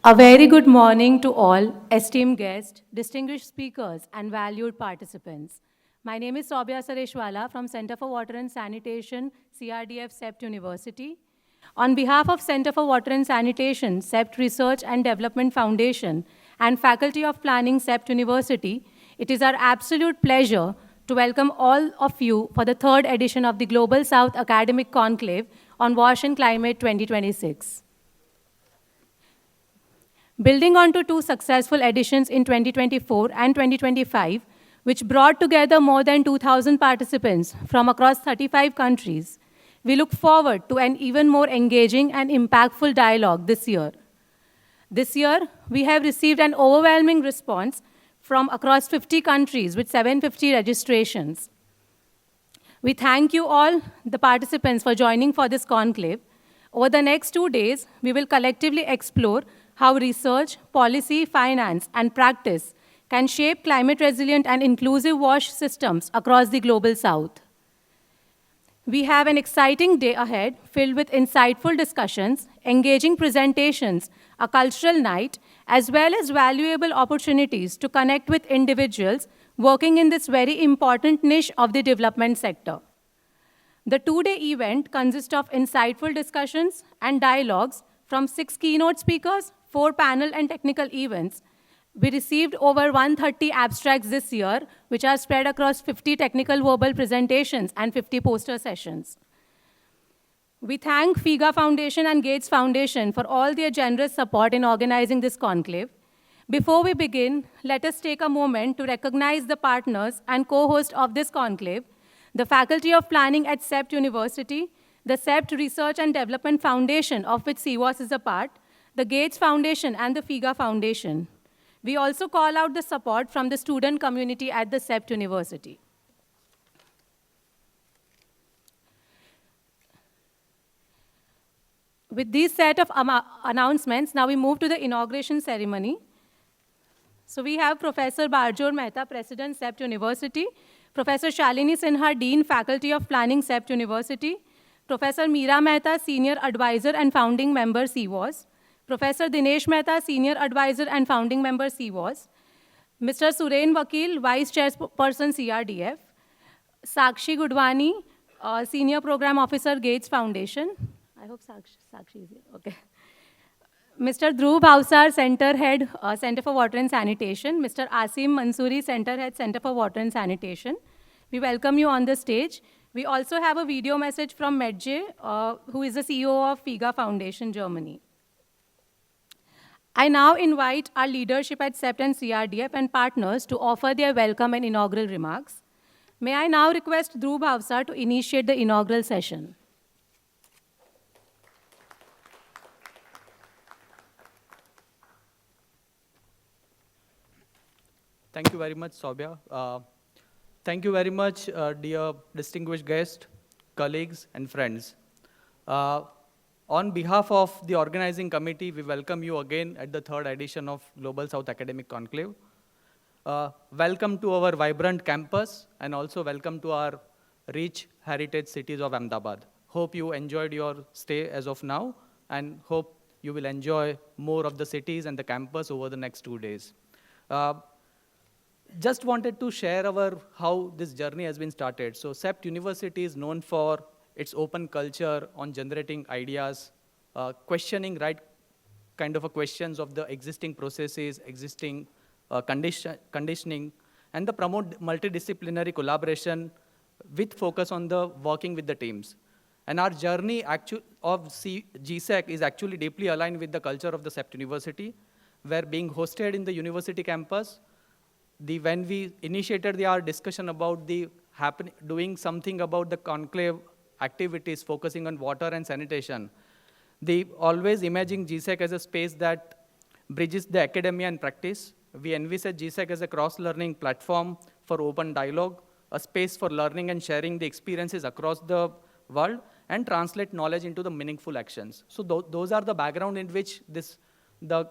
A very good morning to all esteemed guests, distinguished speakers, and valued participants. My name is Saubya Sareshwala from Center for Water and Sanitation, CRDF-CEPT University. On behalf of Center for Water and Sanitation, CEPT Research and Development Foundation, and Faculty of Planning, CEPT University, it is our absolute pleasure to welcome all of you for the third edition of the Global South Academic Conclave on Wash and Climate 2026. Building on to two successful editions in 2024 and 2025, which brought together more than 2,000 participants from across 35 countries, we look forward to an even more engaging and impactful dialogue this year. This year, we have received an overwhelming response from across 50 countries with 750 registrations. We thank you all, the participants, for joining for this conclave. Over the next 2 days, we will collectively explore how research, policy, finance, and practice can shape climate-resilient and inclusive wash systems across the Global South. We have an exciting day ahead filled with insightful discussions, engaging presentations, a cultural night, as well as valuable opportunities to connect with individuals working in this very important niche of the development sector. The 2-day event consists of insightful discussions and dialogues from 6 keynote speakers, 4 panel and technical events. We received over 130 abstracts this year, which are spread across 50 technical verbal presentations and 50 poster sessions. We thank FIGA Foundation and Gates Foundation for all their generous support in organizing this conclave. Before we begin, let us take a moment to recognize the partners and co-hosts of this conclave, the Faculty of Planning at CEPT University, the CEPT Research and Development Foundation, of which CWAS is a part, the Gates Foundation, and the FIGA Foundation. We also call out the support from the student community at the CEPT University. With this set of announcements, now we move to the inauguration ceremony. So we have Professor Barjor Mehta, President, CEPT University, Professor Shalini Sinha, Dean, Faculty of Planning, CEPT University, Professor Meera Mehta, Senior Advisor and Founding Member, CWAS, Professor Dinesh Mehta, Senior Advisor and Founding Member, CWAS, Mr. Suren Vakil, Vice Chairperson, CRDF, Sakshi Gudwani, Senior Program Officer, Gates Foundation. I hope Sakshi is here, okay. Mr. Dhruv Bhavsar, Center Head, Center for Water and Sanitation, Mr. Asim Mansoori, Center Head, Center for Water and Sanitation. We welcome you on the stage. We also have a video message from Medje, who is the CEO of FIGA Foundation, Germany. I now invite our leadership at CEPT and CRDF and partners to offer their welcome and inaugural remarks. May I now request Dhruv Bhavsar to initiate the inaugural session. Thank you very much, Saubya. Thank you very much, dear distinguished guests, colleagues, and friends. On behalf of the organizing committee, we welcome you again at the third edition of Global South Academic Conclave. Welcome to our vibrant campus, and also welcome to our rich heritage cities of Ahmedabad. Hope you enjoyed your stay as of now, and hope you will enjoy more of the cities and the campus over the next 2 days. Just wanted to share how this journey has been started. So CEPT University is known for its open culture on generating ideas, questioning right kind of questions of the existing processes, existing conditioning, and the promote multidisciplinary collaboration with focus on the working with the teams. And our journey of GSEC is actually deeply aligned with the culture of the CEPT University, where being hosted in the university campus, when we initiated our discussion about doing something about the conclave activities focusing on water and sanitation, they always imagine GSEC as a space that bridges the academia and practice. We envisage GSEC as a cross-learning platform for open dialogue, a space for learning and sharing the experiences across the world, and translate knowledge into the meaningful actions. So those are the background in which the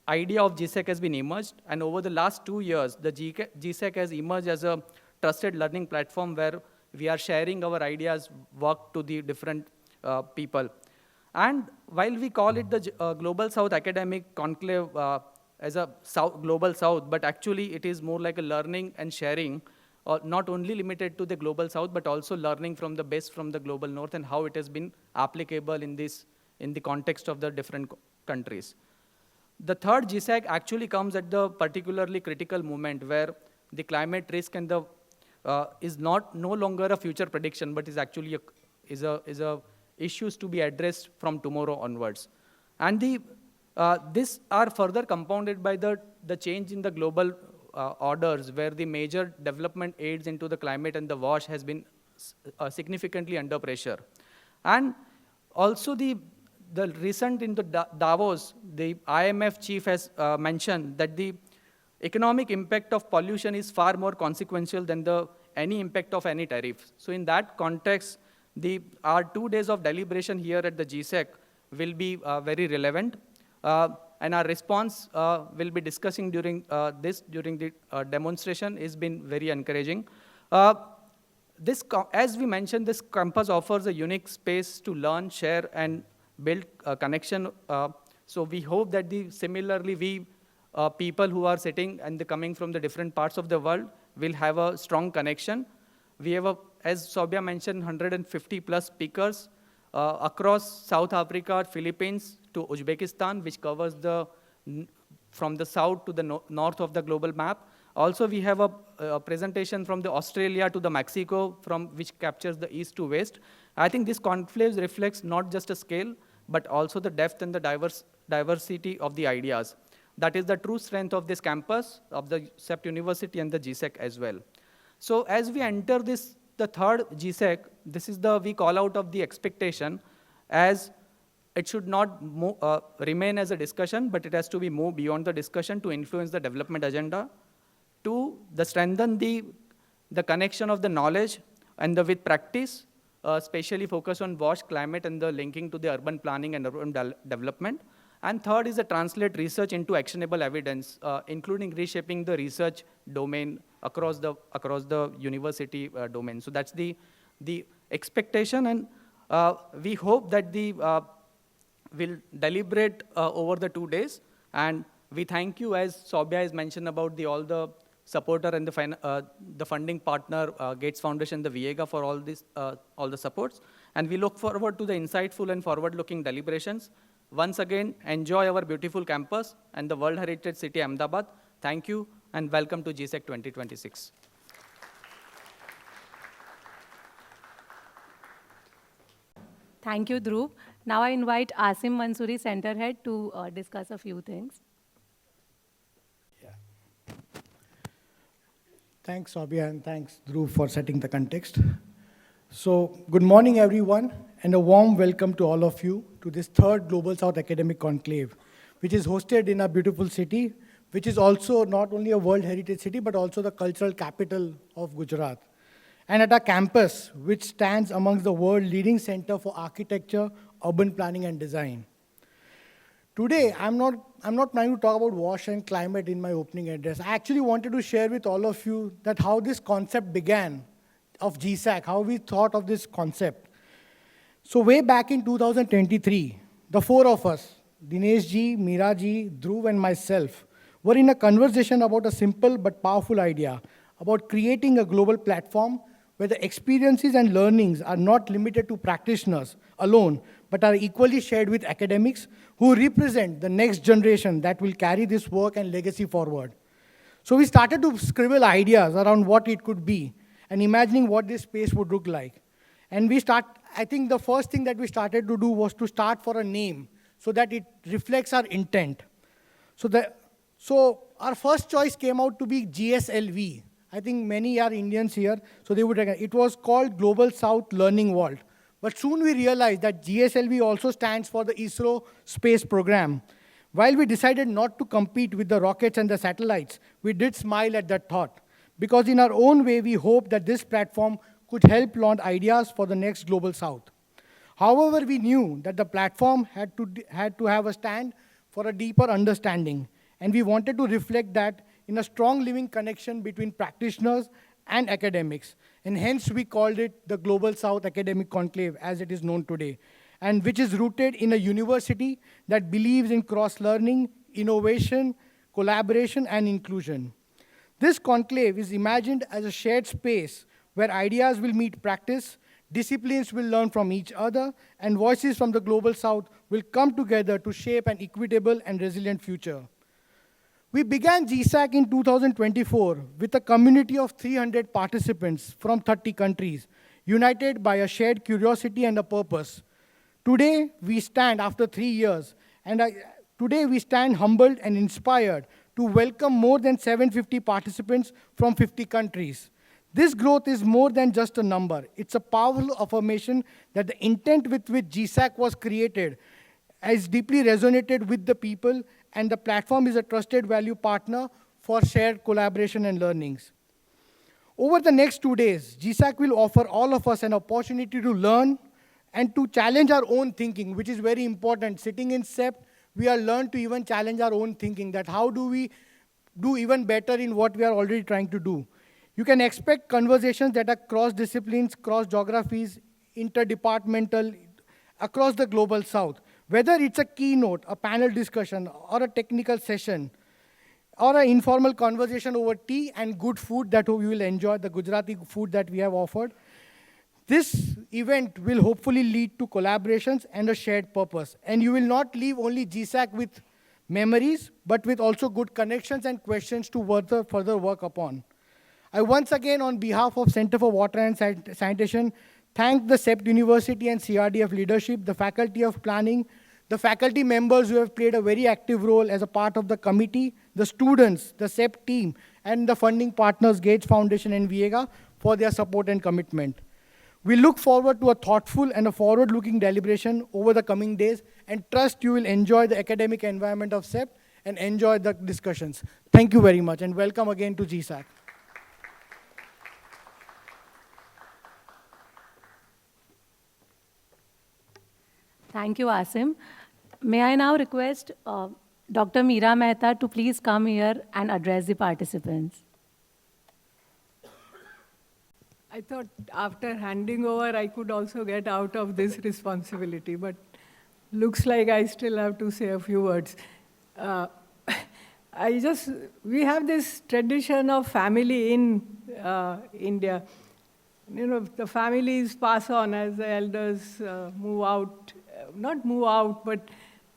idea of GSEC has been emerged, and over the last 2 years, the GSEC has emerged as a trusted learning platform where we are sharing our ideas, work to the different people. And while we call it the Global South Academic Conclave as a Global South, but actually it is more like a learning and sharing, not only limited to the Global South, but also learning from the best from the Global North and how it has been applicable in the context of the different countries. The third GSAC actually comes at the particularly critical moment where the climate risk and the is no longer a future prediction, but is actually a issues to be addressed from tomorrow onwards. And these are further compounded by the change in the global orders, where the major development aids into the climate and the WASH has been significantly under pressure. And also the recent in the Davos, the IMF chief has mentioned that the economic impact of pollution is far more consequential than any impact of any tariff. So in that context, our 2 days of deliberation here at the GSEC will be very relevant. And our response will be discussing during the demonstration has been very encouraging. As we mentioned, this campus offers a unique space to learn, share, and build a connection. So we hope that similarly, people who are sitting and coming from the different parts of the world will have a strong connection. We have, as Sobia mentioned, 150 plus speakers across South Africa, Philippines to Uzbekistan, which covers from the south to the north of the global map. Also, we have a presentation from the Australia to the Mexico, which captures the east to west. I think this conclave reflects not just a scale, but also the depth and the diversity of the ideas. That is the true strength of this campus, of the CEPT University and the GSEC as well. So as we enter the third GSEC, this is we call out of the expectation, as it should not remain as a discussion, but it has to be moved beyond the discussion to influence the development agenda, to strengthen the connection of the knowledge and with practice, especially focus on WASH, climate, and the linking to the urban planning and urban development. And third is to translate research into actionable evidence, including reshaping the research domain across the university domain. So that's the expectation, and we hope that we'll deliberate over the 2 days. And we thank you, as Sobia has mentioned about all the supporter and the funding partner, Gates Foundation, the Viega, for all the supports. And we look forward to the insightful and forward-looking deliberations. Once again, enjoy our beautiful campus and the World Heritage City, Ahmedabad. Thank you, and welcome to GSEC 2026. Thank you, Dhruv. Now I invite Asim Mansoori, Center Head, to discuss a few things. Yeah. Thanks, Sobia, and thanks, Dhruv, for setting the context. So, good morning, everyone, and a warm welcome to all of you to this third Global South Academic Conclave, which is hosted in our beautiful city, which is also not only a World Heritage City, but also the cultural capital of Gujarat. And at our campus, which stands amongst the world's leading center for architecture, urban planning, and design. Today, I'm not planning to talk about WASH and climate in my opening address. I actually wanted to share with all of you that how this concept began of GSAC, how we thought of this concept. So way back in 2023, the four of us, Dinesh ji, Meera ji, Dhruv, and myself, were in a conversation about a simple but powerful idea about creating a global platform where the experiences and learnings are not limited to practitioners alone, but are equally shared with academics who represent the next generation that will carry this work and legacy forward. So we started to scribble ideas around what it could be and imagining what this space would look like. And I think the first thing that we started to do was to start for a name so that it reflects our intent. So our first choice came out to be GSLV. I think many are Indians here, so they would recognize. It was called Global South Learning Vault. But soon we realized that GSLV also stands for the ISRO space program. While we decided not to compete with the rockets and the satellites, we did smile at that thought. Because in our own way, we hope that this platform could help launch ideas for the next Global South. However, we knew that the platform had to have a stand for a deeper understanding. And we wanted to reflect that in a strong living connection between practitioners and academics. And hence we called it the Global South Academic Conclave, as it is known today. and which is rooted in a university that believes in cross-learning, innovation, collaboration, and inclusion. This conclave is imagined as a shared space where ideas will meet practice, disciplines will learn from each other, and voices from the Global South will come together to shape an equitable and resilient future. We began GSAC in 2024 with a community of 300 participants from 30 countries, united by a shared curiosity and a purpose. Today, we stand after 3 years, and today we stand humbled and inspired to welcome more than 750 participants from 50 countries. This growth is more than just a number. It's a powerful affirmation that the intent with which GSAC was created has deeply resonated with the people, and the platform is a trusted value partner for shared collaboration and learnings. Over the next 2 days, GSAC will offer all of us an opportunity to learn and to challenge our own thinking, which is very important. Sitting in CEPT, we are learned to even challenge our own thinking, that how do we do even better in what we are already trying to do. You can expect conversations that are cross-disciplines, cross-geographies, interdepartmental, across the Global South. Whether it's a keynote, a panel discussion, or a technical session, or an informal conversation over tea and good food that we will enjoy, the Gujarati food that we have offered, this event will hopefully lead to collaborations and a shared purpose. And you will not leave only GSAC with memories, but with also good connections and questions to further work upon. I once again, on behalf of Center for Water and Sanitation, thank the CEPT University and CRDF leadership, the Faculty of Planning, the faculty members who have played a very active role as a part of the committee, the students, the CEPT team, and the funding partners, Gates Foundation and Viega, for their support and commitment. We look forward to a thoughtful and a forward-looking deliberation over the coming days, and trust you will enjoy the academic environment of CEPT and enjoy the discussions. Thank you very much, and welcome again to GSAC. Thank you, Asim. May I now request Dr. Meera Mehta to please come here and address the participants. I thought after handing over, I could also get out of this responsibility, but looks like I still have to say a few words. We have this tradition of family in India. You know, the families pass on as the elders move out, not move out, but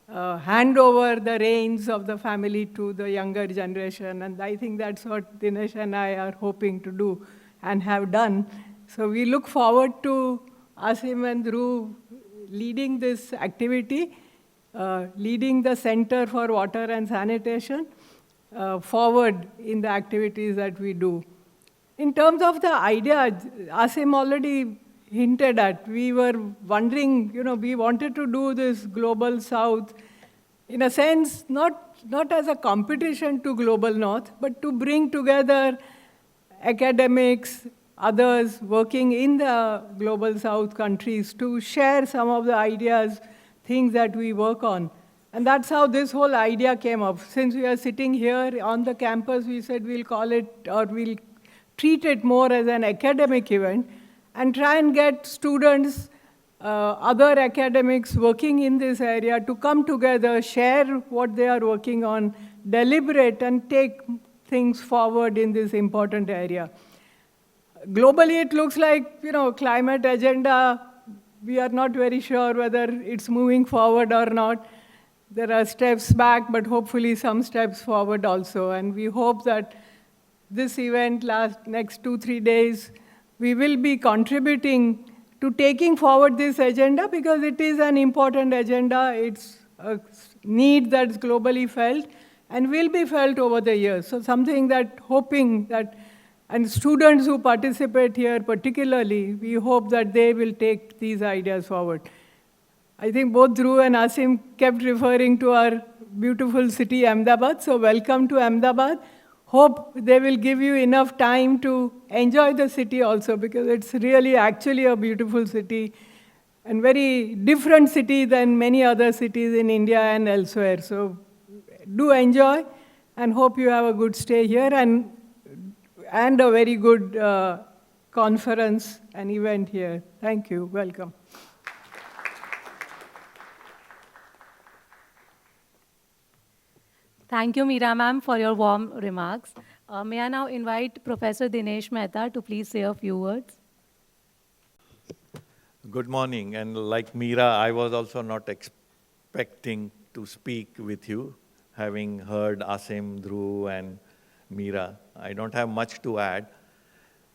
hand over the reins of the family to the younger generation. And I think that's what Dinesh and I are hoping to do and have done. So we look forward to Asim and Dhruv leading this activity, leading the Center for Water and Sanitation forward in the activities that we do. In terms of the idea, Asim already hinted at, we were wondering, you know, we wanted to do this Global South, in a sense, not as a competition to Global North, but to bring together academics, others working in the Global South countries to share some of the ideas, things that we work on. And that's how this whole idea came up. Since we are sitting here on the campus, we said we'll call it, or we'll treat it more as an academic event and try and get students, other academics working in this area to come together, share what they are working on, deliberate and take things forward in this important area. Globally, it looks like, you know, climate agenda, we are not very sure whether it's moving forward or not. There are steps back, but hopefully some steps forward also. And we hope that this event, next 2-3 days, we will be contributing to taking forward this agenda because it is an important agenda. It's a need that's globally felt and will be felt over the years. So something that hoping that, and students who participate here particularly, we hope that they will take these ideas forward. I think both Dhruv and Asim kept referring to our beautiful city, Ahmedabad. So welcome to Ahmedabad. Hope they will give you enough time to enjoy the city also, because it's really actually a beautiful city and very different city than many other cities in India and elsewhere. So do enjoy and hope you have a good stay here and a very good conference and event here. Thank you. Welcome. Thank you, Meera ma'am, for your warm remarks. May I now invite Professor Dinesh Mehta to please say a few words. Good morning, and like Meera, I was also not expecting to speak with you, having heard Asim, Dhruv, and Meera. I don't have much to add.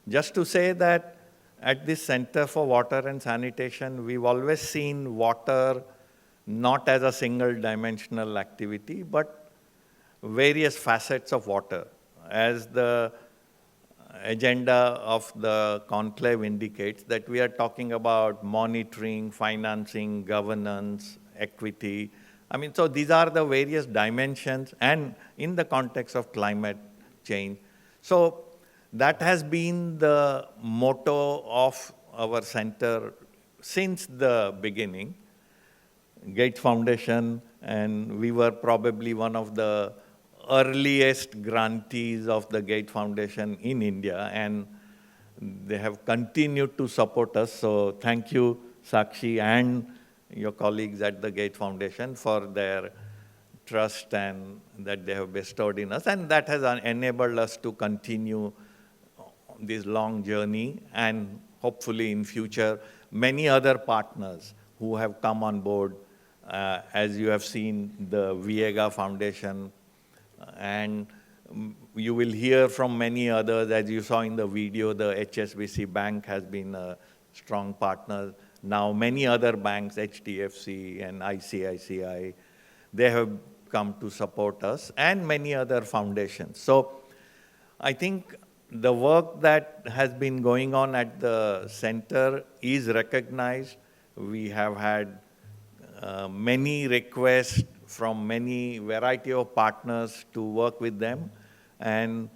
Just to say that at this Center for Water and Sanitation, we've always seen water not as a single-dimensional activity, but various facets of water. As the agenda of the conclave indicates, that we are talking about monitoring, financing, governance, equity. I mean, so these are the various dimensions, and in the context of climate change. So that has been the motto of our center since the beginning. Gates Foundation, and we were probably one of the earliest grantees of the Gates Foundation in India, and they have continued to support us. So thank you, Sakshi, and your colleagues at the Gates Foundation for their trust and that they have bestowed in us. And that has enabled us to continue this long journey, and hopefully in future, many other partners who have come on board, as you have seen, the Viega Foundation, and you will hear from many others. As you saw in the video, the HSBC Bank has been a strong partner. Now many other banks, HDFC and ICICI, they have come to support us, and many other foundations. So I think the work that has been going on at the center is recognized. We have had many requests from many variety of partners to work with them, and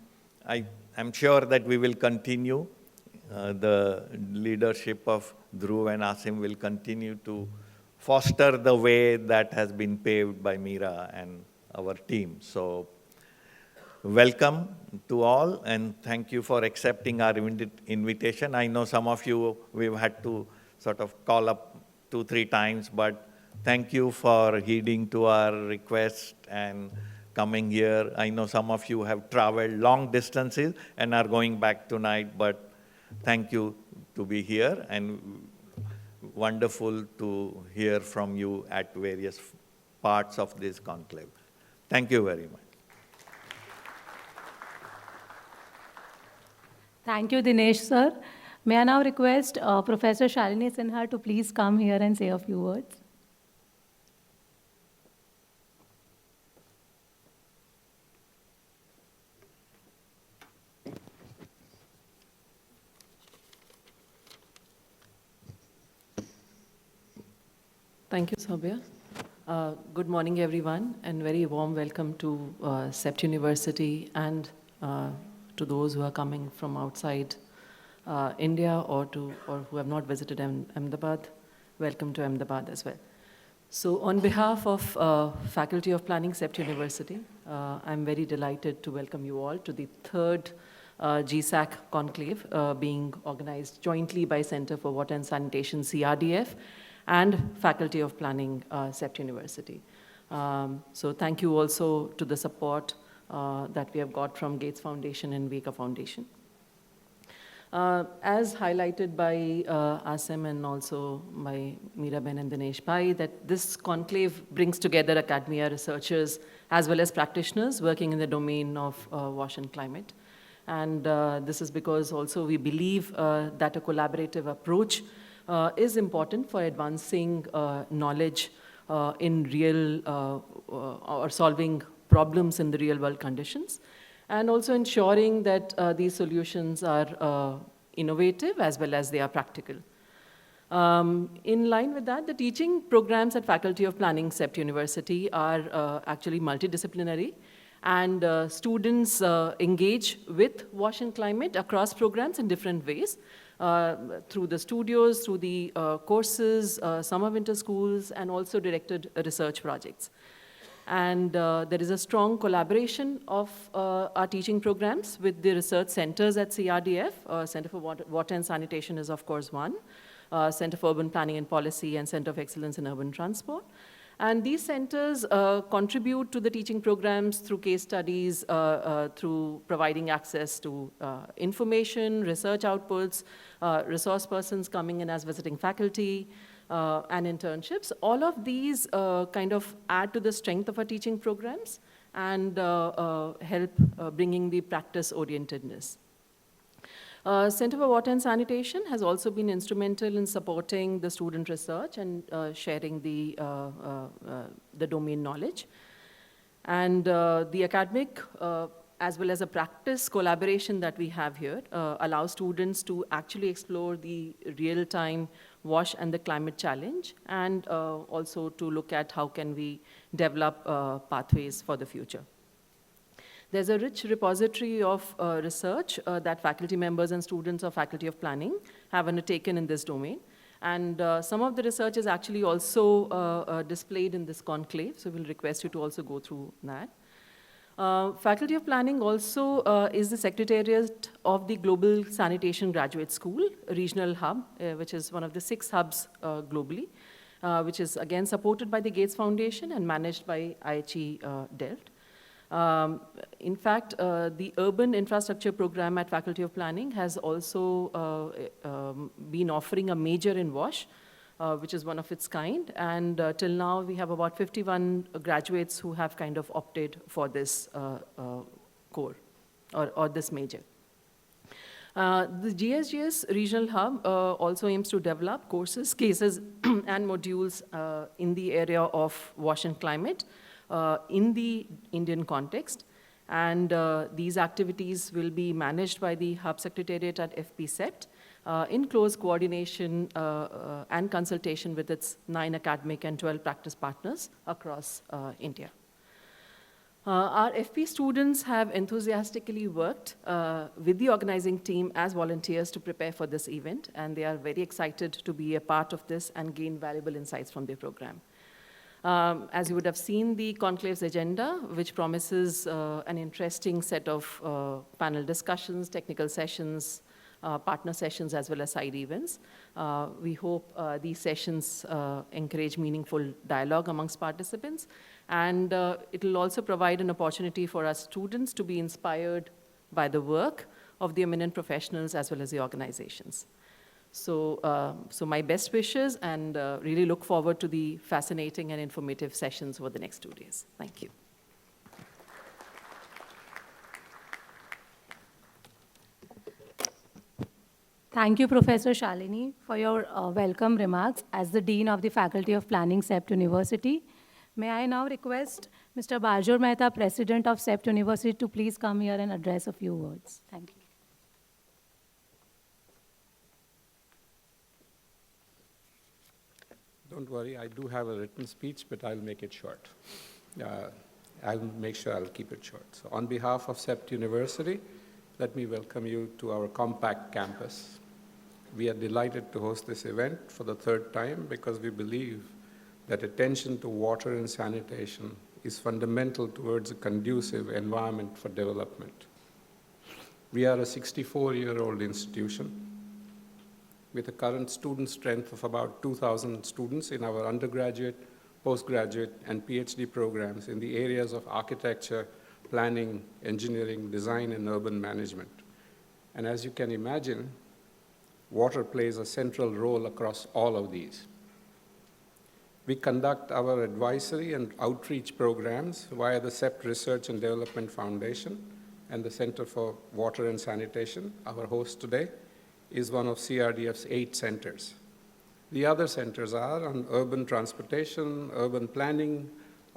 I'm sure that we will continue. The leadership of Dhruv and Asim will continue to foster the way that has been paved by Meera and our team. So welcome to all, and thank you for accepting our invitation. I know some of you, we've had to sort of call up 2-3 times, but thank you for heeding to our request and coming here. I know some of you have traveled long distances and are going back tonight, but thank you to be here, and wonderful to hear from you at various parts of this conclave. Thank you very much. Thank you, Dinesh, sir. May I now request Professor Shalini Sinha to please come here and say a few words. Thank you, Sabya. Good morning, everyone, and very warm welcome to CEPT University, and to those who are coming from outside India or who have not visited Ahmedabad. Welcome to Ahmedabad as well. So on behalf of Faculty of Planning, CEPT University, I'm very delighted to welcome you all to the third GSAC conclave being organized jointly by Center for Water and Sanitation, CRDF, and Faculty of Planning, CEPT University. So thank you also to the support that we have got from Gates Foundation and Viega Foundation. As highlighted by Asim and also by Meera Ben and Dinesh Bhai, that this conclave brings together academia, researchers, as well as practitioners working in the domain of wash and climate. And this is because also we believe that a collaborative approach is important for advancing knowledge in real or solving problems in the real world conditions, and also ensuring that these solutions are innovative as well as they are practical. In line with that, the teaching programs at Faculty of Planning, CEPT University are actually multidisciplinary, and students engage with wash and climate across programs in different ways. Through the studios, through the courses, summer winter schools, and also directed research projects. And there is a strong collaboration of our teaching programs with the research centers at CRDF. Center for Water and Sanitation is, of course, one. Center for Urban Planning and Policy and Center of Excellence in Urban Transport. And these centers contribute to the teaching programs through case studies, through providing access to information, research outputs, resource persons coming in as visiting faculty, and internships. All of these kind of add to the strength of our teaching programs and help bringing the practice-orientedness. Center for Water and Sanitation has also been instrumental in supporting the student research and sharing the domain knowledge. And the academic as well as a practice collaboration that we have here allows students to actually explore the real-time WASH and the climate challenge, and also to look at how can we develop pathways for the future. There's a rich repository of research that faculty members and students of Faculty of Planning have undertaken in this domain. And some of the research is actually also displayed in this conclave, so we'll request you to also go through that. Faculty of Planning also is the secretariat of the Global Sanitation Graduate School regional hub, which is one of the 6 hubs globally, which is again supported by the Gates Foundation and managed by IHE Delft. In fact, the Urban Infrastructure Program at Faculty of Planning has also been offering a major in WASH, which is one of its kind. And till now, we have about 51 graduates who have kind of opted for this core or this major. The GSGS Regional Hub also aims to develop courses, cases, and modules in the area of WASH and climate, in the Indian context. And these activities will be managed by the Hub Secretariat at FP-CEPT in close coordination and consultation with its 9 academic and 12 practice partners across India. Our FP students have enthusiastically worked with the organizing team as volunteers to prepare for this event, and they are very excited to be a part of this and gain valuable insights from their program. As you would have seen, the conclave's agenda, which promises an interesting set of panel discussions, technical sessions, partner sessions, as well as side events. We hope these sessions encourage meaningful dialogue amongst participants, and it will also provide an opportunity for our students to be inspired by the work of the eminent professionals as well as the organizations. So my best wishes, and really look forward to the fascinating and informative sessions over the next 2 days. Thank you. Thank you, Professor Shalini, for your welcome remarks as the Dean of the Faculty of Planning, CEPT University. May I now request Mr. Bajor Mehta, President of CEPT University, to please come here and address a few words. Thank you. Don't worry, I do have a written speech, but I'll make it short. I'll make sure I'll keep it short. So on behalf of CEPT University, let me welcome you to our compact campus. We are delighted to host this event for the 3rd time because we believe that attention to water and sanitation is fundamental towards a conducive environment for development. We are a 64-year-old institution with a current student strength of about 2,000 students in our undergraduate, postgraduate, and PhD programs in the areas of architecture, planning, engineering, design, and urban management. And as you can imagine, water plays a central role across all of these. We conduct our advisory and outreach programs via the CEPT Research and Development Foundation and the Center for Water and Sanitation. Our host today is one of CRDF's 8 centers. The other centers are on urban transportation, urban planning,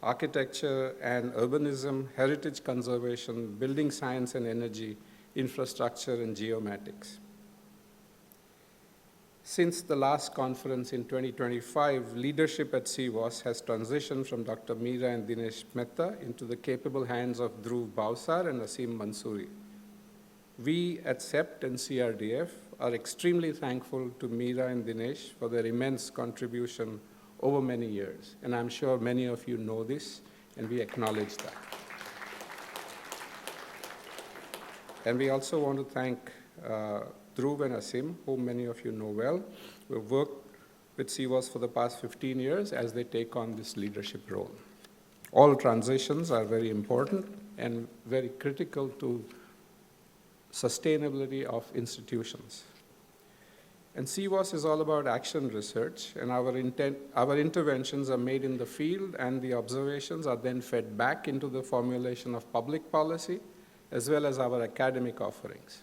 architecture and urbanism, heritage conservation, building science and energy, infrastructure, and geomatics. Since the last conference in 2025, leadership at CWAS has transitioned from Dr. Meera and Dinesh Mehta into the capable hands of Dhruv Bhavsar and Asim Mansoori. We at CEPT and CRDF are extremely thankful to Meera and Dinesh for their immense contribution over many years. And I'm sure many of you know this, and we acknowledge that. And we also want to thank Dhruv and Asim, whom many of you know well. We've worked with CWAS for the past 15 years as they take on this leadership role. All transitions are very important and very critical to sustainability of institutions. And CWAS is all about action research, and our interventions are made in the field, and the observations are then fed back into the formulation of public policy, as well as our academic offerings.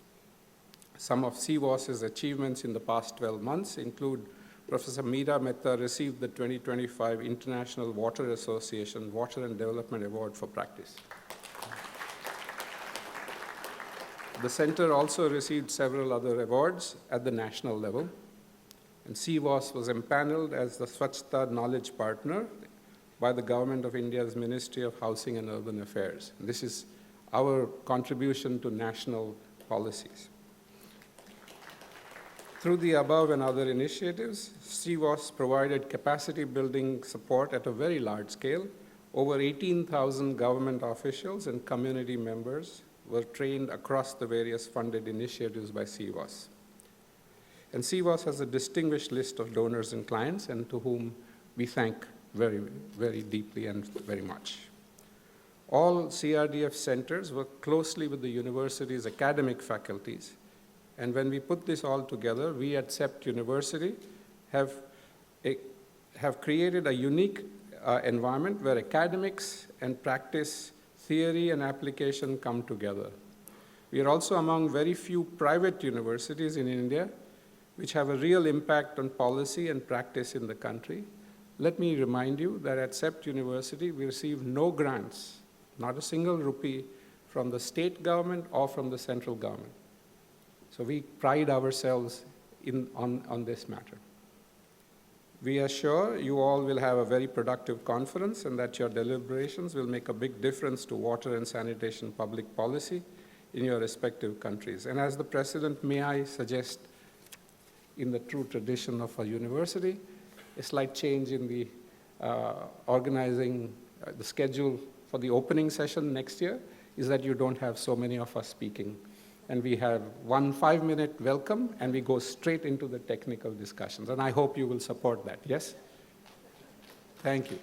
Some of CWAS's achievements in the past 12 months include Professor Meera Mehta received the 2025 International Water Association Water and Development Award for practice. The center also received several other awards at the national level, and CWAS was empaneled as the Swachhta Knowledge Partner by the Government of India's Ministry of Housing and Urban Affairs. This is our contribution to national policies. Through the above and other initiatives, CWAS provided capacity building support at a very large scale. Over 18,000 government officials and community members were trained across the various funded initiatives by CWAS. And CWAS has a distinguished list of donors and clients, and to whom we thank very, very deeply and very much. All CRDF centers work closely with the university's academic faculties. And when we put this all together, we at CEPT University have created a unique environment where academics and practice, theory and application come together. We are also among very few private universities in India which have a real impact on policy and practice in the country. Let me remind you that at CEPT University, we receive no grants, not a single rupee, from the state government or from the central government. So we pride ourselves on this matter. We are sure you all will have a very productive conference and that your deliberations will make a big difference to water and sanitation public policy in your respective countries. And as the President, may I suggest, in the true tradition of a university, a slight change in the organizing, the schedule for the opening session next year is that you don't have so many of us speaking. And we have 1 5-minute welcome, and we go straight into the technical discussions. And I hope you will support that, yes? Thank you.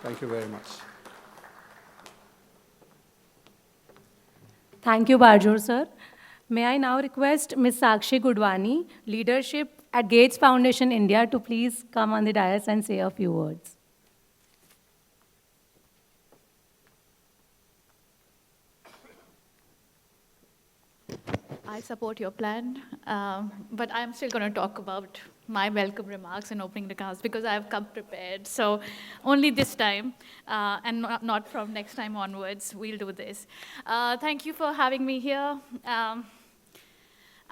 Thank you very much. Thank you, Barjor, sir. May I now request Ms. Sakshi Gudwani, Leadership at Gates Foundation India, to please come on the dais and say a few words. I support your plan, but I'm still going to talk about my welcome remarks and opening remarks because I've come prepared. So only this time, and not from next time onwards, we'll do this. Thank you for having me here.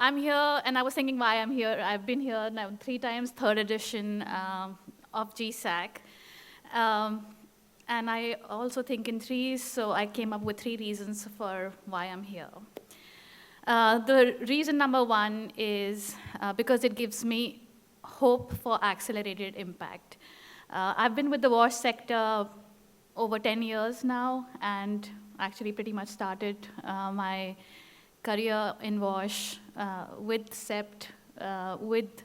I'm here, and I was thinking why I'm here. I've been here now 3 times, 3rd edition of GSAC. And I also think in 3s, so I came up with 3 reasons for why I'm here. The reason number 1 is because it gives me hope for accelerated impact. I've been with the WASH sector over 10 years now, and actually pretty much started my career in WASH with CEPT, with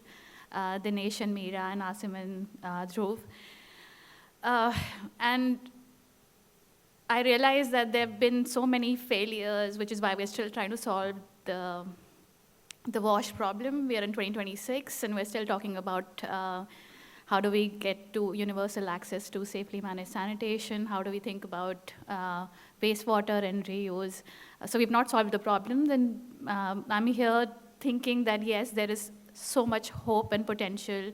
Dinesh and Meera and Asim and Dhruv. And I realized that there have been so many failures, which is why we're still trying to solve the WASH problem. We are in 2026, and we're still talking about how do we get to universal access to safely managed sanitation, how do we think about wastewater and reuse. So we've not solved the problem, and I'm here thinking that yes, there is so much hope and potential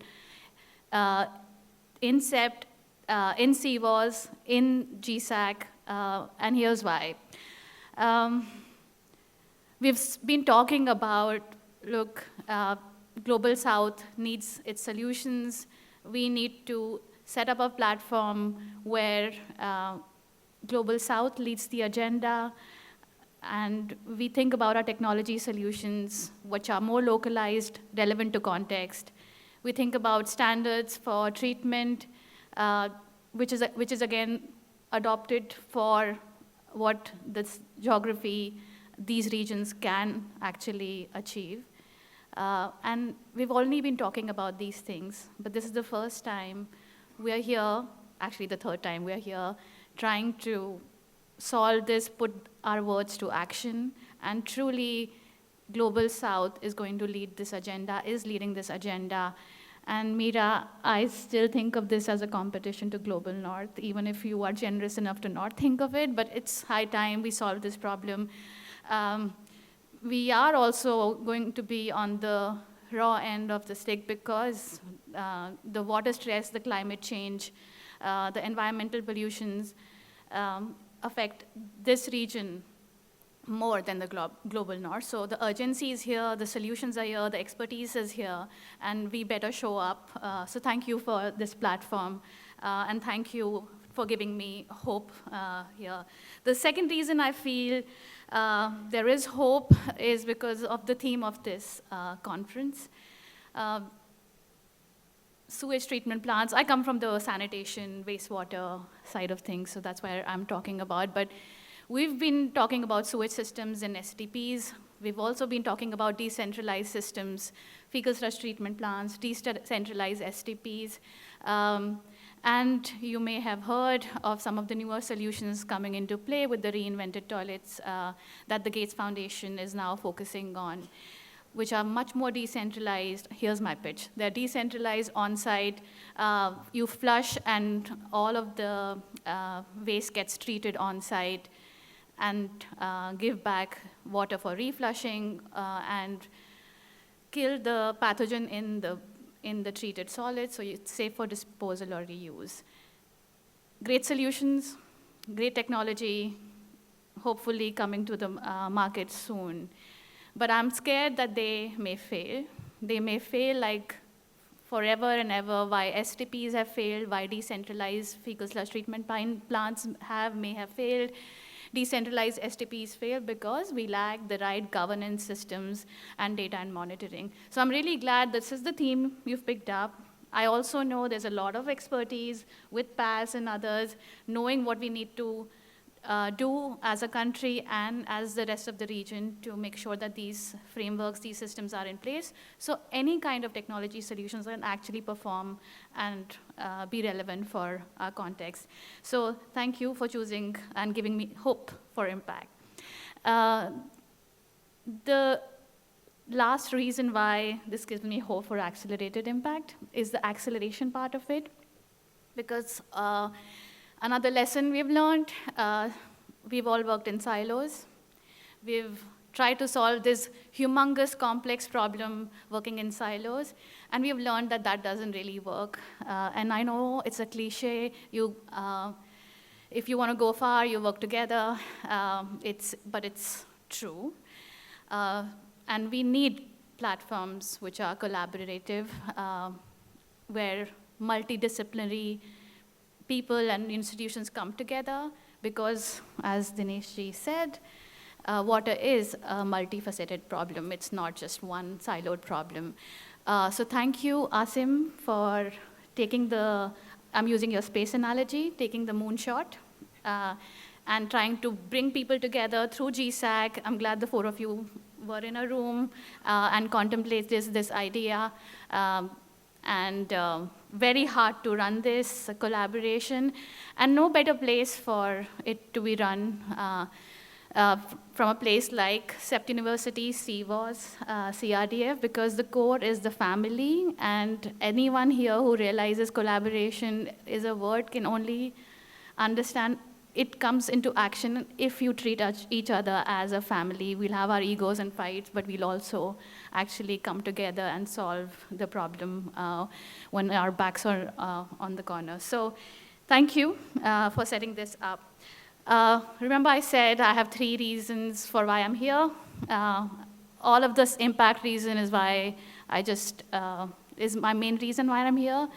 in CEPT, in CWAS, in GSAC, and here's why. We've been talking about, look, Global South needs its solutions. We need to set up a platform where Global South leads the agenda, and we think about our technology solutions, which are more localized, relevant to context. We think about standards for treatment, which is again adopted for what this geography, these regions can actually achieve. And we've only been talking about these things, but this is the first time we are here, actually the third time we are here, trying to solve this, put our words to action, and truly Global South is going to lead this agenda, is leading this agenda. And Meera, I still think of this as a competition to Global North, even if you are generous enough to not think of it, but it's high time we solve this problem. We are also going to be on the raw end of the stick because the water stress, the climate change, the environmental pollutions affect this region more than the global north. So the urgency is here, the solutions are here, the expertise is here, and we better show up. So thank you for this platform, and thank you for giving me hope here. The second reason I feel there is hope is because of the theme of this conference. Sewage treatment plants. I come from the sanitation, wastewater side of things, so that's where I'm talking about. But we've been talking about sewage systems and STPs. We've also been talking about decentralized systems, fecal sludge treatment plants, decentralized STPs. And you may have heard of some of the newer solutions coming into play with the reinvented toilets that the Gates Foundation is now focusing on, which are much more decentralized. Here's my pitch. They're decentralized on-site. You flush and all of the waste gets treated on-site and give back water for reflushing and kill the pathogen in the treated solid, so it's safe for disposal or reuse. Great solutions, great technology, hopefully coming to the market soon. But I'm scared that they may fail. They may fail like forever and ever, why STPs have failed, why decentralized fecal sludge treatment plants may have failed. Decentralized STPs fail because we lack the right governance systems and data and monitoring. So I'm really glad this is the theme you've picked up. I also know there's a lot of expertise with PALs and others, knowing what we need to do as a country and as the rest of the region to make sure that these frameworks, these systems are in place. So any kind of technology solutions can actually perform and be relevant for our context. So thank you for choosing and giving me hope for impact. The last reason why this gives me hope for accelerated impact is the acceleration part of it, because another lesson we've learned, we've all worked in silos. We've tried to solve this humongous, complex problem working in silos, and we've learned that that doesn't really work. And I know it's a cliche. If you want to go far, you work together. But it's true. And we need platforms which are collaborative, where multidisciplinary people and institutions come together, because as Dinesh ji said, water is a multifaceted problem. It's not just one siloed problem. So thank you, Asim, for taking I'm using your space analogy, taking the moonshot, and trying to bring people together through GSAC. I'm glad the four of you were in a room and contemplate this idea. And very hard to run this collaboration, and no better place for it to be run from a place like CEPT University, CWAS-CRDF, because the core is the family, and anyone here who realizes collaboration is a word can only understand it comes into action if you treat each other as a family. We'll have our egos and fights, but we'll also actually come together and solve the problem when our backs are on the corner. So thank you for setting this up. Remember I said I have 3 reasons for why I'm here. All of this impact reason is why is my main reason why I'm here.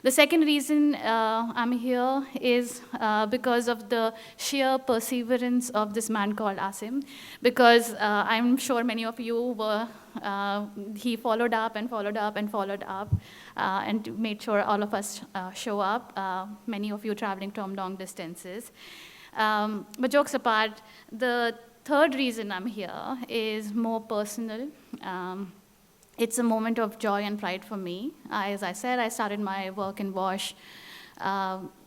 The second reason I'm here is because of the sheer perseverance of this man called Asim, because I'm sure many of you he followed up and followed up and followed up and made sure all of us show up, many of you traveling from long distances. But jokes apart, the third reason I'm here is more personal. it's a moment of joy and pride for me. As I said, I started my work in WASH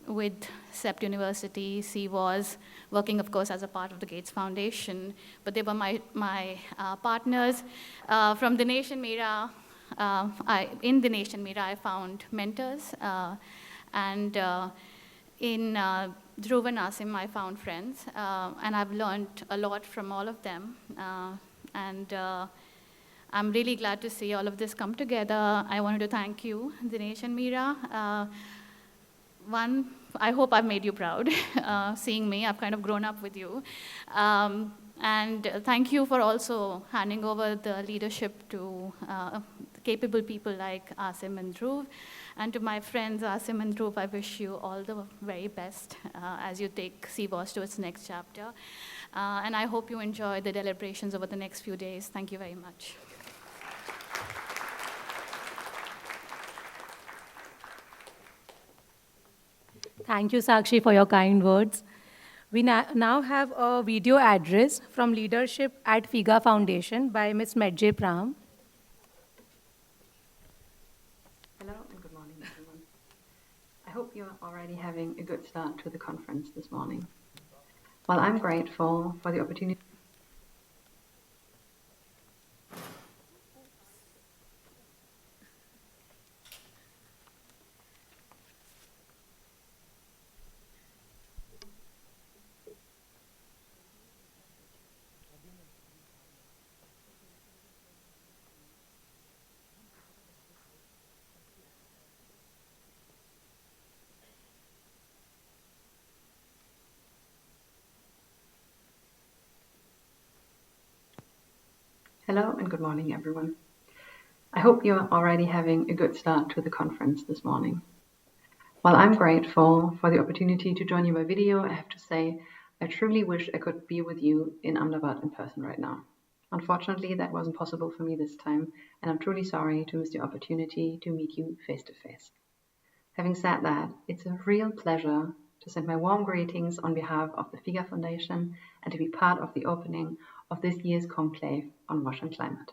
with CEPT University, CWAS, working, of course, as a part of the Gates Foundation. But they were my partners. From the Nation Mira, in the Nation Mira, I found mentors. And in Dhruv and Asim, I found friends. And I've learned a lot from all of them. I'm really glad to see all of this come together. I wanted to thank you, Dinesh and Meera. One, I hope I've made you proud, seeing me. I've kind of grown up with you. And thank you for also handing over the leadership to capable people like Asim and Dhruv. And to my friends, Asim and Dhruv, I wish you all the very best as you take CWAS to its next chapter. And I hope you enjoy the deliberations over the next few days. Thank you very much. Thank you, Sakshi, for your kind words. We now have a video address from leadership at FIGA Foundation by Ms. Medjay Pram. Hello and good morning, everyone. I hope you're already having a good start to the conference this morning. While I'm grateful for the opportunity Hello and good morning, everyone. I hope you're already having a good start to the conference this morning. While I'm grateful for the opportunity to join you by video, I have to say I truly wish I could be with you in Ahmedabad in person right now. Unfortunately, that wasn't possible for me this time, and I'm truly sorry to miss the opportunity to meet you face to face. Having said that, it's a real pleasure to send my warm greetings on behalf of the FIGA Foundation and to be part of the opening of this year's conclave on WASH and climate.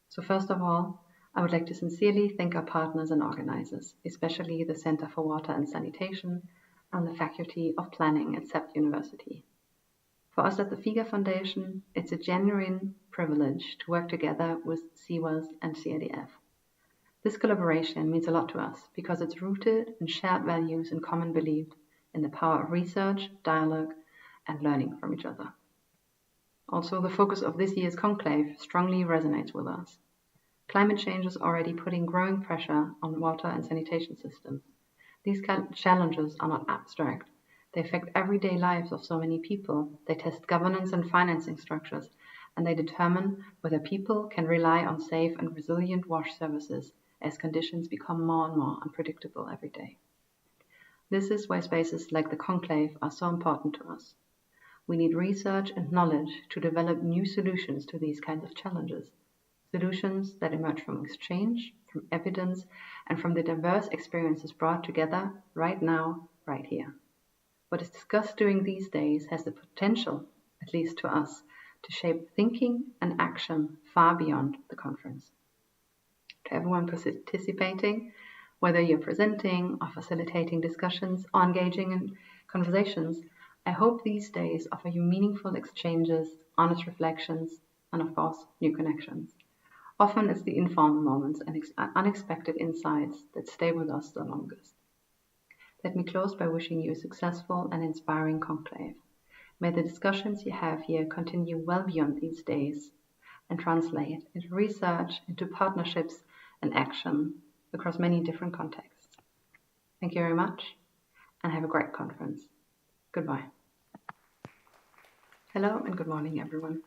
So first of all, I would like to sincerely thank our partners and organizers, especially the Center for Water and Sanitation and the Faculty of Planning at CEPT University. For us at the FIGA Foundation, it's a genuine privilege to work together with CWAS and CRDF. This collaboration means a lot to us because it's rooted in shared values and common belief in the power of research, dialogue, and learning from each other. Also, the focus of this year's conclave strongly resonates with us. Climate change is already putting growing pressure on water and sanitation systems. These challenges are not abstract. They affect everyday lives of so many people. They test governance and financing structures, and they determine whether people can rely on safe and resilient WASH services as conditions become more and more unpredictable every day. This is why spaces like the conclave are so important to us. We need research and knowledge to develop new solutions to these kinds of challenges, solutions that emerge from exchange, from evidence, and from the diverse experiences brought together right now, right here. What is discussed during these days has the potential, at least to us, to shape thinking and action far beyond the conference. To everyone participating, whether you're presenting or facilitating discussions or engaging in conversations, I hope these days offer you meaningful exchanges, honest reflections, and of course, new connections. Often it's the informal moments and unexpected insights that stay with us the longest. Let me close by wishing you a successful and inspiring conclave. May the discussions you have here continue well beyond these days and translate into research, into partnerships and action across many different contexts. Thank you very much and have a great conference. Goodbye. Hello and good morning, everyone.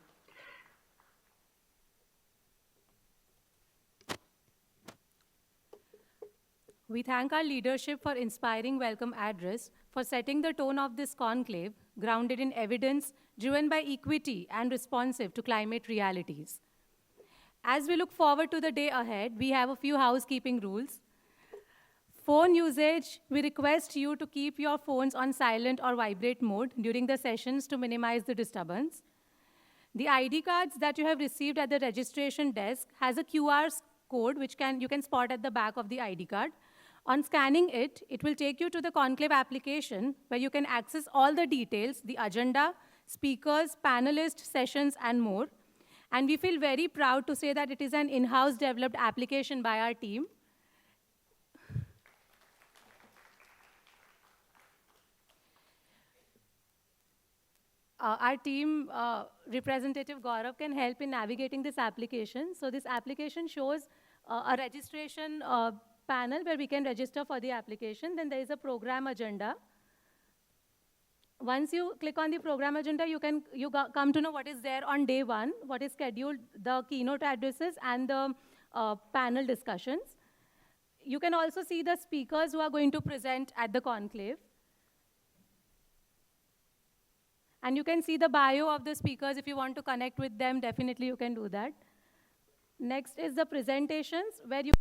We thank our leadership for inspiring welcome address, for setting the tone of this conclave, grounded in evidence, driven by equity, and responsive to climate realities. As we look forward to the day ahead, we have a few housekeeping rules. Phone usage, we request you to keep your phones on silent or vibrate mode during the sessions to minimize the disturbance. The ID cards that you have received at the registration desk has a QR code which you can spot at the back of the ID card. On scanning it, it will take you to the Conclave application where you can access all the details, the agenda, speakers, panelists, sessions, and more. And we feel very proud to say that it is an in-house developed application by our team. Our team representative Gaurav can help in navigating this application. So this application shows a registration panel where we can register for the application. Then there is a program agenda. Once you click on the program agenda, you come to know what is there on day one, what is scheduled, the keynote addresses, and the panel discussions. You can also see the speakers who are going to present at the conclave. And you can see the bio of the speakers. If you want to connect with them, definitely you can do that. Next is the presentations, where you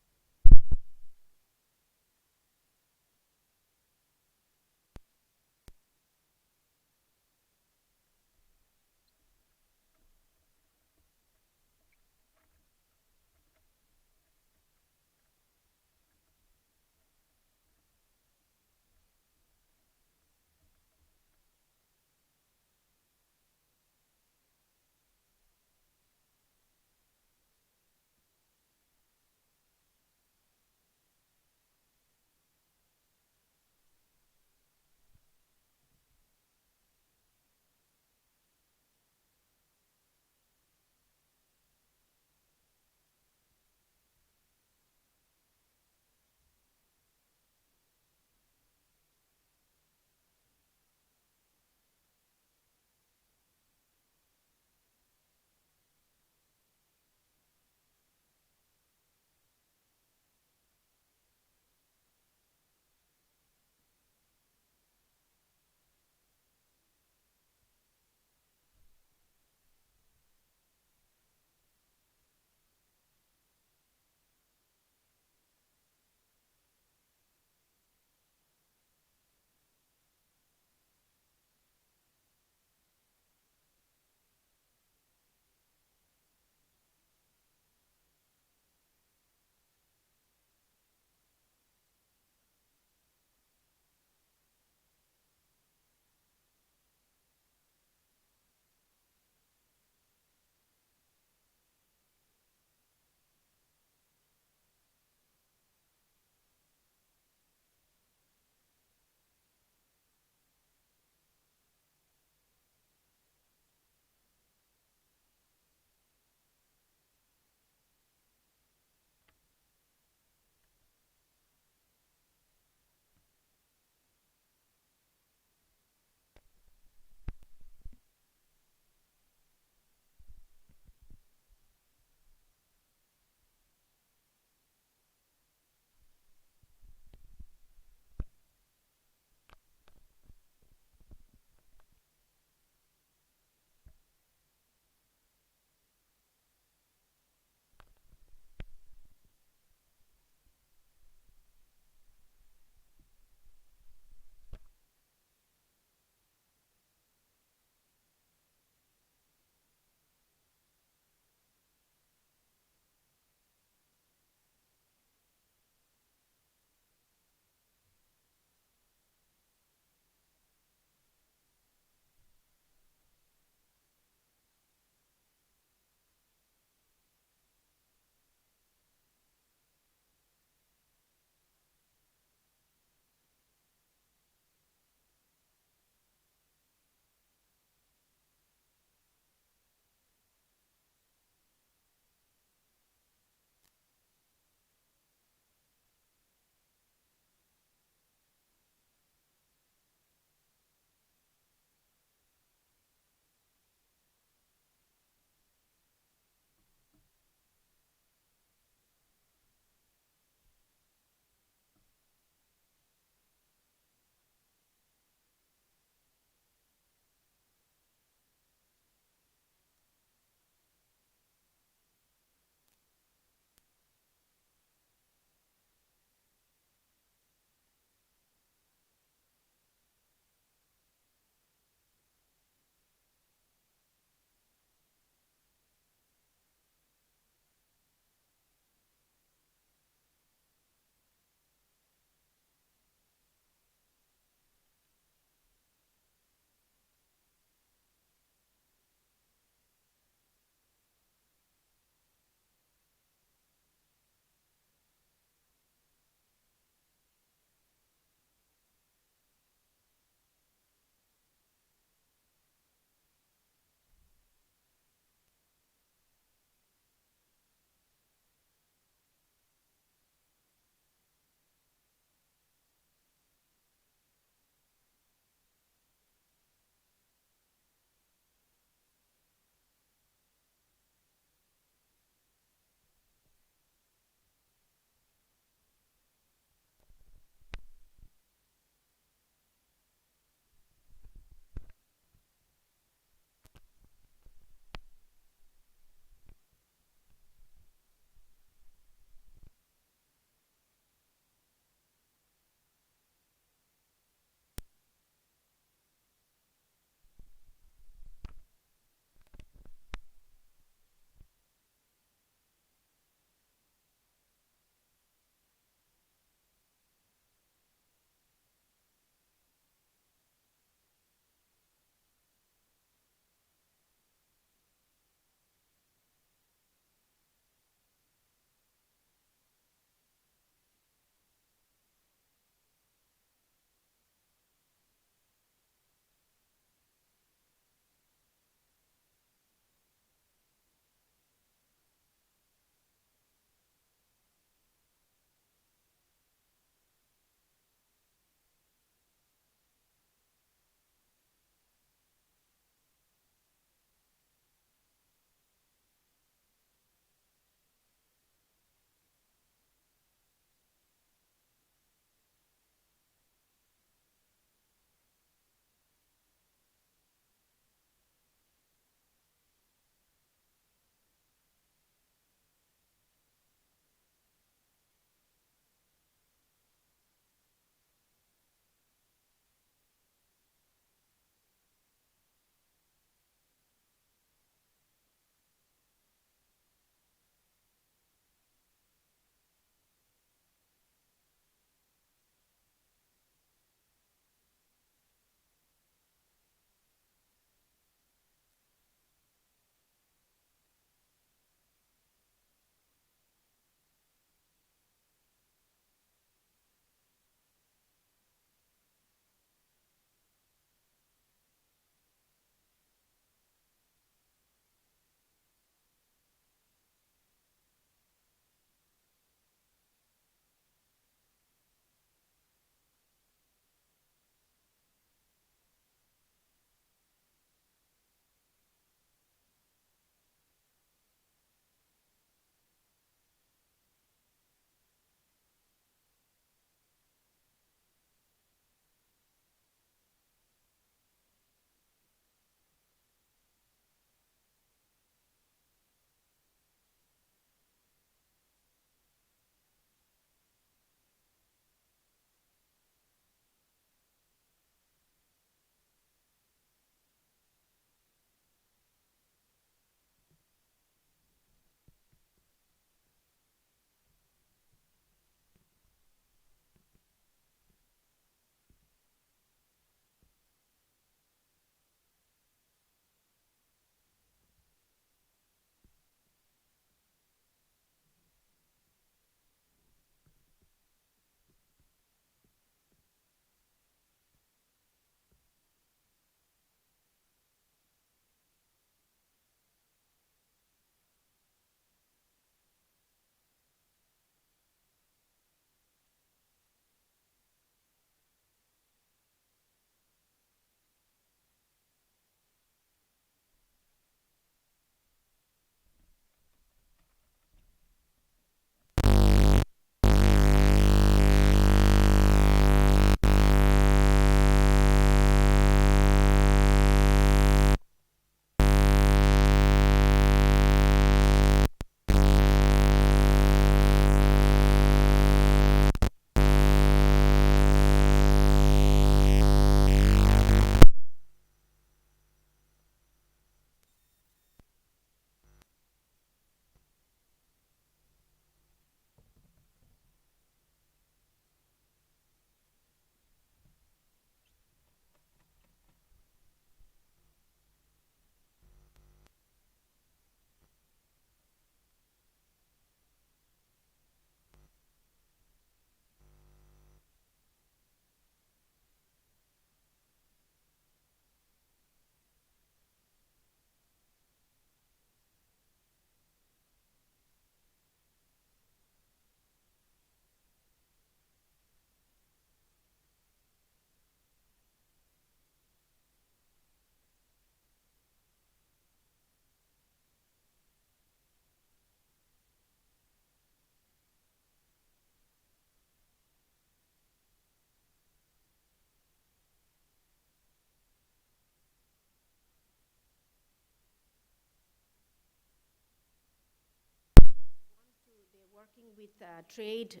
working with trade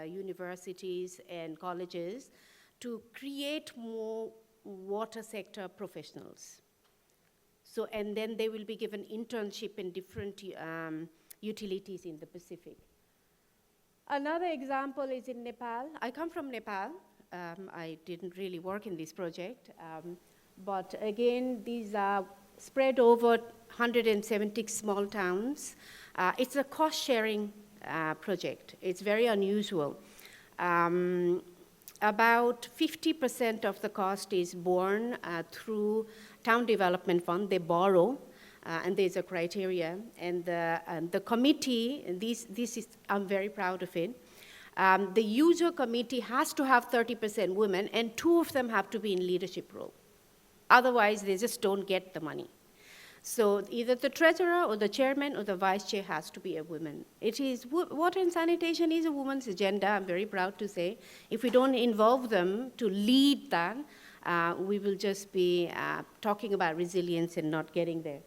universities and colleges to create more water sector professionals. So, and then they will be given internship in different utilities in the Pacific. Another example is in Nepal. I come from Nepal. I didn't really work in this project, but again, these are spread over 170 small towns. It's a cost-sharing project. It's very unusual. About 50% of the cost is borne through Town Development Fund. They borrow, and there's a criteria. And the committee, this is, I'm very proud of it. The user committee has to have 30% women, and 2 of them have to be in leadership role. Otherwise, they just don't get the money. So either the treasurer or the chairman or the vice chair has to be a woman. It is, water and sanitation is a woman's agenda, I'm very proud to say. If we don't involve them to lead that, we will just be talking about resilience and not getting there.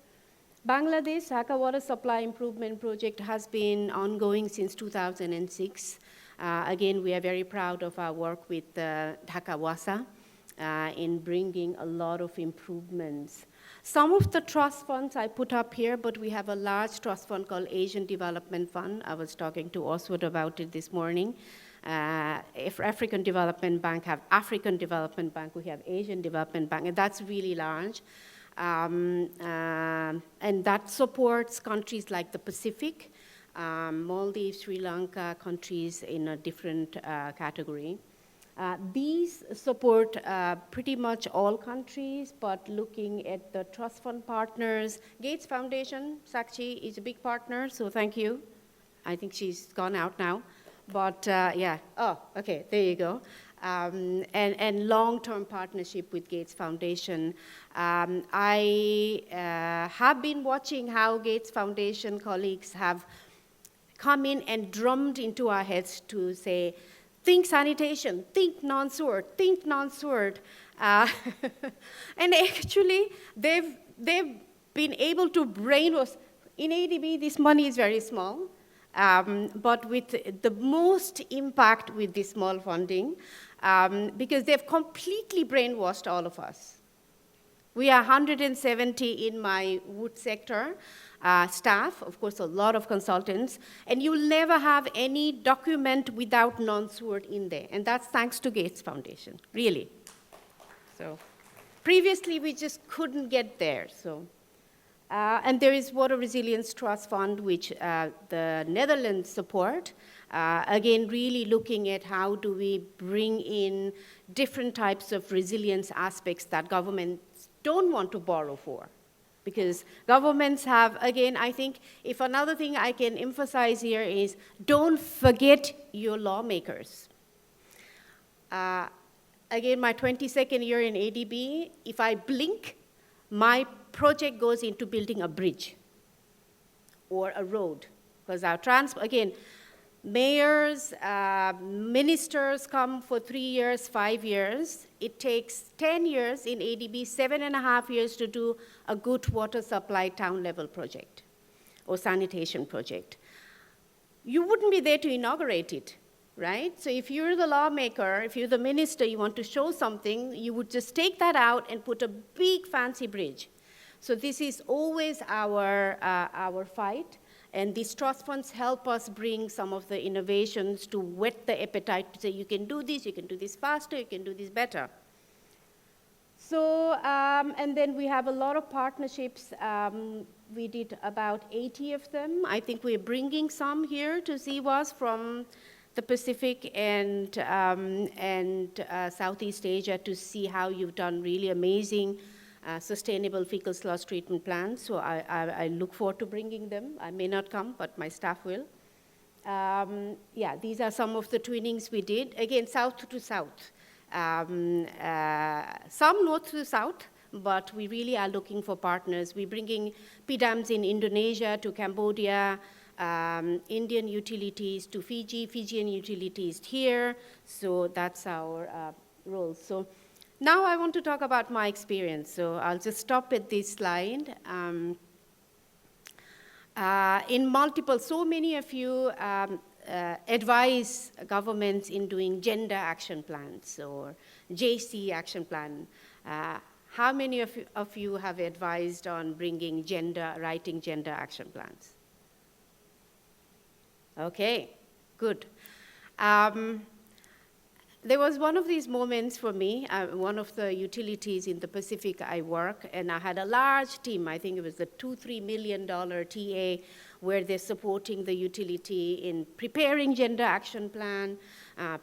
Bangladesh Dhaka Water Supply Improvement Project has been ongoing since 2006. Again, we are very proud of our work with Dhaka WASA in bringing a lot of improvements. Some of the trust funds I put up here, but we have a large trust fund called Asian Development Fund. I was talking to Oswald about it this morning. If African Development Bank have African Development Bank, we have Asian Development Bank, and that's really large. And that supports countries like the Pacific, Maldives, Sri Lanka, countries in a different category. These support pretty much all countries, but looking at the trust fund partners, Gates Foundation, Sakshi is a big partner, so thank you. I think she's gone out now, but yeah, oh, okay, there you go. And long-term partnership with Gates Foundation. I have been watching how Gates Foundation colleagues have come in and drummed into our heads to say, think sanitation, think non-SWORD, think non-SWORD. And actually, they've been able to brainwash. In ADB, this money is very small, but with the most impact with this small funding, because they've completely brainwashed all of us. We are 170 in my wood sector staff, of course, a lot of consultants, and you'll never have any document without non-SWORD in there, and that's thanks to Gates Foundation, really. So previously, we just couldn't get there, so. And there is Water Resilience Trust Fund, which the Netherlands support. Again, really looking at how do we bring in different types of resilience aspects that governments don't want to borrow for. Because governments have, again, I think if another thing I can emphasize here is don't forget your lawmakers. Again, my 22nd year in ADB, if I blink, my project goes into building a bridge or a road. Because our again, mayors, ministers come for 3 years, 5 years. It takes 10 years in ADB, 7.5 years to do a good water supply town level project or sanitation project. You wouldn't be there to inaugurate it, right? So if you're the lawmaker, if you're the minister, you want to show something, you would just take that out and put a big fancy bridge. So this is always our fight. And these trust funds help us bring some of the innovations to whet the appetite to say, you can do this faster, you can do this better. So, and then we have a lot of partnerships. We did about 80 of them. I think we're bringing some here to CWAS from the Pacific and Southeast Asia to see how you've done really amazing sustainable fecal sludge treatment plants. So I look forward to bringing them. I may not come, but my staff will. Yeah, these are some of the twinnings we did. Again, south to south. Some north to south, but we really are looking for partners. We're bringing PDAMs in Indonesia to Cambodia, Indian utilities to Fiji, Fijian utilities here. So that's our role. So now I want to talk about my experience. So I'll just stop at this slide. in multiple, so many of you advise governments in doing gender action plans or JC action plan. How many of you have advised on writing gender action plans? Okay, good. There was one of these moments for me, one of the utilities in the Pacific I work, and I had a large team. I think it was a $2-3 million TA, where they're supporting the utility in preparing gender action plan,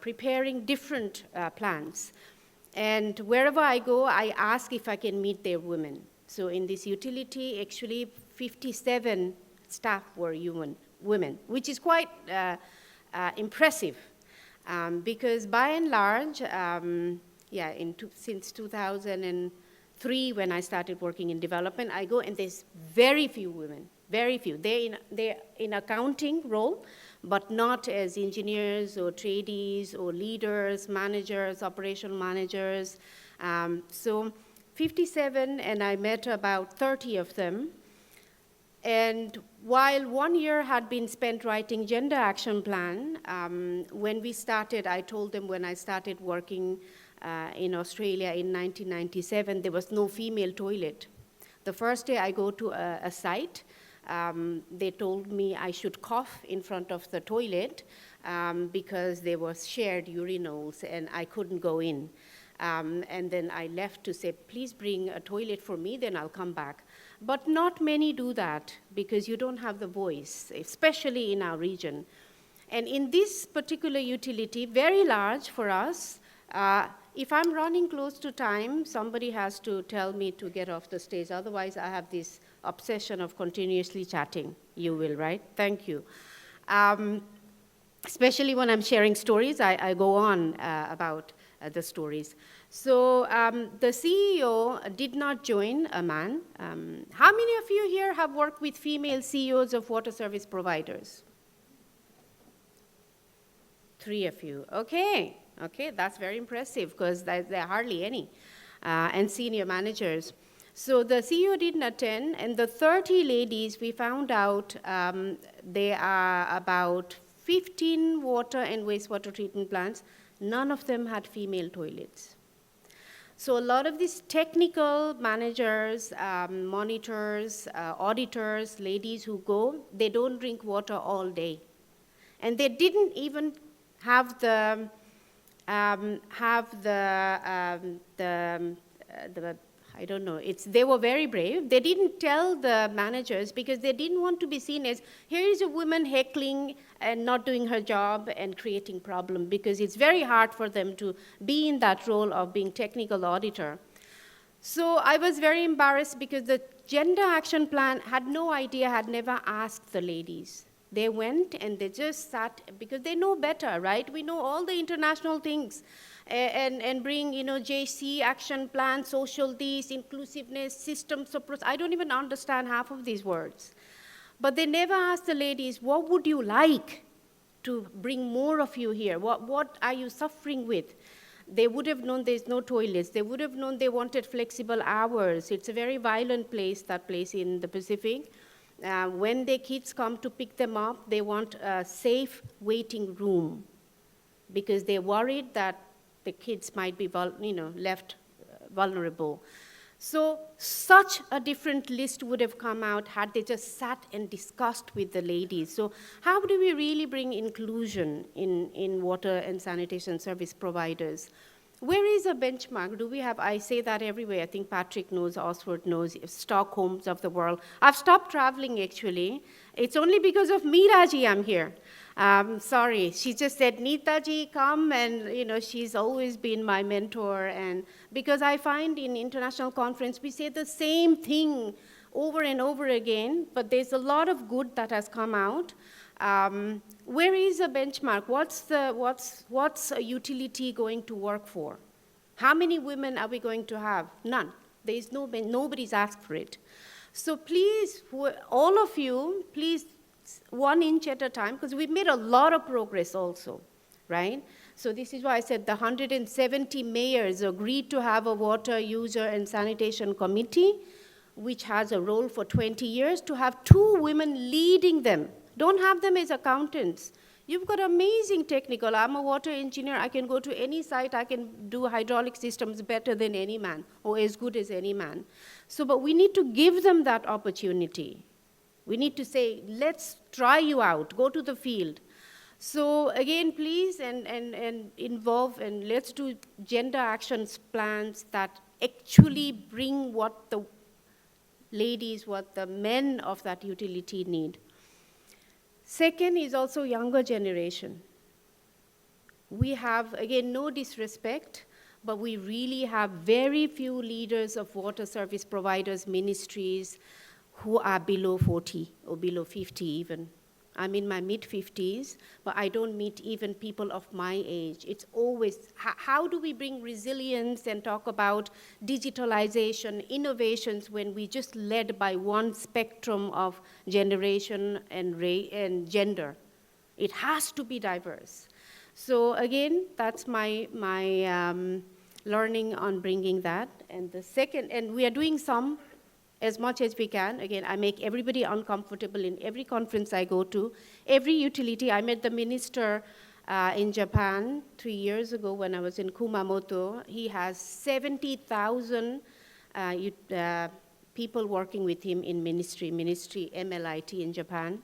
preparing different plans. And wherever I go, I ask if I can meet their women. So in this utility, actually 57 staff were women, which is quite impressive. Because by and large, since 2003, when I started working in development, I go and there's very few women, very few. They're in accounting role, but not as engineers or tradies or leaders, managers, operational managers. So 57, and I met about 30 of them. And while 1 year had been spent writing gender action plan, when we started, I told them when I started working in Australia in 1997, there was no female toilet. The first day I go to a site, they told me I should cough in front of the toilet because there was shared urinals and I couldn't go in. And then I left to say, please bring a toilet for me, then I'll come back. But not many do that because you don't have the voice, especially in our region. And in this particular utility, very large for us, if I'm running close to time, somebody has to tell me to get off the stage. Otherwise, I have this obsession of continuously chatting. You will, right? Thank you. Especially when I'm sharing stories, I go on about the stories. So the CEO did not join a man. How many of you here have worked with female CEOs of water service providers? 3 of you. Okay, that's very impressive because there are hardly any, and senior managers. So the CEO didn't attend, and the 30 ladies, we found out there are about 15 water and wastewater treatment plants. None of them had female toilets. So a lot of these technical managers, monitors, auditors, ladies who go, they don't drink water all day. And they didn't even have the I don't know, they were very brave. They didn't tell the managers because they didn't want to be seen as, here is a woman heckling and not doing her job and creating problem, because it's very hard for them to be in that role of being technical auditor. So I was very embarrassed because the gender action plan had no idea, had never asked the ladies. They went and they just sat, because they know better, right? We know all the international things. And bring, JC action plan, social this, inclusiveness, systems of process. I don't even understand half of these words. But they never asked the ladies, what would you like to bring more of you here? What are you suffering with? They would have known there's no toilets. They would have known they wanted flexible hours. It's a very violent place, that place in the Pacific. When their kids come to pick them up, they want a safe waiting room because they're worried that the kids might be left vulnerable. So such a different list would have come out had they just sat and discussed with the ladies. So how do we really bring inclusion in water and sanitation service providers? Where is a benchmark? Do we have, I say that everywhere. I think Patrick knows, Oswald knows, Stockholms of the world. I've stopped traveling, actually. It's only because of Meera-ji I'm here. Sorry, she just said, Neeta-ji, come, and she's always been my mentor. And because I find in international conference, we say the same thing over and over again, but there's a lot of good that has come out. Where is a benchmark? What's a utility going to work for? How many women are we going to have? None. There is nobody's asked for it. So please, all of you, please, 1 inch at a time, because we've made a lot of progress also, right? So this is why I said the 170 mayors agreed to have a water user and sanitation committee. which has a role for 20 years, to have 2 women leading them. Don't have them as accountants. You've got amazing technical. I'm a water engineer. I can go to any site. I can do hydraulic systems better than any man, or as good as any man. So, but we need to give them that opportunity. We need to say, let's try you out. Go to the field. So again, please, and involve, and let's do gender action plans that actually bring what the ladies, what the men of that utility need. Second is also younger generation. We have, again, no disrespect, but we really have very few leaders of water service providers, ministries, who are below 40 or below 50 even. I'm in my mid-50s, but I don't meet even people of my age. It's always, how do we bring resilience and talk about digitalization, innovations, when we just led by one spectrum of generation and gender? It has to be diverse. So again, that's my learning on bringing that. And the second, and we are doing some, as much as we can. Again, I make everybody uncomfortable in every conference I go to. Every utility, I met the minister in Japan 3 years ago when I was in Kumamoto. He has 70,000 people working with him in ministry MLIT in Japan.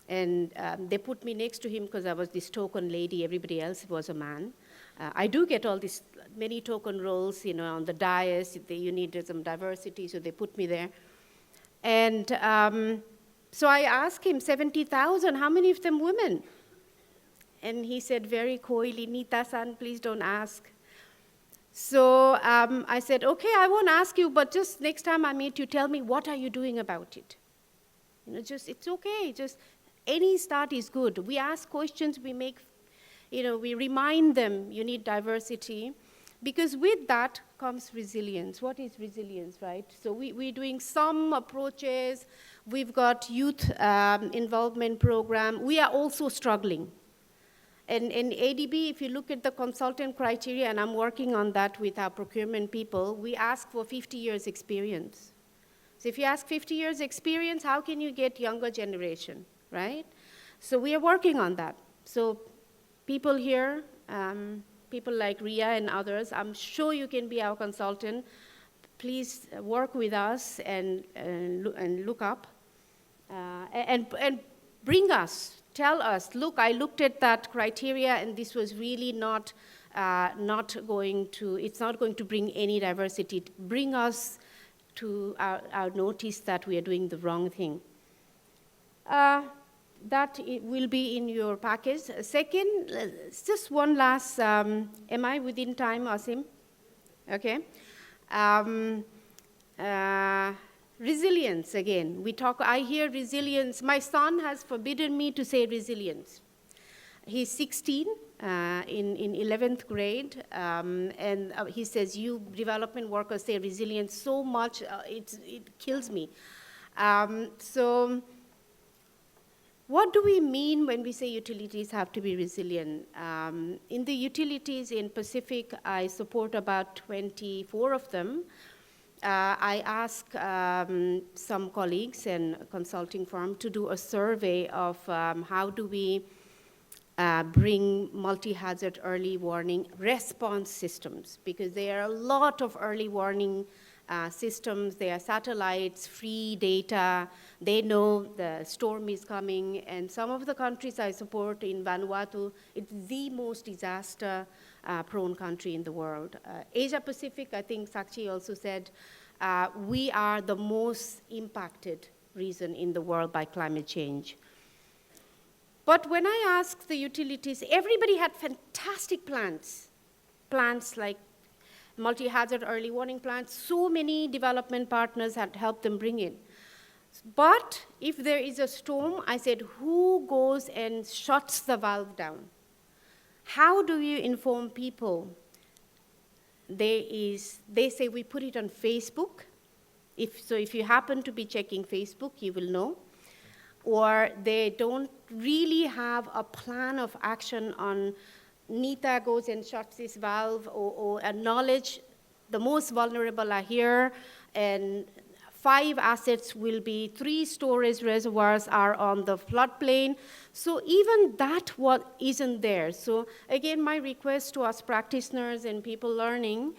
And they put me next to him because I was this token lady, everybody else was a man. I do get all these many token roles, on the dais. You need some diversity, so they put me there. And so I asked him, 70,000, how many of them women? And he said very coyly, Neeta-san, please don't ask. So I said, okay, I won't ask you, but just next time I meet you, tell me, what are you doing about it? It's okay, just any start is good. We ask questions, we make, we remind them you need diversity, because with that comes resilience. What is resilience, right? So we're doing some approaches. We've got youth involvement program. We are also struggling. And ADB, if you look at the consultant criteria, and I'm working on that with our procurement people, we ask for 50 years experience. So if you ask 50 years experience, how can you get younger generation, right? So we are working on that. So people here, people like Ria and others, I'm sure you can be our consultant. Please work with us and look up and bring us, tell us, look, I looked at that criteria and this was really not going to bring any diversity. Bring us to our notice that we are doing the wrong thing. That will be in your package. Second, just one last, am I within time, Asim? Okay. Resilience, again. I hear resilience. My son has forbidden me to say resilience. He's 16, in 11th grade, and he says, you development workers say resilience so much, it kills me. So what do we mean when we say utilities have to be resilient? In the utilities in Pacific, I support about 24 of them. I ask some colleagues and consulting firm to do a survey of how do we bring multi-hazard early warning response systems, because there are a lot of early warning systems. There are satellites, free data. They know the storm is coming. And some of the countries I support in Vanuatu, it's the most disaster-prone country in the world. Asia Pacific, I think Sakshi also said, we are the most impacted region in the world by climate change. But when I asked the utilities, everybody had fantastic plans like multi-hazard early warning plants. So many development partners had helped them bring in. But if there is a storm, I said, who goes and shuts the valve down? How do you inform people? They say we put it on Facebook. If you happen to be checking Facebook, you will know. Or they don't really have a plan of action on Neeta goes and shuts this valve, or acknowledge the most vulnerable are here, and 5 assets will be, 3 storage reservoirs are on the floodplain. So even that isn't there. So again, my request to us practitioners and people learning,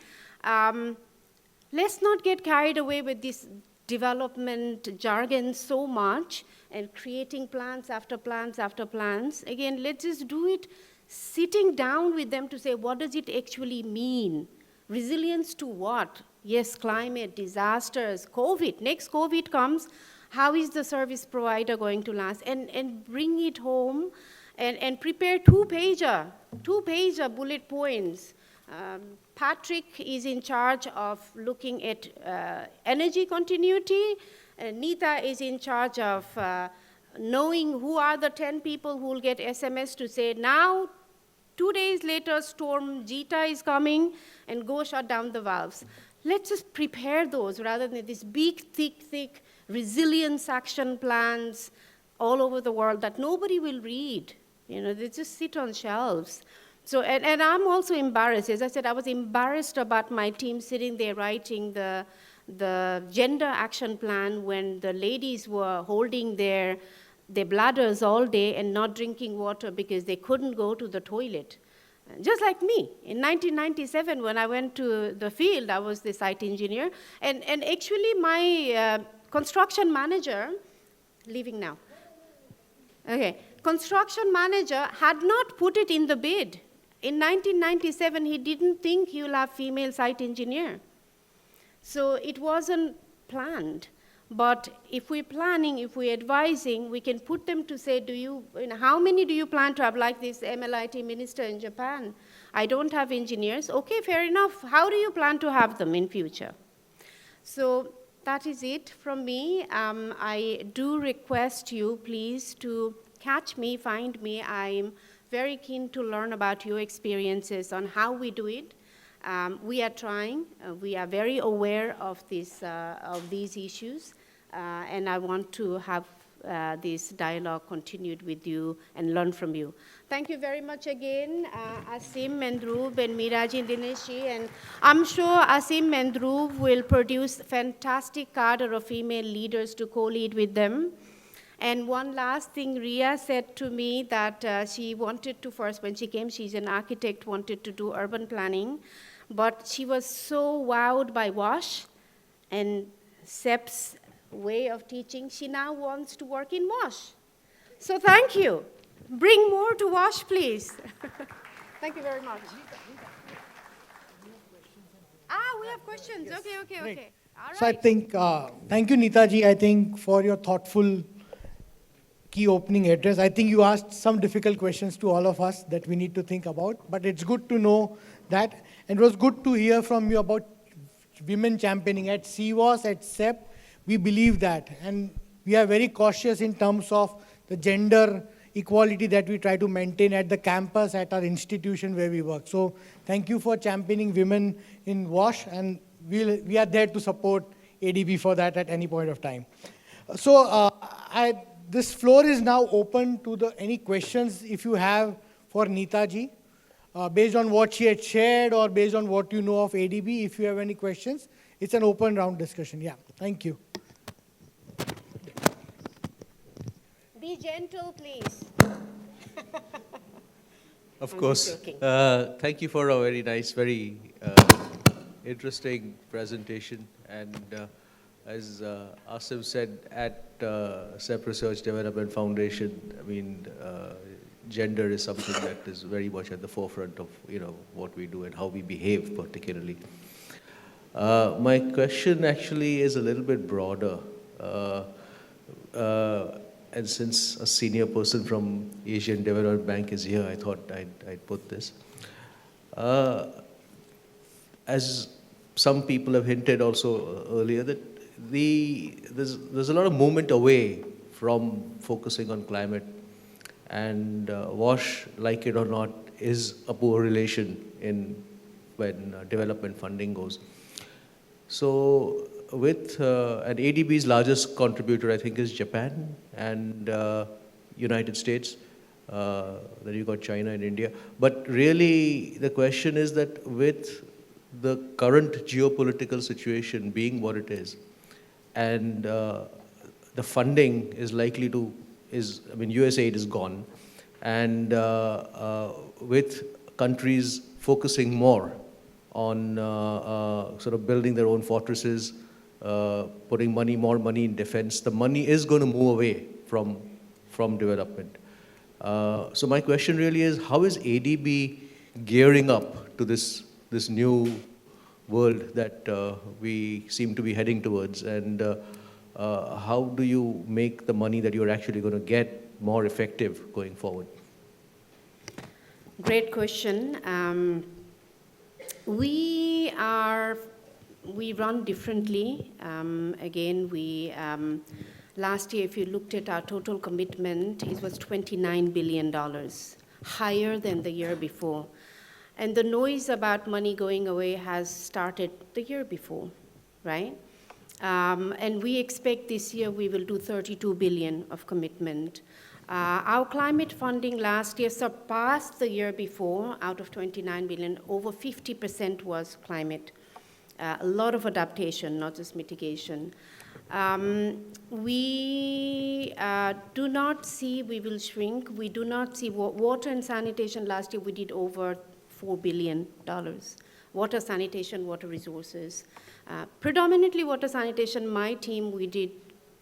let's not get carried away with this development jargon so much and creating plans after plans after plans. Again, let's just do it sitting down with them to say, what does it actually mean? Resilience to what? Yes, climate, disasters, COVID. Next COVID comes, how is the service provider going to last? And bring it home and prepare two-pager bullet points. Patrick is in charge of looking at energy continuity. Neeta is in charge of knowing who are the 10 people who will get SMS to say, now, 2 days later, storm Jita is coming, and go shut down the valves. Let's just prepare those rather than these big, thick resilience action plans all over the world that nobody will read. You know, they just sit on shelves. So, and I'm also embarrassed. As I said, I was embarrassed about my team sitting there writing the gender action plan when the ladies were holding their bladders all day and not drinking water because they couldn't go to the toilet. Just like me. In 1997, when I went to the field, I was the site engineer. And actually, my construction manager, leaving now. Okay, construction manager had not put it in the bid. In 1997, he didn't think he will have female site engineer. So it wasn't planned. But if we're planning, if we're advising, we can put them to say, how many do you plan to have, like this MLIT minister in Japan? I don't have engineers. Okay, fair enough. How do you plan to have them in future? So that is it from me. I do request you, please, to catch me, find me. I'm very keen to learn about your experiences on how we do it. We are trying. We are very aware of these issues, and I want to have this dialogue continued with you and learn from you. Thank you very much again, Asim and Dhruv and Miraji Dineshi, and I'm sure Asim and Dhruv will produce fantastic cadre of female leaders to co-lead with them. And one last thing, Ria said to me that she wanted to first, when she came, she's an architect, wanted to do urban planning, but she was so wowed by WASH and CEPT's way of teaching, she now wants to work in WASH. So thank you. Bring more to WASH, please. Thank you very much. We have questions. Yes. Okay. All right. So I think, thank you, Neeta ji, I think, for your thoughtful key opening address. I think you asked some difficult questions to all of us that we need to think about, but it's good to know that. And it was good to hear from you about women championing at CWAS, at CEPT. We believe that, and we are very cautious in terms of the gender equality that we try to maintain at the campus, at our institution where we work. So thank you for championing women in WASH, and we are there to support ADB for that at any point of time. So this floor is now open to any questions if you have for Neeta ji, based on what she had shared or based on what you know of ADB. If you have any questions, it's an open round discussion. Yeah, thank you. Be gentle, please. Of course. Thank you for a very nice, very interesting presentation. And as Asim said, at CEPT Research Development Foundation, I mean, gender is something that is very much at the forefront of what we do and how we behave particularly. My question actually is a little bit broader. And since a senior person from Asian Development Bank is here, I thought I'd put this. As some people have hinted also earlier, that there's a lot of movement away from focusing on climate, and WASH, like it or not, is a poor relation when development funding goes. So with and ADB's largest contributor, I think, is Japan and United States. Then you got China and India. But really, the question is that with the current geopolitical situation being what it is, and the funding is likely to, USAID is gone, and with countries focusing more on sort of building their own fortresses, putting more money in defense, the money is going to move away from development. So my question really is, how is ADB gearing up to this new world that we seem to be heading towards, and how do you make the money that you're actually going to get more effective going forward? Great question. We run differently. Last year, if you looked at our total commitment, it was $29 billion, higher than the year before. And the noise about money going away has started the year before, right? And we expect this year we will do 32 billion of commitment. Our climate funding last year surpassed the year before. Out of 29 billion, over 50% was climate. A lot of adaptation, not just mitigation. We do not see we will shrink. We do not see water and sanitation. Last year we did over $4 billion. Water, sanitation, water resources. Predominantly water sanitation, my team, we did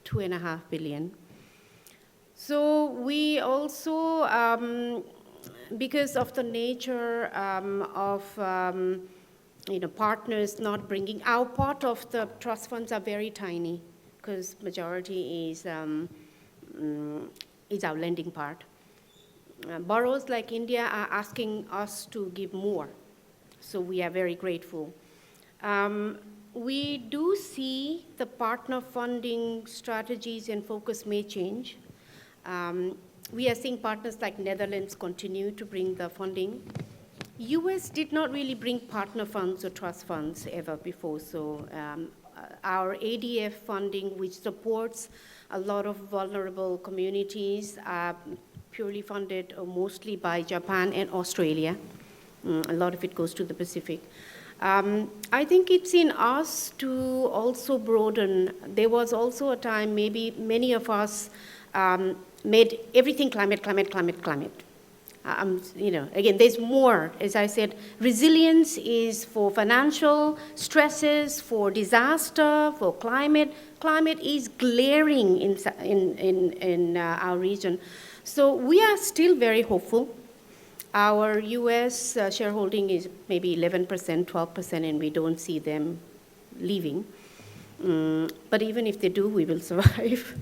$2.5 billion. So we also, because of the nature of partners not bringing, our part of the trust funds are very tiny, because majority is our lending part. Borrowers like India are asking us to give more, so we are very grateful. We do see the partner funding strategies and focus may change. We are seeing partners like Netherlands continue to bring the funding. US did not really bring partner funds or trust funds ever before, so our ADF funding, which supports a lot of vulnerable communities, are purely funded mostly by Japan and Australia. A lot of it goes to the Pacific. I think it's in us to also broaden. There was also a time, maybe many of us made everything climate. Again, there's more. As I said, resilience is for financial stresses, for disaster, for climate. Climate is glaring in our region. So we are still very hopeful. Our US shareholding is maybe 11%, 12%, and we don't see them leaving. But even if they do, we will survive.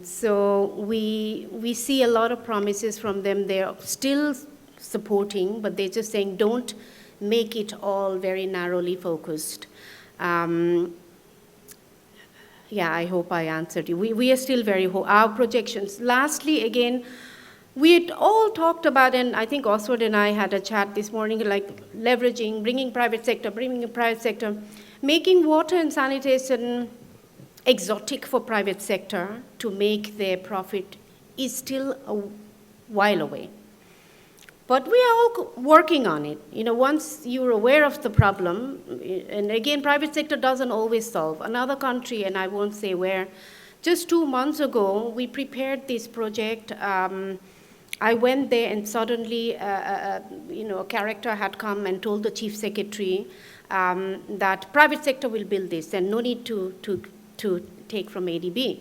So we see a lot of promises from them. They're still supporting, but they're just saying, don't make it all very narrowly focused. Yeah, I hope I answered you. We are still very, our projections. Lastly, again, we had all talked about, and I think Oswald and I had a chat this morning, like leveraging, bringing private sector, making water and sanitation exotic for private sector to make their profit is still a while away. But we are all working on it. Once you're aware of the problem, and again, private sector doesn't always solve. Another country, and I won't say where, just 2 months ago, we prepared this project. I went there and suddenly, a character had come and told the chief secretary that private sector will build this and no need to take from ADB.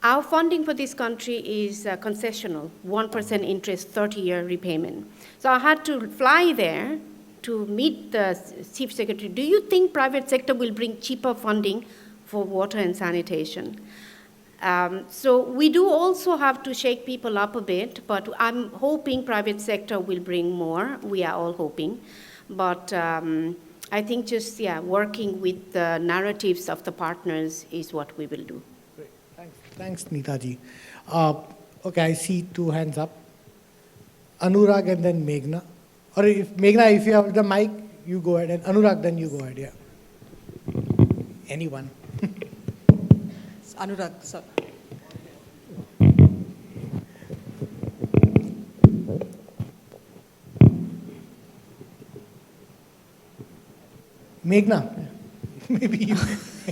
Our funding for this country is concessional, 1% interest, 30-year repayment. So I had to fly there to meet the chief secretary. Do you think private sector will bring cheaper funding for water and sanitation? So we do also have to shake people up a bit, but I'm hoping private sector will bring more. We are all hoping. But I think just, working with the narratives of the partners is what we will do. Great. Thanks, Neeta ji. Okay, I see 2 hands up. Anurag and then Meghna. Or Meghna, if you have the mic, you go ahead. And Anurag, then you go ahead, yeah. Anyone. Anurag, sir. Meghna, maybe you.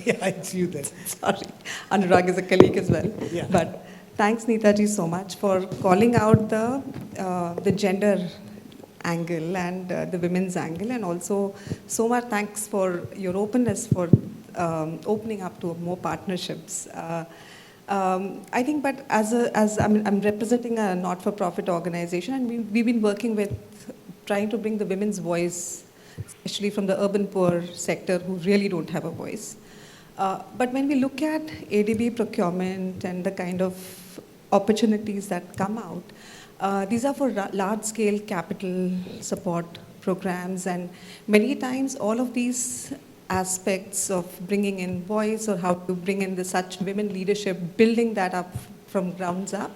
Yeah, it's you then. Sorry, Anurag is a colleague as well. Yeah. But thanks, Neeta ji, so much for calling out the gender angle and the women's angle, and also so much thanks for your openness for opening up to more partnerships. I think, but I'm representing a not-for-profit organization, and we've been working with trying to bring the women's voice, especially from the urban poor sector who really don't have a voice. But when we look at ADB procurement and the kind of opportunities that come out, these are for large-scale capital support programs, and many times all of these aspects of bringing in voice or how to bring in such women leadership, building that up from grounds up,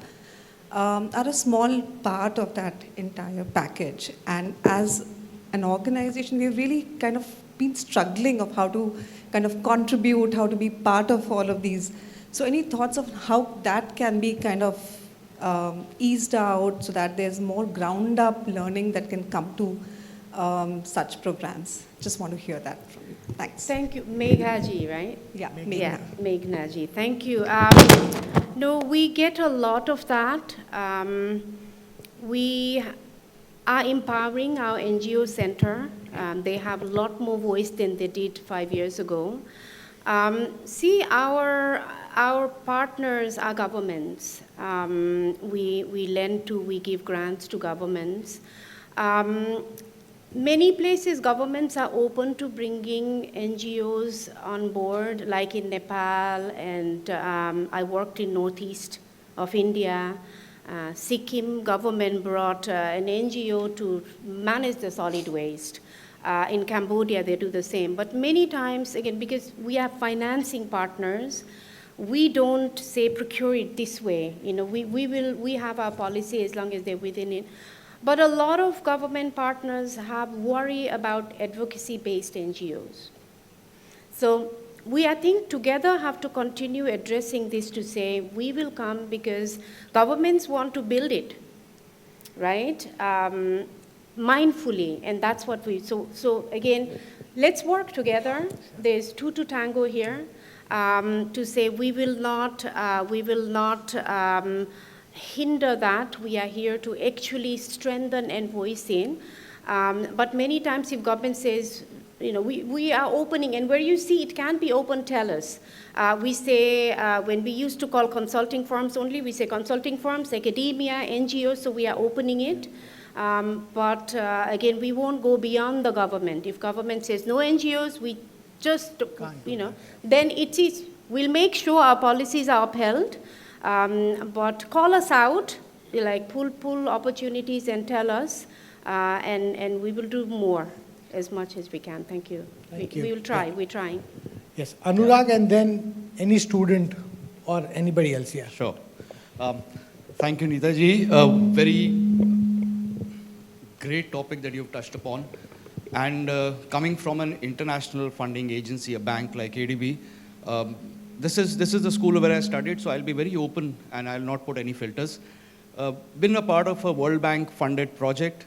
are a small part of that entire package. And as an organization, we've really kind of been struggling of how to kind of contribute, how to be part of all of these. So any thoughts of how that can be kind of eased out so that there's more ground up learning that can come to such programs? Just want to hear that from you. Thanks. Thank you. Meghaji, right? Yeah, Yeah, Meghnaji. Thank you. No, we get a lot of that. We are empowering our NGO center. They have a lot more voice than they did 5 years ago. See, our partners are governments. We lend to, we give grants to governments. Many places, governments are open to bringing NGOs on board, like in Nepal, and I worked in northeast of India. Sikkim government brought an NGO to manage the solid waste. In Cambodia, they do the same. But many times, again, because we have financing partners, we don't say procure it this way. You know, we have our policy as long as they're within it. But a lot of government partners have worry about advocacy-based NGOs. So we, I think, together have to continue addressing this to say, we will come because governments want to build it, right? Mindfully, and that's what we, so again, let's work together. There's two to tango here to say we will not hinder that. We are here to actually strengthen and voice in. But many times if government says, you know, we are opening, and where you see it can be open, tell us. We say, when we used to call consulting firms only, we say consulting firms, academia, NGOs, so we are opening it. But again, we won't go beyond the government. If government says no NGOs, we just, you know, then it is, we'll make sure our policies are upheld. But call us out, like pull opportunities and tell us, and we will do more as much as we can. Thank you. We will try. We're trying. Yes, Anurag, and then any student or anybody else here. Sure. Thank you, Neeta ji. Very great topic that you've touched upon. And coming from an international funding agency, a bank like ADB, this is the school where I studied, so I'll be very open and I'll not put any filters. Been a part of a World Bank funded project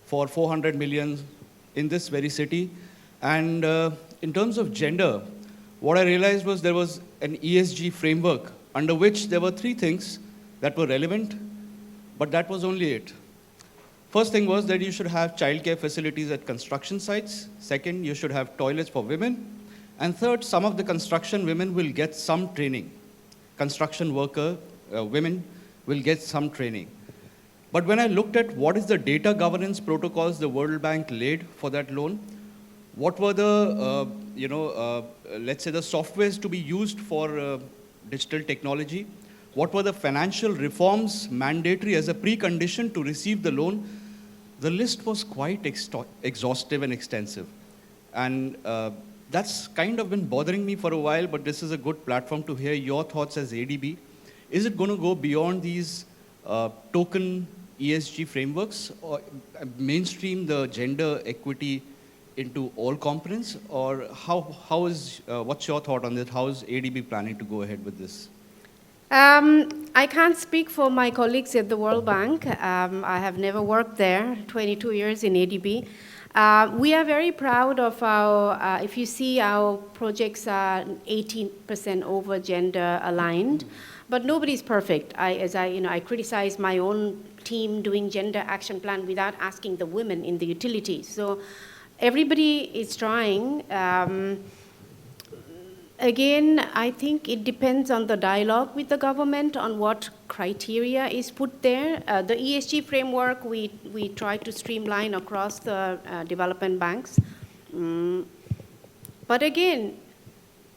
for 400 million in this very city. And in terms of gender, what I realized was there was an ESG framework under which there were 3 things that were relevant, but that was only it. First thing was that you should have childcare facilities at construction sites. Second, you should have toilets for women. And third, some of the construction women will get some training. Construction worker women will get some training. But when I looked at what is the data governance protocols the World Bank laid for that loan, what were the, let's say the softwares to be used for digital technology, what were the financial reforms mandatory as a precondition to receive the loan, the list was quite exhaustive and extensive. And that's kind of been bothering me for a while, but this is a good platform to hear your thoughts as ADB. Is it going to go beyond these token ESG frameworks or mainstream the gender equity into all components? Or how is, what's your thought on this? How is ADB planning to go ahead with this? I can't speak for my colleagues at the World Bank. I have never worked there, 22 years in ADB. We are very proud of our, if you see our projects are 18% over gender aligned, but nobody's perfect. I criticize my own team doing gender action plan without asking the women in the utilities. So everybody is trying. Again, I think it depends on the dialogue with the government, on what criteria is put there. The ESG framework, we try to streamline across the development banks. But again,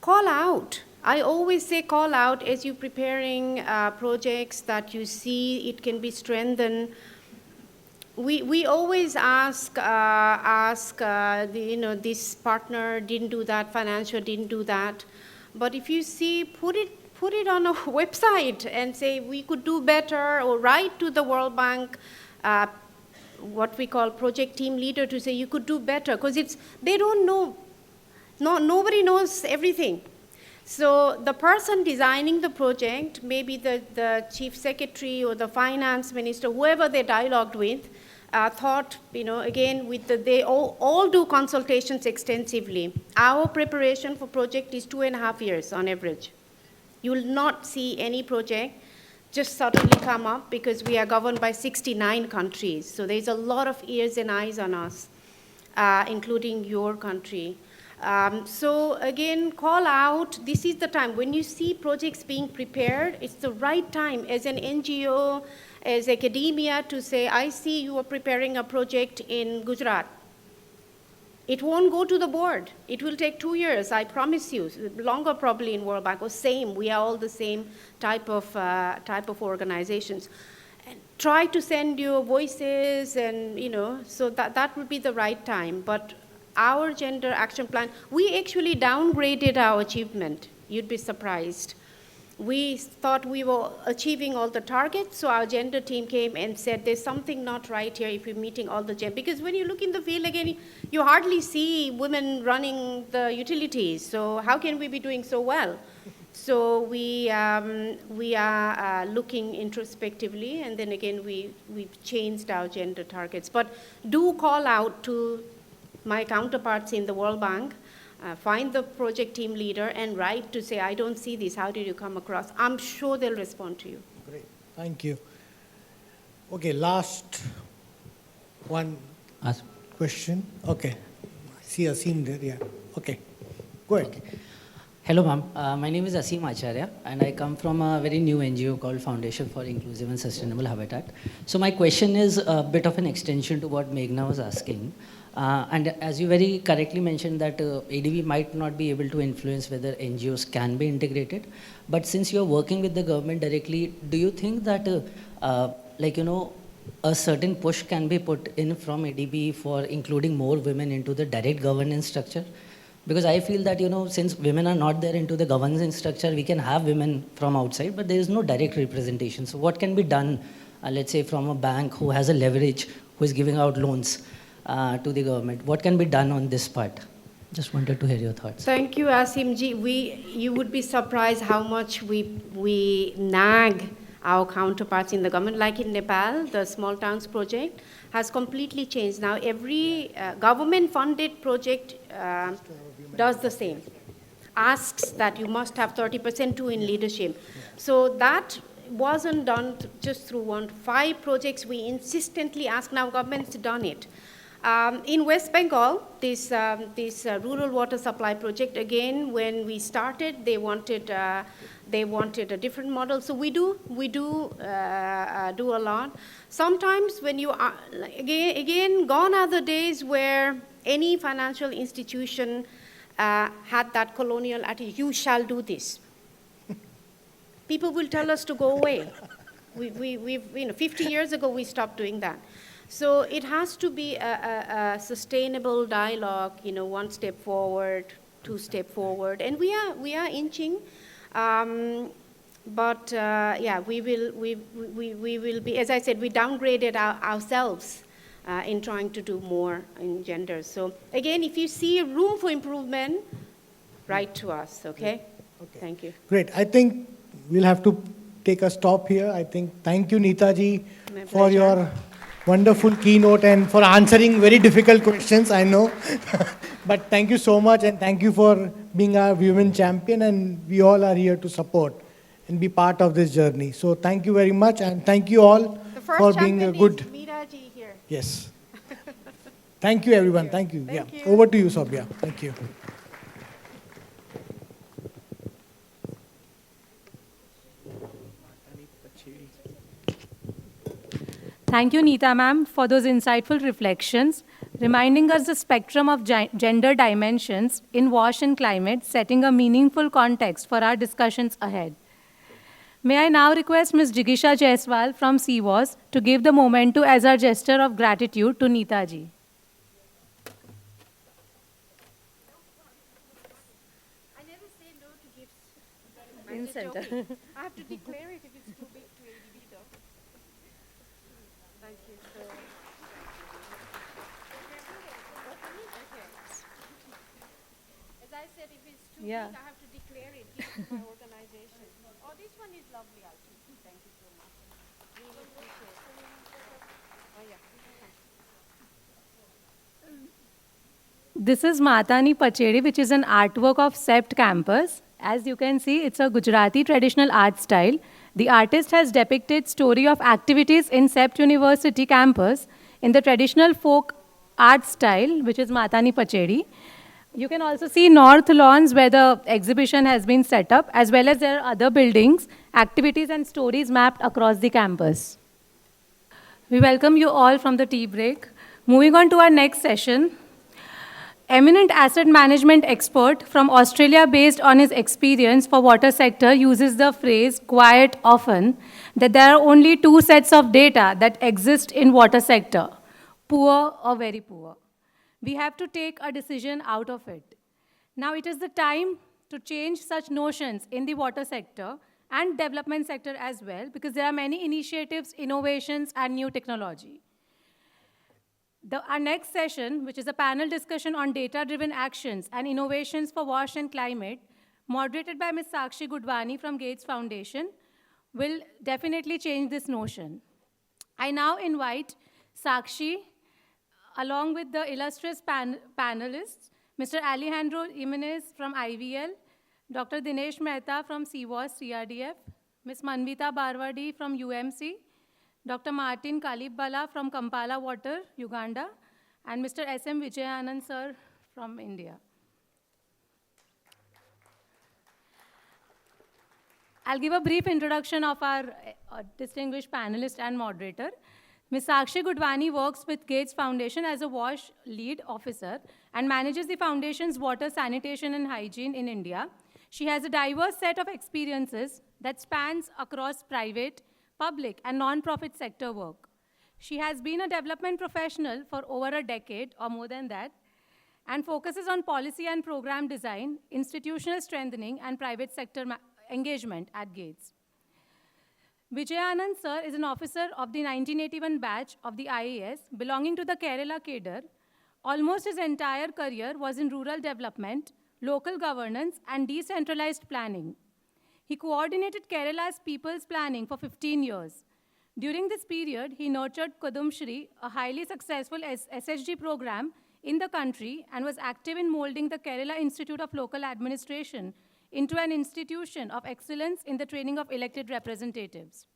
call out. I always say call out as you're preparing projects that you see it can be strengthened. We always ask, this partner didn't do that, financial didn't do that. But if you see, put it on a website and say we could do better, or write to the World Bank, what we call project team leader, to say you could do better, because they don't know. Nobody knows everything. So the person designing the project, maybe the chief secretary or the finance minister, whoever they dialogued with, thought, again, they all do consultations extensively. Our preparation for project is 2.5 years on average. You will not see any project just suddenly come up, because we are governed by 69 countries. So there's a lot of ears and eyes on us, including your country. So again, call out, this is the time. When you see projects being prepared, it's the right time as an NGO, as academia, to say, I see you are preparing a project in Gujarat. It won't go to the board. It will take 2 years, I promise you, longer probably in World Bank, or same, we are all the same type of organizations. And try to send your voices, and so that would be the right time. But our gender action plan, we actually downgraded our achievement. You'd be surprised. We thought we were achieving all the targets, so our gender team came and said, there's something not right here if we're meeting all the gender. Because when you look in the field again, you hardly see women running the utilities. So how can we be doing so well? So we are looking introspectively, and then again, we've changed our gender targets. But do call out to my counterparts in the World Bank, find the project team leader and write to say, I don't see this, how did you come across? I'm sure they'll respond to you. Great, thank you. Okay, last one question. Okay, I see Asim there, yeah. Okay, go ahead. Okay. Hello ma'am, my name is Asim Acharya, and I come from a very new NGO called Foundation for Inclusive and Sustainable Habitat. So my question is a bit of an extension to what Meghna was asking. And as you very correctly mentioned that ADB might not be able to influence whether NGOs can be integrated, but since you're working with the government directly, do you think that a certain push can be put in from ADB for including more women into the direct governance structure? Because I feel that, since women are not there into the governance structure, we can have women from outside, but there is no direct representation. So what can be done, let's say from a bank who has a leverage, who is giving out loans to the government? What can be done on this part? Just wanted to hear your thoughts. Thank you, Asimji. You would be surprised how much we nag our counterparts in the government. Like in Nepal, the Small Towns project has completely changed. Now every government-funded project does the same. Asks that you must have 30% too in leadership. So that wasn't done just through 5 projects. We insistently ask, now government's done it. In West Bengal, this rural water supply project, again, when we started, they wanted a different model. So we do a lot. Sometimes when you are, again, gone are the days where any financial institution had that colonial attitude, you shall do this. People will tell us to go away. 50 years ago, we stopped doing that. So it has to be a sustainable dialogue, 1 step forward, 2 step forward, and we are inching, but we will be, as I said, we downgraded ourselves in trying to do more in gender. So again, if you see room for improvement, write to us, okay? Thank you. Great, I think we'll have to take a stop here. I think, thank you Neeta ji for your wonderful keynote and for answering very difficult questions, I know. But thank you so much, and thank you for being our women champion, and we all are here to support and be part of this journey. So thank you very much, and thank you all for being a good... Moriarty here. Yes. Thank you, everyone. Thank you. Yeah. Over to you, Sobhya. Thank you. Thank you, Neeta ma'am, for those insightful reflections, reminding us the spectrum of gender dimensions in WASH and climate, setting a meaningful context for our discussions ahead. May I now request Ms. Mugisha Jaiswal from CWAS to give the memento as our gesture of gratitude to Neeta ji. I never say no to gifts. In center. I have to declare it if it's too big to ADB though. Thank you. So, as I said, if it's too big, I have to declare it, give it to my organization. Oh, this one is lovely, Alti. Thank you so much. Really appreciate it. Oh, yeah. This is Matani Pachedi, which is an artwork of CEPT campus. As you can see, it's a Gujarati traditional art style. The artist has depicted story of activities in CEPT University campus in the traditional folk art style, which is Matani Pachedi. You can also see north lawns where the exhibition has been set up, as well as there are other buildings, activities and stories mapped across the campus. We welcome you all from the tea break. Moving on to our next session. Eminent asset management expert from Australia, based on his experience for water sector, uses the phrase quite often that there are only two sets of data that exist in water sector, poor or very poor. We have to take a decision out of it. Now it is the time to change such notions in the water sector and development sector as well, because there are many initiatives, innovations, and new technology. Our next session, which is a panel discussion on data-driven actions and innovations for WASH and climate, moderated by Ms. Sakshi Gudwani from Gates Foundation, will definitely change this notion. I now invite Sakshi, along with the illustrious panelists, Mr. Alejandro Jimenez from IVL, Dr. Dinesh Mehta from CWAS-CRDF, Ms. Manvita Barwadi from UMC, Dr. Martin Kalibbala from Kampala Water, Uganda, and Mr. S.M. Vijayanand, sir, from India. I'll give a brief introduction of our distinguished panelist and moderator. Ms. Sakshi Gudwani works with Gates Foundation as a WASH lead officer and manages the foundation's water, sanitation, and hygiene in India. She has a diverse set of experiences that spans across private, public, and non-profit sector work. She has been a development professional for over a decade or more than that, and focuses on policy and program design, institutional strengthening, and private sector engagement at Gates. Vijayanand sir is an officer of the 1981 batch of the IAS, belonging to the Kerala cadre. Almost his entire career was in rural development, local governance, and decentralized planning. He coordinated Kerala's people's planning for 15 years. During this period, he nurtured Kudum Shri, a highly successful SHG program in the country, and was active in molding the Kerala Institute of Local Administration into an institution of excellence in the training of elected representatives.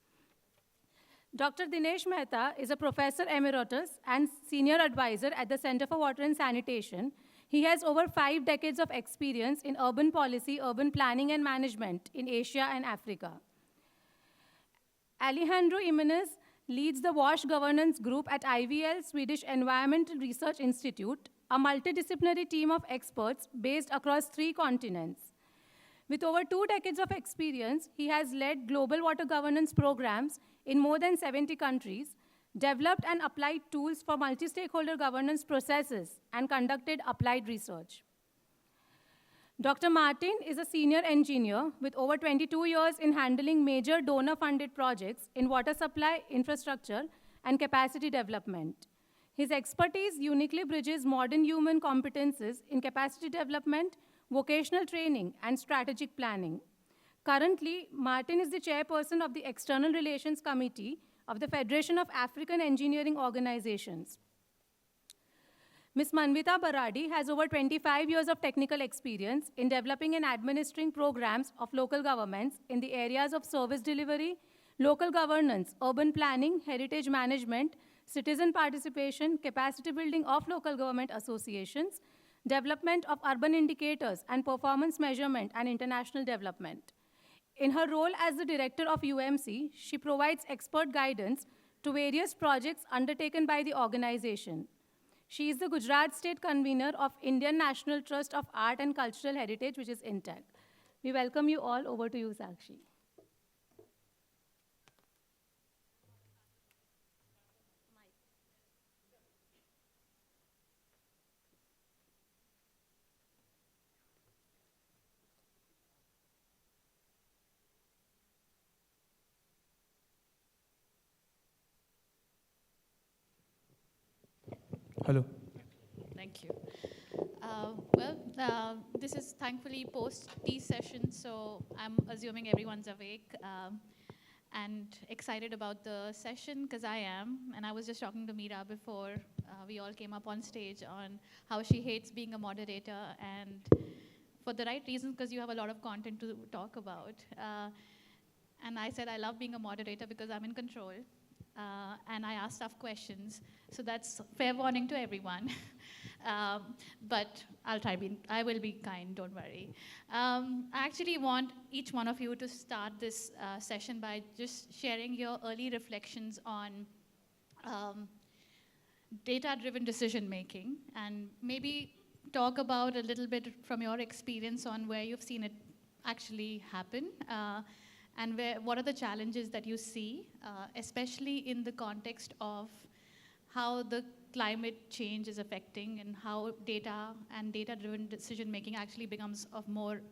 Dr. Dinesh Mehta is a professor emeritus and senior advisor at the Center for Water and Sanitation. He has over 5 decades of experience in urban policy, urban planning, and management in Asia and Africa. Alejandro Jimenez leads the WASH governance group at IVL Swedish Environmental Research Institute, a multidisciplinary team of experts based across 3 continents. With over 2 decades of experience, he has led global water governance programs in more than 70 countries, developed and applied tools for multi-stakeholder governance processes, and conducted applied research. Dr. Martin is a senior engineer with over 22 years in handling major donor-funded projects in water supply, infrastructure, and capacity development. His expertise uniquely bridges modern human competences in capacity development, vocational training, and strategic planning. Currently, Martin is the chairperson of the External Relations Committee of the Federation of African Engineering Organizations. Ms. Manvita Baradi has over 25 years of technical experience in developing and administering programs of local governments in the areas of service delivery, local governance, urban planning, heritage management, citizen participation, capacity building of local government associations, development of urban indicators, and performance measurement and international development. In her role as the director of UMC, she provides expert guidance to various projects undertaken by the organization. She is the Gujarat State Convener of Indian National Trust of Art and Cultural Heritage, which is INTAC. We welcome you all. Over to you, Sakshi. Hello. Thank you. This is thankfully post-tea session, so I'm assuming everyone's awake and excited about the session, because I am. And I was just talking to Meera before we all came up on stage on how she hates being a moderator, and for the right reasons, because you have a lot of content to talk about. And I said I love being a moderator because I'm in control. And I ask tough questions, so that's fair warning to everyone. But I will be kind, don't worry. I actually want each one of you to start this session by just sharing your early reflections on data-driven decision-making, and maybe talk about a little bit from your experience on where you've seen it actually happen. And what are the challenges that you see, especially in the context of how the climate change is affecting and how data and data-driven decision-making actually becomes of more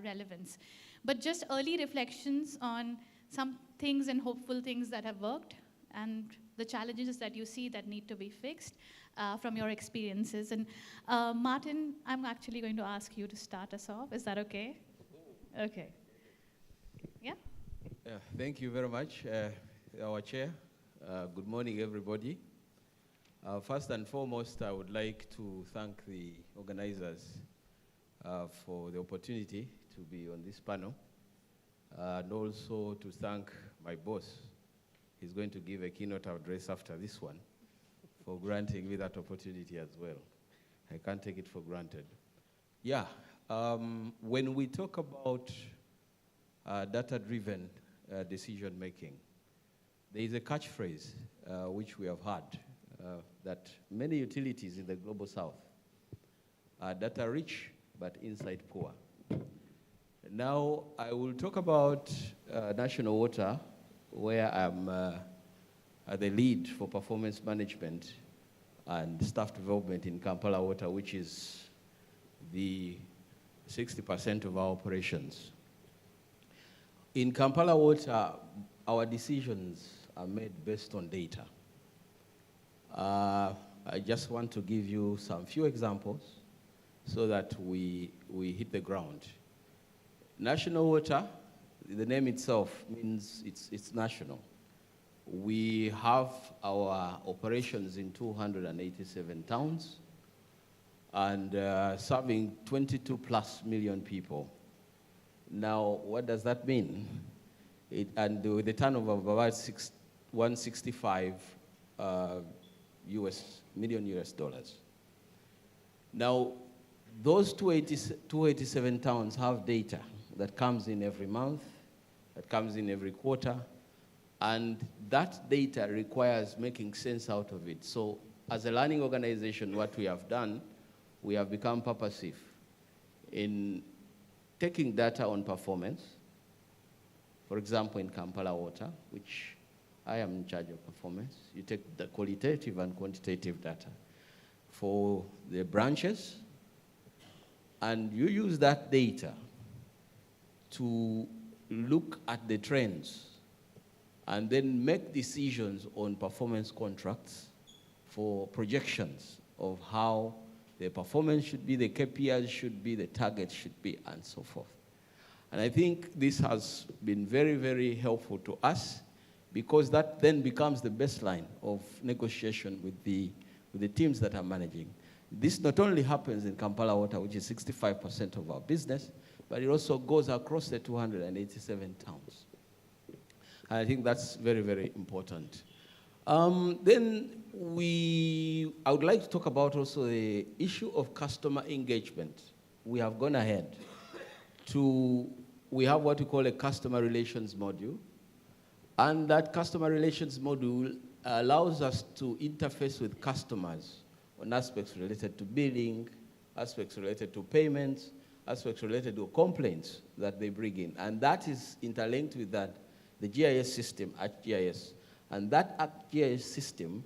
relevance. But just early reflections on some things and hopeful things that have worked and the challenges that you see that need to be fixed from your experiences. And Martin, I'm actually going to ask you to start us off. Is that okay? Okay. Yeah. Thank you very much, our chair. Good morning, everybody. First and foremost, I would like to thank the organizers for the opportunity to be on this panel, and also to thank my boss. He's going to give a keynote address after this one, for granting me that opportunity as well. I can't take it for granted. Yeah, when we talk about data-driven decision-making, there is a catchphrase which we have heard, that many utilities in the Global South are data-rich but inside poor. Now, I will talk about National Water, where I'm the lead for performance management and staff development in Kampala Water, which is the 60% of our operations. In Kampala Water, our decisions are made based on data. I just want to give you some few examples so that we hit the ground. National Water, the name itself means it's national. We have our operations in 287 towns and serving 22 plus million people. Now, what does that mean? And with a turnover of about $165 million US dollars. Now, those 287 towns have data that comes in every month, that comes in every quarter, and that data requires making sense out of it. So, as a learning organization, what we have done, we have become purposive in taking data on performance. For example, in Kampala Water, which I am in charge of performance, you take the qualitative and quantitative data for the branches, and you use that data to look at the trends and then make decisions on performance contracts for projections of how the performance should be, the KPIs should be, the targets should be, and so forth. And I think this has been very, very helpful to us because that then becomes the baseline of negotiation with the teams that are managing. This not only happens in Kampala Water, which is 65% of our business, but it also goes across the 287 towns. And I think that's very, very important. Then I would like to talk about also the issue of customer engagement. We have gone ahead we have what we call a customer relations module. And that customer relations module allows us to interface with customers on aspects related to billing, aspects related to payments, aspects related to complaints that they bring in. And that is interlinked with the GIS system, ArcGIS. And that ArcGIS system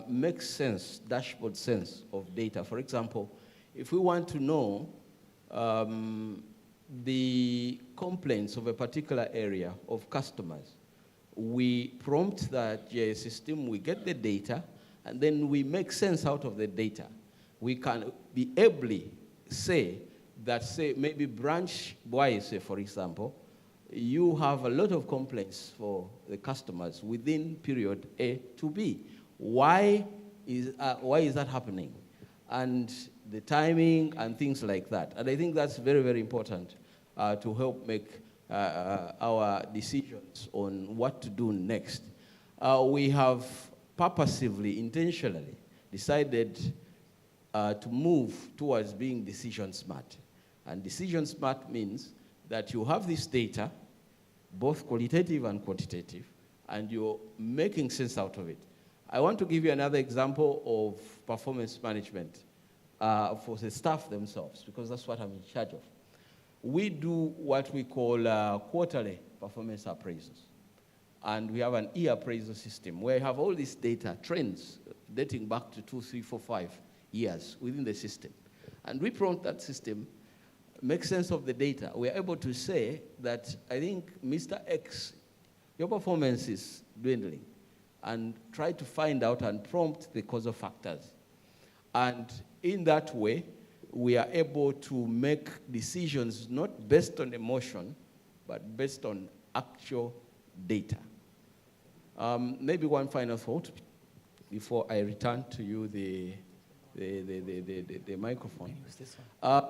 makes sense, dashboard sense of data. For example, if we want to know the complaints of a particular area of customers, we prompt that GIS system, we get the data, and then we make sense out of the data. We can be ably say that, say, maybe branch-wise, say, for example, you have a lot of complaints for the customers within period A to B. Why is that happening? And the timing and things like that. And I think that's very, very important to help make our decisions on what to do next. We have purposively, intentionally decided to move towards being decision smart. And decision smart means that you have this data, both qualitative and quantitative, and you're making sense out of it. I want to give you another example of performance management for the staff themselves, because that's what I'm in charge of. We do what we call quarterly performance appraisals. And we have an e-appraisal system where you have all this data, trends, dating back to 2, 3, 4, 5 years within the system. And we prompt that system, make sense of the data. We're able to say that, I think, Mr. X, your performance is dwindling, and try to find out and prompt the causal factors. And in that way, we are able to make decisions not based on emotion, but based on actual data. Maybe one final thought before I return to you the microphone. Can you use this one?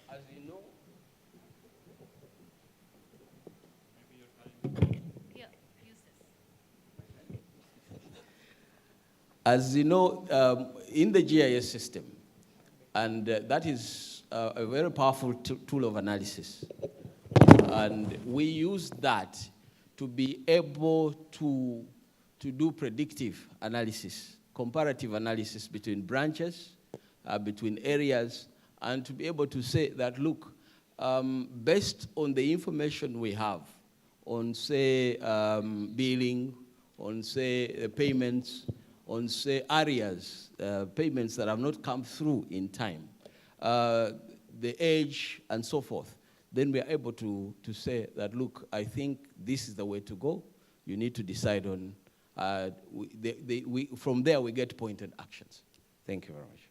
As you know, as you know, in the GIS system, and that is a very powerful tool of analysis. And we use that to be able to do predictive analysis, comparative analysis between branches, between areas, and to be able to say that, look, based on the information we have on, say, billing, on, say, payments, on, say, areas, payments that have not come through in time, the age, and so forth, then we are able to say that, look, I think this is the way to go. You need to decide on, from there we get pointed actions. Thank you very much.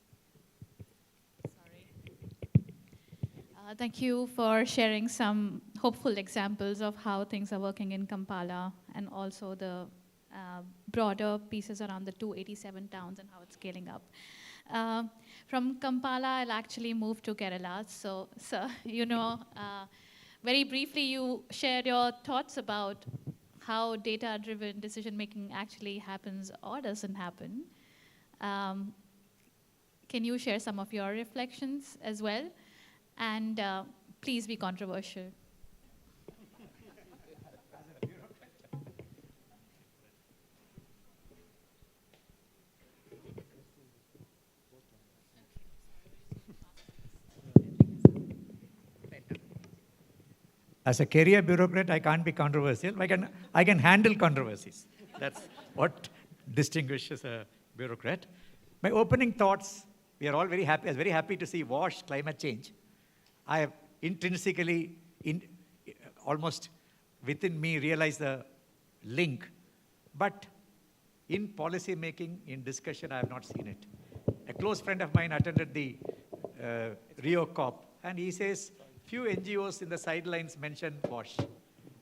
Sorry. Thank you for sharing some hopeful examples of how things are working in Kampala, and also the broader pieces around the 287 towns and how it's scaling up. From Kampala, I'll actually move to Kerala. So you know, very briefly, you shared your thoughts about how data-driven decision-making actually happens or doesn't happen. Can you share some of your reflections as well? And please be controversial. As a career bureaucrat, I can't be controversial. I can handle controversies. That's what distinguishes a bureaucrat. My opening thoughts, we are all very happy. I was very happy to see WASH, climate change. I have intrinsically, almost within me, realized the link. But in policy making, in discussion, I have not seen it. A close friend of mine attended the Rio COP, and he says, few NGOs in the sidelines mention WASH.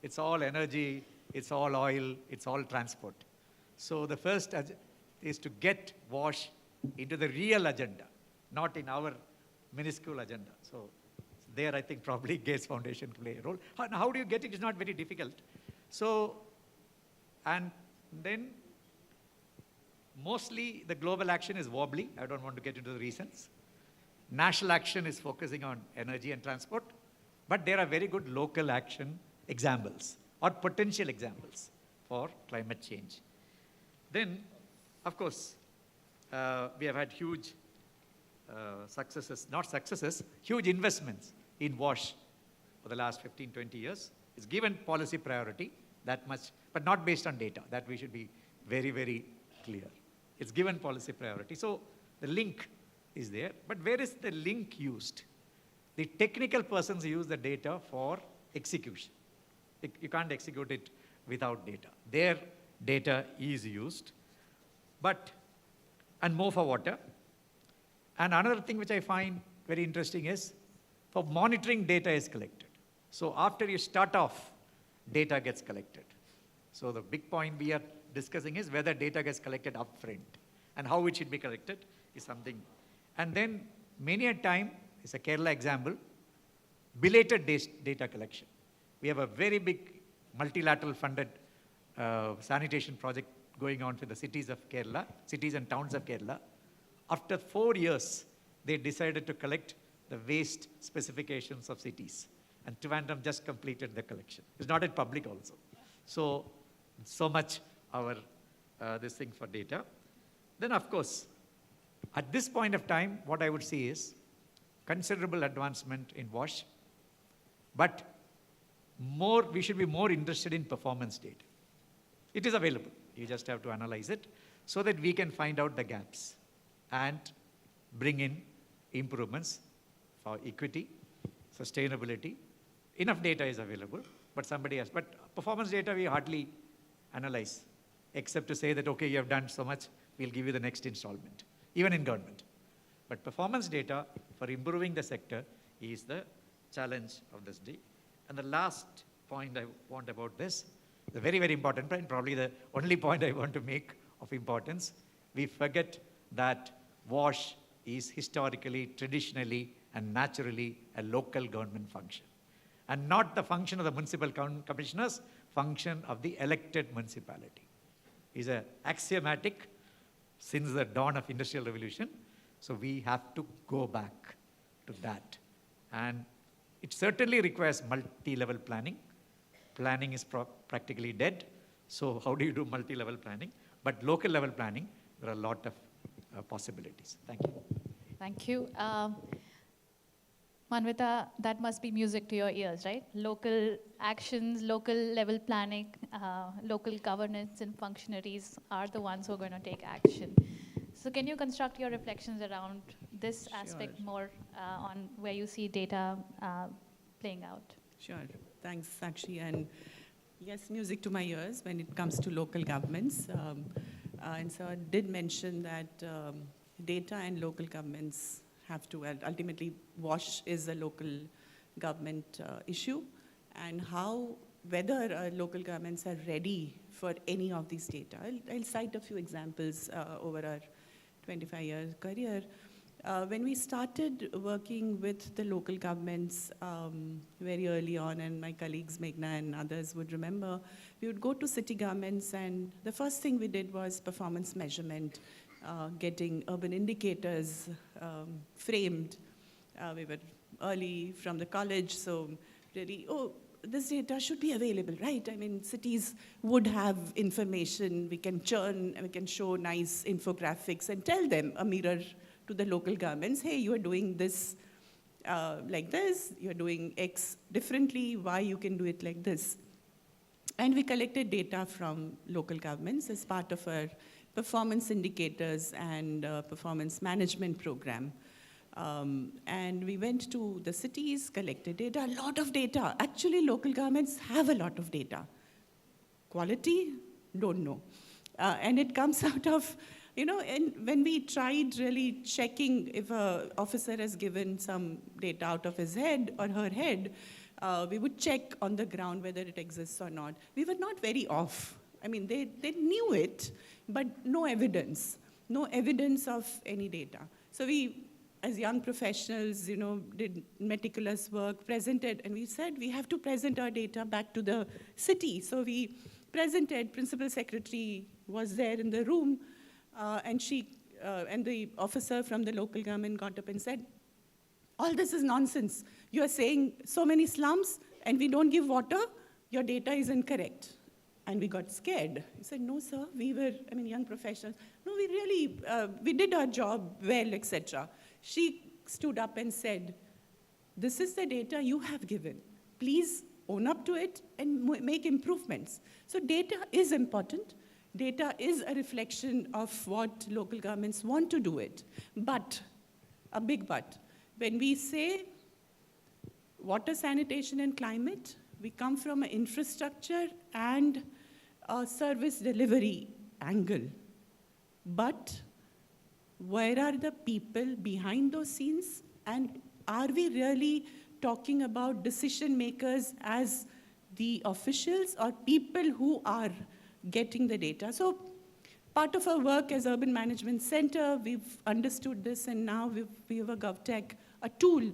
It's all energy, it's all oil, it's all transport. So the first is to get WASH into the real agenda, not in our minuscule agenda. So there I think probably Gates Foundation play a role. How do you get it? It's not very difficult. So, and then mostly the global action is wobbly. I don't want to get into the reasons. National action is focusing on energy and transport, but there are very good local action examples or potential examples for climate change. Then, of course, we have had huge successes, not successes, huge investments in WASH for the last 15, 20 years. It's given policy priority, that much, but not based on data. That we should be very, very clear. It's given policy priority. So the link is there, but where is the link used? The technical persons use the data for execution. You can't execute it without data. Their data is used, and more for water. And another thing which I find very interesting is for monitoring data is collected. So after you start off, data gets collected. So the big point we are discussing is whether data gets collected upfront and how it should be collected is something. And then many a time, it's a Kerala example, belated data collection. We have a very big multilateral funded sanitation project going on for the cities of Kerala, cities and towns of Kerala. After 4 years, they decided to collect the waste specifications of cities. And Trivandrum just completed the collection. It's not in public also. So much our this thing for data. Then of course, at this point of time, what I would see is considerable advancement in WASH, but we should be more interested in performance data. It is available. You just have to analyze it so that we can find out the gaps and bring in improvements for equity, sustainability. Enough data is available, but somebody else. But performance data we hardly analyze, except to say that, okay, you have done so much, we'll give you the next installment, even in government. But performance data for improving the sector is the challenge of this day. And the last point I want about this, the very, very important point, probably the only point I want to make of importance, we forget that WASH is historically, traditionally, and naturally a local government function. And not the function of the municipal commissioners, function of the elected municipality. Is a axiomatic since the dawn of Industrial Revolution. So we have to go back to that. And it certainly requires multi-level planning. Planning is practically dead. So how do you do multi-level planning? But local level planning, there are a lot of possibilities. Thank you. Thank you. Manvita, that must be music to your ears, right? Local actions, local level planning, local governance and functionaries are the ones who are going to take action. So can you construct your reflections around this aspect more on where you see data playing out? Sure. Thanks, Sakshi. And yes, music to my ears when it comes to local governments. And so I did mention that data and local governments have to, ultimately WASH is a local government issue, and whether local governments are ready for any of these data. I'll cite a few examples over our 25-year career. When we started working with the local governments very early on, and my colleagues Meghna and others would remember, we would go to city governments, and the first thing we did was performance measurement, getting urban indicators framed. We were early from the college, so really, this data should be available, right? I mean, cities would have information. We can churn, we can show nice infographics and tell them, a mirror to the local governments, hey, you are doing this like this, you're doing X differently, why you can do it like this. And we collected data from local governments as part of our performance indicators and performance management program. And we went to the cities, collected data, a lot of data. Actually, local governments have a lot of data. Quality, don't know. And it comes out of, and when we tried really checking if an officer has given some data out of his head or her head, We would check on the ground whether it exists or not. We were not very off. I mean, they knew it, but no evidence of any data. So we, as young professionals, did meticulous work, presented, and we said we have to present our data back to the city. So we presented, principal secretary was there in the room, and the officer from the local government got up and said, all this is nonsense. You are saying so many slums and we don't give water, your data is incorrect. And we got scared. He said, no, sir, we were, young professionals. No, we really, we did our job well, etc. She stood up and said, this is the data you have given. Please own up to it and make improvements. So data is important. Data is a reflection of what local governments want to do it. But, a big but, when we say water, sanitation, and climate, we come from an infrastructure and a service delivery angle. But where are the people behind those scenes? And are we really talking about decision makers as the officials or people who are getting the data? So part of our work as Urban Management Center, we've understood this, and now we have a GovTech, a tool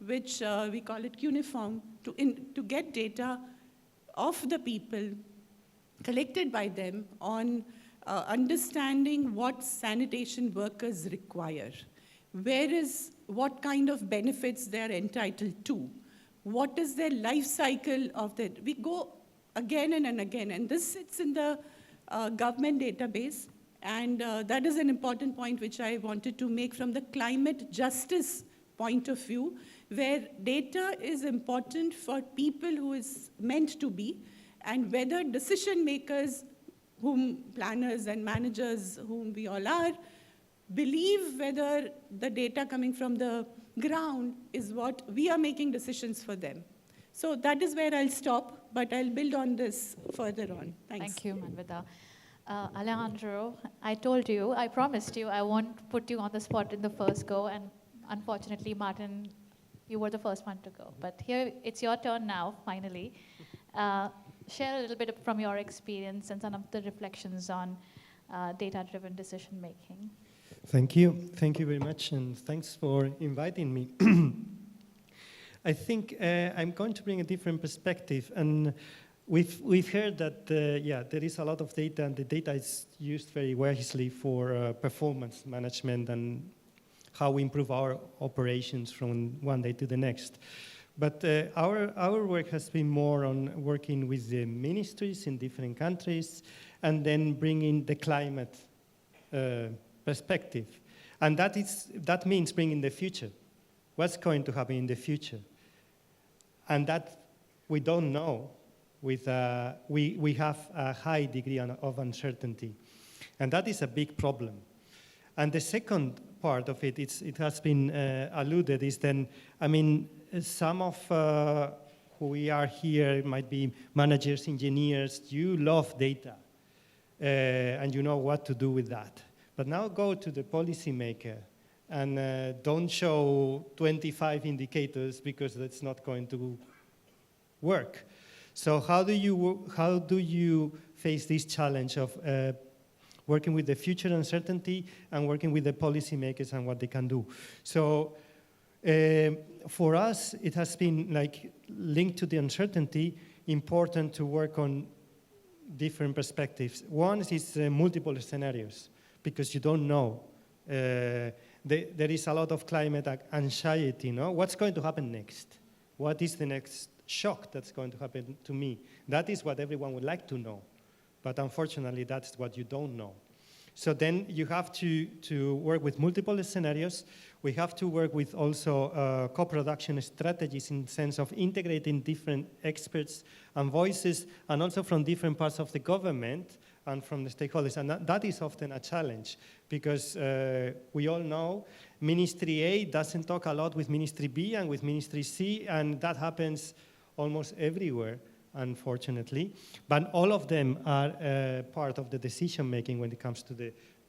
which we call it Cuneiform, to get data of the people collected by them on understanding what sanitation workers require. What kind of benefits they're entitled to. What is their life cycle of that? We go again and again, and this sits in the government database, and that is an important point which I wanted to make from the climate justice point of view, where data is important for people who is meant to be, and whether decision makers, whom planners and managers, whom we all are, believe whether the data coming from the ground is what we are making decisions for them. So that is where I'll stop, but I'll build on this further on. Thanks. Thank you, Manvita. Alejandro, I promised you I won't put you on the spot in the first go, and unfortunately, Martin, you were the first one to go. But here, it's your turn now, finally. Share a little bit from your experience and some of the reflections on data-driven decision-making. Thank you. Thank you very much, and thanks for inviting me. I think I'm going to bring a different perspective, and we've heard that, there is a lot of data, and the data is used very wisely for performance management and how we improve our operations from one day to the next. But our work has been more on working with the ministries in different countries and then bringing the climate perspective. And that means bringing the future. What's going to happen in the future? And that we don't know. We have a high degree of uncertainty. And that is a big problem. And the second part of it, it has been alluded, is then, some of who we are here might be managers, engineers, you love data, and you know what to do with that. But now go to the policymaker and don't show 25 indicators because that's not going to work. So how do you face this challenge of working with the future uncertainty and working with the policymakers and what they can do? So for us, it has been linked to the uncertainty, important to work on different perspectives. One is multiple scenarios, because you don't know. There is a lot of climate anxiety, no? What's going to happen next? What is the next shock that's going to happen to me? That is what everyone would like to know. But unfortunately, that's what you don't know. So then you have to work with multiple scenarios. We have to work with also co-production strategies in the sense of integrating different experts and voices, and also from different parts of the government and from the stakeholders. And that is often a challenge, because we all know Ministry A doesn't talk a lot with Ministry B and with Ministry C, and that happens almost everywhere, unfortunately. But all of them are part of the decision-making when it comes to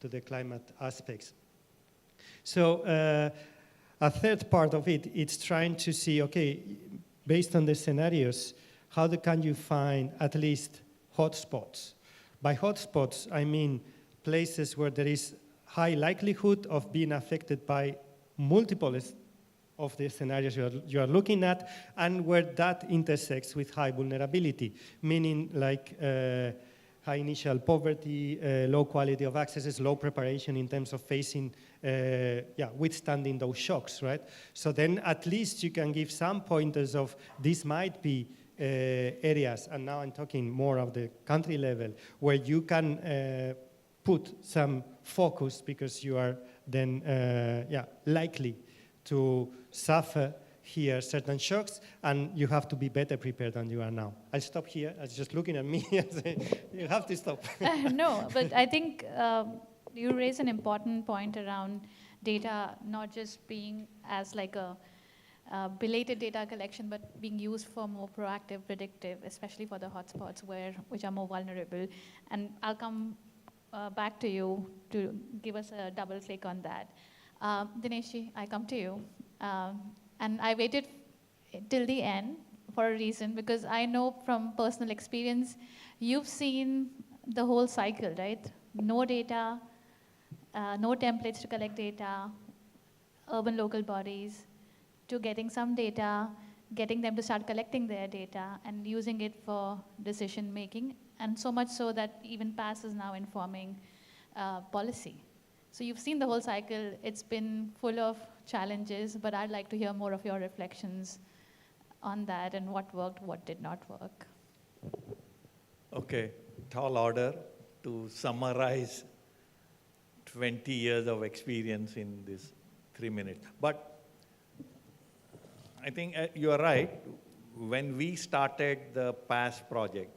the climate aspects. So a third part of it, it's trying to see, okay, based on the scenarios, can you find at least hotspots? By hotspots, I mean places where there is high likelihood of being affected by multiple of the scenarios you are looking at, and where that intersects with high vulnerability, meaning like high initial poverty, low quality of accesses, low preparation in terms of facing, withstanding those shocks, right? So then at least you can give some pointers of this might be areas, and now I'm talking more of the country level, where you can put some focus because you are then likely to suffer here certain shocks, and you have to be better prepared than you are now. I'll stop here. I was just looking at me and saying, you have to stop. No, but I think you raise an important point around data not just being as like a belated data collection, but being used for more proactive, predictive, especially for the hotspots which are more vulnerable. And I'll come back to you to give us a double click on that. Dineshji, I come to you. And I waited till the end for a reason, because I know from personal experience, you've seen the whole cycle, right? No data, no templates to collect data, urban local bodies, to getting some data, getting them to start collecting their data and using it for decision making, and so much so that even PASS is now informing policy. So you've seen the whole cycle. It's been full of challenges, but I'd like to hear more of your reflections on that and what worked, what did not work. Okay, tall order to summarize 20 years of experience in this 3 minutes. But I think you are right. When we started the PASS project,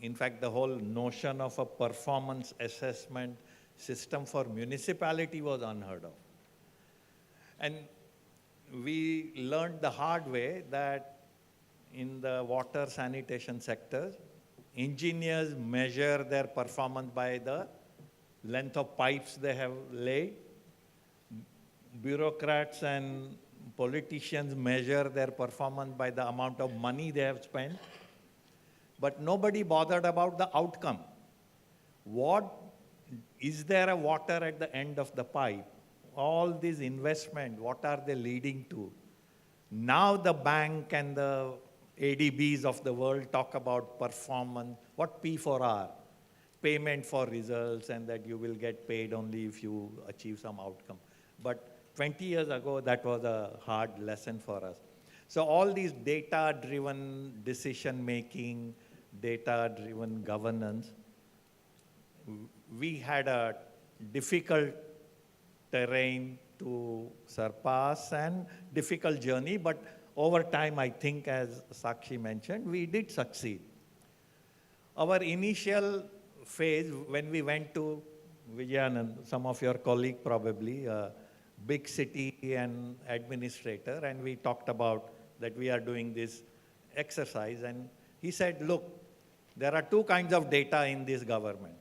in fact, the whole notion of a performance assessment system for municipality was unheard of. And we learned the hard way that in the water sanitation sectors, engineers measure their performance by the length of pipes they have laid. Bureaucrats and politicians measure their performance by the amount of money they have spent. But nobody bothered about the outcome. Is there a water at the end of the pipe? All these investment, what are they leading to? Now the bank and the ADBs of the world talk about performance, what P for R? Payment for results, and that you will get paid only if you achieve some outcome. But 20 years ago, that was a hard lesson for us. So all these data-driven decision-making, data-driven governance, we had a difficult terrain to surpass and difficult journey, but over time, I think, as Sakshi mentioned, we did succeed. Our initial phase, when we went to Vijayanand, some of your colleagues probably, big city and administrator, and we talked about that we are doing this exercise, and he said, look, there are two kinds of data in this government.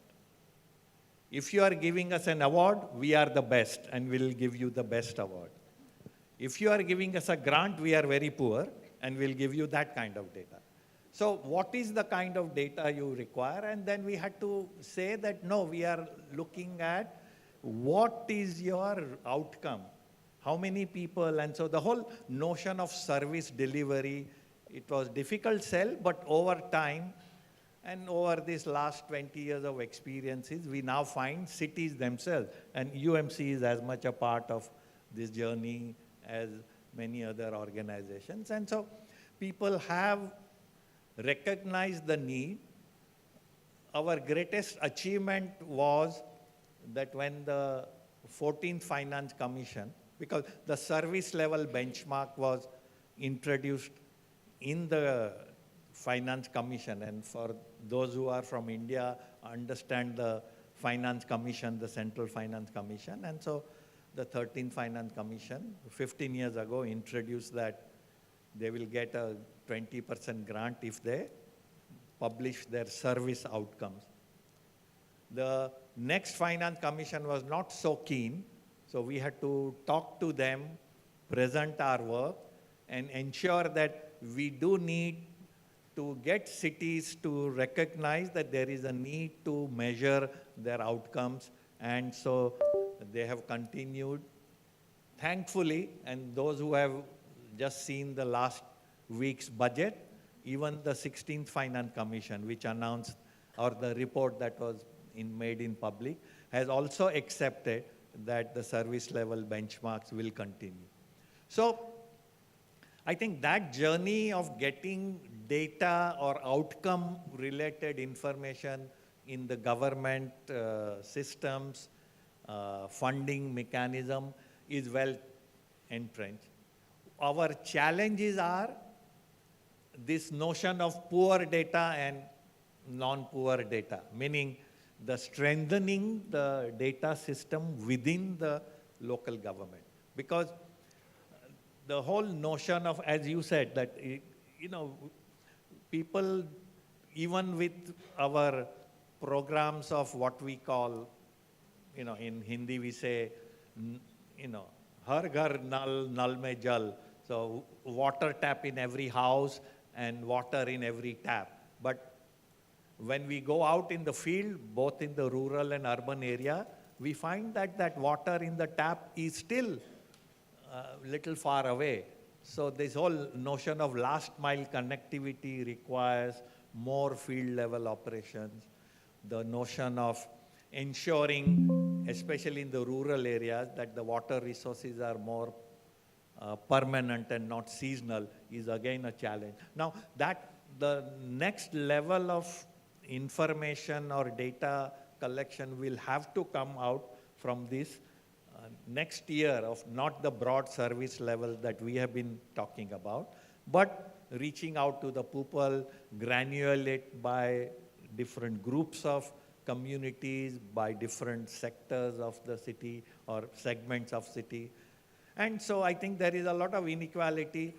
If you are giving us an award, we are the best, and we'll give you the best award. If you are giving us a grant, we are very poor, and we'll give you that kind of data. So what is the kind of data you require? And then we had to say that, no, we are looking at what is your outcome? How many people? And so the whole notion of service delivery, it was difficult sell, but over time, and over this last 20 years of experiences, we now find cities themselves, and UMC is as much a part of this journey as many other organizations. And so people have recognized the need. Our greatest achievement was that when the 14th Finance Commission, because the service level benchmark was introduced in the Finance Commission, and for those who are from India understand the Finance Commission, the Central Finance Commission, and so the 13th Finance Commission 15 years ago introduced that they will get a 20% grant if they publish their service outcomes. The next Finance Commission was not so keen, so we had to talk to them, present our work, and ensure that we do need to get cities to recognize that there is a need to measure their outcomes, and so they have continued. Thankfully, and those who have just seen the last week's budget, even the 16th Finance Commission, which announced, or the report that was made in public, has also accepted that the service level benchmarks will continue. So I think that journey of getting data or outcome related information in the government systems, funding mechanism is well entrenched. Our challenges are this notion of poor data and non-poor data, meaning the strengthening the data system within the local government. Because the whole notion of, as you said, that, people, even with our programs of what we call, in Hindi we say, har ghar nal, nal mein jal. So water tap in every house and water in every tap. But when we go out in the field, both in the rural and urban area, we find that that water in the tap is still a little far away. So this whole notion of last mile connectivity requires more field level operations. The notion of ensuring, especially in the rural areas, that the water resources are more permanent and not seasonal is again a challenge. Now, that the next level of information or data collection will have to come out from this next year of not the broad service level that we have been talking about, but reaching out to the people, granulate by different groups of communities, by different sectors of the city or segments of city. And so I think there is a lot of inequality.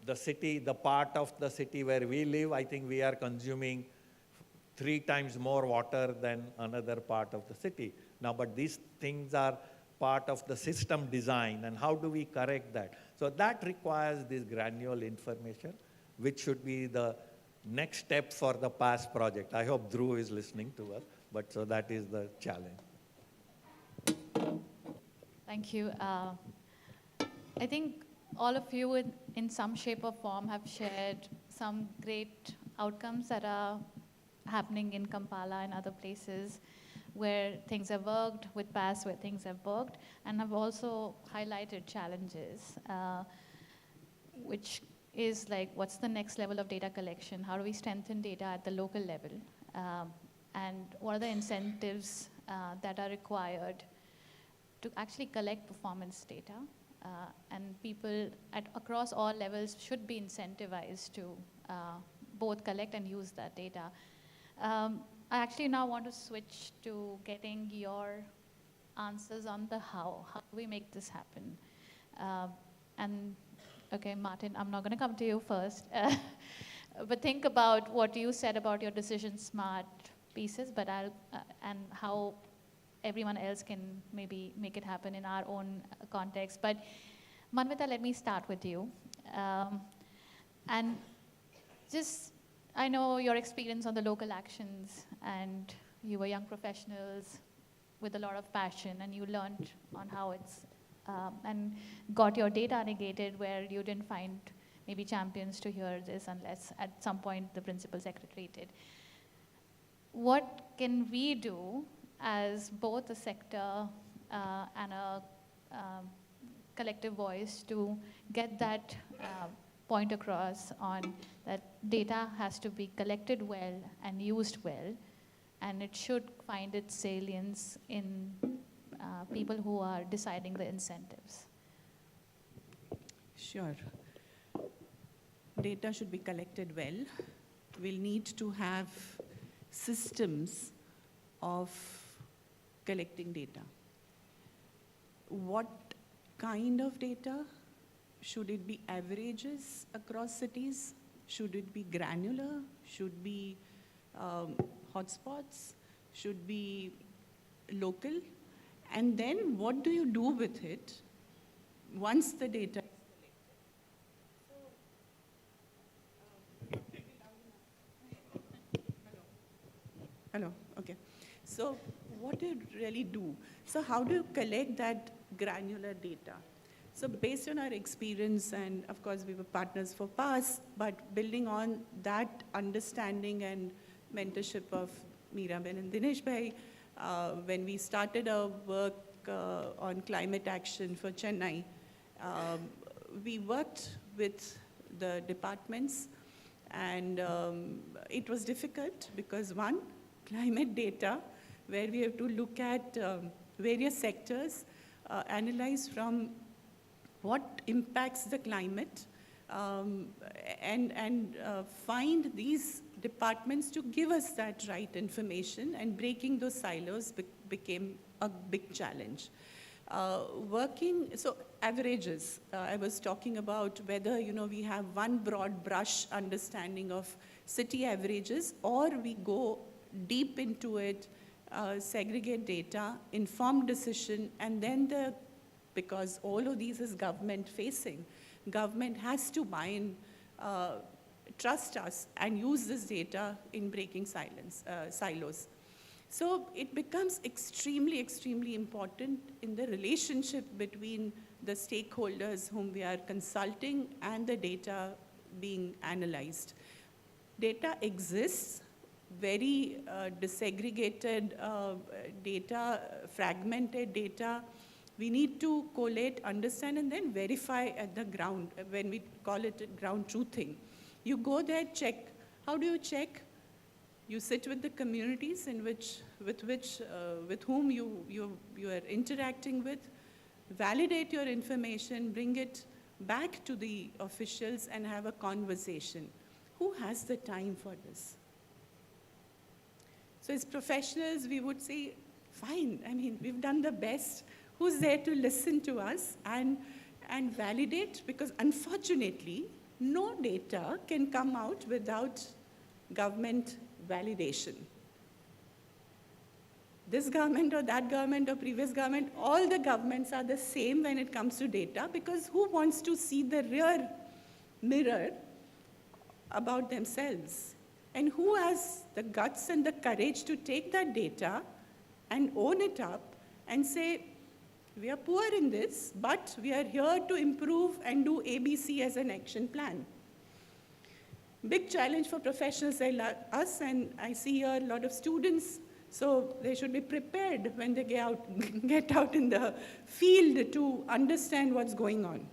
The city, the part of the city where we live, I think we are consuming 3 times more water than another part of the city. Now, but these things are part of the system design, and how do we correct that? So that requires this granular information, which should be the next step for the PASS project. I hope Dhruv is listening to us, but so that is the challenge. Thank you. I think all of you in some shape or form have shared some great outcomes that are happening in Kampala and other places where things have worked, with PASS where things have worked, and have also highlighted challenges, which is like, what's the next level of data collection? How do we strengthen data at the local level? And what are the incentives that are required to actually collect performance data? And people across all levels should be incentivized to both collect and use that data. I actually now want to switch to getting your answers on the how. How do we make this happen? And okay, Martin, I'm not going to come to you first. But think about what you said about your decision smart pieces, but and how everyone else can maybe make it happen in our own context. But Manvita, let me start with you. And just, I know your experience on the local actions, and you were young professionals with a lot of passion, and you learned on how it's, and got your data negated where you didn't find maybe champions to hear this unless at some point the principal secretary did. What can we do as both a sector and a collective voice to get that point across on that data has to be collected well and used well, and it should find its salience in people who are deciding the incentives? Sure. Data should be collected well. We'll need to have systems of collecting data. What kind of data? Should it be averages across cities? Should it be granular? Should be hotspots? Should be local? And then what do you do with it once the data is collected? So Hello, okay. So what do you really do? So how do you collect that granular data? So based on our experience, and of course we were partners for PASS, but building on that understanding and mentorship of Meera Ben and Dinesh Bhai, when we started our work on climate action for Chennai, we worked with the departments, and it was difficult because one, climate data, where we have to look at various sectors, analyze from what impacts the climate, and find these departments to give us that right information, and breaking those silos became a big challenge. So averages, I was talking about whether, we have one broad brush understanding of city averages, or we go deep into it, segregate data, inform decision, and then because all of these is government facing, government has to buy in, trust us, and use this data in breaking silos. So it becomes extremely, extremely important in the relationship between the stakeholders whom we are consulting and the data being analyzed. Data exists, very disaggregated data, fragmented data. We need to collate, understand, and then verify at the ground, when we call it ground truthing. You go there, check. How do you check? You sit with the communities with whom you are interacting with, validate your information, bring it back to the officials, and have a conversation. Who has the time for this? So as professionals, we would say, fine, we've done the best. Who's there to listen to us and validate? Because unfortunately, no data can come out without government validation. This government or that government or previous government, all the governments are the same when it comes to data, because who wants to see the rear mirror about themselves? And who has the guts and the courage to take that data and own it up and say, we are poor in this, but we are here to improve and do ABC as an action plan. Big challenge for professionals like us, and I see here a lot of students, so they should be prepared when they get out in the field to understand what's going on.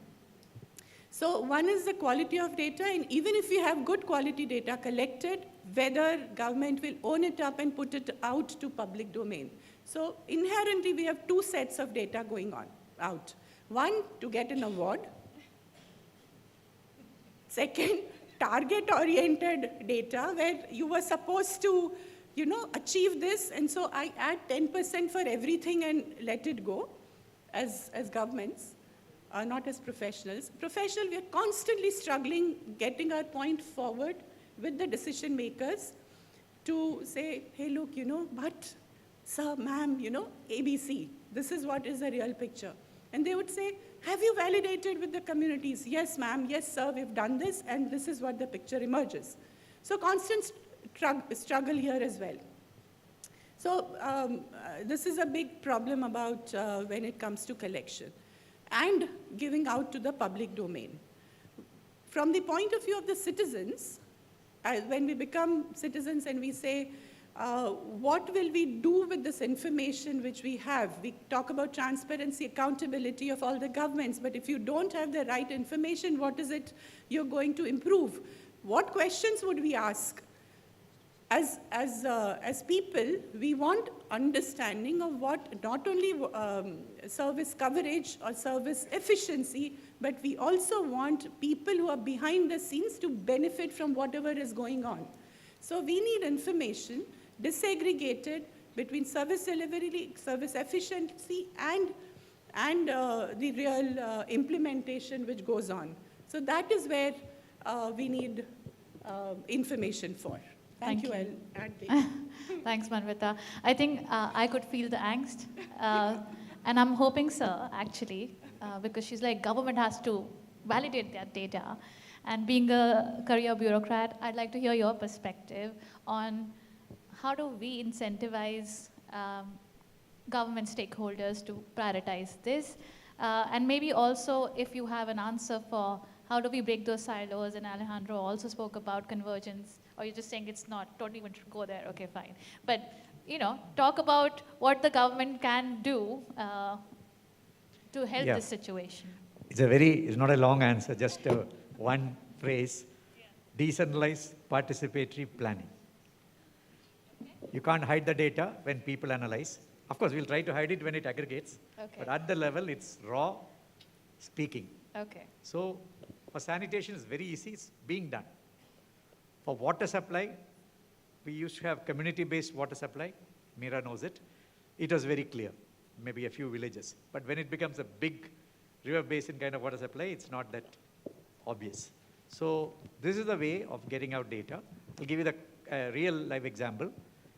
So one is the quality of data, and even if we have good quality data collected, whether government will own it up and put it out to public domain. So inherently, we have two sets of data going out. One, to get an award. Second, target-oriented data, where you were supposed to, achieve this, and so I add 10% for everything and let it go as governments, not as professionals. Professional, we are constantly struggling getting our point forward with the decision makers to say, hey, look, but sir, ma'am, ABC, this is what is the real picture. And they would say, have you validated with the communities? Yes, ma'am, yes, sir, we've done this, and this is what the picture emerges. So constant struggle here as well. So this is a big problem about when it comes to collection and giving out to the public domain. From the point of view of the citizens, when we become citizens and we say, what will we do with this information which we have? We talk about transparency, accountability of all the governments, but if you don't have the right information, what is it you're going to improve? What questions would we ask? As people, we want understanding of what not only service coverage or service efficiency, but we also want people who are behind the scenes to benefit from whatever is going on. So we need information disaggregated between service delivery, service efficiency, and the real implementation which goes on. So that is where we need information for. Thank you. I'll add later. Thanks, Manvita. I think I could feel the angst. And I'm hoping, sir, actually, because she's like, government has to validate that data. And being a career bureaucrat, I'd like to hear your perspective on how do we incentivize government stakeholders to prioritize this? And maybe also if you have an answer for how do we break those silos, and Alejandro also spoke about convergence, or you're just saying it's not, don't even go there, okay, fine. But, talk about what the government can do to help this situation. It's not a long answer, just one phrase, decentralized participatory planning. You can't hide the data when people analyze. Of course, we'll try to hide it when it aggregates, but at the level, it's raw speaking. Okay. So for sanitation, it's very easy, it's being done. For water supply, we used to have community-based water supply. Meera knows it. It was very clear, maybe a few villages. But when it becomes a big river basin kind of water supply, it's not that obvious. So this is the way of getting out data. I'll give you the real life example.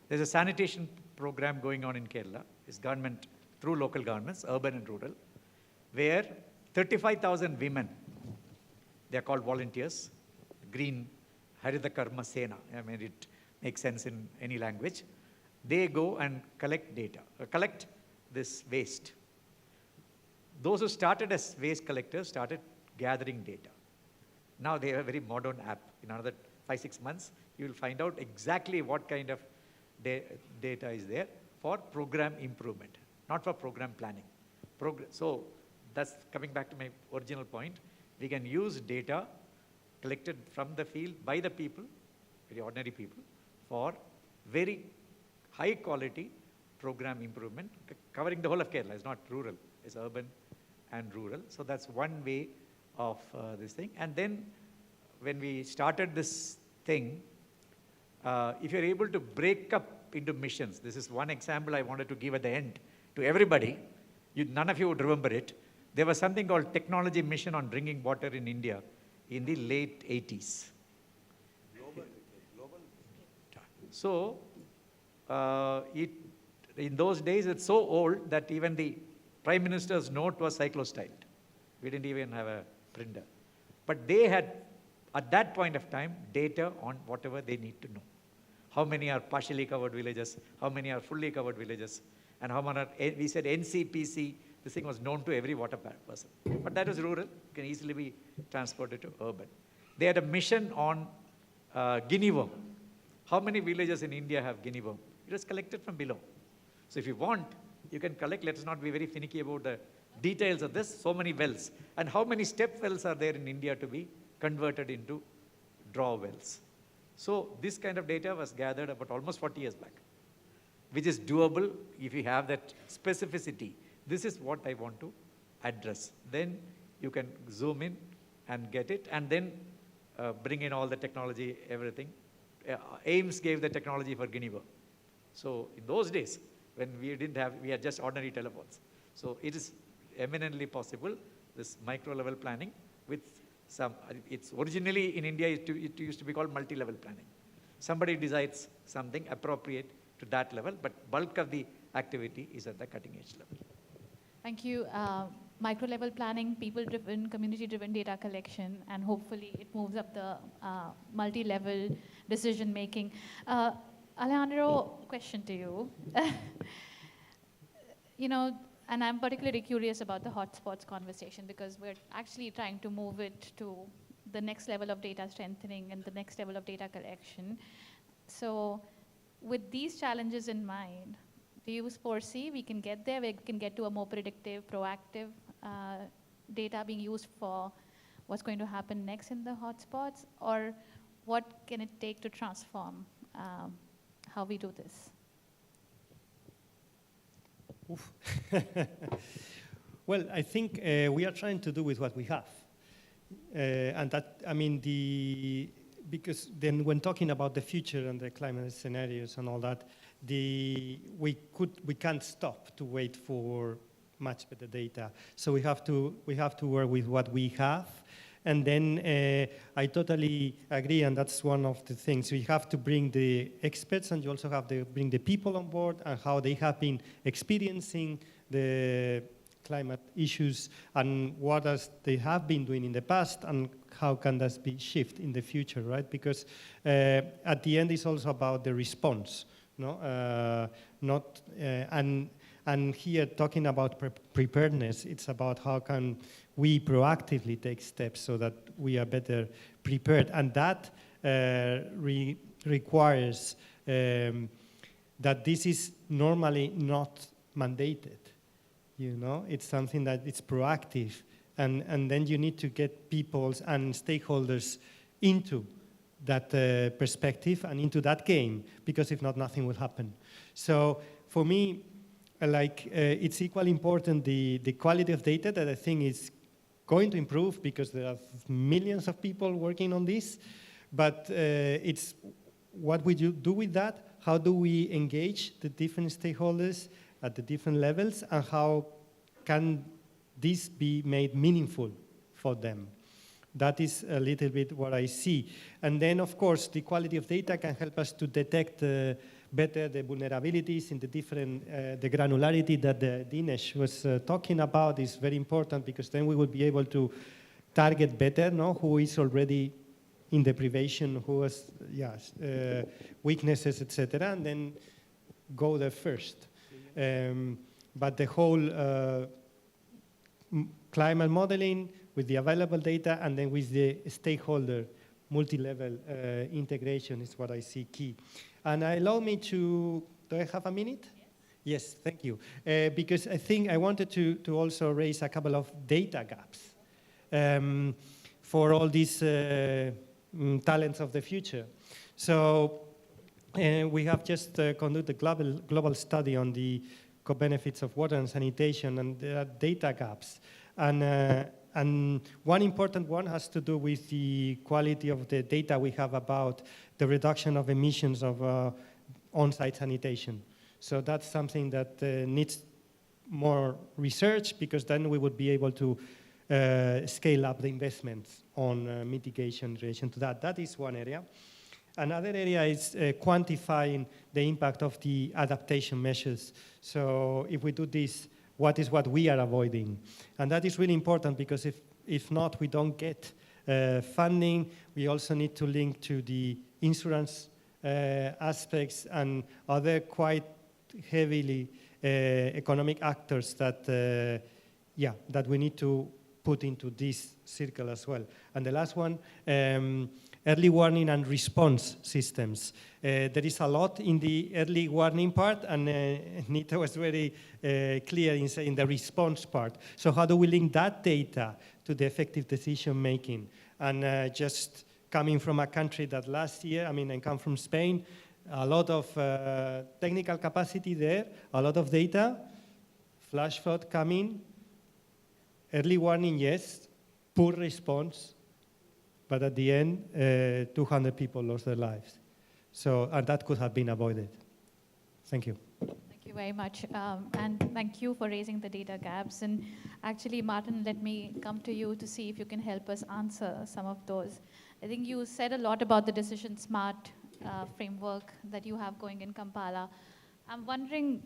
There's a sanitation program going on in Kerala. It's government, through local governments, urban and rural, where 35,000 women, they're called volunteers, green Harita Karma Sena. I mean, it makes sense in any language. They go and collect data, collect this waste. Those who started as waste collectors started gathering data. Now they have a very modern app. In another 5-6 months, you will find out exactly what kind of data is there for program improvement, not for program planning. So that's coming back to my original point. We can use data collected from the field by the people, very ordinary people, for very high quality program improvement, covering the whole of Kerala. It's not rural, it's urban and rural. So that's one way of this thing. And then when we started this thing, if you're able to break up into missions, this is one example I wanted to give at the end to everybody. None of you would remember it. There was something called Technology Mission on Drinking Water in India in the late 80s. Global. So in those days, it's so old that even the Prime Minister's note was cyclostyled. We didn't even have a printer. But they had, at that point of time, data on whatever they need to know. How many are partially covered villages, how many are fully covered villages, and how many are, we said NCPC, this thing was known to every water person. But that was rural, can easily be transported to urban. They had a mission on guinea worm. How many villages in India have guinea worm? It was collected from below. So if you want, you can collect, let us not be very finicky about the details of this, so many wells. And how many step wells are there in India to be converted into draw wells? So this kind of data was gathered about almost 40 years back, which is doable if you have that specificity. This is what I want to address. Then you can zoom in and get it, and then bring in all the technology, everything. AIMS gave the technology for guinea worm. So in those days, when we didn't have, we had just ordinary telephones. So it is eminently possible, this micro-level planning with some, it's originally in India, it used to be called multi-level planning. Somebody decides something appropriate to that level, but bulk of the activity is at the cutting-edge level. Thank you. Micro-level planning, people-driven, community-driven data collection, and hopefully it moves up the multi-level decision-making. Alejandro, question to you. And I'm particularly curious about the hotspots conversation because we're actually trying to move it to the next level of data strengthening and the next level of data collection. So with these challenges in mind, do you foresee we can get there, we can get to a more predictive, proactive data being used for what's going to happen next in the hotspots? Or what can it take to transform how we do this? Well, I think we are trying to do with what we have. And that, I mean, because then when talking about the future and the climate scenarios and all that, we can't stop to wait for much better data. So we have to work with what we have. And then I totally agree, and that's one of the things. We have to bring the experts, and you also have to bring the people on board and how they have been experiencing the climate issues and what they have been doing in the past and how can that be shifted in the future, right? Because at the end, it's also about the response. no? And here, talking about preparedness, it's about how can we proactively take steps so that we are better prepared. And that requires that this is normally not mandated. You know, it's something that it's proactive. And then you need to get peoples and stakeholders into that perspective and into that game, because if not, nothing will happen. So for me, it's equally important the quality of data that I think is going to improve because there are millions of people working on this. But it's what we do with that. How do we engage the different stakeholders at the different levels, and how can this be made meaningful for them? That is a little bit what I see. And then, of course, the quality of data can help us to detect better the vulnerabilities in the different, the granularity that Dinesh was talking about is very important, because then we will be able to target better, no? Who is already in deprivation, who has weaknesses, etc., and then go there first. But the whole climate modeling with the available data and then with the stakeholder multi-level integration is what I see key. And allow me to, do I have a minute? Yes, thank you. Because I think I wanted to also raise a couple of data gaps for all these talents of the future. So we have just conducted a global study on the co-benefits of water and sanitation, and there are data gaps. And one important one has to do with the quality of the data we have about the reduction of emissions of on-site sanitation. So that's something that needs more research, because then we would be able to scale up the investments on mitigation in relation to that. That is one area. Another area is quantifying the impact of the adaptation measures. So if we do this, what is what we are avoiding? And that is really important, because if not, we don't get funding. We also need to link to the insurance aspects and other quite heavily economic actors that, that we need to put into this circle as well. And the last one, early warning and response systems. There is a lot in the early warning part, and Neeta was very clear in saying the response part. So how do we link that data to the effective decision making? And just coming from a country that last year, I come from Spain, a lot of technical capacity there, a lot of data, flash flood coming, early warning, yes, poor response, but at the end, 200 people lost their lives. So, and that could have been avoided. Thank you. Thank you very much. And thank you for raising the data gaps. And actually, Martin, let me come to you to see if you can help us answer some of those. I think you said a lot about the Decision Smart framework that you have going in Kampala. I'm wondering,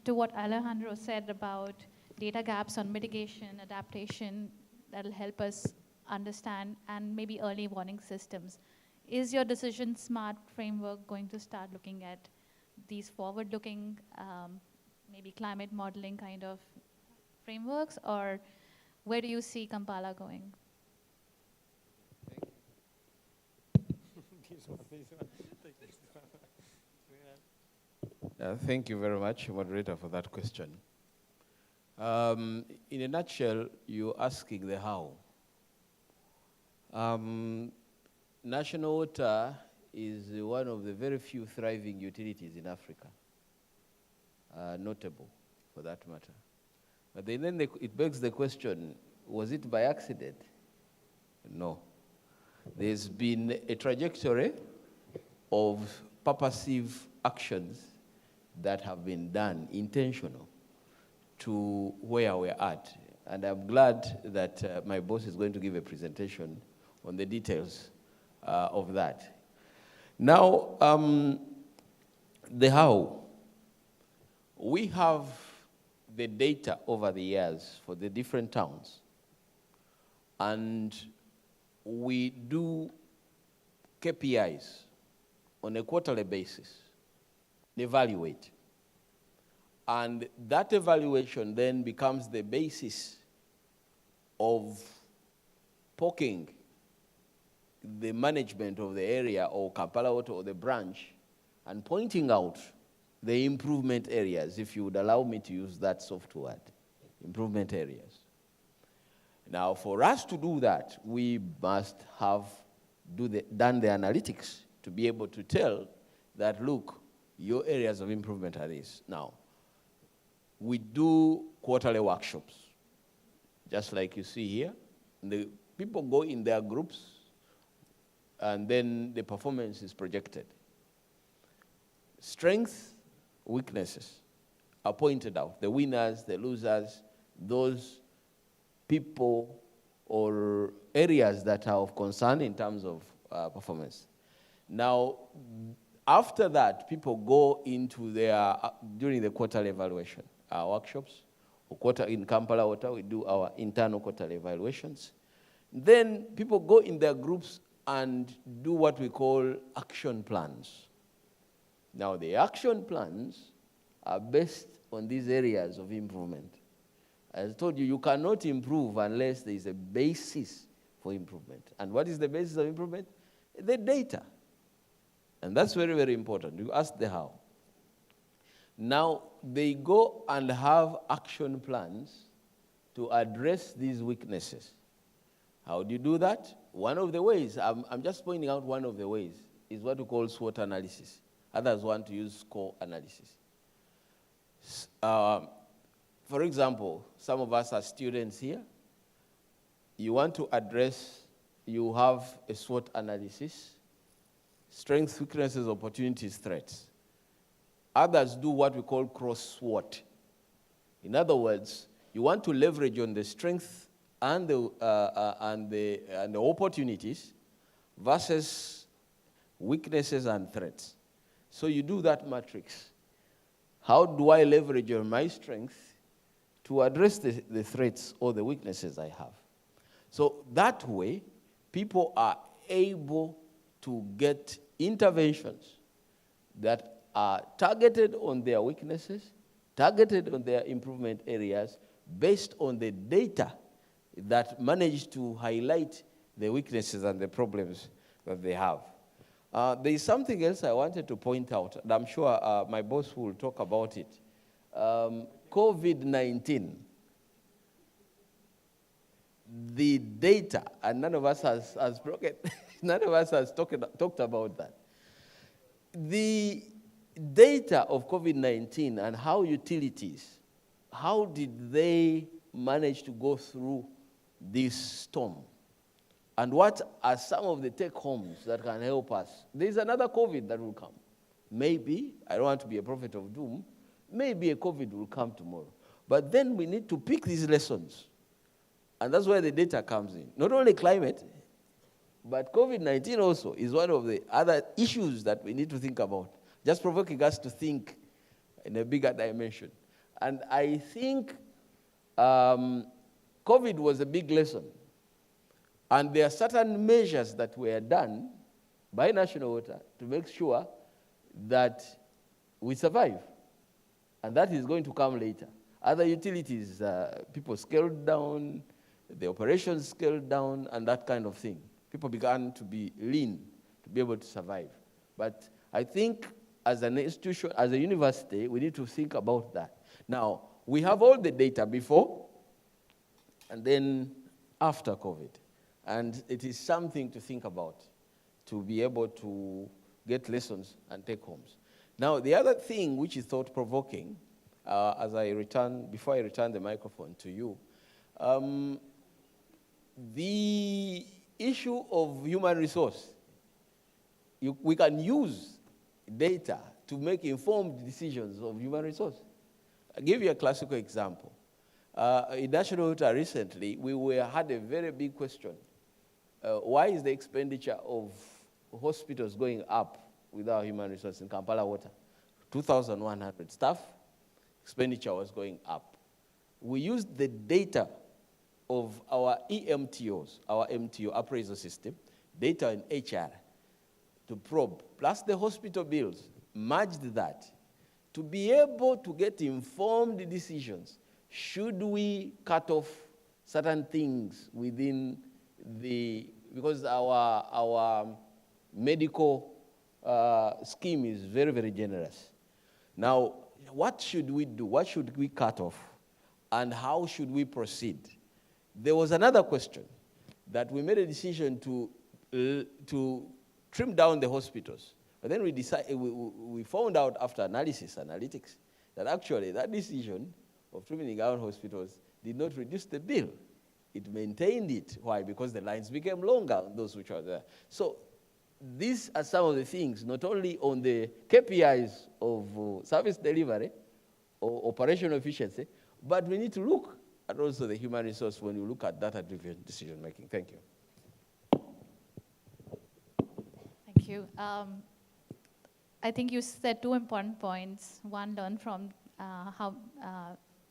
to what Alejandro said about data gaps on mitigation, adaptation, that'll help us understand, and maybe early warning systems. Is your Decision Smart framework going to start looking at these forward-looking, maybe climate modeling kind of frameworks, or where do you see Kampala going? Thank you very much, moderator, for that question. In a nutshell, you're asking the how. National water is one of the very few thriving utilities in Africa, notable for that matter. But then it begs the question, was it by accident? No. There's been a trajectory of purposive actions that have been done, intentional, to where we're at. And I'm glad that my boss is going to give a presentation on the details of that. Now, the how. We have the data over the years for the different towns, and we do KPIs on a quarterly basis evaluate. And that evaluation then becomes the basis of poking the management of the area or Kampala Water or the branch and pointing out the improvement areas, if you would allow me to use that soft word, improvement areas. Now, for us to do that, we must have done the analytics to be able to tell that, look, your areas of improvement are these. Now, we do quarterly workshops, just like you see here. The people go in their groups, and then the performance is projected. Strengths, weaknesses are pointed out. The winners, the losers, those people or areas that are of concern in terms of performance. Now, after that, people go into their, during the quarterly evaluation, our workshops, in Kampala Water, we do our internal quarterly evaluations. Then people go in their groups and do what we call action plans. Now, the action plans are based on these areas of improvement. As I told you, you cannot improve unless there is a basis for improvement. And what is the basis of improvement? The data. And that's very, very important. You ask the how. Now, they go and have action plans to address these weaknesses. How do you do that? One of the ways, I'm just pointing out one of the ways, is what we call SWOT analysis. Others want to use score analysis. For example, some of us are students here. You want to address, you have a SWOT analysis, strengths, weaknesses, opportunities, threats. Others do what we call cross-SWOT. In other words, you want to leverage on the strengths and the opportunities versus weaknesses and threats. So you do that matrix. How do I leverage on my strength to address the threats or the weaknesses I have? So that way, people are able to get interventions that are targeted on their weaknesses, targeted on their improvement areas, based on the data that managed to highlight the weaknesses and the problems that they have. There is something else I wanted to point out, and I'm sure my boss will talk about it. COVID-19, the data, and none of us has broken, none of us has talked about that. The data of COVID-19 and how utilities, how did they manage to go through this storm? And what are some of the take-homes that can help us? There's another COVID that will come. Maybe, I don't want to be a prophet of doom, maybe a COVID will come tomorrow. But then we need to pick these lessons. And that's where the data comes in. Not only climate, but COVID-19 also is one of the other issues that we need to think about, just provoking us to think in a bigger dimension. And I think COVID was a big lesson. And there are certain measures that were done by National Water to make sure that we survive. And that is going to come later. Other utilities, people scaled down, the operations scaled down, and that kind of thing. People began to be lean to be able to survive. But I think as an institution, as a university, we need to think about that. Now, we have all the data before and then after COVID. And it is something to think about, to be able to get lessons and take homes. Now, the other thing which is thought-provoking, before I return the microphone to you, the issue of human resource. We can use data to make informed decisions of human resource. I'll give you a classical example. In National Water recently, we had a very big question. Why is the expenditure of hospitals going up with our human resources in Kampala Water? 2,100 staff, expenditure was going up. We used the data of our EMTOs, our MTO appraisal system, data in HR, to probe, plus the hospital bills, merged that to be able to get informed decisions. Should we cut off certain things within because our medical scheme is very, very generous. Now, what should we do? What should we cut off? And how should we proceed? There was another question that we made a decision to trim down the hospitals. But then we found out after analytics, that actually that decision of trimming down hospitals did not reduce the bill. It maintained it. Why? Because the lines became longer, those which are there. So these are some of the things, not only on the KPIs of service delivery or operational efficiency, but we need to look at also the human resource when we look at data-driven decision making. Thank you. Thank you. I think you said two important points. One, learn from how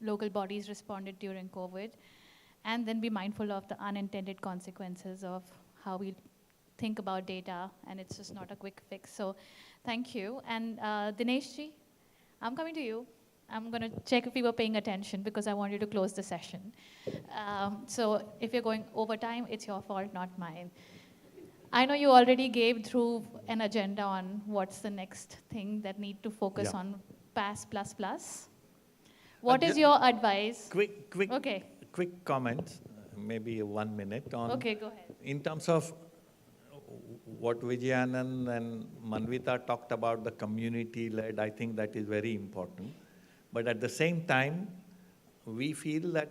local bodies responded during COVID, and then be mindful of the unintended consequences of how we think about data, and it's just not a quick fix. So thank you. And Dineshji, I'm coming to you. I'm going to check if you were paying attention because I want you to close the session. So if you're going over time, it's your fault, not mine. I know you already gave through an agenda on what's the next thing that need to focus on PASS++. What is your advice? Quick comments, maybe 1 minute on. Okay, go ahead. In terms of what Vijayanand and Manvita talked about, the community-led, I think that is very important. But at the same time, we feel that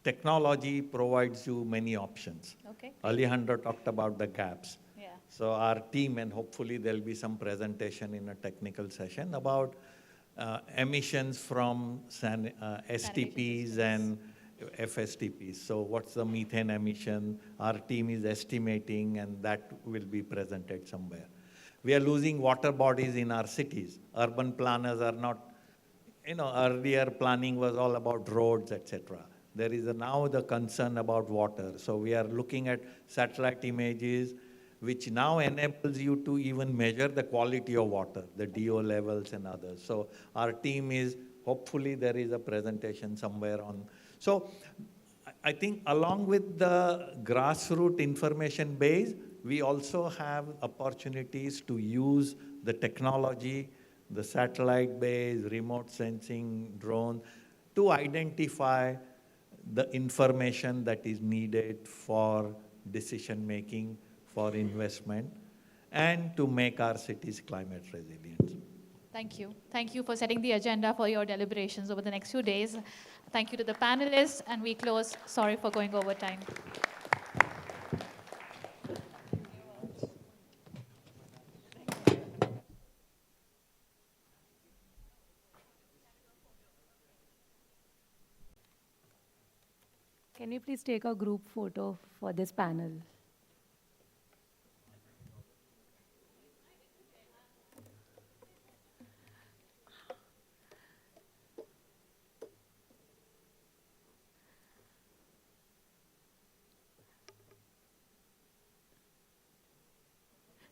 technology provides you many options. Okay. Alejandro talked about the gaps. Yeah. So our team, and hopefully there'll be some presentation in a technical session about emissions from STPs and FSTPs. So what's the methane emission? Our team is estimating, and that will be presented somewhere. We are losing water bodies in our cities. Urban planners are not, earlier planning was all about roads, etc. There is now the concern about water. So we are looking at satellite images, which now enables you to even measure the quality of water, the DO levels and others. So our team is, hopefully there is a presentation somewhere on. So I think along with the grassroots information base, we also have opportunities to use the technology, the satellite base, remote sensing, drone, to identify the information that is needed for decision making, for investment, and to make our cities climate resilient. Thank you. Thank you for setting the agenda for your deliberations over the next few days. Thank you to the panelists, and we close. Sorry for going over time. Can you please take a group photo for this panel?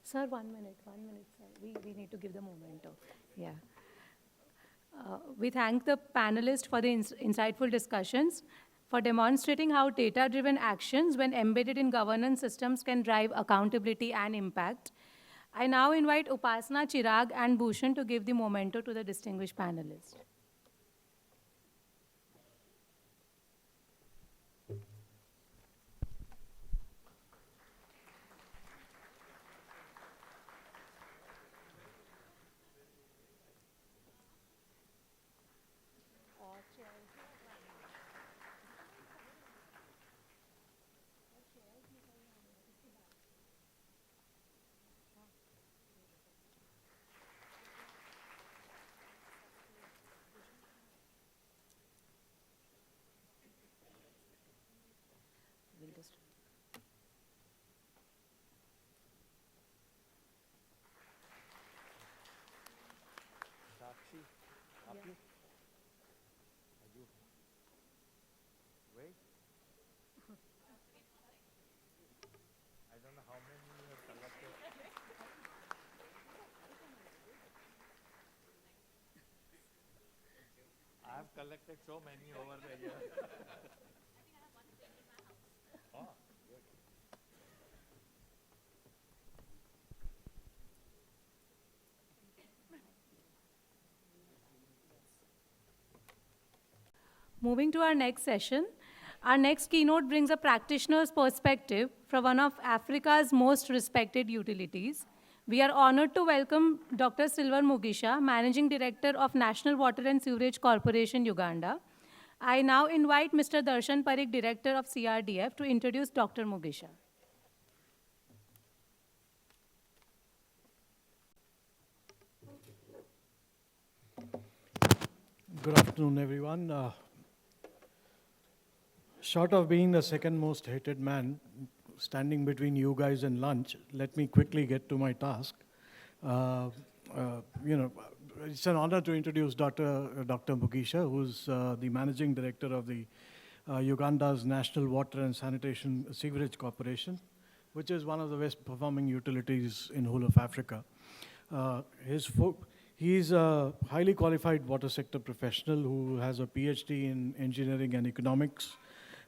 Sir, 1 minute, sir. We need to give the memento. Yeah. We thank the panelists for the insightful discussions, for demonstrating how data-driven actions, when embedded in governance systems, can drive accountability and impact. I now invite Upasana, Chirag, and Bhushan to give the memento to the distinguished panelists. collected so many over the years. Oh, good. Moving to our next session, our next keynote brings a practitioner's perspective from one of Africa's most respected utilities. We are honored to welcome Dr. Silver Mugisha, Managing Director of National Water and Sewerage Corporation, Uganda. I now invite Mr. Darshan Parikh, Director of CRDF, to introduce Dr. Mugisha. Good afternoon, everyone. Short of being the second most hated man standing between you guys and lunch, let me quickly get to my task. It's an honor to introduce Dr. Mugisha, who's the Managing Director of the Uganda's National Water and Sanitation Sewerage Corporation, which is one of the best performing utilities in whole of Africa. He's a highly qualified water sector professional who has a PhD in engineering and economics,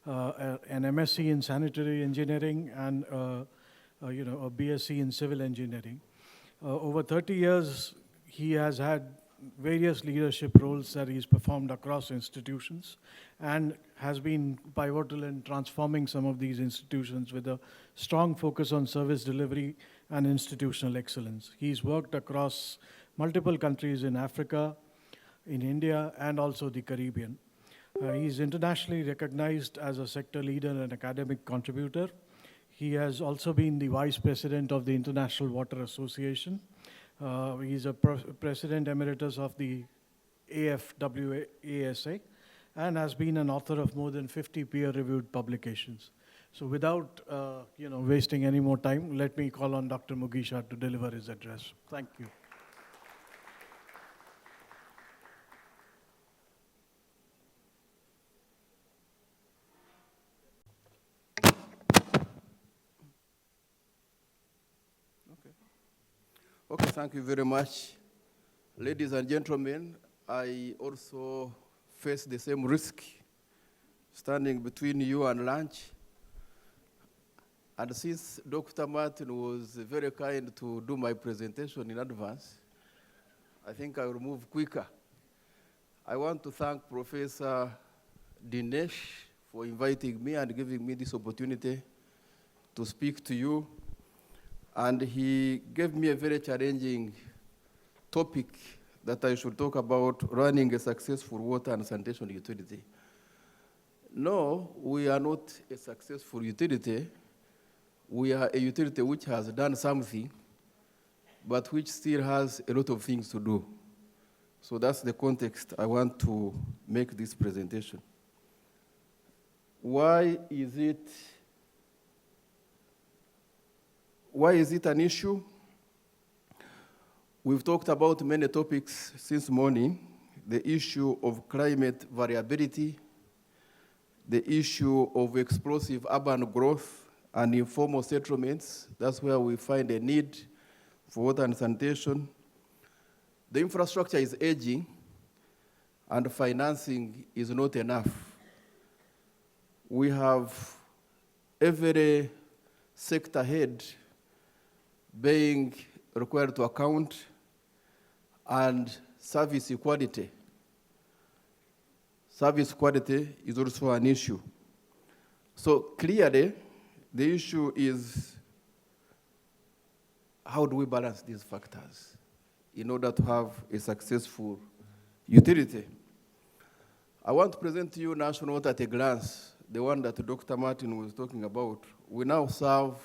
an MSc in sanitary engineering, and a BSc in civil engineering. Over 30 years, he has had various leadership roles that he's performed across institutions and has been pivotal in transforming some of these institutions with a strong focus on service delivery and institutional excellence. He's worked across multiple countries in Africa, in India, and also the Caribbean. He's internationally recognized as a sector leader and academic contributor. He has also been the Vice President of the International Water Association. He's a President Emeritus of the AFWASA and has been an author of more than 50 peer-reviewed publications. So without wasting any more time, let me call on Dr. Mugisha to deliver his address. Thank you. Okay, thank you very much. Ladies and gentlemen, I also face the same risk standing between you and lunch. And since Dr. Martin was very kind to do my presentation in advance, I think I will move quicker. I want to thank Professor Dinesh for inviting me and giving me this opportunity to speak to you. And he gave me a very challenging topic that I should talk about, running a successful water and sanitation utility. No, we are not a successful utility. We are a utility which has done something, but which still has a lot of things to do. So that's the context I want to make this presentation. Why is it an issue? We've talked about many topics since morning. The issue of climate variability, the issue of explosive urban growth and informal settlements. That's where we find a need for water and sanitation. The infrastructure is aging and financing is not enough. We have every sector head being required to account, and service quality. Service quality is also an issue. So clearly, the issue is how do we balance these factors in order to have a successful utility? I want to present to you National Water at a glance, the one that Dr. Martin was talking about. We now serve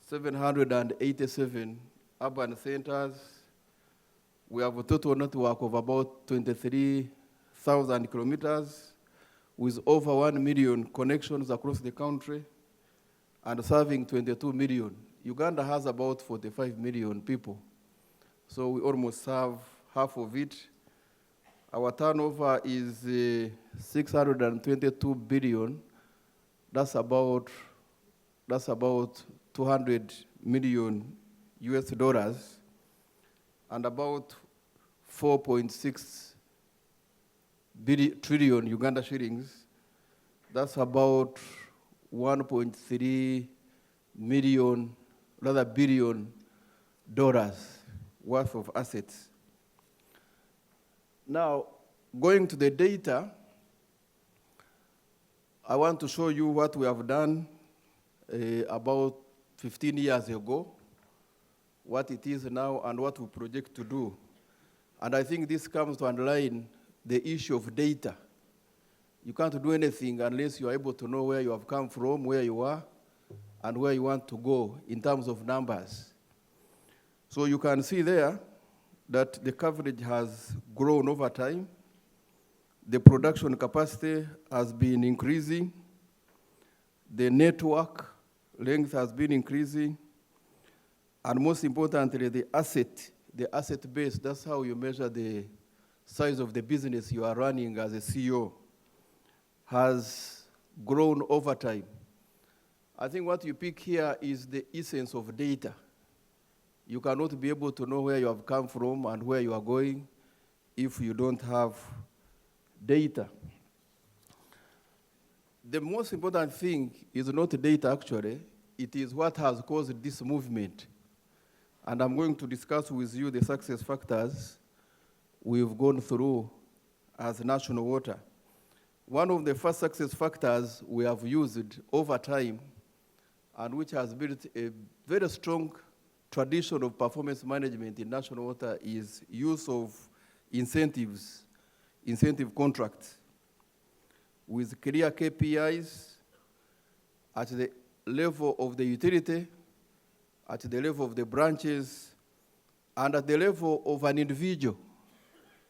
787 urban centers. We have a total network of about 23,000 kilometers with over 1 million connections across the country and serving 22 million. Uganda has about 45 million people. So we almost serve half of it. Our turnover is 622 billion. That's about 200 million US dollars and about 4.6 trillion Uganda shillings. That's about 1.3 billion dollars worth of assets. Now, going to the data, I want to show you what we have done about 15 years ago, what it is now, and what we project to do. And I think this comes to underline the issue of data. You can't do anything unless you are able to know where you have come from, where you are, and where you want to go in terms of numbers. So you can see there that the coverage has grown over time. The production capacity has been increasing. The network length has been increasing. And most importantly, the asset base, that's how you measure the size of the business you are running as a CEO, has grown over time. I think what you pick here is the essence of data. You cannot be able to know where you have come from and where you are going if you don't have data. The most important thing is not data, actually. It is what has caused this movement. And I'm going to discuss with you the success factors we've gone through as National Water. One of the first success factors we have used over time, and which has built a very strong tradition of performance management in National Water, is use of incentives, incentive contracts, with clear KPIs at the level of the utility, at the level of the branches, and at the level of an individual.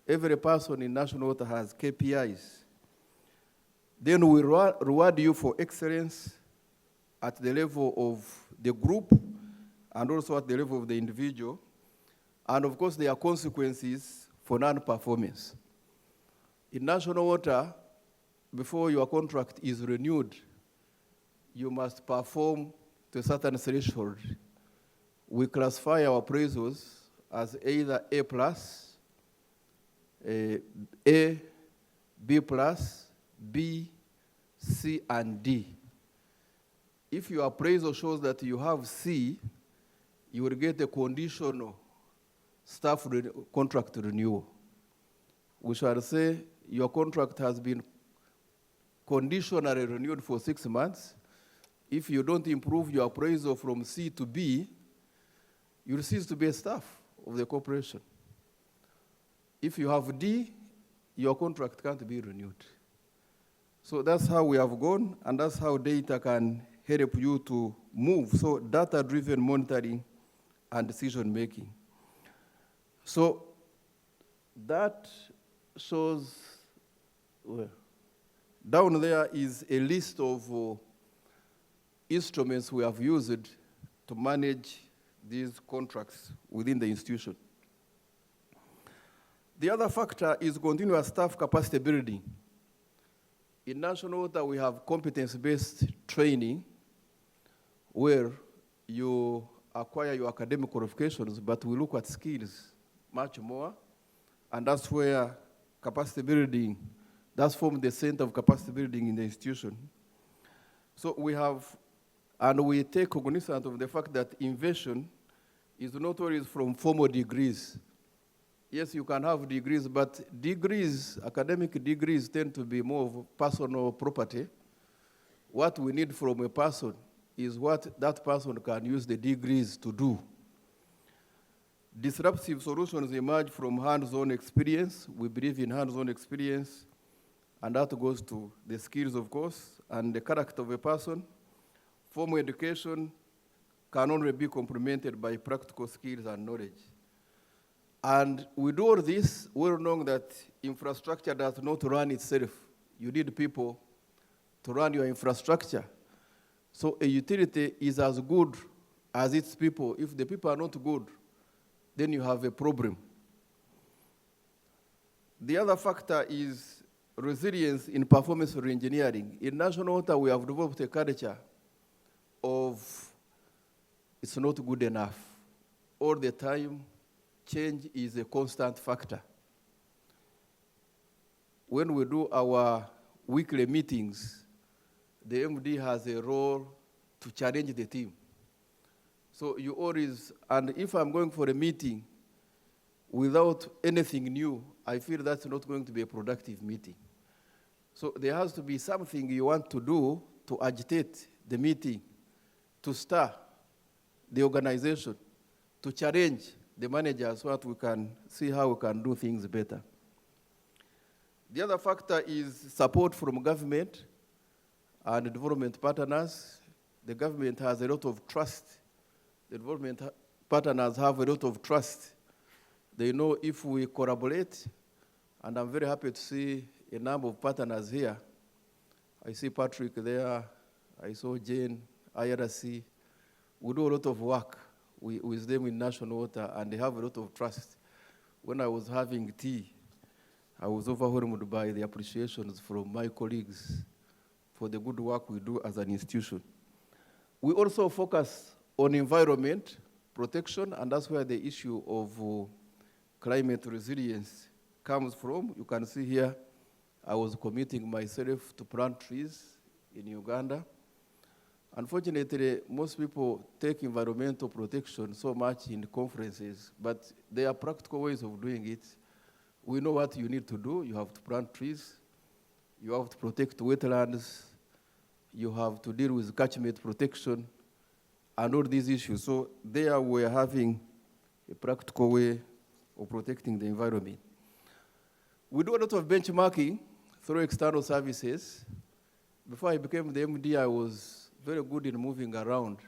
Every person in National Water has KPIs. Then we reward you for excellence at the level of the group and also at the level of the individual. And of course, there are consequences for non-performance. In National Water, before your contract is renewed, you must perform to a certain threshold. We classify our appraisals as either A+, A, B+, B, C, and D. If your appraisal shows that you have C, you will get a conditional staff contract renewal. We shall say your contract has been conditionally renewed for 6 months. If you don't improve your appraisal from C to B, you'll cease to be a staff of the corporation. If you have D, your contract can't be renewed. So that's how we have gone, and that's how data can help you to move. So data-driven monitoring and decision-making. So that shows, well, down there is a list of instruments we have used to manage these contracts within the institution. The other factor is continuous staff capacity building. In National Water, we have competence-based training where you acquire your academic qualifications, but we look at skills much more, and that's where capacity building, that's formed the center of capacity building in the institution. So we have, and we take cognizance of the fact that invention is not always from formal degrees. Yes, you can have degrees, but degrees, academic degrees, tend to be more of personal property. What we need from a person is what that person can use the degrees to do. Disruptive solutions emerge from hands-on experience. We believe in hands-on experience, and that goes to the skills, of course, and the character of a person. Formal education can only be complemented by practical skills and knowledge. And we do all this, well knowing that infrastructure does not run itself. You need people to run your infrastructure. So a utility is as good as its people. If the people are not good, then you have a problem. The other factor is resilience in performance re-engineering. In National Water, we have developed a culture of it's not good enough. All the time, change is a constant factor. when we do our weekly meetings, the MD has a role to challenge the team. So you always, and if I'm going for a meeting without anything new, I feel that's not going to be a productive meeting. So there has to be something you want to do to agitate the meeting, to stir the organization, to challenge the managers so that we can see how we can do things better. The other factor is support from government and development partners. The government has a lot of trust. The development partners have a lot of trust. They know if we collaborate, and I'm very happy to see a number of partners here. I see Patrick there, I saw Jane, IRC. We do a lot of work with them in National Water, and they have a lot of trust. When I was having tea, I was overwhelmed by the appreciations from my colleagues for the good work we do as an institution. We also focus on environment protection, and that's where the issue of climate resilience comes from. You can see here, I was committing myself to plant trees in Uganda. Unfortunately, most people take environmental protection so much in conferences, but there are practical ways of doing it. We know what you need to do. You have to plant trees. You have to protect wetlands. You have to deal with catchment protection and all these issues. So there we're having a practical way of protecting the environment. We do a lot of benchmarking through external services. Before I became the MD, I was very good in moving around.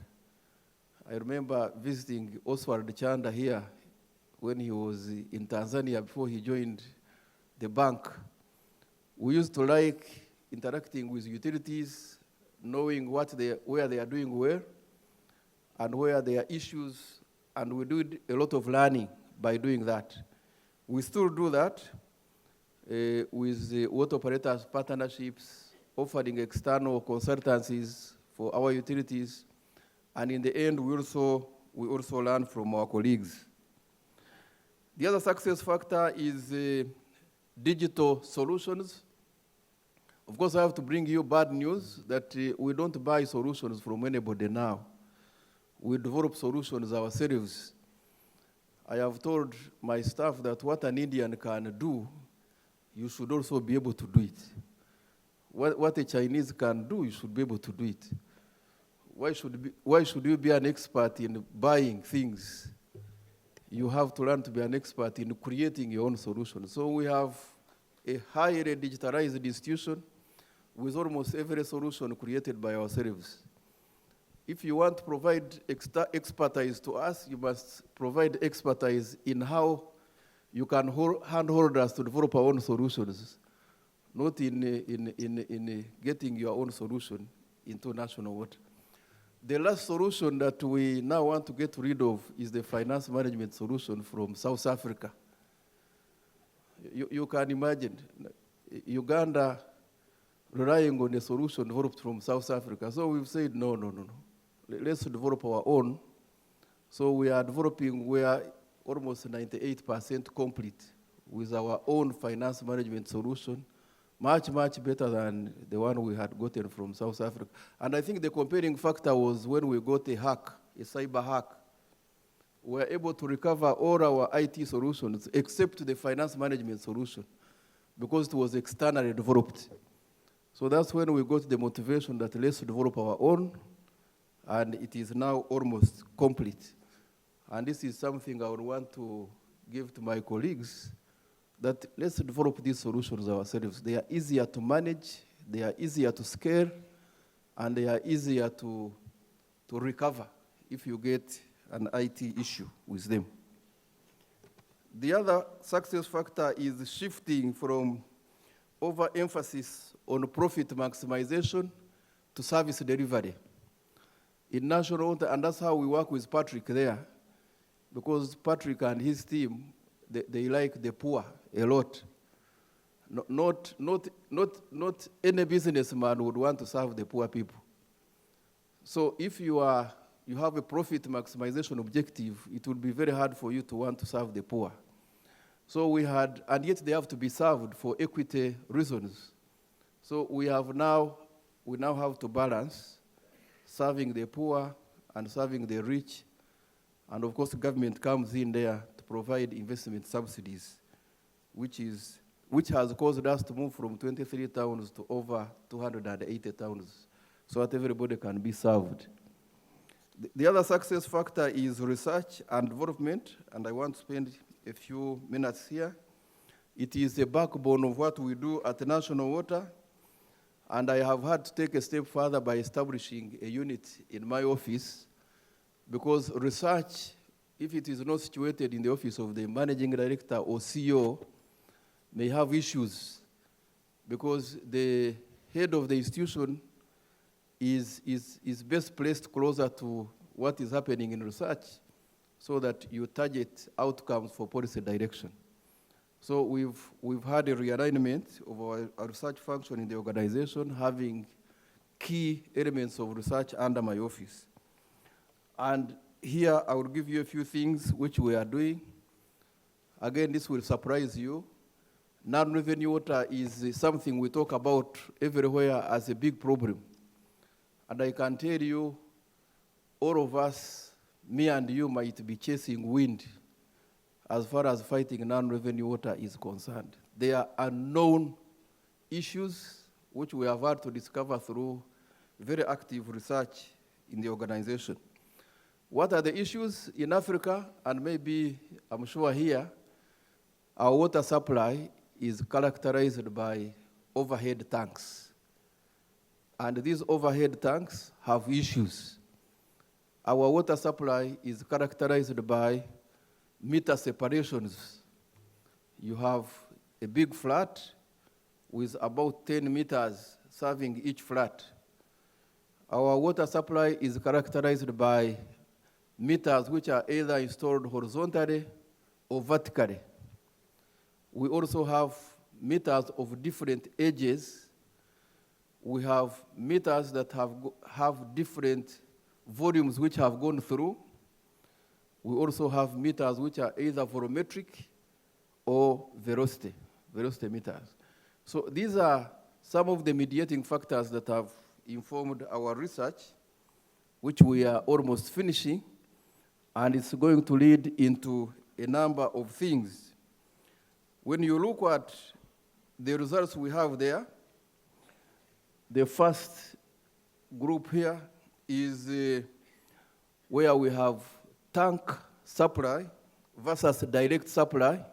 I remember visiting Oswald Chanda here when he was in Tanzania before he joined the bank. We used to like interacting with utilities, knowing where they are doing well and where there are issues, and we did a lot of learning by doing that. We still do that with the water operators partnerships, offering external consultancies for our utilities, and in the end, we also learn from our colleagues. The other success factor is digital solutions. Of course, I have to bring you bad news that we don't buy solutions from anybody now. We develop solutions ourselves. I have told my staff that what an Indian can do, you should also be able to do it. What a Chinese can do, you should be able to do it. Why should you be an expert in buying things? You have to learn to be an expert in creating your own solution. So we have a highly digitalized institution with almost every solution created by ourselves. If you want to provide expertise to us, you must provide expertise in how you can handhold us to develop our own solutions, not in getting your own solution into national water. The last solution that we now want to get rid of is the finance management solution from South Africa. You can imagine Uganda relying on a solution developed from South Africa. So we've said, no. Let's develop our own. So we are developing, we are almost 98% complete with our own finance management solution, much better than the one we had gotten from South Africa. And I think the comparing factor was when we got a cyber hack. We were able to recover all our IT solutions except the finance management solution because it was externally developed. So that's when we got the motivation that let's develop our own, and it is now almost complete. And this is something I would want to give to my colleagues, that let's develop these solutions ourselves. They are easier to manage, they are easier to scale, and they are easier to recover if you get an IT issue with them. The other success factor is shifting from overemphasis on profit maximization to service delivery. In national water, and that's how we work with Patrick there, because Patrick and his team, they like the poor a lot. Not any businessman would want to serve the poor people. So if you have a profit maximization objective, it will be very hard for you to want to serve the poor. So we had, and yet they have to be served for equity reasons. So we now have to balance serving the poor and serving the rich. And of course, the government comes in there to provide investment subsidies, which has caused us to move from 23 towns to over 280 towns, so that everybody can be served. The other success factor is research and development, and I want to spend a few minutes here. It is the backbone of what we do at National Water, and I have had to take a step further by establishing a unit in my office, because research, if it is not situated in the office of the managing director or CEO, may have issues, because the head of the institution is best placed closer to what is happening in research, so that you target outcomes for policy direction. So we've had a realignment of our research function in the organization, having key elements of research under my office. And here I will give you a few things which we are doing. Again, this will surprise you. Non-revenue water is something we talk about everywhere as a big problem. And I can tell you, all of us, me and you, might be chasing wind as far as fighting non-revenue water is concerned. There are unknown issues which we have had to discover through very active research in the organization. What are the issues in Africa? And maybe, I'm sure here, our water supply is characterized by overhead tanks. And these overhead tanks have issues. Our water supply is characterized by meter separations. You have a big flat with about 10 meters serving each flat. Our water supply is characterized by meters which are either installed horizontally or vertically. We also have meters of different ages. We have meters that have different volumes which have gone through. We also have meters which are either volumetric or velocity meters. So these are some of the mediating factors that have informed our research, which we are almost finishing, and it's going to lead into a number of things. When you look at the results we have there, the first group here is where we have tank supply versus direct supply,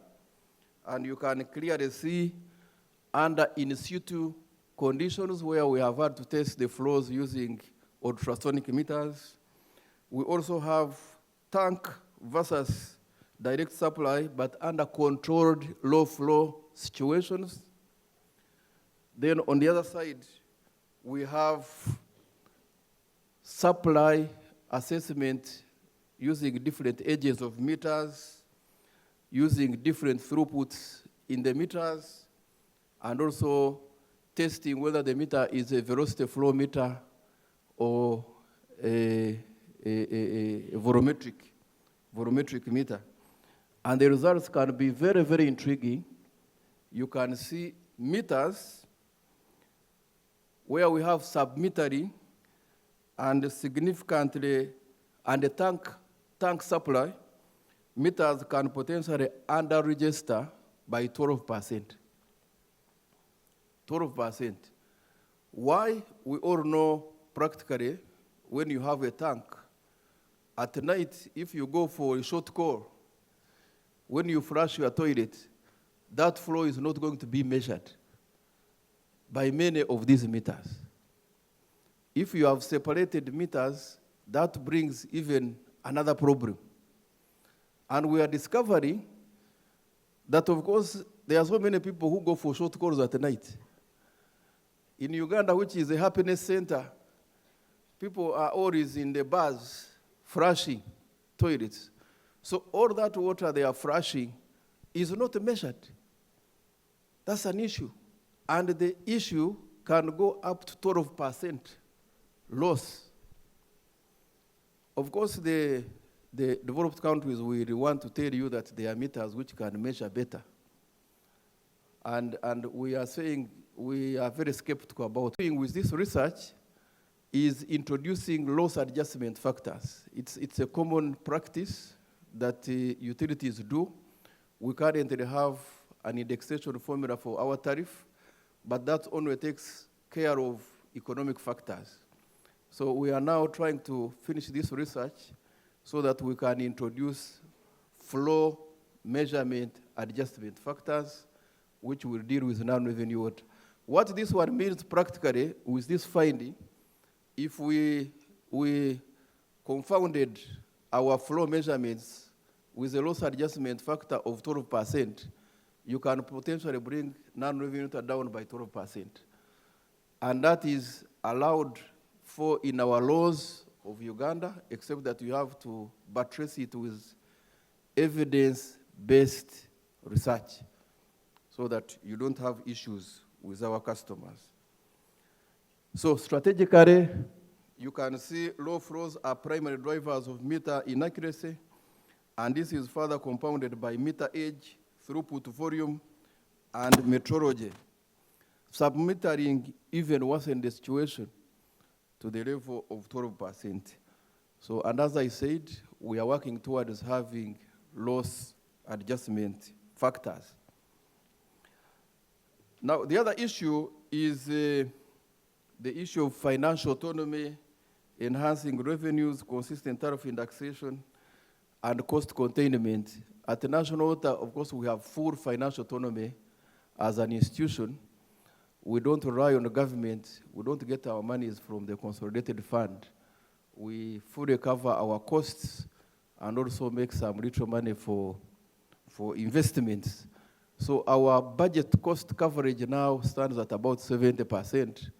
and you can clearly see under in situ conditions where we have had to test the flows using ultrasonic meters. We also have tank versus direct supply, but under controlled low flow situations. Then on the other side, we have supply assessment using different edges of meters, using different throughputs in the meters, and also testing whether the meter is a velocity flow meter or a volumetric meter. And the results can be very, very intriguing. You can see meters where we have submetering and significantly, and the tank supply, meters can potentially under-register by 12%. 12%. Why? We all know practically when you have a tank, at night, if you go for a short call, when you flush your toilet, that flow is not going to be measured by many of these meters. If you have separated meters, that brings even another problem. And we are discovering that, of course, there are so many people who go for short calls at night. In Uganda, which is a happiness center, people are always in the bars flushing toilets. So all that water they are flushing is not measured. That's an issue. And the issue can go up to 12% loss. Of course, the the developed countries will want to tell you that there are meters which can measure better. And we are saying we are very skeptical about doing with this research is introducing loss adjustment factors. It's a common practice that utilities do. We currently have an indexation formula for our tariff, but that only takes care of economic factors. So we are now trying to finish this research so that we can introduce flow measurement adjustment factors, which will deal with non-revenue water. What this one means practically with this finding, if we confounded our flow measurements with a loss adjustment factor of 12%, you can potentially bring non-revenue water down by 12%. And that is allowed for in our laws of Uganda, except that you have to buttress it with evidence-based research so that you don't have issues with our customers. So strategically, you can see low flows are primary drivers of meter inaccuracy, and this is further compounded by meter age, throughput volume, and metrology. Submetering even worsened the situation to the level of 12%. So, and as I said, we are working towards having loss adjustment factors. Now, the other issue is the issue of financial autonomy, enhancing revenues, consistent tariff indexation, and cost containment. At the National Water, of course, we have full financial autonomy as an institution. We don't rely on the government. We don't get our monies from the consolidated fund. We fully cover our costs and also make some little money for investments. So our budget cost coverage now stands at about 70%,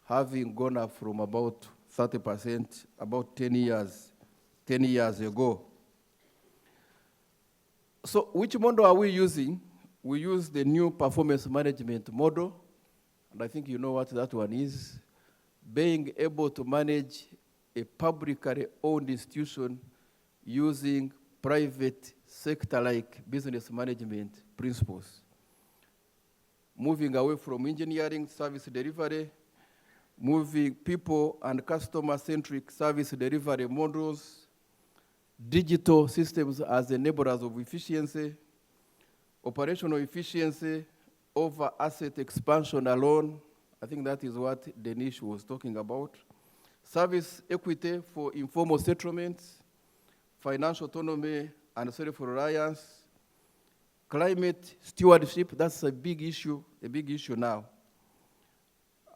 having gone up from about 30% about 10 years ago. So which model are we using? We use the new performance management model, and I think you know what that one is. Being able to manage a publicly owned institution using private sector-like business management principles. Moving away from engineering service delivery, moving people and customer-centric service delivery models, digital systems as enablers of efficiency, operational efficiency over asset expansion alone. I think that is what Denish was talking about. Service equity for informal settlements, financial autonomy and self-reliance, climate stewardship, that's a big issue now.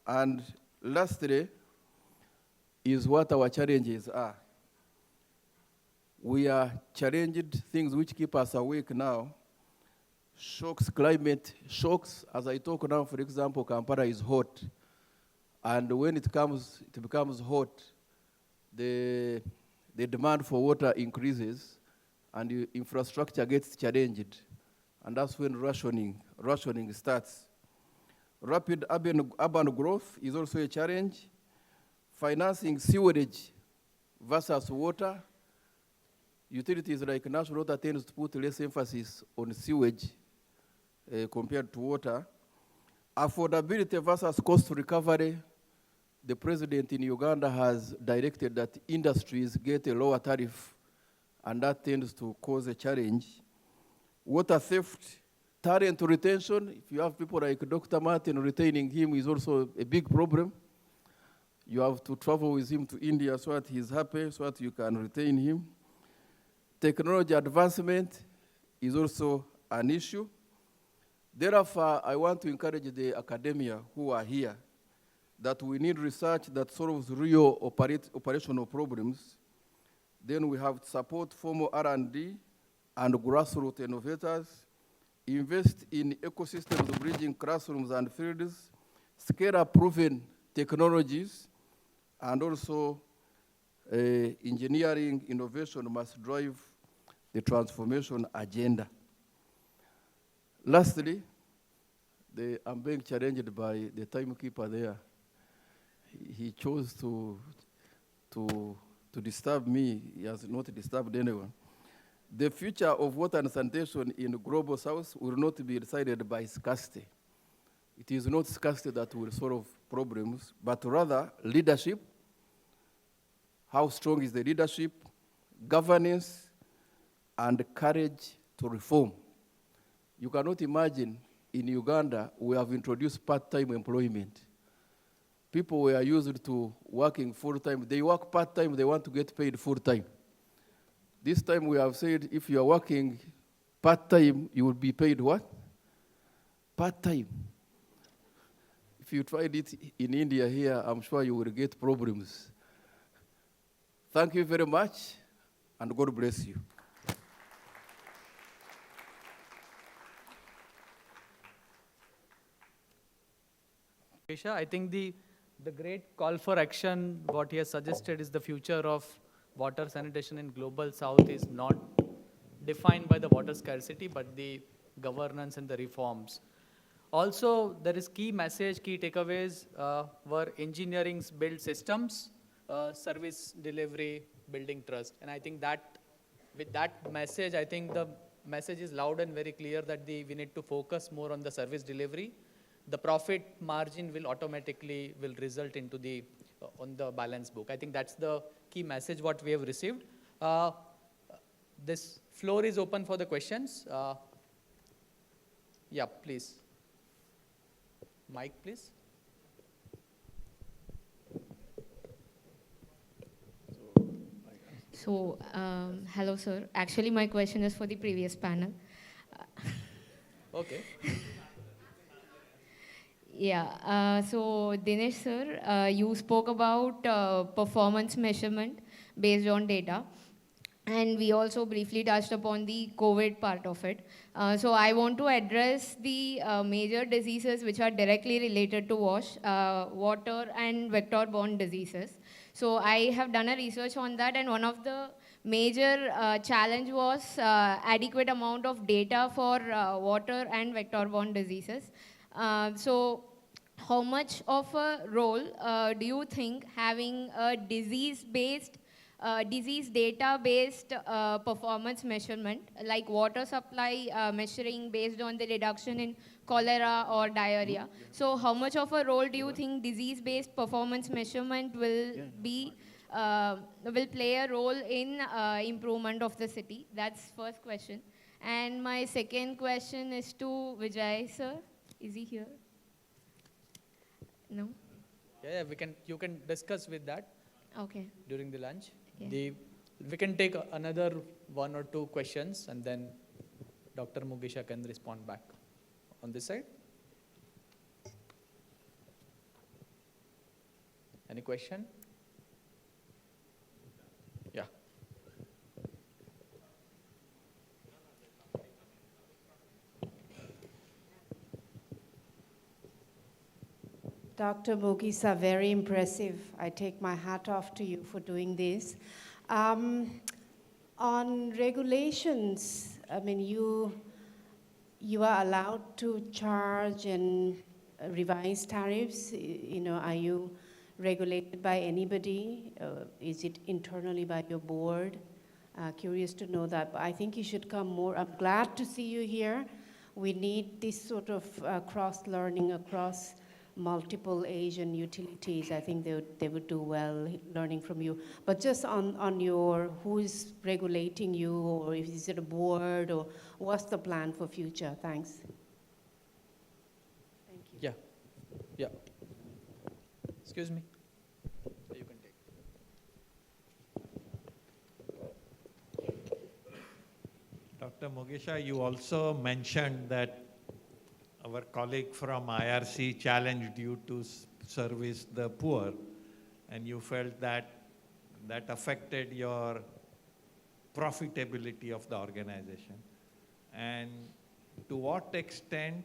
And lastly is what our challenges are. We are challenged things which keep us awake now. Shocks, climate shocks. As I talk now, for example, Kampala is hot. And when it becomes hot, the demand for water increases and the infrastructure gets challenged. And that's when rationing starts. Rapid urban growth is also a challenge. Financing sewerage versus water. Utilities like National Water tends to put less emphasis on sewage compared to water. Affordability versus cost recovery. The president in Uganda has directed that industries get a lower tariff, and that tends to cause a challenge. Water theft, talent retention. If you have people like Dr. Martin, retaining him is also a big problem. You have to travel with him to India so that he's happy, so that you can retain him. Technology advancement is also an issue. Therefore, I want to encourage the academia who are here that we need research that solves real operational problems. Then we have to support formal R&D and grassroots innovators, invest in ecosystems bridging classrooms and fields, scale up proven technologies, and also engineering innovation must drive the transformation agenda. Lastly, I'm being challenged by the timekeeper there. He chose to to disturb me. He has not disturbed anyone. The future of water and sanitation in the global south will not be decided by scarcity. It is not scarcity that will solve problems, but rather leadership. How strong is the leadership, governance, and courage to reform? You cannot imagine in Uganda, we have introduced part-time employment. People were used to working full-time. They work part-time, they want to get paid full-time. This time we have said if you are working part-time, you will be paid what? Part-time. If you tried it in India here, I'm sure you will get problems. Thank you very much, and God bless you. Mugisha, I think the great call for action, what he has suggested is the future of water sanitation in global south is not defined by the water scarcity, but the governance and the reforms. Also, there is key message, key takeaways were engineering's build systems, service delivery, building trust. And I think that with that message, I think the message is loud and very clear that we need to focus more on the service delivery. The profit margin will automatically result into the on the balance book. I think that's the key message what we have received. This floor is open for the questions. Yeah, please. Mic, please. So, hello, sir. Actually, my question is for the previous panel. Okay. Yeah. So, Dinesh, sir, you spoke about performance measurement based on data. And we also briefly touched upon the COVID part of it. So I want to address the major diseases which are directly related to water and vector-borne diseases. So I have done a research on that, and one of the major challenge was adequate amount of data for water and vector-borne diseases. So how much of a role do you think having a disease-based disease data-based performance measurement, like water supply measuring based on the reduction in cholera or diarrhea. So how much of a role do you think disease-based performance measurement will play a role in improvement of the city? That's first question. And my second question is to Vijay, sir. Is he here? No? Yeah, you can discuss with that. Okay. During the lunch. Yeah. We can take another 1 or 2 questions, and then Dr. Mugisha can respond back. On this side? Any question? Yeah. Dr. Mugisha, very impressive. I take my hat off to you for doing this. On regulations, I mean, you are allowed to charge and revise tariffs. You know, are you regulated by anybody? Is it internally by your board? Curious to know that. But I think you should come more. I'm glad to see you here. We need this sort of cross-learning across multiple Asian utilities. I think they would do well learning from you. But just on your, who is regulating you, or is it a board, or what's the plan for future? Thanks. Thank you. Yeah. Yeah. Excuse me. You can take. Dr. Mugisha, you also mentioned that our colleague from IRC challenged you to service the poor, and you felt that that affected your profitability of the organization. And to what extent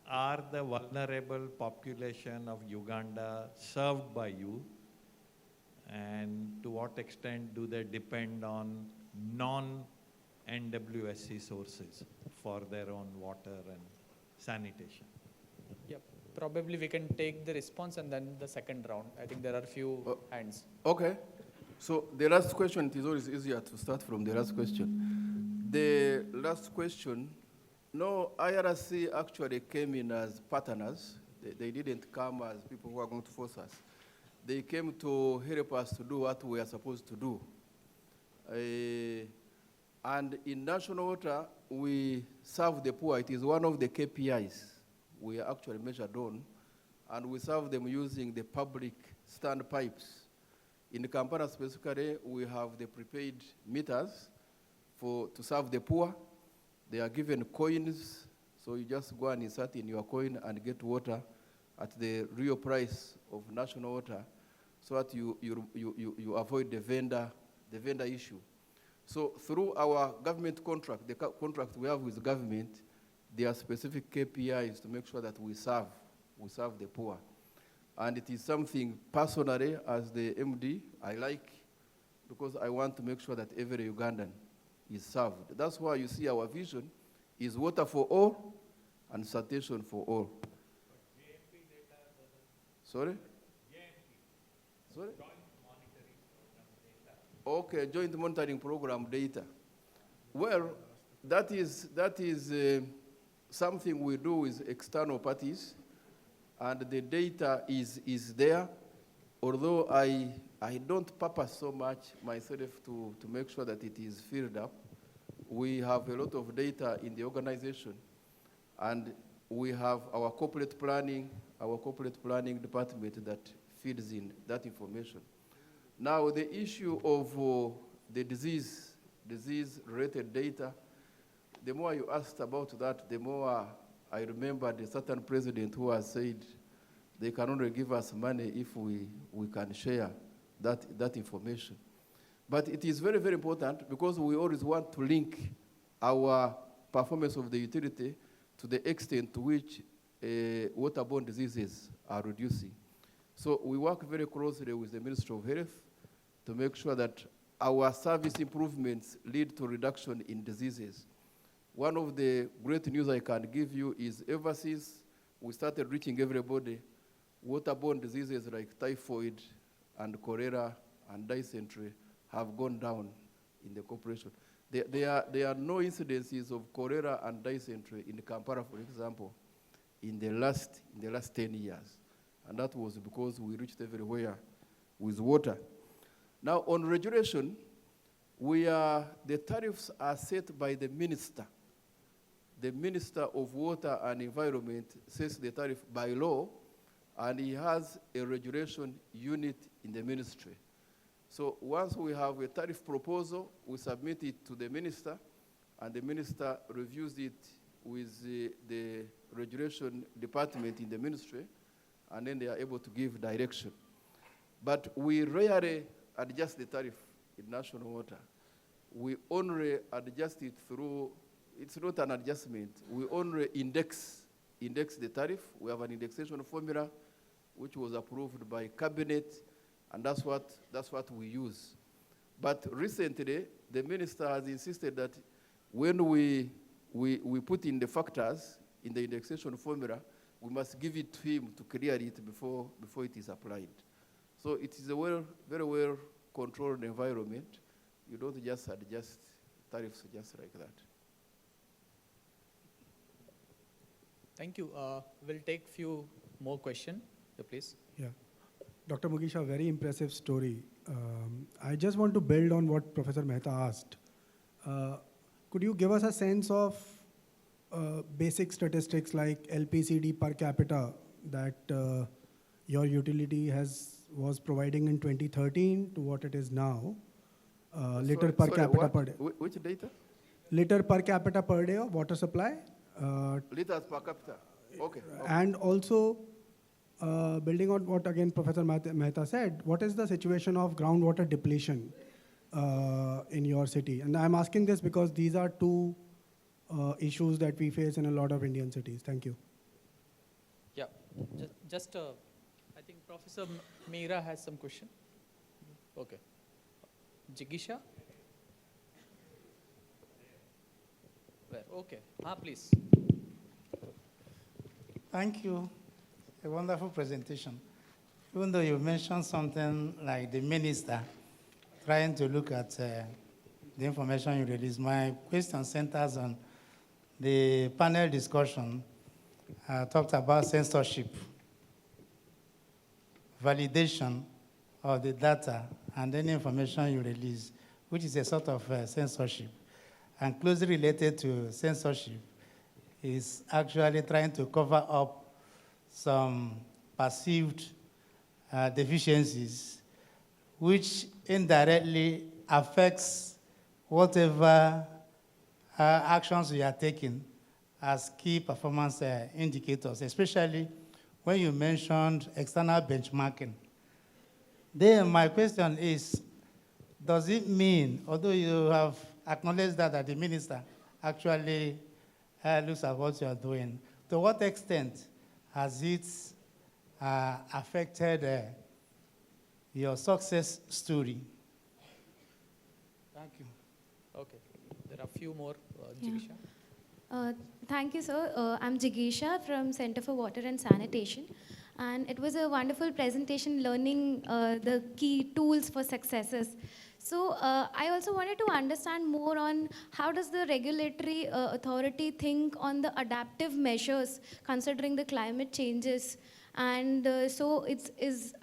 are the vulnerable population of Uganda served by you, and to what extent do they depend on non-NWSC sources for their own water and sanitation? Yeah, probably we can take the response and then the second round. I think there are few hands. Okay. So the last question, it is always easier to start from the last question. The last question, no, IRC actually came in as partners. They didn't come as people who are going to force us. They came to help us to do what we are supposed to do. And in national water, we serve the poor. It is one of the KPIs we are actually measured on, and we serve them using the public standpipes. In Kampala specifically, we have the prepaid meters to serve the poor. They are given coins, so you just go and insert in your coin and get water at the real price of national water, so that you avoid the vendor issue. So through our government contract, the contract we have with the government, there are specific KPIs to make sure that we serve the poor. And it is something personally, as the MD, I like, because I want to make sure that every Ugandan is served. That's why you see our vision is water for all and sanitation for all. Sorry? Sorry? Okay, joint monitoring program data. Well, that is something we do with external parties, and the data is there, although I don't purpose so much myself to make sure that it is filled up. We have a lot of data in the organization, and we have our corporate planning department that feeds in that information. Now, the issue of the disease-related data, the more you asked about that, the more I remembered a certain president who has said they can only give us money if we can share that information. But it is very, very important because we always want to link our performance of the utility to the extent to which waterborne diseases are reducing. So we work very closely with the Ministry of Health to make sure that our service improvements lead to reduction in diseases. One of the great news I can give you is ever since we started reaching everybody, waterborne diseases like typhoid and cholera and dysentery have gone down in the corporation. There are no incidences of cholera and dysentery in Kampala, for example, in the last 10 years. And that was because we reached everywhere with water. Now, on regulation, the tariffs are set by the minister. The Minister of Water and Environment sets the tariff by law, and he has a regulation unit in the ministry. So once we have a tariff proposal, we submit it to the minister, and the minister reviews it with the regulation department in the ministry, and then they are able to give direction. But we rarely adjust the tariff in national water. We only adjust it through, it's not an adjustment, we only index the tariff. We have an indexation formula which was approved by cabinet, and that's what we use. But recently, the minister has insisted that when we put in the factors in the indexation formula, we must give it to him to clear it before it is applied. So it is a very well controlled environment. You don't just adjust tariffs just like that. Thank you. We'll take few more questions, please. Yeah. Dr. Mugisha, very impressive story. I just want to build on what Professor Mehta asked. Could you give us a sense of basic statistics like LPCD per capita that your utility was providing in 2013 to what it is now? Liter per capita per day. Which data? Liter per capita per day of water supply. Liters per capita. Okay. And also, building on what again Professor Mehta said, what is the situation of groundwater depletion in your city? And I'm asking this because these are two issues that we face in a lot of Indian cities. Thank you. Yeah, just I think Professor Meera has some question. Okay. Mugisha? Where? Okay. Please. Thank you. A wonderful presentation. Even though you mentioned something like the minister, trying to look at the information you released. My question centers on the panel discussion. Talked about censorship, validation of the data, and any information you release, which is a sort of censorship. And closely related to censorship is actually trying to cover up some perceived deficiencies, which indirectly affects whatever actions we are taking as key performance indicators, especially when you mentioned external benchmarking. Then my question is, does it mean, although you have acknowledged that the minister actually looks at what you are doing, to what extent has it affected your success story? Thank you. Okay, there are a few more. Mugisha. Thank you, sir. I'm Mugisha from Center for Water and Sanitation. And it was a wonderful presentation learning the key tools for successes. So I also wanted to understand more on how does the regulatory authority think on the adaptive measures considering the climate changes. And so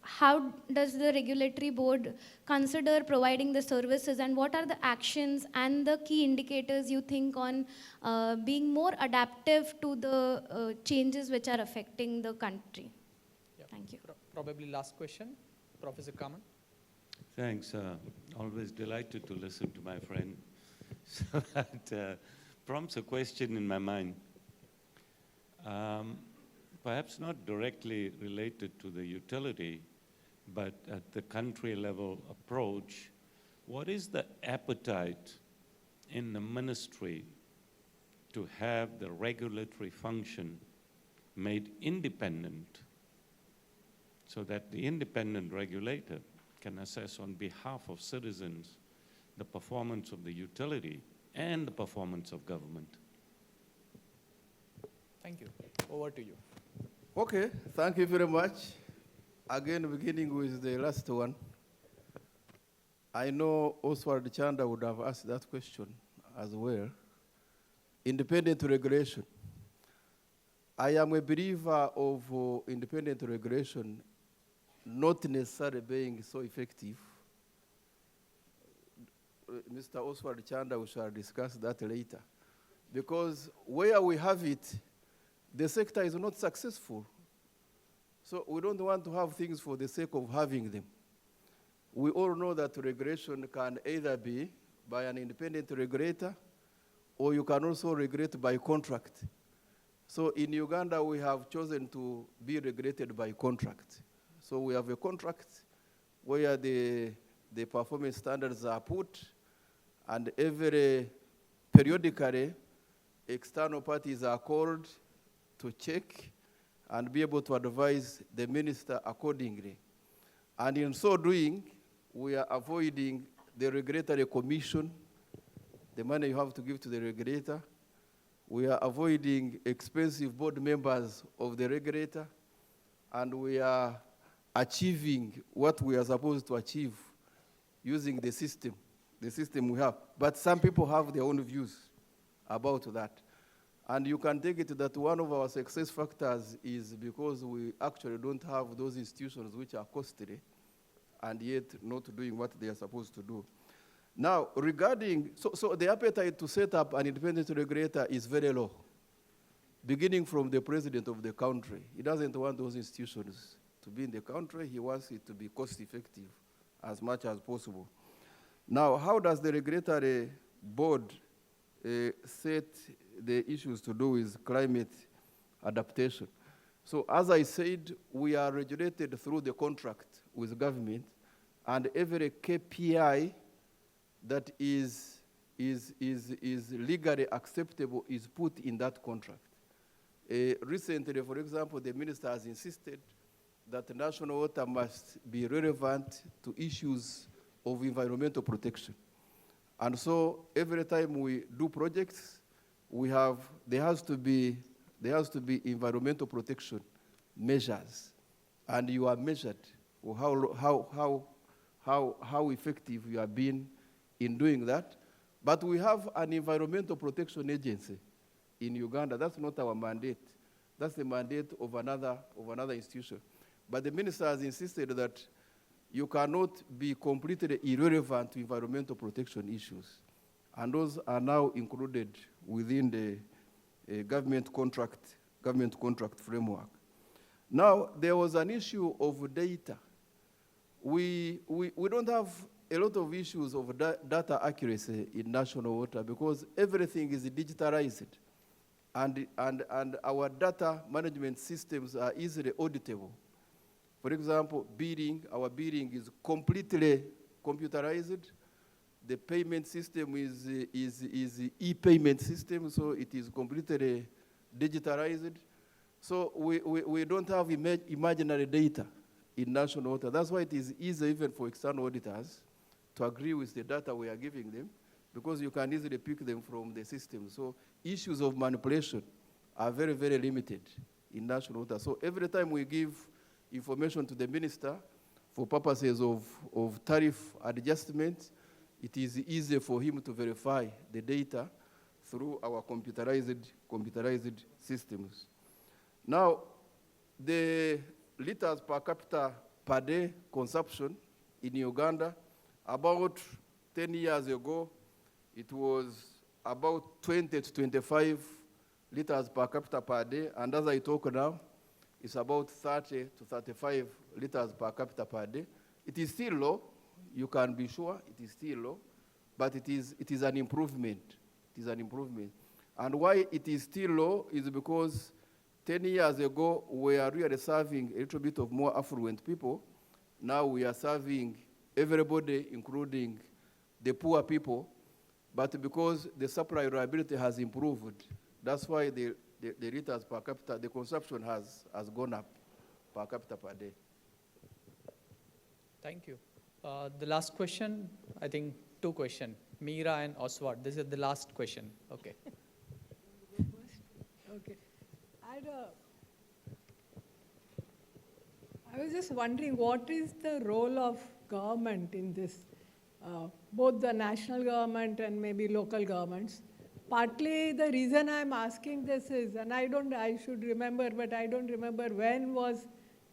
how does the regulatory board consider providing the services, and what are the actions and the key indicators you think on being more adaptive to the changes which are affecting the country? Yeah. Thank you. Probably last question, Professor Kaman. Thanks. Always delighted to listen to my friend. So that prompts a question in my mind. Perhaps not directly related to the utility, but at the country level approach, what is the appetite in the ministry to have the regulatory function made independent so that the independent regulator can assess on behalf of citizens the performance of the utility and the performance of government? Thank you. Over to you. Okay, thank you very much. Again, beginning with the last one. I know Oswald Chanda would have asked that question as well. Independent regulation. I am a believer of independent regulation not necessarily being so effective. Mr. Oswald Chanda, we shall discuss that later. Because where we have it, the sector is not successful. So we don't want to have things for the sake of having them. We all know that regulation can either be by an independent regulator, or you can also regulate by contract. So in Uganda, we have chosen to be regulated by contract. So we have a contract where the performance standards are put, and periodically, external parties are called to check and be able to advise the minister accordingly. And in so doing, we are avoiding the regulatory commission, the money you have to give to the regulator. We are avoiding expensive board members of the regulator, and we are achieving what we are supposed to achieve using the system we have. But some people have their own views about that. And you can take it that one of our success factors is because we actually don't have those institutions which are costly and yet not doing what they are supposed to do. Now, regarding, so the appetite to set up an independent regulator is very low, beginning from the president of the country. He doesn't want those institutions to be in the country. He wants it to be cost-effective as much as possible. Now, how does the regulatory board set the issues to do with climate adaptation? So as I said, we are regulated through the contract with government, and every KPI that is legally acceptable is put in that contract. Recently, for example, the minister has insisted that national water must be relevant to issues of environmental protection. And so every time we do projects, there has to be environmental protection measures, and you are measured how effective you have been in doing that. But we have an environmental protection agency in Uganda. That's not our mandate. That's the mandate of another institution. But the minister has insisted that you cannot be completely irrelevant to environmental protection issues. And those are now included within the government contract framework. Now, there was an issue of data. We don't have a lot of issues of data accuracy in national water because everything is digitalized. And our data management systems are easily auditable. For example, our billing is completely computerized. The payment system is e-payment system, so it is completely digitalized. So we don't have imaginary data in national water. That's why it is easy even for external auditors to agree with the data we are giving them, because you can easily pick them from the system. So issues of manipulation are very, very limited in national water. So every time we give information to the minister for purposes of tariff adjustment, it is easy for him to verify the data through our computerized systems. Now, the liters per capita per day consumption in Uganda, about 10 years ago, it was about 20 to 25 liters per capita per day, and as I talk now, it's about 30 to 35 liters per capita per day. It is still low, you can be sure it is still low, but it is an improvement. It is an improvement. And why it is still low is because 10 years ago, we are really serving a little bit of more affluent people. Now we are serving everybody, including the poor people. But because the supply reliability has improved, that's why the liters per capita, the consumption has gone up per capita per day. Thank you. The last question, I think 2 questions. Meera and Oswald. This is the last question. Okay. Okay. I was just wondering, what is the role of government in this? Both the national government and maybe local governments. Partly the reason I'm asking this is, and I should remember, but I don't remember when was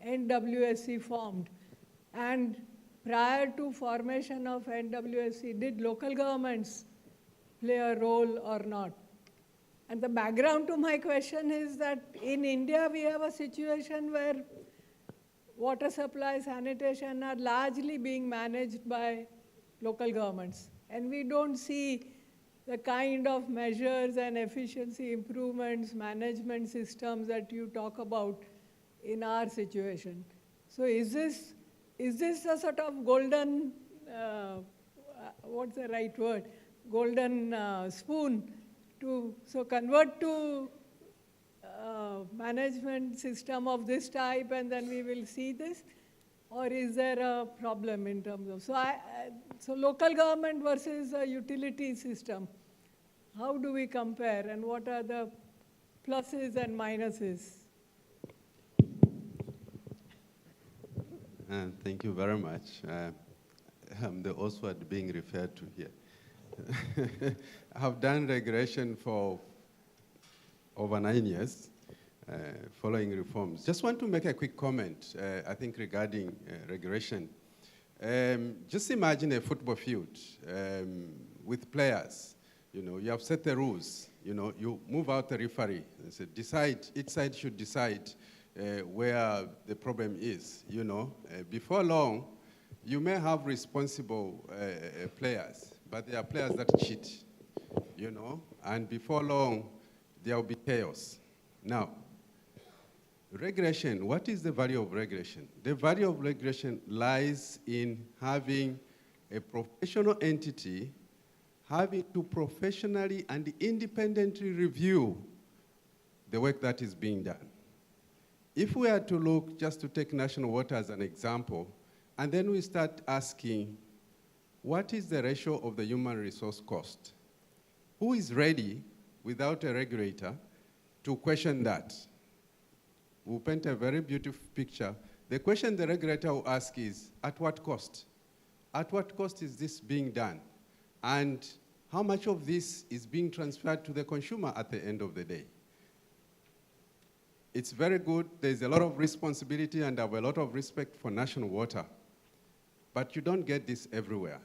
NWSC formed. And prior to formation of NWSC, did local governments play a role or not? And the background to my question is that in India, we have a situation where water supply, sanitation are largely being managed by local governments. And we don't see the kind of measures and efficiency improvements, management systems that you talk about in our situation. So is this a sort of golden, what's the right word? Golden spoon to convert to management system of this type and then we will see this? Or is there a problem in terms of, so local government versus a utility system, how do we compare and what are the pluses and minuses? Thank you very much. I'm the Oswald being referred to here. I have done regulation for over 9 years, following reforms. Just want to make a quick comment, I think, regarding regulation. Just imagine a football field with players. You know, you have set the rules. You know, you move out the referee. And say, each side should decide where the problem is. You know, before long, you may have responsible players, but there are players that cheat. You know, and before long, there will be chaos. Now, regulation, what is the value of regulation? The value of regulation lies in having a professional entity having to professionally and independently review the work that is being done. If we are to look, just to take national water as an example, and then we start asking, what is the ratio of the human resource cost? Who is ready, without a regulator, to question that? We'll paint a very beautiful picture. The question the regulator will ask is, at what cost? At what cost is this being done? And how much of this is being transferred to the consumer at the end of the day? It's very good. There's a lot of responsibility, and I have a lot of respect for national water. But you don't get this everywhere.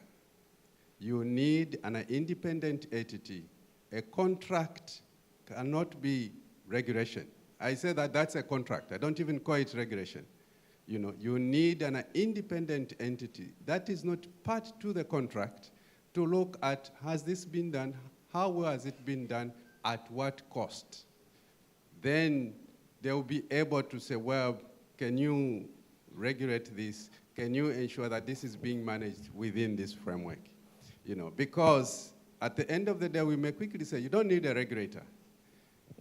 You need an independent entity. A contract cannot be regulation. I say that that's a contract. I don't even call it regulation. You know, you need an independent entity that is not part to the contract to look at, has this been done? How well has it been done? At what cost? Then they will be able to say, well, can you regulate this? Can you ensure that this is being managed within this framework? You know, because at the end of the day, we may quickly say, you don't need a regulator,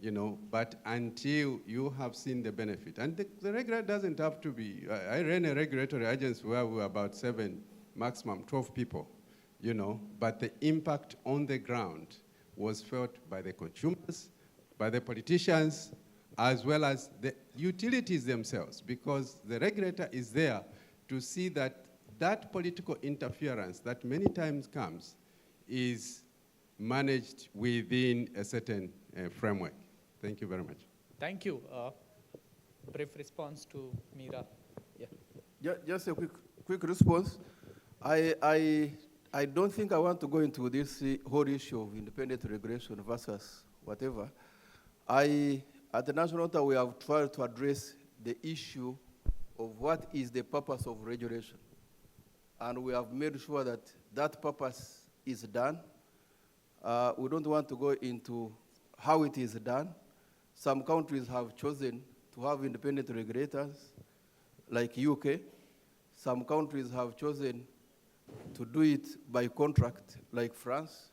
you know, but until you have seen the benefit. And the regulator doesn't have to be, I ran a regulatory agency where we were about 7, maximum 12 people, you know, but the impact on the ground was felt by the consumers, by the politicians, as well as the utilities themselves, because the regulator is there to see that that political interference that many times comes is managed within a certain framework. Thank you very much. Thank you. Brief response to Meera. Yeah. Just a quick response. I don't think I want to go into this whole issue of independent regulation versus whatever. At the National Water, we have tried to address the issue of what is the purpose of regulation. And we have made sure that that purpose is done. We don't want to go into how it is done. Some countries have chosen to have independent regulators, like UK. Some countries have chosen to do it by contract, like France.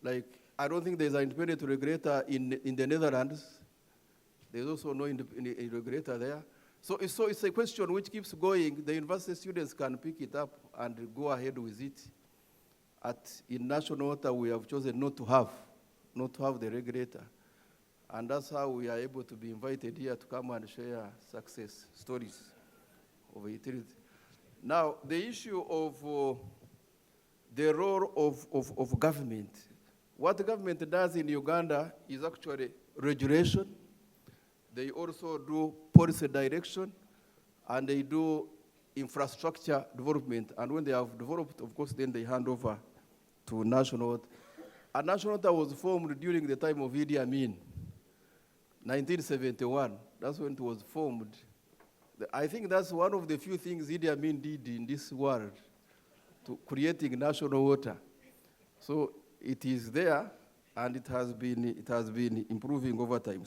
Like, I don't think there's an independent regulator in the Netherlands. There's also no independent regulator there. So it's a question which keeps going. The university students can pick it up and go ahead with it. In National Water, we have chosen not to have the regulator. And that's how we are able to be invited here to come and share success stories of utility. Now, the issue of the role of government. What the government does in Uganda is actually regulation. They also do policy direction, and they do infrastructure development. And when they have developed, of course, then they hand over to National Water. And National Water was formed during the time of Idi Amin, 1971. That's when it was formed. I think that's one of the few things Idi Amin did in this world, to creating National Water. So it is there, and it has been improving over time.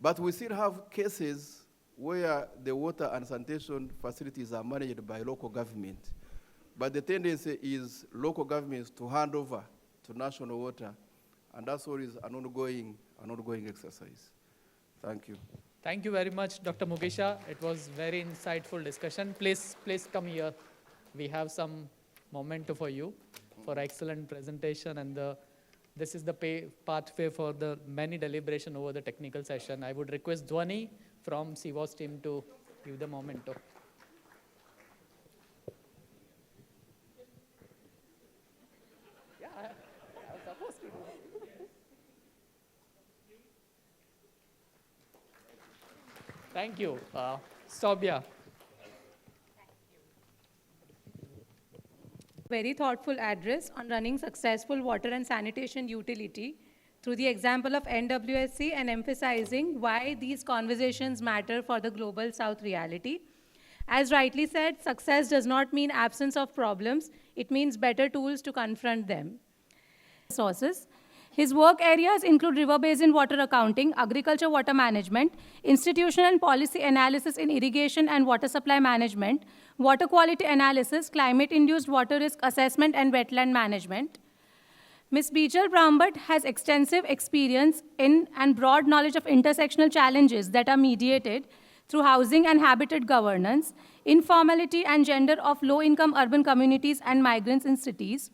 But we still have cases where the water and sanitation facilities are managed by local government. But the tendency is local governments to hand over to National Water, and that's always an ongoing exercise. Thank you. Thank you very much, Dr. Mugisha. It was very insightful discussion. Please come here. We have some memento for you for excellent presentation, and this is the pathway for the many deliberation over the technical session. I would request Dhwani from CWAS team to give the memento. Yeah, I was supposed to do. Thank you. Sobia. Very thoughtful address on running successful water and sanitation utility through the example of NWSC and emphasizing why these conversations matter for the global South reality. As rightly said, success does not mean absence of problems. It means better tools to confront them. Sources. His work areas include river basin water accounting, agriculture water management, institutional and policy analysis in irrigation and water supply management, water quality analysis, climate-induced water risk assessment, and wetland management. Ms. Bijal Brambhat has extensive experience in and broad knowledge of intersectional challenges that are mediated through housing and habitat governance, informality and gender of low-income urban communities and migrants in cities.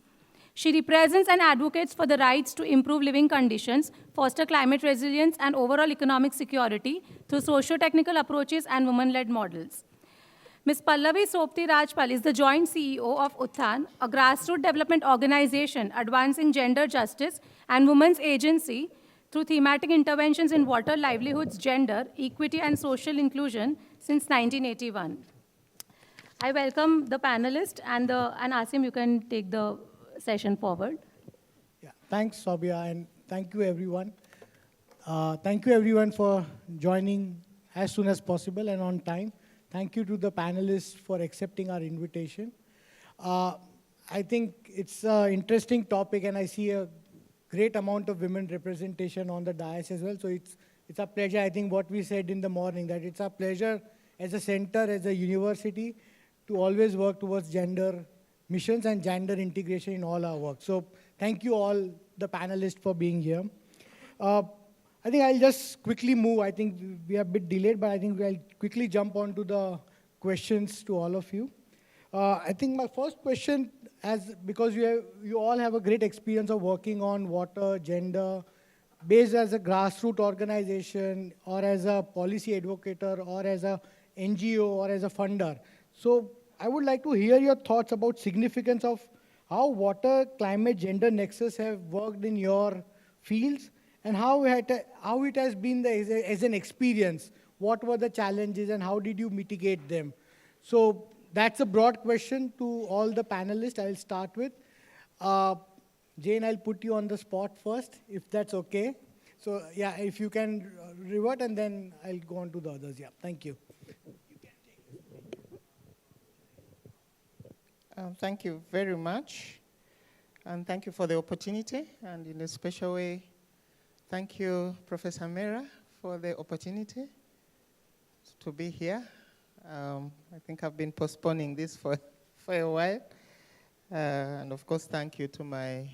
She represents and advocates for the rights to improve living conditions, foster climate resilience, and overall economic security through socio-technical approaches and women-led models. Ms. Pallavi Sopti Rajpal is the joint CEO of Uttan, a grassroots development organization advancing gender justice and women's agency through thematic interventions in water, livelihoods, gender, equity, and social inclusion since 1981. I welcome the panelists, and Asim, you can take the session forward. Yeah, thanks, Sobia, and thank you, everyone. Thank you, everyone, for joining as soon as possible and on time. Thank you to the panelists for accepting our invitation. I think it's an interesting topic, and I see a great amount of women representation on the dais as well. So it's a pleasure. I think what we said in the morning, that it's a pleasure as a center, as a university, to always work towards gender missions and gender integration in all our work. So thank you all, the panelists, for being here. I think I'll just quickly move. I think we are a bit delayed, but I think I'll quickly jump on to the questions to all of you. I think my first question, because you all have a great experience of working on water, gender, based as a grassroots organization, or as a policy advocator, or as a NGO, or as a funder. So I would like to hear your thoughts about significance of how water, climate, gender nexus have worked in your fields, and how it has been as an experience. What were the challenges and how did you mitigate them? So that's a broad question to all the panelists. I'll start with. Jane, I'll put you on the spot first, if that's okay. So yeah, if you can revert, and then I'll go on to the others. Yeah, thank you. Thank you very much. And thank you for the opportunity. And in a special way, thank you, Professor Mera, for the opportunity to be here. I think I've been postponing this for a while. And of course, thank you to my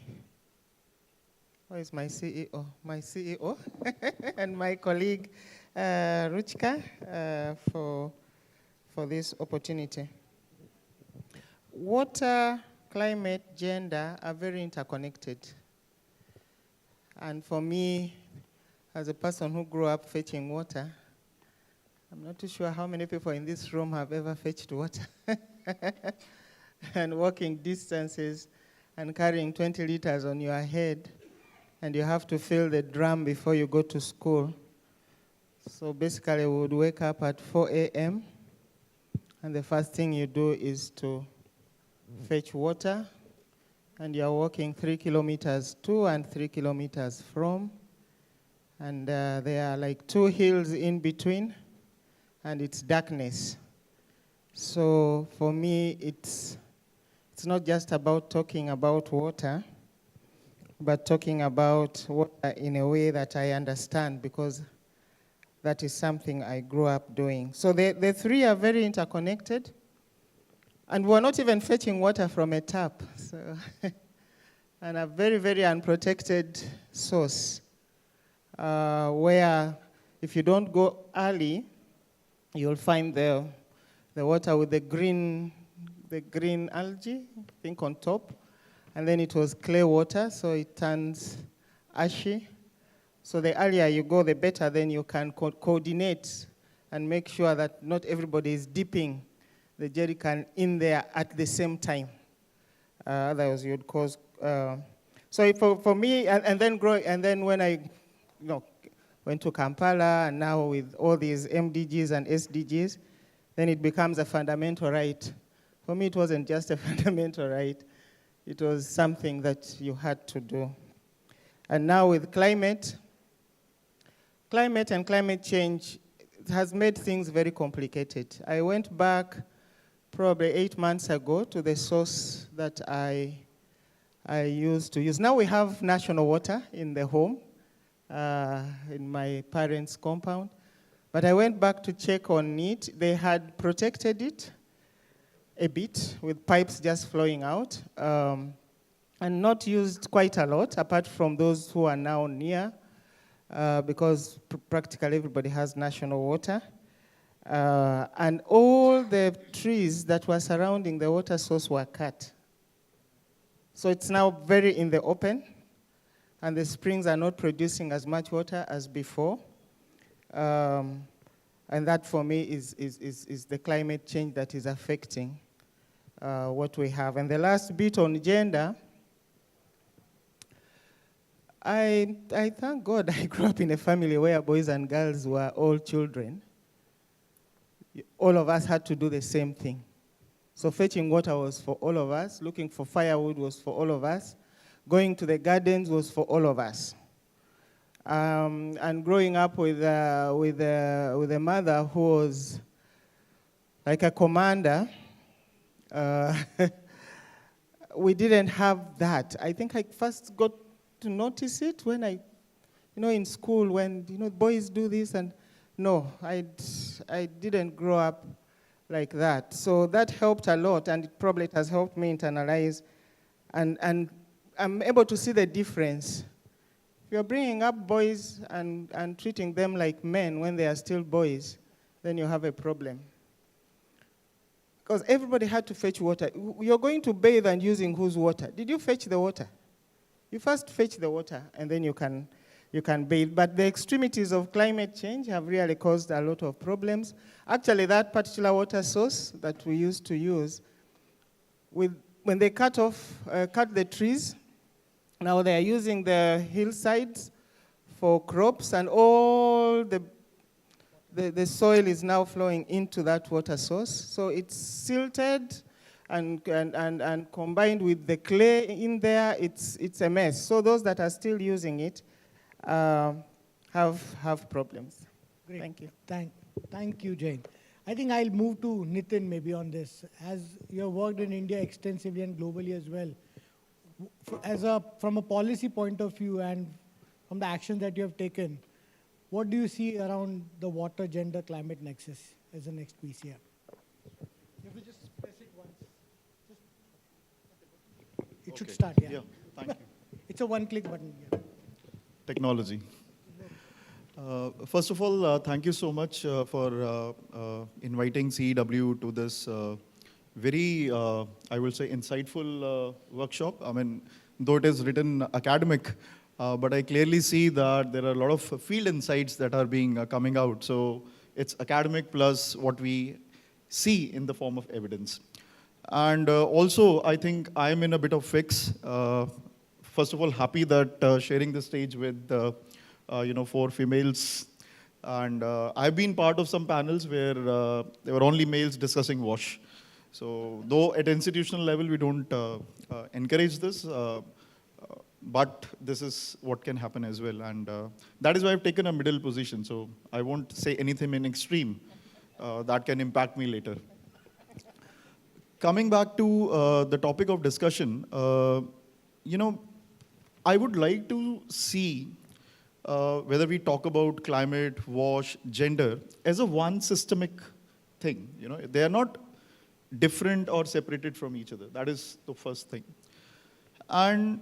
CEO? My CEO and my colleague, Ruchka, for this opportunity. Water, climate, gender are very interconnected. And for me, as a person who grew up fetching water, I'm not too sure how many people in this room have ever fetched water. And walking distances and carrying 20 liters on your head, and you have to fill the drum before you go to school. So basically, we would wake up at 4 a.m., and the first thing you do is to fetch water, and you're walking 3 kilometers to and 3 kilometers from, and there are like 2 hills in between, and it's darkness. So for me, it's not just about talking about water, but talking about water in a way that I understand, because that is something I grew up doing. So the three are very interconnected. And we're not even fetching water from a tap. So and a very, very unprotected source, where if you don't go early, you'll find the water with the green algae, I think, on top. And then it was clay water, so it turns ashy. So the earlier you go, the better. Then you can coordinate and make sure that not everybody is dipping the jerry can in there at the same time. Otherwise, you'd cause. So for me, and then when I went to Kampala, and now with all these MDGs and SDGs, then it becomes a fundamental right. For me, it wasn't just a fundamental right. It was something that you had to do. And now with climate and climate change, it has made things very complicated. I went back probably 8 months ago to the source that I used to use. Now we have national water in the home, in my parents' compound. But I went back to check on it. They had protected it a bit with pipes just flowing out, and not used quite a lot, apart from those who are now near, because practically everybody has national water. And all the trees that were surrounding the water source were cut. So it's now very in the open, and the springs are not producing as much water as before. And And that for me is the climate change that is affecting what we have. And the last bit on gender, I thank God I grew up in a family where boys and girls were all children. All of us had to do the same thing. So fetching water was for all of us, looking for firewood was for all of us, going to the gardens was for all of us. And growing up with a mother who was like a commander, we didn't have that. I think I first got to notice it when in school, when, boys do this, and no, I didn't grow up like that. So that helped a lot, and it has helped me internalize, and I'm able to see the difference. If you're bringing up boys and treating them like men when they are still boys, then you have a problem. Because everybody had to fetch water. You're going to bathe and using whose water? Did you fetch the water? You first fetch the water, and then you can bathe. But the extremities of climate change have really caused a lot of problems. Actually, that particular water source that we used to use, when they cut the trees, now they are using the hillsides for crops, and all the soil is now flowing into that water source. So it's silted, and combined with the clay in there, it's a mess. So those that are still using it have problems. Great. Thank you. Thank you, Jane. I think I'll move to Nitin maybe on this. As you have worked in India extensively and globally as well, from a policy point of view and from the actions that you have taken, what do you see around the water, gender, climate nexus as the next piece here? You have to just press it once. It should start, yeah. Yeah, thank you. It's a one-click button, yeah. Technology. First of all, thank you so much for inviting CEW to this very, I will say, insightful workshop. I mean, though it is written academic, but I clearly see that there are a lot of field insights that are being coming out. So it's academic plus what we see in the form of evidence. And also, I think I'm in a bit of fix. First of all, happy that sharing the stage with 4 females. And I've been part of some panels where there were only males discussing WASH. So though at institutional level, we don't encourage this, but this is what can happen as well. And that is why I've taken a middle position. So I won't say anything in extreme that can impact me later. Coming back to the topic of discussion, I would like to see whether we talk about climate, WASH, gender as a one systemic thing. They are not different or separated from each other. That is the first thing. And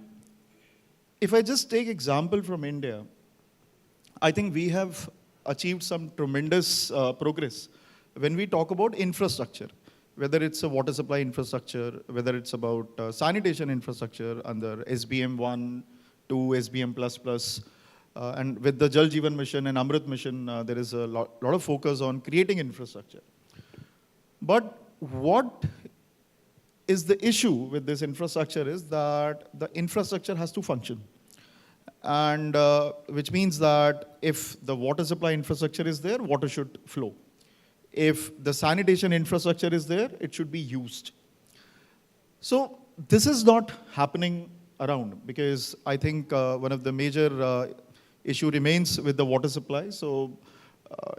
if I just take example from India, I think we have achieved some tremendous progress when we talk about infrastructure, whether it's a water supply infrastructure, whether it's about sanitation infrastructure under SBM 1, 2, SBM++, and with the Jal Jeevan Mission and Amrit Mission, there is a lot of focus on creating infrastructure. But what is the issue with this infrastructure is that the infrastructure has to function. And which means that if the water supply infrastructure is there, water should flow. If the sanitation infrastructure is there, it should be used. So this is not happening around, because I think one of the major issue remains with the water supply. So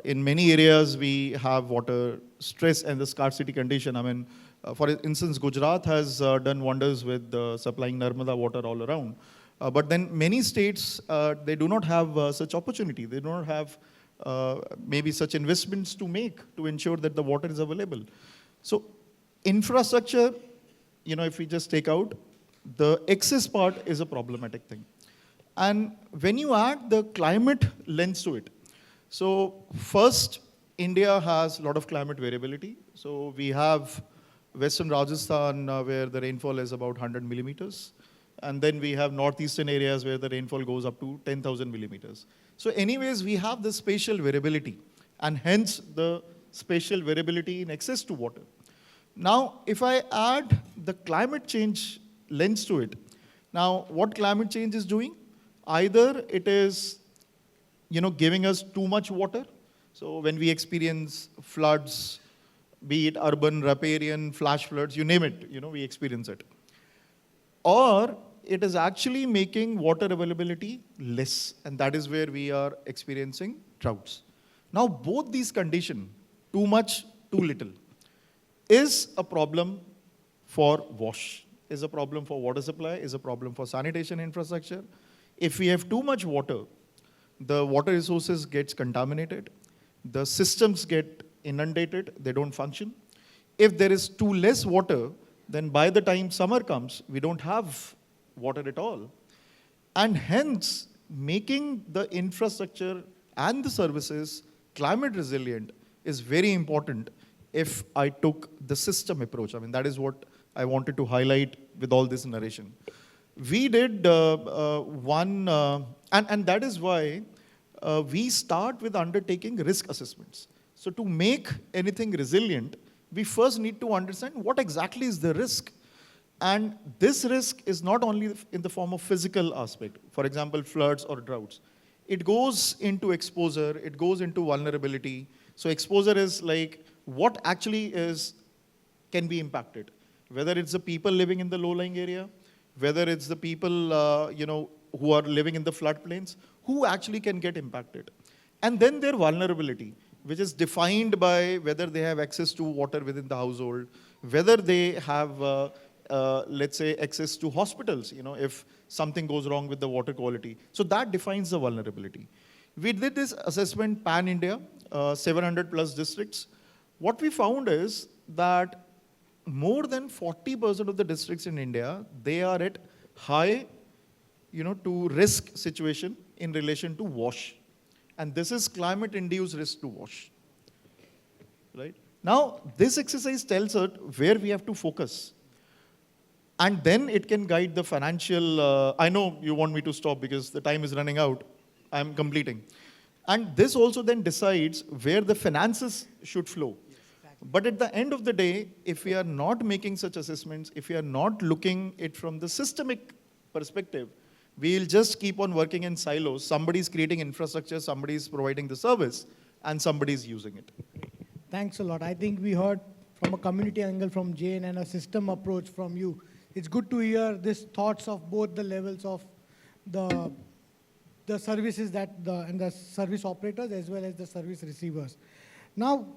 in many areas, we have water stress and the scarcity condition. I mean, for instance, Gujarat has done wonders with supplying Narmada water all around. But then many states, they do not have such opportunity. They do not have maybe such investments to make to ensure that the water is available. So infrastructure, if we just take out, the excess part is a problematic thing. And when you add the climate lens to it, so first, India has a lot of climate variability. So we have Western Rajasthan where the rainfall is about 100 millimeters. And then we have northeastern areas where the rainfall goes up to 10,000 millimeters. So anyways, we have this spatial variability. and hence the spatial variability in access to water. Now, if I add the climate change lens to it, now what climate change is doing? Either it is giving us too much water. So when we experience floods, be it urban, riparian, flash floods, you name it, we experience it. Or it is actually making water availability less, and that is where we are experiencing droughts. Now, both these conditions, too much, too little, is a problem for WASH, is a problem for water supply, is a problem for sanitation infrastructure. If we have too much water, the water resources gets contaminated, the systems get inundated, they don't function. If there is too less water, then by the time summer comes, we don't have water at all. And hence, making the infrastructure and the services climate resilient is very important if I took the system approach. I mean, that is what I wanted to highlight with all this narration. We did and that is why we start with undertaking risk assessments. So to make anything resilient, we first need to understand what exactly is the risk. And this risk is not only in the form of physical aspect, for example, floods or droughts. It goes into exposure, it goes into vulnerability. So exposure is like what actually can be impacted, whether it's the people living in the low-lying area, whether it's the people who are living in the floodplains, who actually can get impacted. And then their vulnerability, which is defined by whether they have access to water within the household, whether they have, let's say, access to hospitals, if something goes wrong with the water quality. So that defines the vulnerability. We did this assessment pan-India, 700 plus districts. What we found is that more than 40% of the districts in India, they are at high, to risk situation in relation to WASH. And this is climate-induced risk to WASH, right? Now, this exercise tells us where we have to focus. And then it can guide the financial, I know you want me to stop because the time is running out. I'm completing. And this also then decides where the finances should flow. But at the end of the day, if we are not making such assessments, if we are not looking at it from the systemic perspective, we'll just keep on working in silos. Somebody's creating infrastructure, somebody's providing the service, and somebody's using it. Thanks a lot. I think we heard from a community angle from Jane and a system approach from you. It's good to hear these thoughts of both the levels of the services and the service operators as well as the service receivers. Now,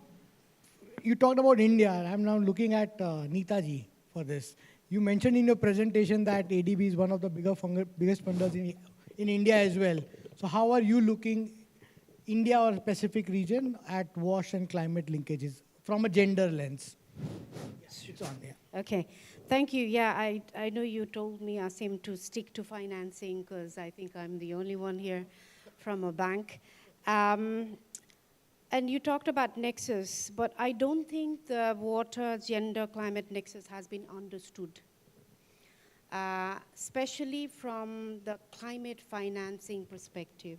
you talked about India. I'm now looking at Neeta ji for this. You mentioned in your presentation that ADB is one of the biggest funders in India as well. So how are you looking, India or Pacific region, at WASH and climate linkages from a gender lens? Yes, it's on there. Okay, thank you. Yeah, I know you told me, Asim, to stick to financing because I think I'm the only one here from a bank. And you talked about nexus, but I don't think the water, gender, climate nexus has been understood, especially from the climate financing perspective.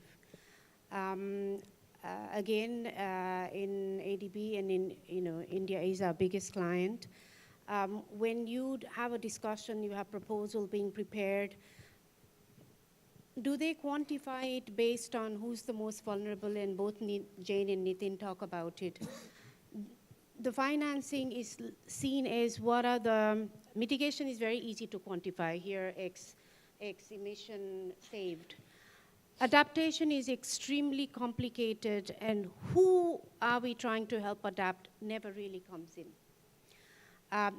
Again, in ADB and in India is our biggest client. When you have a discussion, you have proposal being prepared, do they quantify it based on who's the most vulnerable? And both Jane and Nitin talk about it. The financing is seen as what are the, mitigation is very easy to quantify. Here, X emission saved. Adaptation is extremely complicated, and who are we trying to help adapt never really comes in.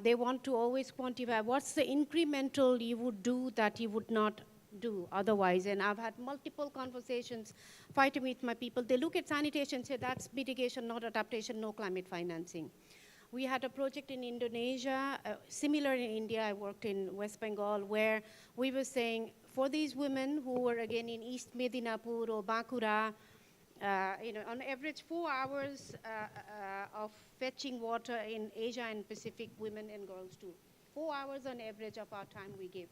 They want to always quantify what's the incremental you would do that you would not do otherwise. And I've had multiple conversations fighting with my people. They look at sanitation and say that's mitigation, not adaptation, no climate financing. We had a project in Indonesia, similar in India. I worked in West Bengal, where we were saying for these women who were again in East Medinapur or Bakura, on average 4 hours of fetching water in Asia and Pacific, women and girls do. 4 hours on average of our time we give.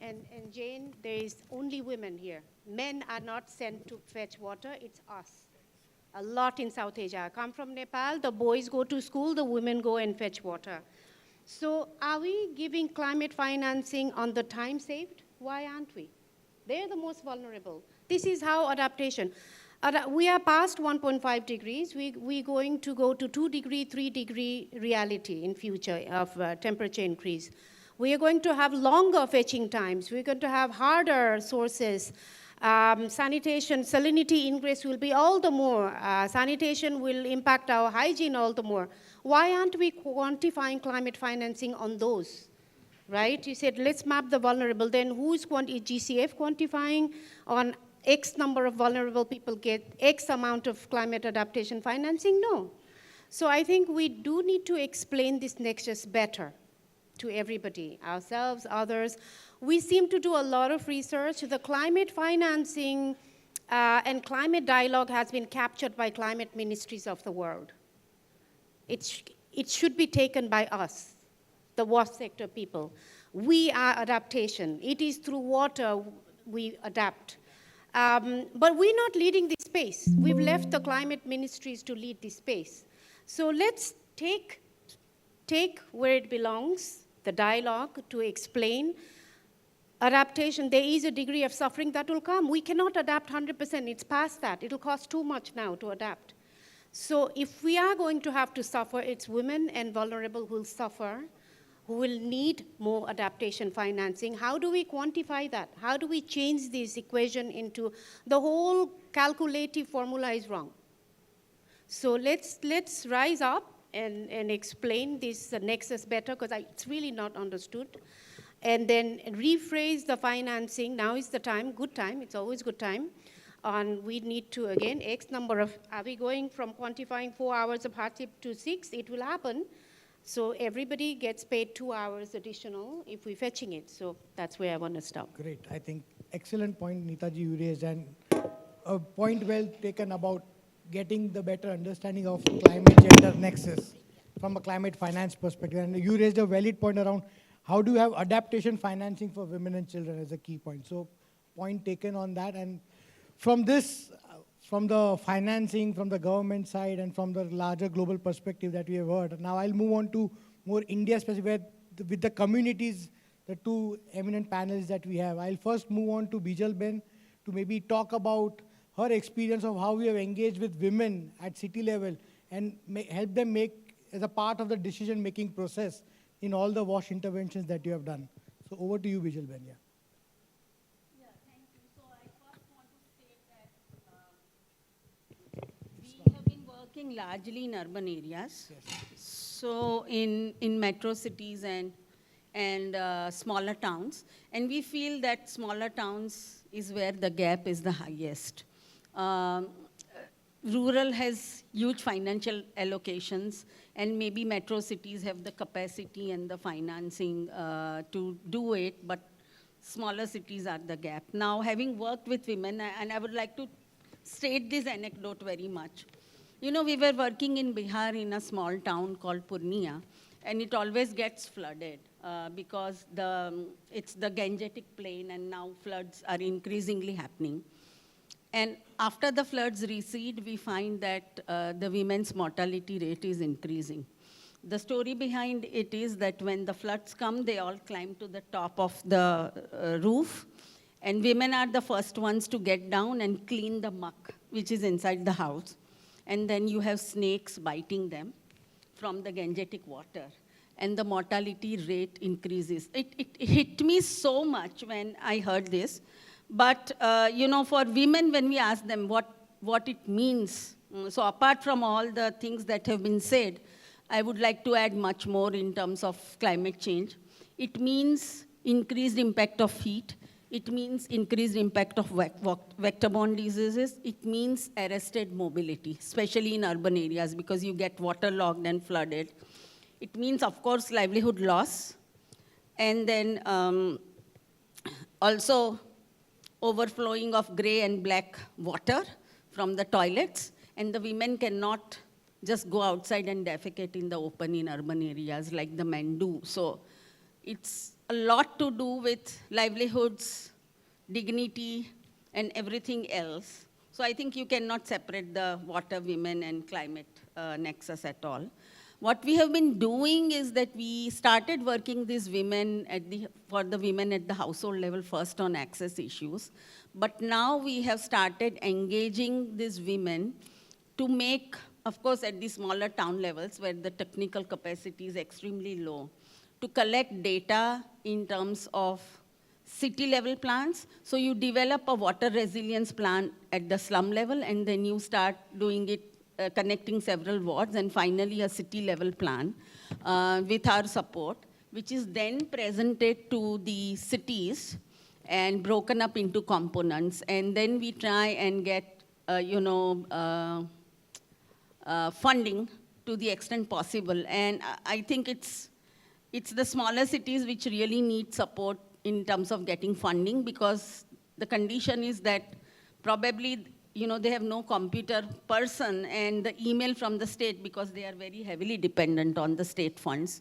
And Jane, there is only women here. Men are not sent to fetch water, it's us. a lot in South Asia. I come from Nepal, the boys go to school, the women go and fetch water. So are we giving climate financing on the time saved? Why aren't we? They're the most vulnerable. This is how adaptation. We are past 1.5 degrees. We're going to go to 2 degree, 3 degree reality in future of temperature increase. We are going to have longer fetching times. We're going to have harder sources. Sanitation, salinity ingress will be all the more. Sanitation will impact our hygiene all the more. Why aren't we quantifying climate financing on those? Right? You said, let's map the vulnerable. Then who's GCF quantifying on X number of vulnerable people get X amount of climate adaptation financing? No. So I think we do need to explain this nexus better to everybody, ourselves, others. We seem to do a lot of research. The climate financing and climate dialogue has been captured by climate ministries of the world. It should be taken by us, the WASP sector people. We are adaptation. It is through water we adapt. But we're not leading this space. We've left the climate ministries to lead this space. So let's take where it belongs, the dialogue, to explain adaptation. There is a degree of suffering that will come. We cannot adapt 100%. It's past that. It'll cost too much now to adapt. So if we are going to have to suffer, it's women and vulnerable who will suffer, who will need more adaptation financing. How do we quantify that? How do we change this equation into the whole calculative formula is wrong? So let's rise up and explain this nexus better, because it's really not understood. And then rephrase the financing. Now is the time, good time, it's always good time. And we need to, again, X number of, are we going from quantifying 4 hours of hardship to 6? It will happen. So everybody gets paid 2 hours additional if we're fetching it. So that's where I want to stop. Great. I think excellent point, Neeta ji, you raised, and a point well taken about getting the better understanding of climate gender nexus from a climate finance perspective. And you raised a valid point around how do you have adaptation financing for women and children as a key point. So point taken on that. And from this, from the financing, from the government side, and from the larger global perspective that we have heard, now I'll move on to more India-specific, with the communities, the two eminent panelists that we have. I'll first move on to Bijal Ben to maybe talk about her experience of how we have engaged with women at city level and help them make as a part of the decision-making process in all the WASH interventions that you have done. So over to you, Bijal Ben. Yeah. Thank you. So I first want to state that we have been working largely in urban areas. Yes. So in metro cities and smaller towns. And we feel that smaller towns is where the gap is the highest. Rural has huge financial allocations, and maybe metro cities have the capacity and the financing to do it, but smaller cities are the gap. Now, having worked with women, and I would like to state this anecdote very much. You know, we were working in Bihar in a small town called Purnia, and it always gets flooded because it's the Gangetic plain, and now floods are increasingly happening. And after the floods recede, we find that the women's mortality rate is increasing. The story behind it is that when the floods come, they all climb to the top of the roof, and women are the first ones to get down and clean the muck, which is inside the house. And then you have snakes biting them from the Gangetic water, and the mortality rate increases. It hit me so much when I heard this. But, you know, for women, when we ask them what it means, so apart from all the things that have been said, I would like to add much more in terms of climate change. It means increased impact of heat. It means increased impact of vector-borne diseases. It means arrested mobility, especially in urban areas, because you get waterlogged and flooded. It means, of course, livelihood loss. And then also, overflowing of gray and black water from the toilets, and the women cannot just go outside and defecate in the open in urban areas like the men do. So it's a lot to do with livelihoods, dignity, and everything else. So I think you cannot separate the water, women, and climate nexus at all. What we have been doing is that we started working these women for the women at the household level first on access issues. But now we have started engaging these women to make, of course, at the smaller town levels where the technical capacity is extremely low, to collect data in terms of city level plans. So you develop a water resilience plan at the slum level, and then you start doing it, connecting several wards, and finally a city level plan with our support, which is then presented to the cities and broken up into components. And then we try and get, funding to the extent possible. And I think it's the smaller cities which really need support in terms of getting funding, because the condition is that probably they have no computer person, and the email from the state, because they are very heavily dependent on the state funds,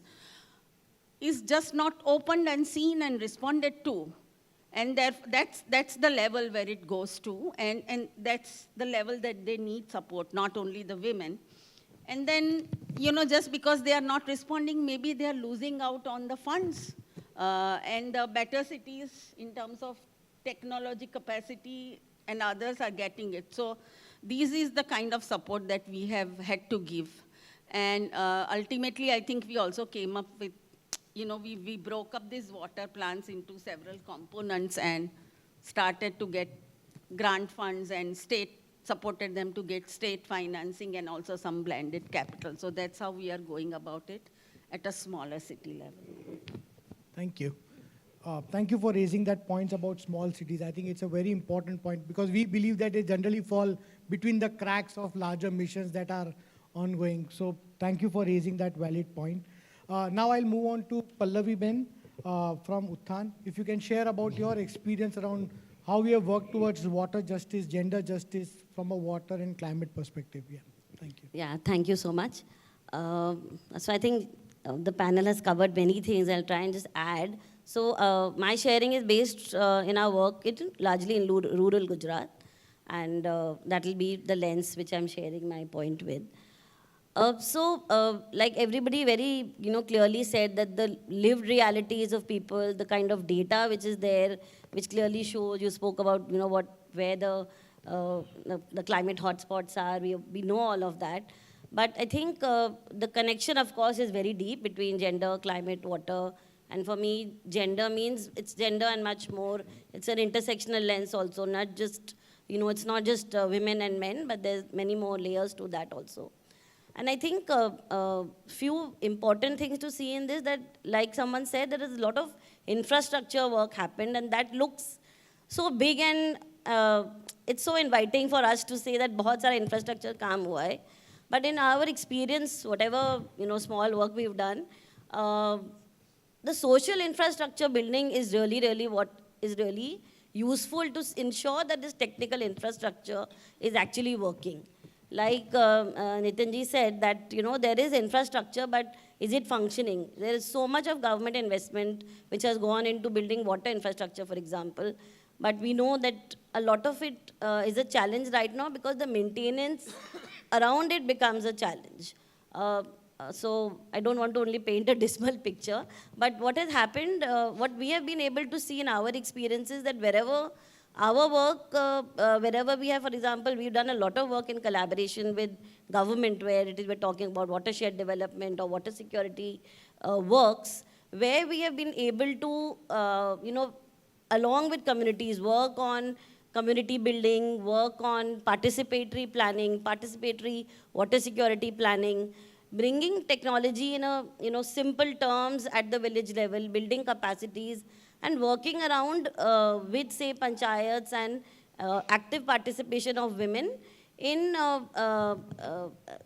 is just not opened and seen and responded to. And that's the level where it goes to, and that's the level that they need support, not only the women. And then, just because they are not responding, maybe they are losing out on the funds. And the better cities in terms of technology capacity and others are getting it. So this is the kind of support that we have had to give. And ultimately, I think we also came up with, we broke up these water plans into several components and started to get grant funds, and state supported them to get state financing and also some blended capital. So that's how we are going about it at a smaller city level. Thank you. Thank you for raising that point about small cities. I think it's a very important point, because we believe that they generally fall between the cracks of larger missions that are ongoing. So thank you for raising that valid point. Now I'll move on to Pallavi Ben from Utthan. If you can share about your experience around how we have worked towards water justice, gender justice from a water and climate perspective. Yeah, thank you. Yeah, thank you so much. So I think the panel has covered many things. I'll try and just add. So my sharing is based in our work largely in rural Gujarat, and that will be the lens which I'm sharing my point with. Like everybody very clearly said, that the lived realities of people, the kind of data which is there, which clearly shows, you spoke about where the climate hotspots are, we know all of that. But I think the connection, of course, is very deep between gender, climate, water. And for me, gender means it's gender and much more. It's an intersectional lens also, not just, it's not just women and men, but there's many more layers to that also. And I think few important things to see in this, that like someone said, there is a lot of infrastructure work happened, and that looks so big, and it's so inviting for us to say that bahut sara infrastructure kaam hua hai. But in our experience, whatever small work we've done, the social infrastructure building is really what is really useful to ensure that this technical infrastructure is actually working. Like Nitinji said, that there is infrastructure, but is it functioning? There is so much of government investment which has gone into building water infrastructure, for example. But we know that a lot of it is a challenge right now, because the maintenance around it becomes a challenge. So I don't want to only paint a dismal picture, but what has happened, what we have been able to see in our experiences, that wherever our work, wherever we have, for example, we've done a lot of work in collaboration with government, where we're talking about watershed development or water security works, where we have been able to, along with communities, work on community building, work on participatory planning, participatory water security planning, bringing technology in simple terms at the village level, building capacities, and working around with, say, panchayats and active participation of women in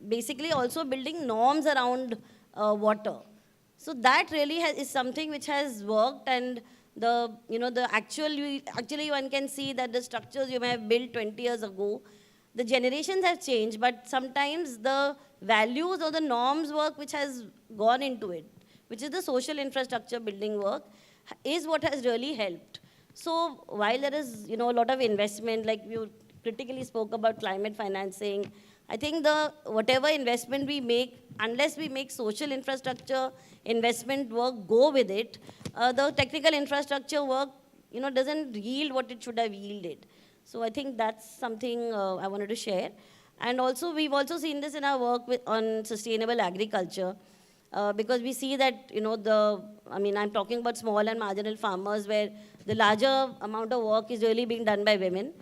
basically also building norms around water. So that really is something which has worked, and actually one can see that the structures you may have built 20 years ago, the generations have changed, but sometimes the values or the norms work which has gone into it, which is the social infrastructure building work, is what has really helped. So while there is a lot of investment, like you critically spoke about climate financing. I think whatever investment we make, unless we make social infrastructure investment work go with it, the technical infrastructure work, doesn't yield what it should have yielded. So I think that's something I wanted to share. And also, we've also seen this in our work on sustainable agriculture, because we see that, I'm talking about small and marginal farmers where the larger amount of work is really being done by women,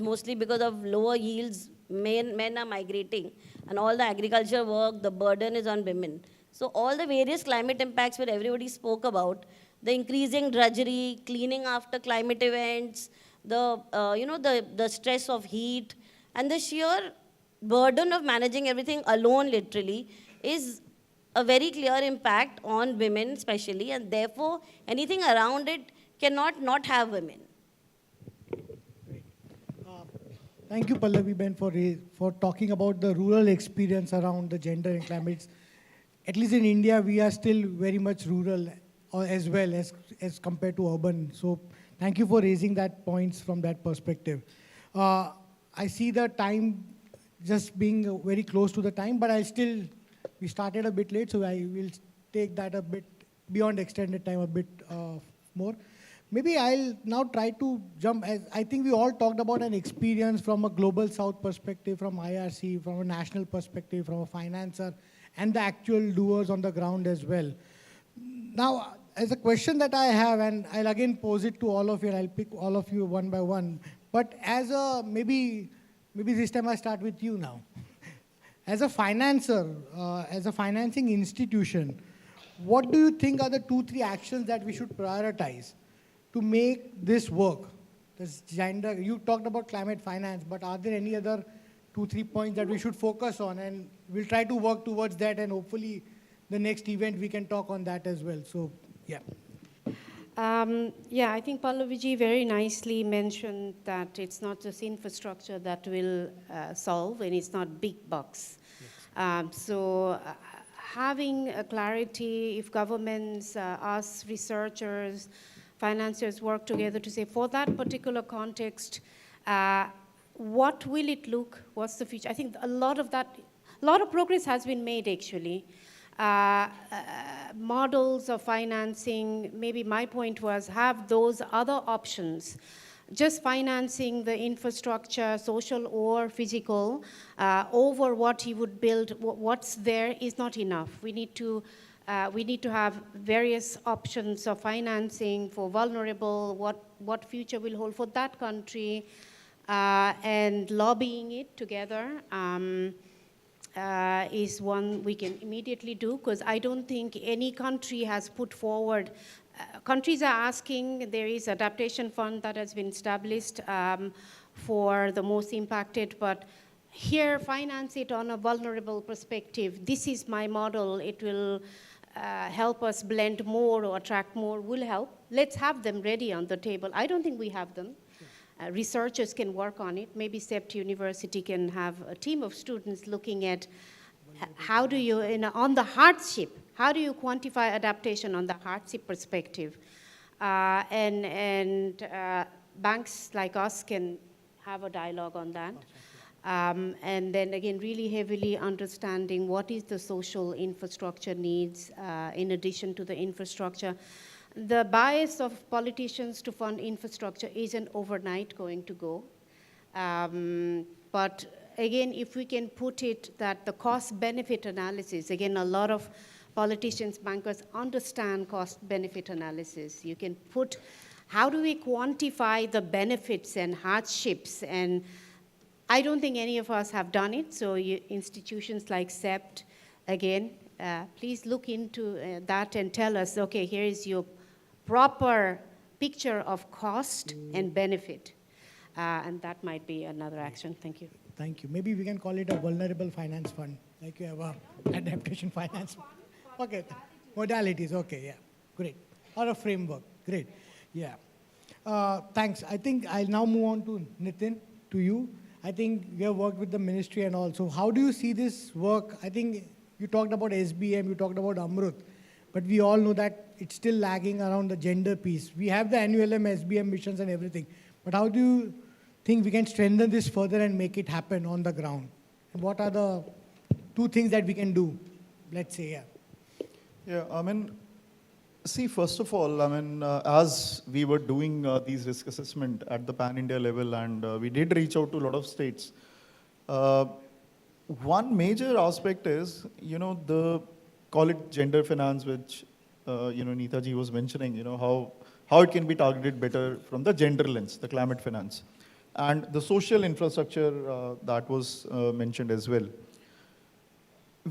mostly because of lower yields, men are migrating, and all the agriculture work, the burden is on women. So all the various climate impacts that everybody spoke about, the increasing drudgery, cleaning after climate events, the stress of heat, and the sheer burden of managing everything alone, literally, is a very clear impact on women especially, and therefore anything around it cannot not have women. Thank you, Pallavi Ben, for talking about the rural experience around the gender and climate. At least in India, we are still very much rural as well as compared to urban. So thank you for raising that points from that perspective. I see the time just being very close to the time, but we started a bit late, so I will take that a bit beyond extended time a bit more. Maybe I'll now try to jump, as I think we all talked about an experience from a global south perspective, from IRC, from a national perspective, from a financer, and the actual doers on the ground as well. Now, as a question that I have, and I'll again pose it to all of you, and I'll pick all of you one by one, but as a, maybe this time I start with you now. As a financer, as a financing institution, what do you think are the 2-3 actions that we should prioritize to make this work? This gender, you talked about climate finance, but are there any other 2-3 points that we should focus on? And we'll try to work towards that, and hopefully the next event we can talk on that as well. So, yeah. I think Pallaviji very nicely mentioned that it's not just infrastructure that will solve, and it's not big bucks. Yes. Having a clarity, if governments, us researchers, financiers work together to say, for that particular context, what will it look, what's the future? I think a lot of progress has been made, actually. Models of financing, maybe my point was, have those other options. Just financing the infrastructure, social or physical, over what you would build, what's there is not enough. We need to have various options of financing for vulnerable, what future will hold for that country, and lobbying it together is one we can immediately do, because I don't think any country has put forward. Countries are asking, there is adaptation fund that has been established for the most impacted, but here finance it on a vulnerable perspective. This is my model, it will help us blend more or attract more, will help. Let's have them ready on the table. I don't think we have them. Researchers can work on it. Maybe CEPT University can have a team of students looking at how do you, on the hardship, how do you quantify adaptation on the hardship perspective? And banks like us can have a dialogue on that. And then again, really heavily understanding what is the social infrastructure needs in addition to the infrastructure. The bias of politicians to fund infrastructure isn't overnight going to go. But again, if we can put it that the cost-benefit analysis, again, a lot of politicians, bankers understand cost-benefit analysis. You can put, how do we quantify the benefits and hardships? And I don't think any of us have done it, so institutions like CEPT, again, please look into that and tell us, okay, here is your proper picture of cost and benefit. And that might be another action. Thank you. Thank you. Maybe we can call it a vulnerable finance fund, like you have a adaptation finance fund. Okay, modalities, okay, yeah, great. Or a framework, great, yeah. Thanks. I think I'll now move on to Nitin, to you. I think you have worked with the ministry and all. So how do you see this work? I think you talked about SBM, you talked about Amrut, but we all know that it's still lagging around the gender piece. We have the NULM, SBM missions and everything, but how do you think we can strengthen this further and make it happen on the ground? And what are the 2 things that we can do, let's say, yeah? Yeah, I mean, see, first of all, I mean, as we were doing these risk assessment at the pan-India level, and we did reach out to a lot of states, one major aspect is, call it gender finance, which, Neeta ji was mentioning, how it can be targeted better from the gender lens, the climate finance. And the social infrastructure that was mentioned as well.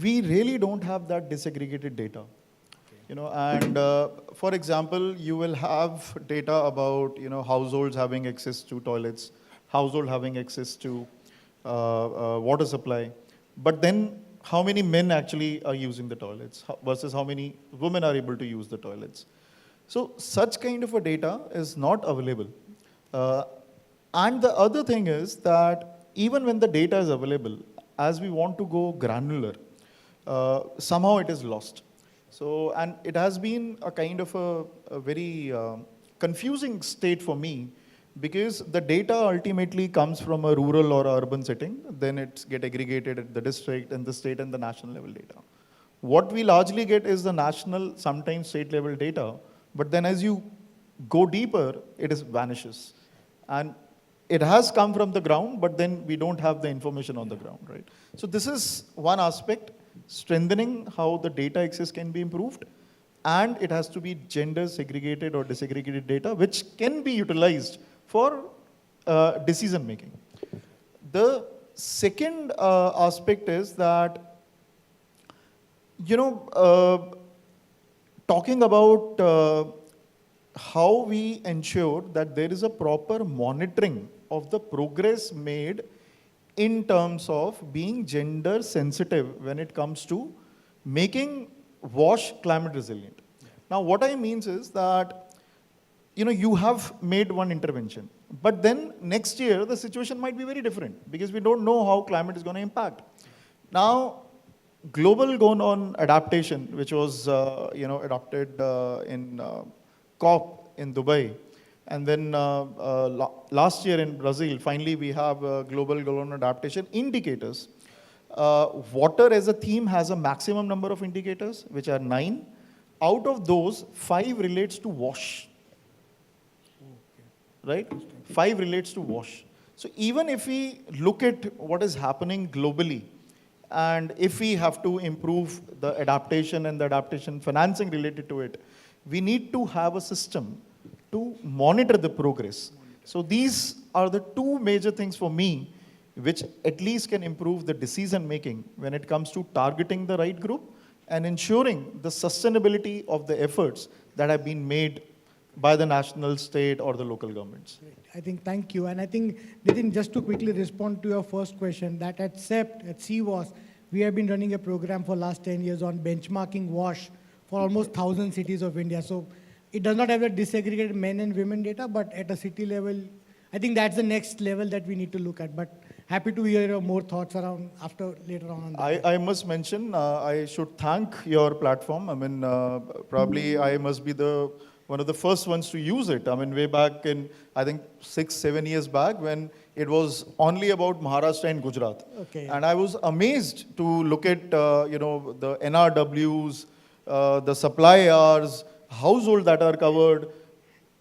We really don't have that disaggregated data. For example, you will have data about, households having access to toilets, household having access to water supply, but then how many men actually are using the toilets versus how many women are able to use the toilets. So such kind of a data is not available. And the other thing is that even when the data is available, as we want to go granular, somehow it is lost. So, and it has been a kind of a very confusing state for me, because the data ultimately comes from a rural or urban setting, then it's get aggregated at the district and the state and the national level data. What we largely get is the national, sometimes state level data, but then as you go deeper, it vanishes. And it has come from the ground, but then we don't have the information on the ground, right? So this is one aspect, strengthening how the data access can be improved, and it has to be gender segregated or disaggregated data, which can be utilized for decision making. The second aspect is that, talking about how we ensure that there is a proper monitoring of the progress made in terms of being gender sensitive when it comes to making WASH climate resilient. Now, what I mean is that, you have made one intervention, but then next year the situation might be very different because we don't know how climate is going to impact. Now, global goal on adaptation, which was, adopted in COP in Dubai, and then last year in Brazil, finally we have global goal on adaptation indicators. Water as a theme has a maximum number of indicators, which are 9. Out of those, 5 relates to WASH. Right? 5 relates to WASH. So even if we look at what is happening globally, and if we have to improve the adaptation and the adaptation financing related to it, we need to have a system to monitor the progress. So these are the 2 major things for me, which at least can improve the decision making when it comes to targeting the right group and ensuring the sustainability of the efforts that have been made by the national, state, or the local governments. I think, thank you. And I think, Nitin, just to quickly respond to your first question, that at CEPT, at CWAS, we have been running a program for last 10 years on benchmarking WASH for almost 1,000 cities of India. So it does not have the disaggregated men and women data, but at a city level, I think that's the next level that we need to look at. But happy to hear your more thoughts around later on that. I must mention, I should thank your platform. I mean, probably I must be one of the first ones to use it. I mean, way back in, I think 6-7 years back, when it was only about Maharashtra and Gujarat. Okay. And I was amazed to look at, the NRWs, the supply hours, household that are covered.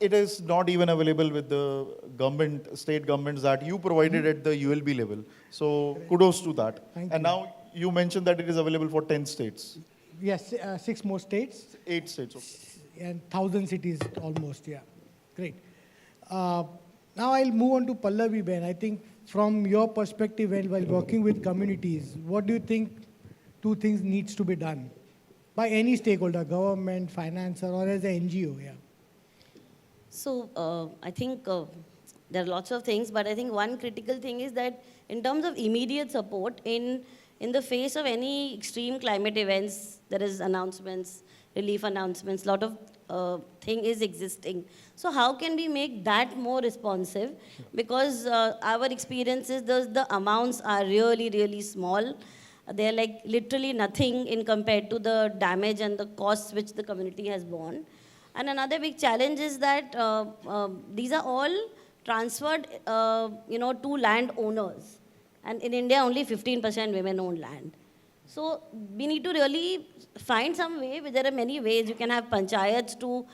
It is not even available with the government, state governments that you provided at the ULB level. So kudos to that. Thank and you. now you mentioned that it is available for 10 states. Yes, 6 more states. 8 states, okay. And 1,000 cities almost, yeah. Great. Now I'll move on to Pallavi Ben. I think from your perspective, while working with communities, what do you think 2 things needs to be done by any stakeholder, government, financer, or as an NGO, yeah? So I think there are lots of things, but I think one critical thing is that in terms of immediate support, in the face of any extreme climate events, there is announcements, relief announcements, a lot of thing is existing. So how can we make that more responsive? Because our experience is the amounts are really, really small. They're like literally nothing in compared to the damage and the costs which the community has borne. And another big challenge is that these are all transferred, to landowners. And in India, only 15% women own land. So we need to really find some way. There are many ways. You can have panchayats to,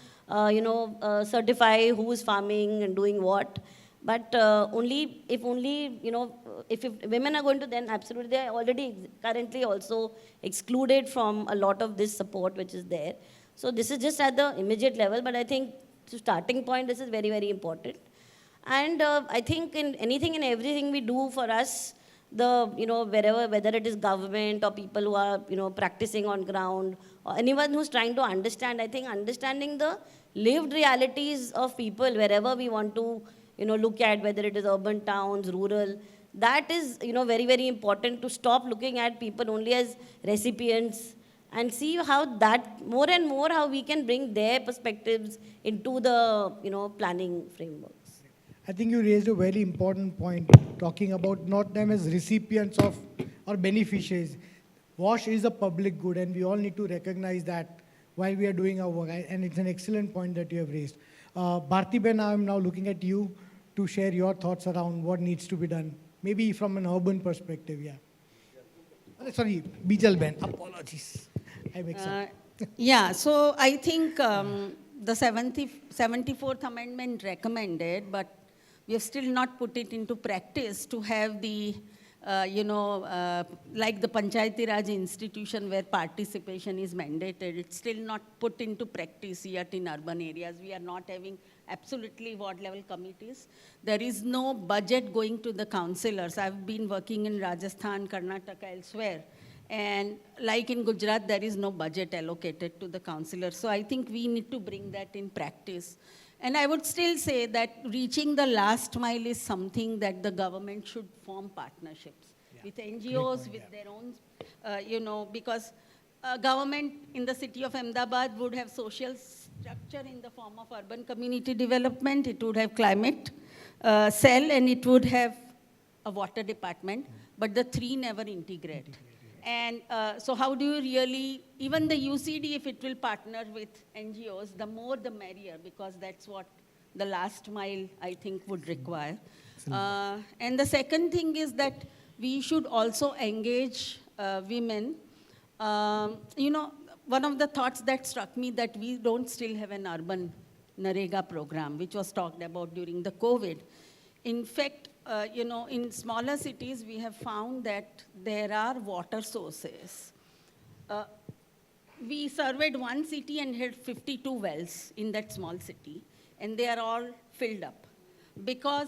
certify who's farming and doing what. But if women are going to, then absolutely, they are already currently also excluded from a lot of this support which is there. So this is just at the immediate level, but I think to starting point, this is very, very important. And I think in anything and everything we do for us, whether it is government or people who are, practicing on ground, or anyone who's trying to understand, I think understanding the lived realities of people wherever we want to, look at, whether it is urban towns, rural, that is, very, very important to stop looking at people only as recipients and see how that, more and more, how we can bring their perspectives into the, planning frameworks. I think you raised a very important point, talking about not them as recipients of or beneficiaries. WASH is a public good, and we all need to recognize that while we are doing our work. And it's an excellent point that you have raised. Bharti Ben, I'm now looking at you to share your thoughts around what needs to be done, maybe from an urban perspective, yeah. Sorry, Bijal Ben, apologies. I mixed up. Yeah, so I think the 74th Amendment recommended, but we have still not put it into practice to have the, like the Panchayati Raj institution where participation is mandated. It's still not put into practice yet in urban areas. We are not having absolutely ward level committees. There is no budget going to the councillors. I've been working in Rajasthan, Karnataka, elsewhere. And like in Gujarat, there is no budget allocated to the councillors. So I think we need to bring that in practice. And I would still say that reaching the last mile is something that the government should form partnerships with NGOs, with their own, because government in the city of Ahmedabad would have social structure in the form of urban community development, it would have climate cell, and it would have a water department, but the three never integrate. And so how do you really, even the UCD, if it will partner with NGOs, the more the merrier, because that's what the last mile, I think, would require. And the second thing is that we should also engage women. One of the thoughts that struck me that we don't still have an urban Narega program, which was talked about during the COVID. In fact, in smaller cities, we have found that there are water sources. We surveyed one city and had 52 wells in that small city, and they are all filled up. Because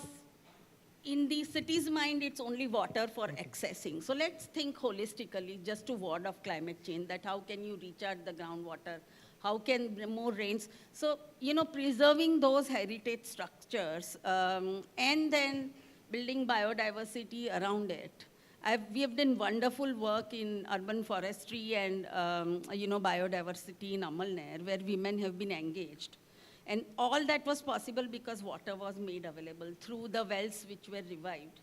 in the city's mind, it's only water for accessing. So let's think holistically, just to ward off climate change, that how can you recharge the groundwater? How can more rains? So, preserving those heritage structures and then building biodiversity around it. We have done wonderful work in urban forestry and biodiversity in Amalner, where women have been engaged. And all that was possible because water was made available through the wells which were revived.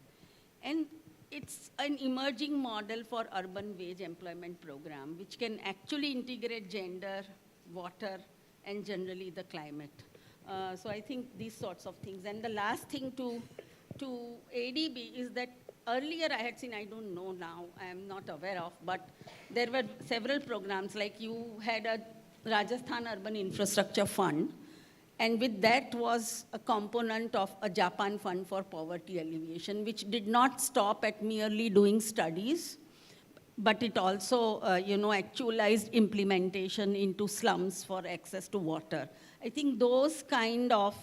And it's an emerging model for urban wage employment program, which can actually integrate gender, water, and generally the climate. So I think these sorts of things. And the last thing to ADB is that earlier I had seen, I don't know now, I am not aware of, but there were several programs, like you had a Rajasthan Urban Infrastructure Fund, and with that was a component of a Japan Fund for Poverty Alleviation, which did not stop at merely doing studies, but it also, actualized implementation into slums for access to water. I think those kind of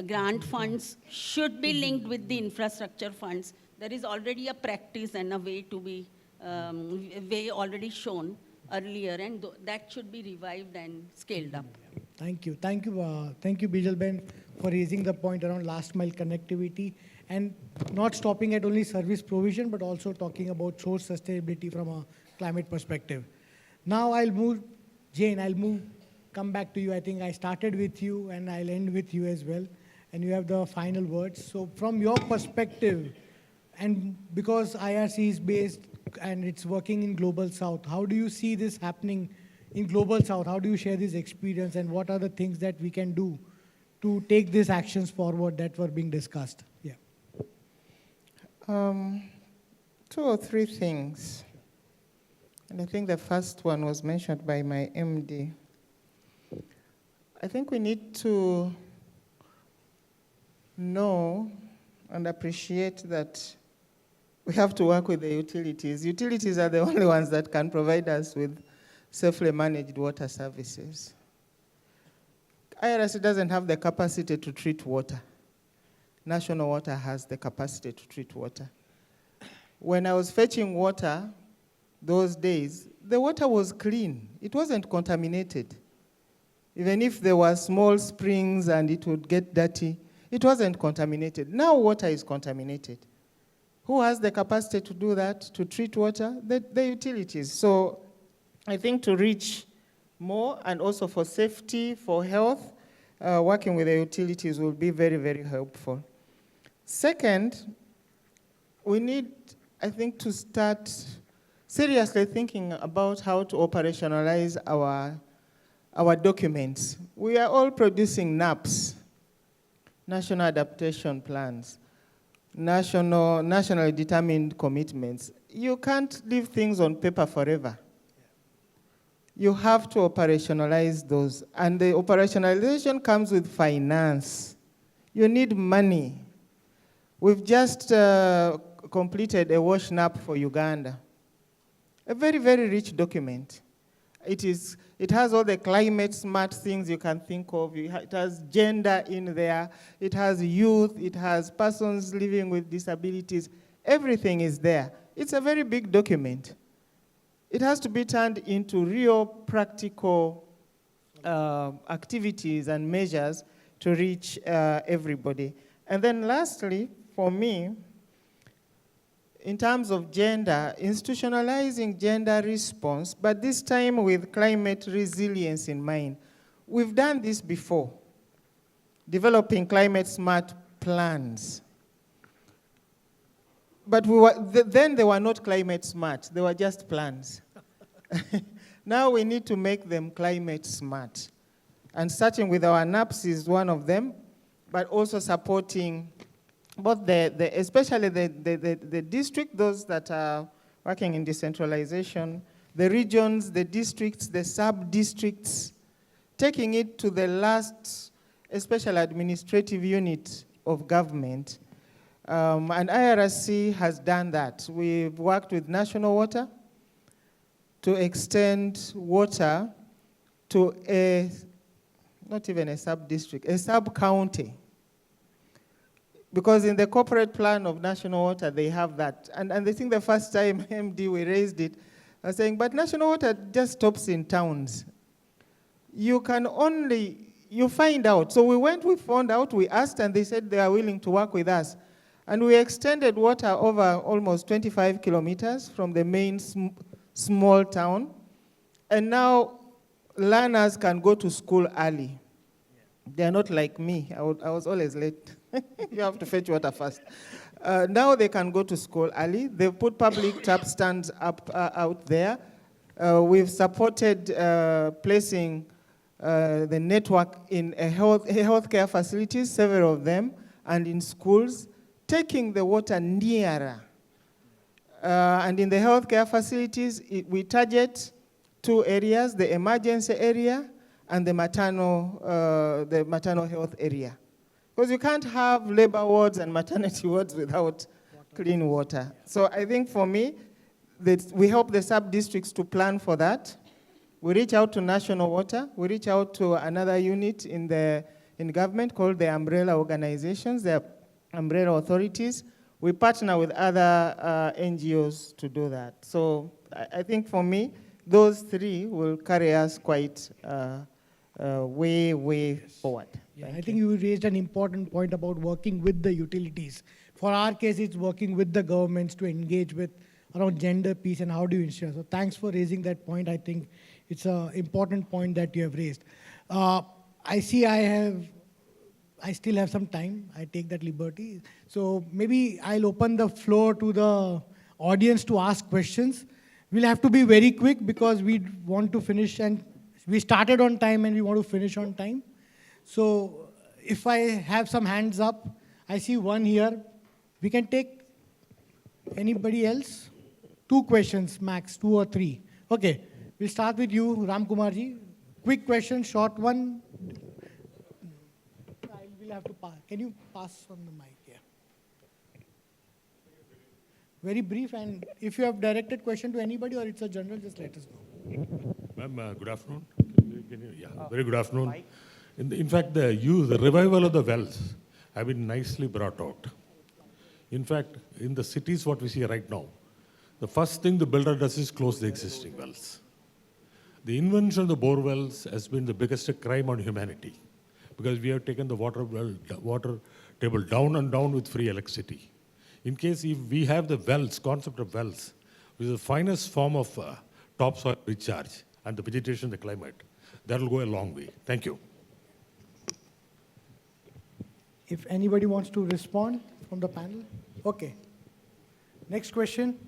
grant funds should be linked with the infrastructure funds. There is already a practice and a way to be, way already shown earlier, and that should be revived and scaled up. Thank you. Thank you, Bijal Ben, for raising the point around last mile connectivity and not stopping at only service provision, but also talking about source sustainability from a climate perspective. Now I'll move, Jane, come back to you. I think I started with you and I'll end with you as well. And you have the final words. So from your perspective, and because IRC is based and it's working in Global South, how do you see this happening in Global South? How do you share this experience, and what are the things that we can do to take these actions forward that were being discussed? Yeah. 2 or 3 things. And I think the first one was mentioned by my MD. I think we need to know and appreciate that we have to work with the utilities. Utilities are the only ones that can provide us with safely managed water services. IRC doesn't have the capacity to treat water. National Water has the capacity to treat water. When I was fetching water those days, the water was clean. It wasn't contaminated. Even if there were small springs and it would get dirty, it wasn't contaminated. Now water is contaminated. Who has the capacity to do that, to treat water? The utilities. So I think to reach more and also for safety, for health, working with the utilities will be very, very helpful. Second, we need, I think, to start seriously thinking about how to operationalize our documents. We are all producing NAPs, National Adaptation Plans, nationally determined commitments. You can't leave things on paper forever. You have to operationalize those. And the operationalization comes with finance. You need money. We've just completed a WASH NAP for Uganda. A very, very rich document. It has all the climate smart things you can think of. It has gender in there. It has youth. It has persons living with disabilities. Everything is there. It's a very big document. It has to be turned into real practical activities and measures to reach everybody. And then lastly, for me, in terms of gender, institutionalizing gender response, but this time with climate resilience in mind. We've done this before, developing climate smart plans. But then they were not climate smart, they were just plans. Now we need to make them climate smart. And starting with our NAPs is one of them, but also supporting both especially the district, those that are working in decentralization, the regions, the districts, the sub-districts, taking it to the last, especially administrative unit of government. And IRC has done that. We've worked with National Water to extend water to not even a sub-district, a sub-county. Because in the corporate plan of National Water, they have that. And I think the first time MD, we raised it, I was saying, but National Water just stops in towns. You find out. So we found out, we asked, and they said they are willing to work with us. And we extended water over almost 25 kilometers from the main small town. And now learners can go to school early. They are not like me. I was always late. You have to fetch water first. Now they can go to school early. They've put public tap stands up out there. We've supported placing the network in healthcare facilities, several of them, and in schools, taking the water nearer. And in the healthcare facilities, we target 2 areas, the emergency area and the maternal health area. Because you can't have labor wards and maternity wards without clean water. So I think for me, we help the sub-districts to plan for that. We reach out to National Water. We reach out to another unit in government called the umbrella organizations, the umbrella authorities. We partner with other NGOs to do that. So I think for me, those 3 will carry us quite way forward. Yeah, I think you raised an important point about working with the utilities. For our case, it's working with the governments to engage with around gender piece and how do you ensure. So thanks for raising that point. I think it's an important point that you have raised. I see I still have some time. I take that liberty. So maybe I'll open the floor to the audience to ask questions. We'll have to be very quick because we want to finish, and we started on time and we want to finish on time. So if I have some hands up, I see one here. We can take anybody else? 2 questions max, 2 or 3. Okay, we'll start with you, Ram Kumarji. Quick question, short one. I will have to pass. Can you pass on the mic? Yeah. Very brief, and if you have directed question to anybody or it's a general, just let us know. Ma'am, good afternoon. Very good afternoon. In fact, the revival of the wells have been nicely brought out. In fact, in the cities, what we see right now, the first thing the builder does is close the existing wells. The invention of the bore wells has been the biggest crime on humanity because we have taken the water table down and down with free electricity. In case if we have the wells, concept of wells, which is the finest form of topsoil recharge and the vegetation, the climate, that will go a long way. Thank you. If anybody wants to respond from the panel. Okay. Next question.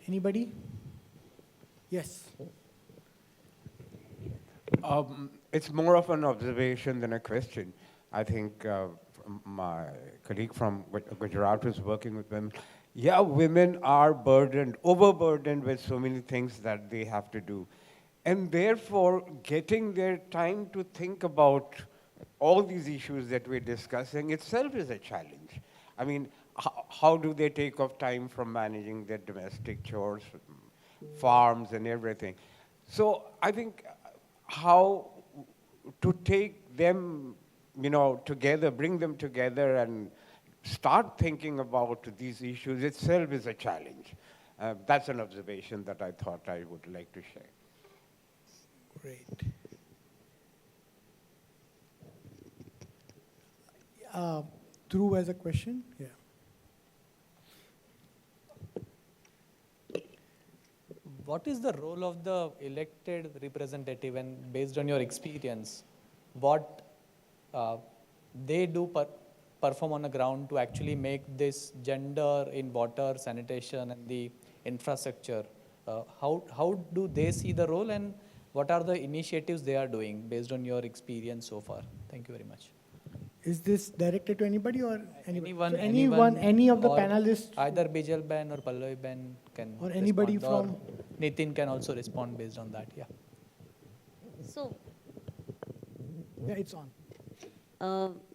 Anybody? Yes. It's more of an observation than a question. I think my colleague from Gujarat was working with women. Yeah, women are overburdened with so many things that they have to do. And therefore, getting their time to think about all these issues that we're discussing itself is a challenge. I mean, how do they take off time from managing their domestic chores, farms and everything? So I think how to take them, together, bring them together and start thinking about these issues itself is a challenge. That's an observation that I thought I would like to share. Great. Dhruv has a question? Yeah. What is the role of the elected representative, and based on your experience, what they do perform on the ground to actually make this gender in water, sanitation and the infrastructure? How do they see the role, and what are the initiatives they are doing based on your experience so far? Thank you very much. Is this directed to anybody or anyone? So any of the panelists? Either Bijal Ben or Pallavi Ben can or anybody respond, from or Nitin can also respond based on that. Yeah. So, yeah, it's on.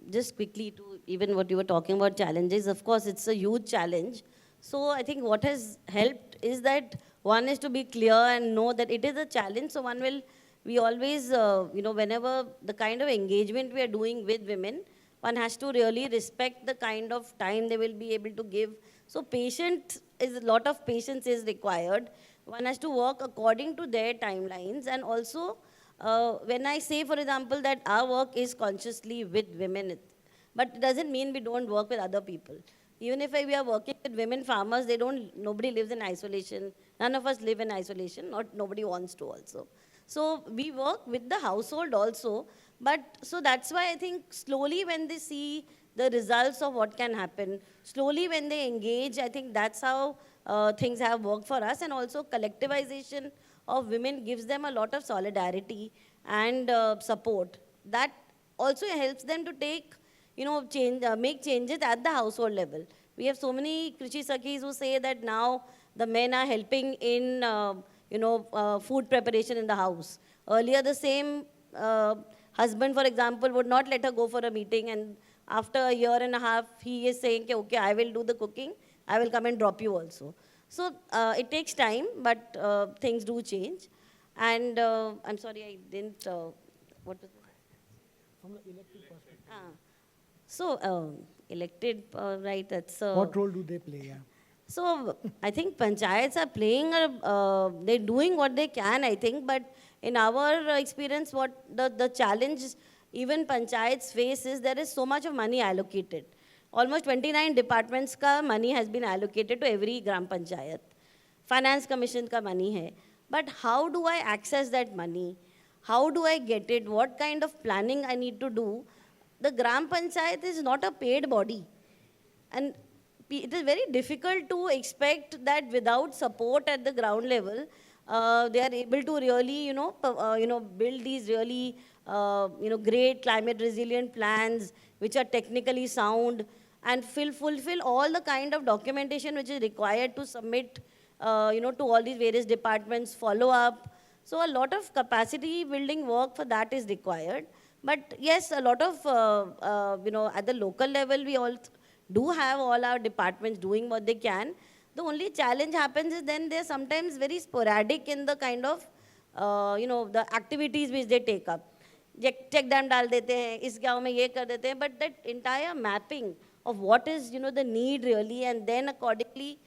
Just quickly to even what you were talking about challenges, of course, it's a huge challenge. So I think what has helped is that one is to be clear and know that it is a challenge. So we always, whenever the kind of engagement we are doing with women, one has to really respect the kind of time they will be able to give. So a lot of patience is required. One has to work according to their timelines. And also, when I say, for example, that our work is consciously with women, but it doesn't mean we don't work with other people. Even if we are working with women farmers, nobody lives in isolation. None of us live in isolation, nobody wants to also. So we work with the household also, so that's why I think slowly when they see the results of what can happen, slowly when they engage, I think that's how things have worked for us. And also collectivization of women gives them a lot of solidarity and support. That also helps them to take, make changes at the household level. We have so many Krishi Sakhis who say that now the men are helping in food preparation in the house. Earlier, the same husband, for example, would not let her go for a meeting, and after a year and a half, he is saying, okay, I will do the cooking, I will come and drop you also. So it takes time, but things do change. And I'm sorry, I didn't, what was it? From the elected perspective. So elected, right, that's... what role do they play, yeah? So I think panchayats are playing, they're doing what they can, I think, but in our experience, what the challenge even panchayats face is there is so much of money allocated. Almost 29 departments ka money has been allocated to every gram panchayat. Finance commission ka money hai. But how do I access that money? How do I get it? What kind of planning I need to do? The gram panchayat is not a paid body. And it is very difficult to expect that without support at the ground level, they are able to really, build these really, great climate resilient plans which are technically sound and fulfill all the kind of documentation which is required to submit, to all these various departments, follow up. So a lot of capacity building work for that is required. But yes, a lot of, at the local level, we all do have all our departments doing what they can. The only challenge happens is then they're sometimes very sporadic in the kind of, the activities which they take up. Check dam dal dete hain, is gaon mein ye kar dete hain, but that entire mapping of what is, the need really, and then accordingly,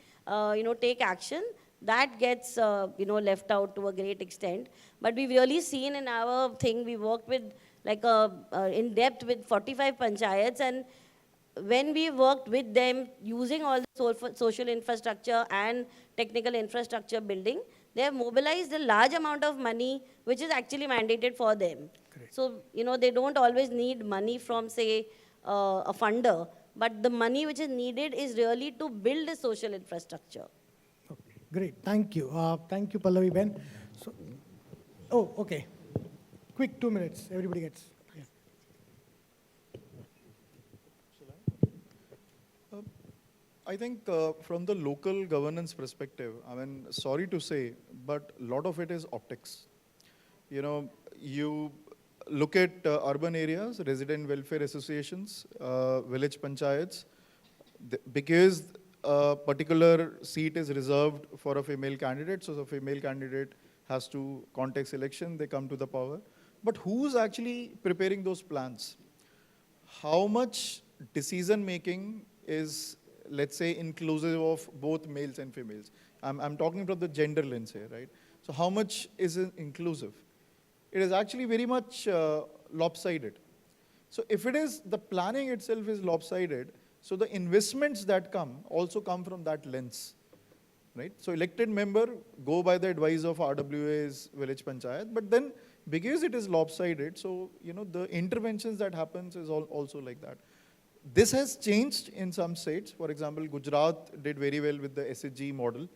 take action, that gets, left out to a great extent. But we've really seen in our thing, we worked with, like, in depth with 45 panchayats, and when we worked with them using all the social infrastructure and technical infrastructure building, they have mobilized a large amount of money which is actually mandated for them. Correct. So, they don't always need money from, say, a funder, but the money which is needed is really to build a social infrastructure. Okay, great, thank you. Thank you, Pallavi Ben. So, oh, okay. Quick 2 minutes, everybody gets. I think from the local governance perspective, I mean, sorry to say, but a lot of it is optics. You look at urban areas, resident welfare associations, village panchayats, because a particular seat is reserved for a female candidate, so the female candidate has to contest election, they come to the power. But who's actually preparing those plans? How much decision-making is, let's say, inclusive of both males and females? I'm talking about the gender lens here, right? So how much is inclusive? It is actually very much lopsided. So if it is, the planning itself is lopsided, so the investments that come also come from that lens, right? So elected member go by the advice of RWA's village panchayat, but then because it is lopsided, so the interventions that happens is also like that. This has changed in some states. For example, Gujarat did very well with the SHG model.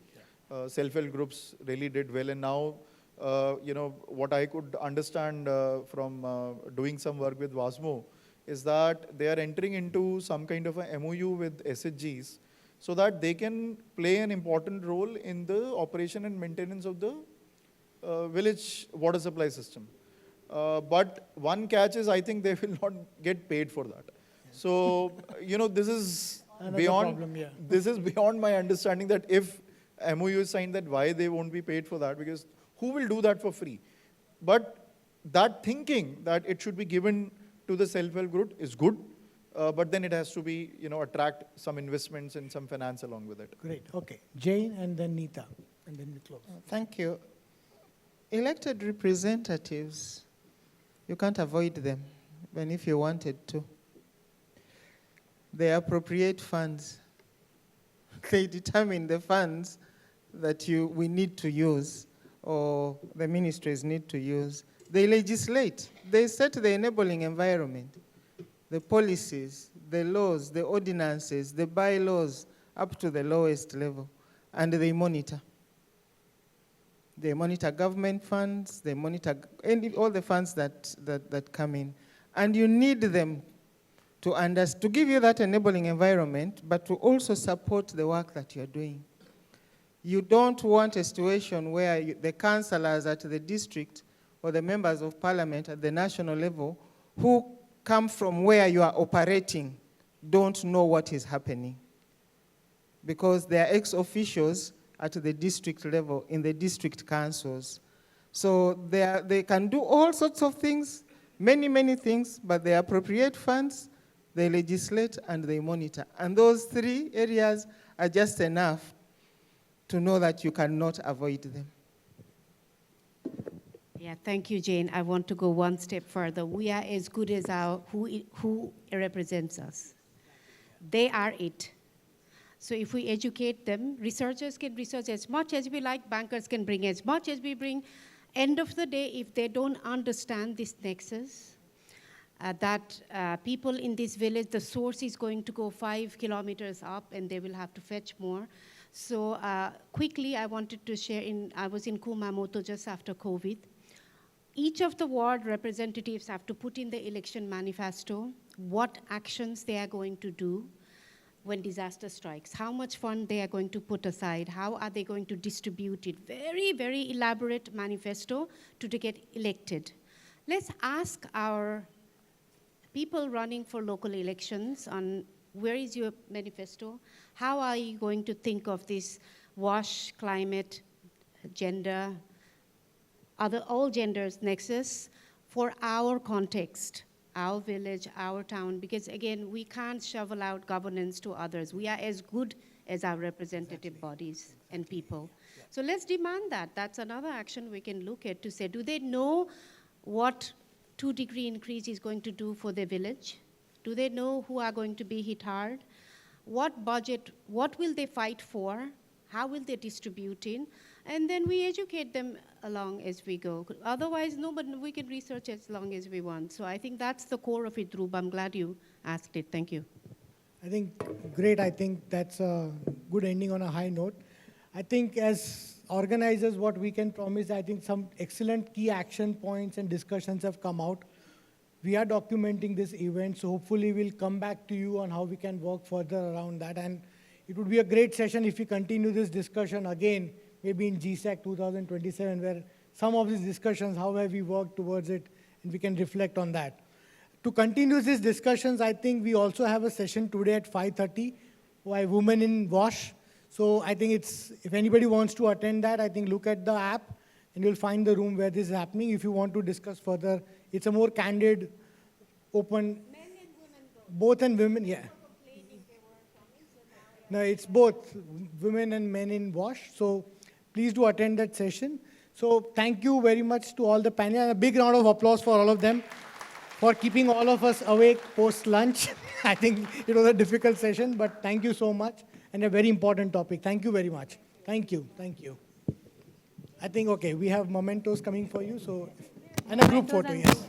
Self-help groups really did well. And now, what I could understand from doing some work with WASMO is that they are entering into some kind of a MOU with SHGs so that they can play an important role in the operation and maintenance of the village water supply system. But one catch is, I think they will not get paid for that. So, this is beyond, problem, yeah. This is beyond my understanding that if MOU is signed, that why they won't be paid for that, because who will do that for free? But that thinking that it should be given to the self-help group is good, but then it has to be, attract some investments and some finance along with it. Great, okay. Jane and then Neeta, and then we close. Thank you. Elected representatives, you can't avoid them, even if you wanted to. They appropriate funds. They determine the funds that we need to use or the ministries need to use. They legislate. They set the enabling environment, the policies, the laws, the ordinances, the bylaws up to the lowest level, and they monitor. They monitor government funds, they monitor all the funds that come in. And you need them to give you that enabling environment, but to also support the work that you're doing. You don't want a situation where the councillors at the district or the members of parliament at the national level who come from where you are operating don't know what is happening, because they are ex-officials at the district level in the district councils. So they can do all sorts of things, many things, but they appropriate funds, they legislate, and they monitor. And those three areas are just enough to know that you cannot avoid them. Yeah, thank you, Jane. I want to go one step further. We are as good as who represents us. They are it. So if we educate them, researchers can research as much as we like, bankers can bring as much as we bring. End of the day, if they don't understand this nexus, that people in this village, the source is going to go 5 kilometers up and they will have to fetch more. So quickly, I wanted to share, I was in Kumamoto just after COVID. Each of the ward representatives have to put in the election manifesto what actions they are going to do when disaster strikes, how much fund they are going to put aside, how are they going to distribute it. Very, very elaborate manifesto to get elected. Let's ask our people running for local elections on where is your manifesto? How are you going to think of this WASH, climate, gender, all genders nexus for our context, our village, our town? Because again, we can't shovel out governance to others. We are as good as our representative bodies and people. So let's demand that. That's another action we can look at to say, do they know what 2-degree increase is going to do for their village? Do they know who are going to be hit hard? What budget, what will they fight for? How will they distribute it? And then we educate them along as we go. Otherwise, we can research as long as we want. So I think that's the core of it, Dhruv. I'm glad you asked it. Thank you. I think, great. I think that's a good ending on a high note. I think as organizers, what we can promise, I think some excellent key action points and discussions have come out. We are documenting this event, so hopefully we'll come back to you on how we can work further around that. And it would be a great session if we continue this discussion again, maybe in GSAC 2027, where some of these discussions, how have we worked towards it, and we can reflect on that. To continue these discussions, I think we also have a session today at 5:30 by Women in WASH. So I think if anybody wants to attend that, I think look at the app, and you'll find the room where this is happening. If you want to discuss further, it's a more candid, open, men and women both and women, yeah. No, it's both women and men in WASH. So please do attend that session. So thank you very much to all the panel, and a big round of applause for all of them for keeping all of us awake post-lunch. I think it was a difficult session, but thank you so much, and a very important topic. Thank you very much. Thank you. Thank you. I think, okay, we have mementos coming for you, so, and a group photo, yes.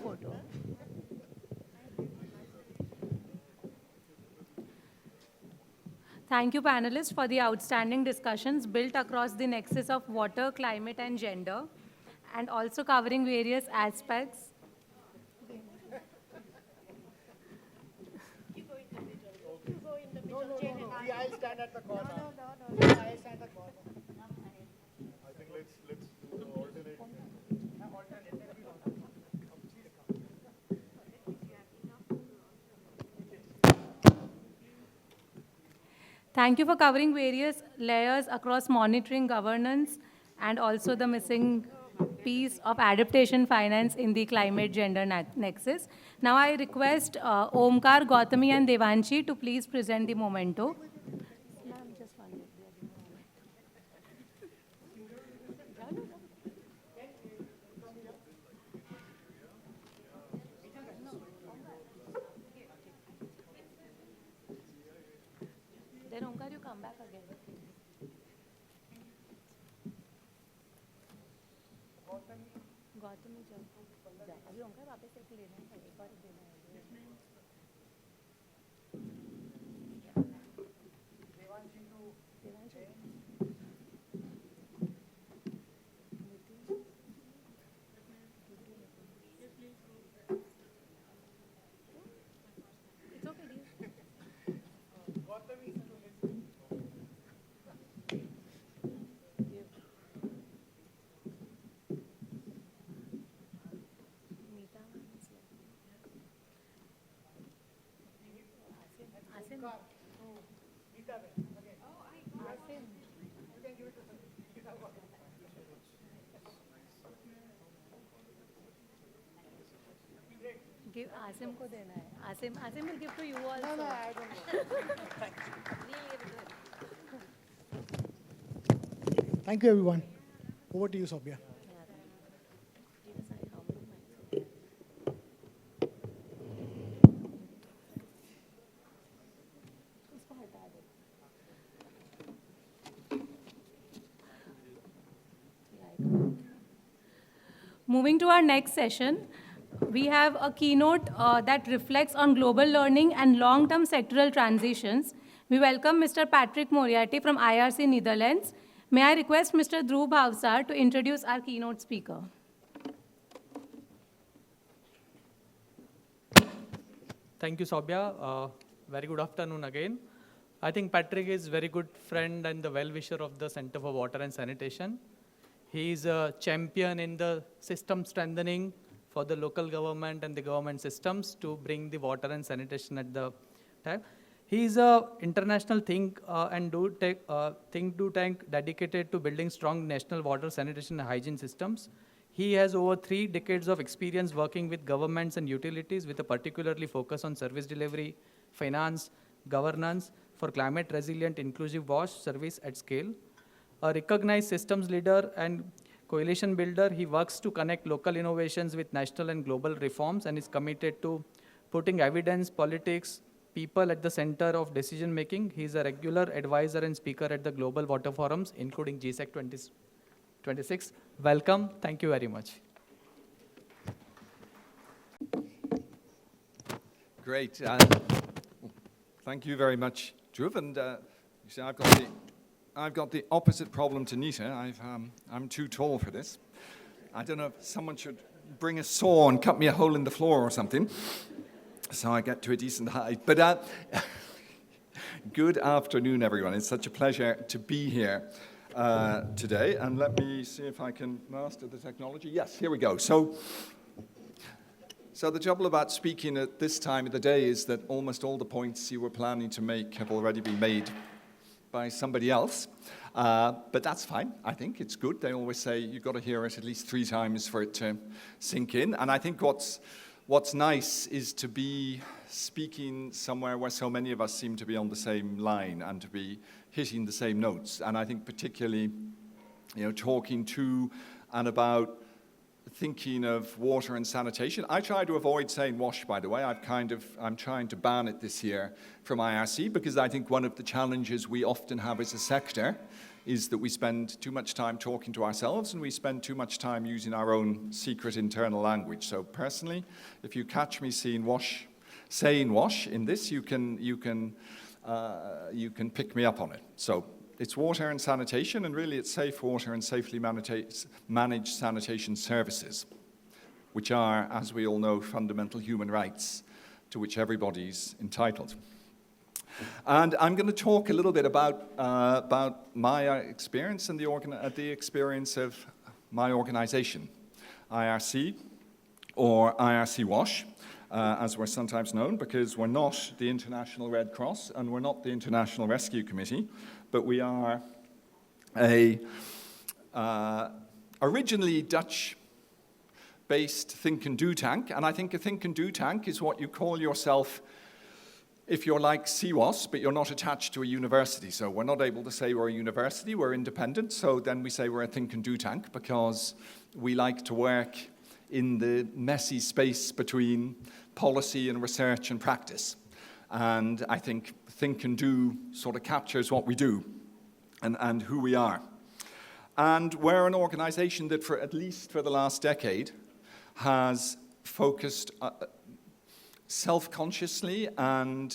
Thank you, panelists, for the outstanding discussions built across the nexus of water, climate, and gender, and also covering various aspects. I'll stand at the corner. No, I'll stand at the corner. I think let's do the alternate. Thank you for covering various layers across monitoring, governance, and also the missing piece of adaptation finance in the climate gender nexus. Now I request Omkar, Gautami, and Devanshi to please present the memento. Then Omkar, you come back again. Gautami जब अभी ओंकार वापस एक लेना है एक और देना है Devanshi to Devanshi it's okay dear Gautami Give Asim ko dena hai. Asim will give to you also. No, I don't know. Thank you, everyone. Over to you, Sophia. Moving to our next session, we have a keynote that reflects on global learning and long-term sectoral transitions We welcome Mr. Patrick Moriarty from IRC Netherlands. May I request Mr. Dhruv Bhavsar to introduce our keynote speaker. Thank you, Saubhya. Very good afternoon again. I think Patrick is a very good friend and the well-wisher of the Center for Water and Sanitation. He is a champion in the system strengthening for the local government and the government systems to bring the water and sanitation at the time. He is an international think tank dedicated to building strong national water, sanitation, and hygiene systems. He has over 3 decades of experience working with governments and utilities with a particularly focus on service delivery, finance, governance for climate resilient inclusive wash service at scale. A recognized systems leader and coalition builder, he works to connect local innovations with national and global reforms and is committed to putting evidence, politics, people at the center of decision making. He is a regular advisor and speaker at the global water forums, including GSEC 26. Welcome. Thank you very much. Great. Thank you very much, Dhruv. And you see, I've got the opposite problem to Neeta. I'm too tall for this. I don't know if someone should bring a saw and cut me a hole in the floor or something, so I get to a decent height. But good afternoon, everyone. It's such a pleasure to be here today. And let me see if I can master the technology. Yes, here we go. So the trouble about speaking at this time of the day is that almost all the points you were planning to make have already been made by somebody else. But that's fine. I think it's good. They always say you've got to hear it at least 3 times for it to sink in. And I think what's nice is to be speaking somewhere where so many of us seem to be on the same line and to be hitting the same notes. And I think particularly, talking to and about thinking of water and sanitation. I try to avoid saying wash, by the way. I'm trying to ban it this year from IRC because I think one of the challenges we often have as a sector is that we spend too much time talking to ourselves and we spend too much time using our own secret internal language. So personally, if you catch me saying wash in this, you can pick me up on it. So it's water and sanitation, and really it's safe water and safely managed sanitation services, which are, as we all know, fundamental human rights to which everybody's entitled. And I'm going to talk a little bit about my experience and the experience of my organization, IRC, or IRC WASH, as we're sometimes known, because we're not the International Red Cross and we're not the International Rescue Committee, but we are a originally Dutch-based think and do tank, and I think a think and do tank is what you call yourself if you're like CWAS, but you're not attached to a university. So we're not able to say we're a university, we're independent, so then we say we're a think and do tank because we like to work in the messy space between policy and research and practice. And I think and do sort of captures what we do and who we are. And we're an organization that at least for the last decade has focused self-consciously and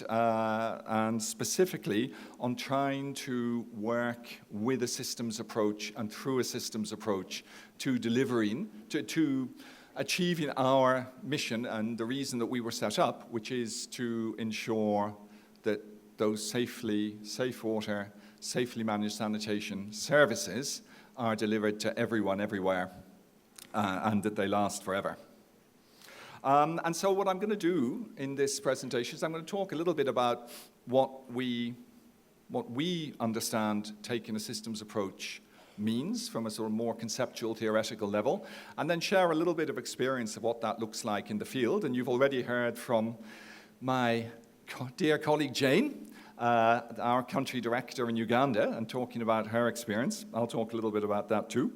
specifically on trying to work with a systems approach and through a systems approach to delivering, to achieving our mission and the reason that we were set up, which is to ensure that those safe water, safely managed sanitation services are delivered to everyone, everywhere, and that they last forever. And so what I'm going to do in this presentation is I'm going to talk a little bit about what we understand taking a systems approach means from a sort of more conceptual, theoretical level, and then share a little bit of experience of what that looks like in the field. And you've already heard from my dear colleague Jane, our country director in Uganda, and talking about her experience. I'll talk a little bit about that too.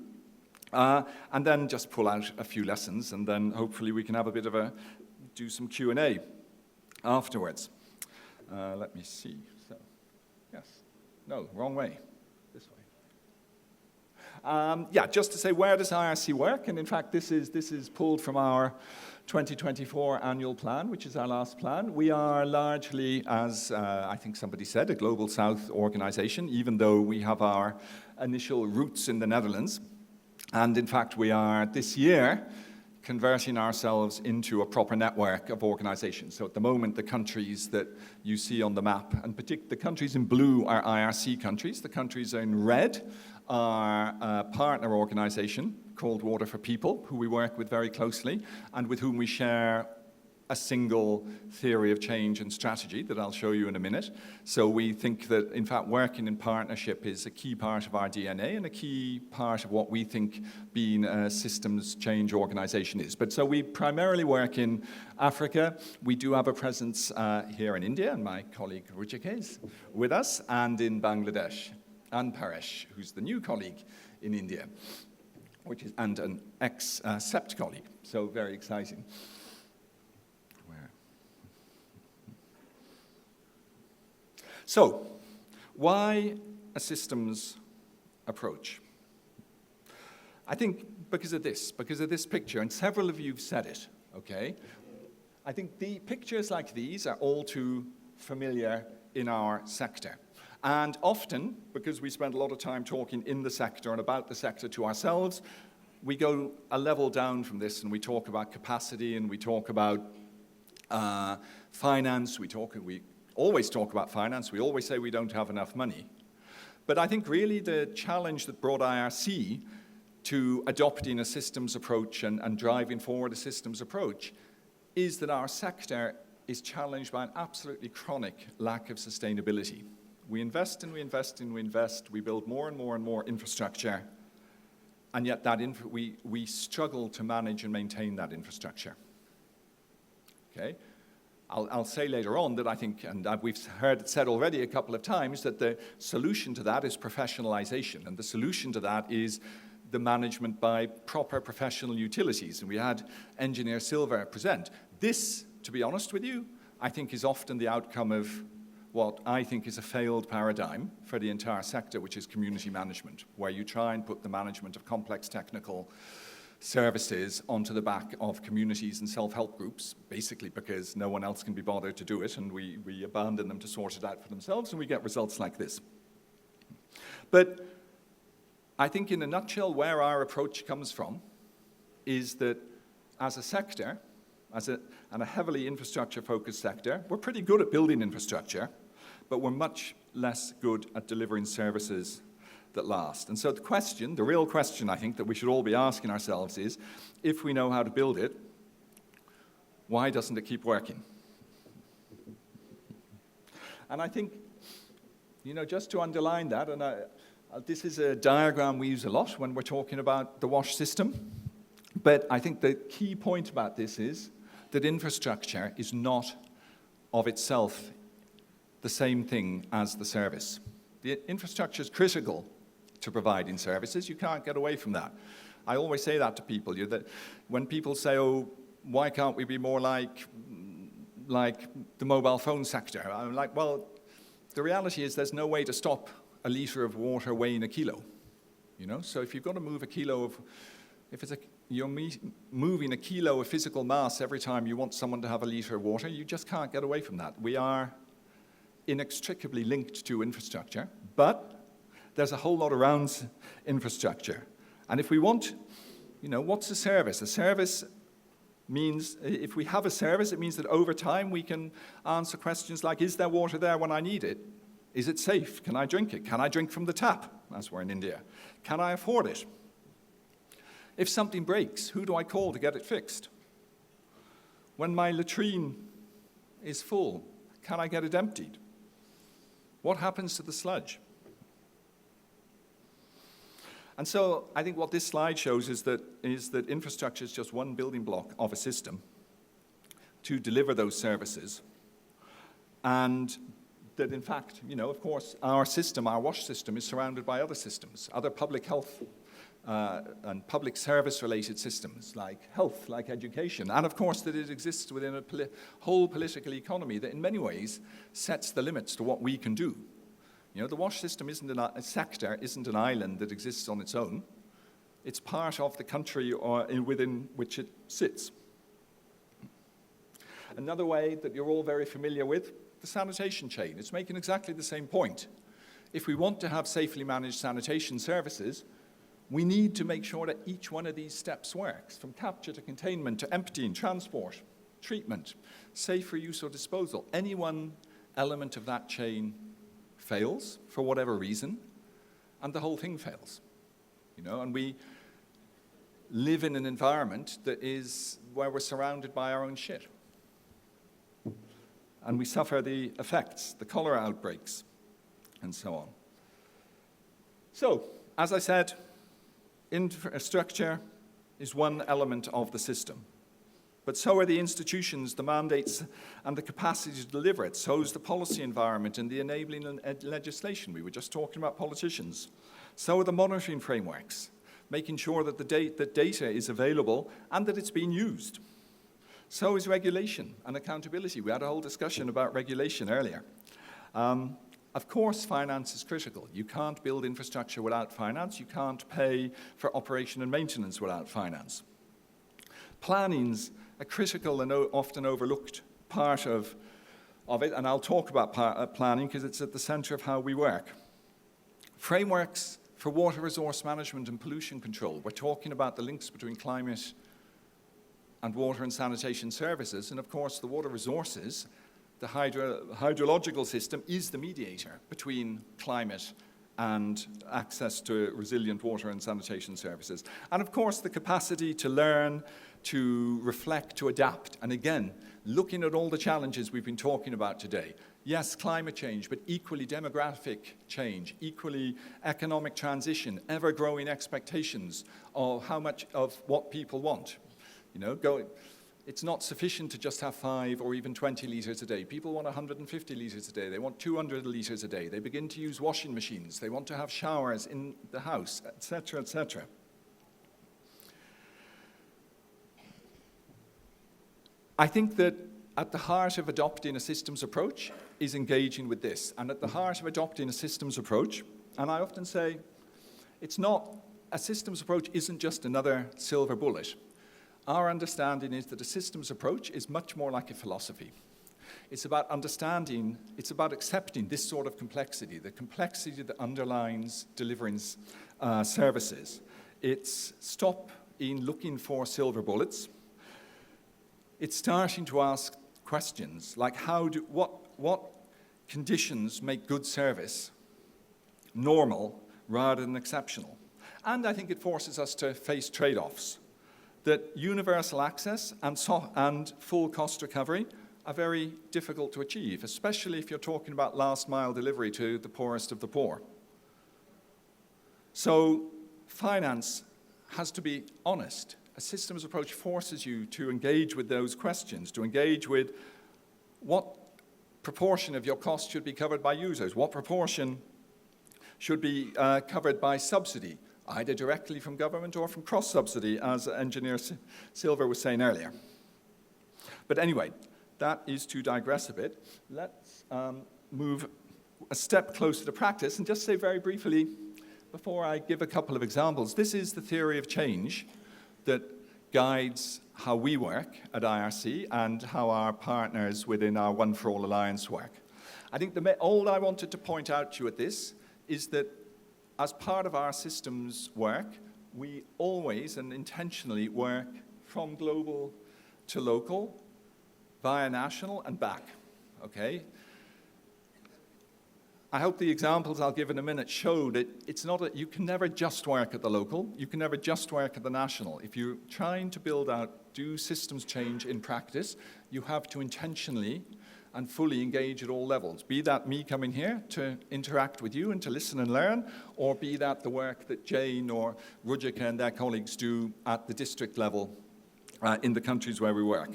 And then just pull out a few lessons, and then hopefully we can have a bit of do some Q&A afterwards. Let me see. So, yes. No, wrong way. This way. Yeah, just to say, where does IRC work? And in fact, this is pulled from our 2024 annual plan, which is our last plan. We are largely, as I think somebody said, a Global South organization, even though we have our initial roots in the Netherlands. And in fact, we are this year converting ourselves into a proper network of organizations. So at the moment, the countries that you see on the map, and particularly the countries in blue are IRC countries. The countries in red are a partner organization called Water for People, who we work with very closely, and with whom we share a single theory of change and strategy that I'll show you in a minute. So we think that, in fact, working in partnership is a key part of our DNA and a key part of what we think being a systems change organization is. But so we primarily work in Africa. We do have a presence here in India, and my colleague Rujika is with us, and in Bangladesh, and Paresh, who's the new colleague in India, and an ex-CEPT colleague, so very exciting. So, why a systems approach? I think because of this picture, and several of you have said it, okay? I think the pictures like these are all too familiar in our sector. And often, because we spend a lot of time talking in the sector and about the sector to ourselves, we go a level down from this and we talk about capacity and we talk about finance, we always talk about finance, we always say we don't have enough money. But I think really the challenge that brought IRC to adopting a systems approach and driving forward a systems approach is that our sector is challenged by an absolutely chronic lack of sustainability. We invest and we invest and we invest, we build more and more and more infrastructure, and yet we struggle to manage and maintain that infrastructure. Okay? I'll say later on that I think, and we've heard it said already a couple of times, that the solution to that is professionalization, and the solution to that is the management by proper professional utilities. And we had Engineer Silva present. This, to be honest with you, I think is often the outcome of what I think is a failed paradigm for the entire sector, which is community management, where you try and put the management of complex technical services onto the back of communities and self-help groups, basically because no one else can be bothered to do it, and we abandon them to sort it out for themselves, and we get results like this. But I think in a nutshell where our approach comes from is that as a sector, and a heavily infrastructure-focused sector, we're pretty good at building infrastructure, but we're much less good at delivering services that last. And so the real question I think that we should all be asking ourselves is, if we know how to build it, why doesn't it keep working? And I think, just to underline that, and this is a diagram we use a lot when we're talking about the WASH system, but I think the key point about this is that infrastructure is not of itself the same thing as the service. The infrastructure is critical to providing services. You can't get away from that. I always say that to people. That when people say, oh, why can't we be more like the mobile phone sector? I'm like, well, the reality is there's no way to stop a liter of water weighing a kilo. So if you've got to move a kilo of, you're moving a kilo of physical mass every time you want someone to have a liter of water, you just can't get away from that. We are inextricably linked to infrastructure, but there's a whole lot around infrastructure. And if we want, what's a service? A service means, if we have a service, it means that over time we can answer questions like, is there water there when I need it? Is it safe? Can I drink it? Can I drink from the tap, as we're in India? Can I afford it? If something breaks, who do I call to get it fixed? When my latrine is full, can I get it emptied? What happens to the sludge? And so I think what this slide shows is that infrastructure is just one building block of a system to deliver those services. And that in fact, of course, our system, our WASH system, is surrounded by other systems, other public health and public service-related systems like health, like education, and of course that it exists within a whole political economy that in many ways sets the limits to what we can do. The WASH system isn't a sector, isn't an island that exists on its own. It's part of the country within which it sits. Another way that you're all very familiar with, the sanitation chain. It's making exactly the same point. If we want to have safely managed sanitation services, we need to make sure that each one of these steps works, from capture to containment to emptying, transport, treatment, safe for use or disposal. Any one element of that chain fails for whatever reason, and the whole thing fails. And we live in an environment that is where we're surrounded by our own shit. And we suffer the effects, the cholera outbreaks, and so on. So, as I said, infrastructure is one element of the system. But so are the institutions, the mandates, and the capacity to deliver it. So is the policy environment and the enabling legislation. We were just talking about politicians. So are the monitoring frameworks, making sure that the data is available and that it's being used. So is regulation and accountability. We had a whole discussion about regulation earlier. Of course, finance is critical. You can't build infrastructure without finance. You can't pay for operation and maintenance without finance. Planning's a critical and often overlooked part of it, and I'll talk about planning because it's at the center of how we work. Frameworks for water resource management and pollution control. We're talking about the links between climate and water and sanitation services, and of course the water resources, the hydrological system is the mediator between climate and access to resilient water and sanitation services. And of course the capacity to learn, to reflect, to adapt. And again, looking at all the challenges we've been talking about today. Yes, climate change, but equally demographic change, equally economic transition, ever-growing expectations of how much of what people want. It's not sufficient to just have 5 or even 20 litres a day. People want 150 litres a day. They want 200 litres a day. They begin to use washing machines. They want to have showers in the house, etc., etc. I think that at the heart of adopting a systems approach is engaging with this. And at the heart of adopting a systems approach, and I often say, a systems approach isn't just another silver bullet. Our understanding is that a systems approach is much more like a philosophy. It's about understanding, it's about accepting this sort of complexity, the complexity that underlines delivering services. It's stopping looking for silver bullets. It's starting to ask questions like what conditions make good service normal rather than exceptional? And I think it forces us to face trade-offs, that universal access and full cost recovery are very difficult to achieve, especially if you're talking about last mile delivery to the poorest of the poor. So finance has to be honest. A systems approach forces you to engage with those questions, to engage with what proportion of your cost should be covered by users, what proportion should be covered by subsidy, either directly from government or from cross-subsidy, as Engineer Silver was saying earlier. But anyway, that is to digress a bit. Let's move a step closer to practice and just say very briefly, before I give a couple of examples, this is the theory of change that guides how we work at IRC and how our partners within our One for All Alliance work. I think all I wanted to point out to you at this is that as part of our systems work, we always and intentionally work from global to local, via national and back, okay? I hope the examples I'll give in a minute show that it's not you can never just work at the local, you can never just work at the national. If you're trying to do systems change in practice, you have to intentionally and fully engage at all levels. Be that me coming here to interact with you and to listen and learn, or be that the work that Jane or Rujika and their colleagues do at the district level in the countries where we work.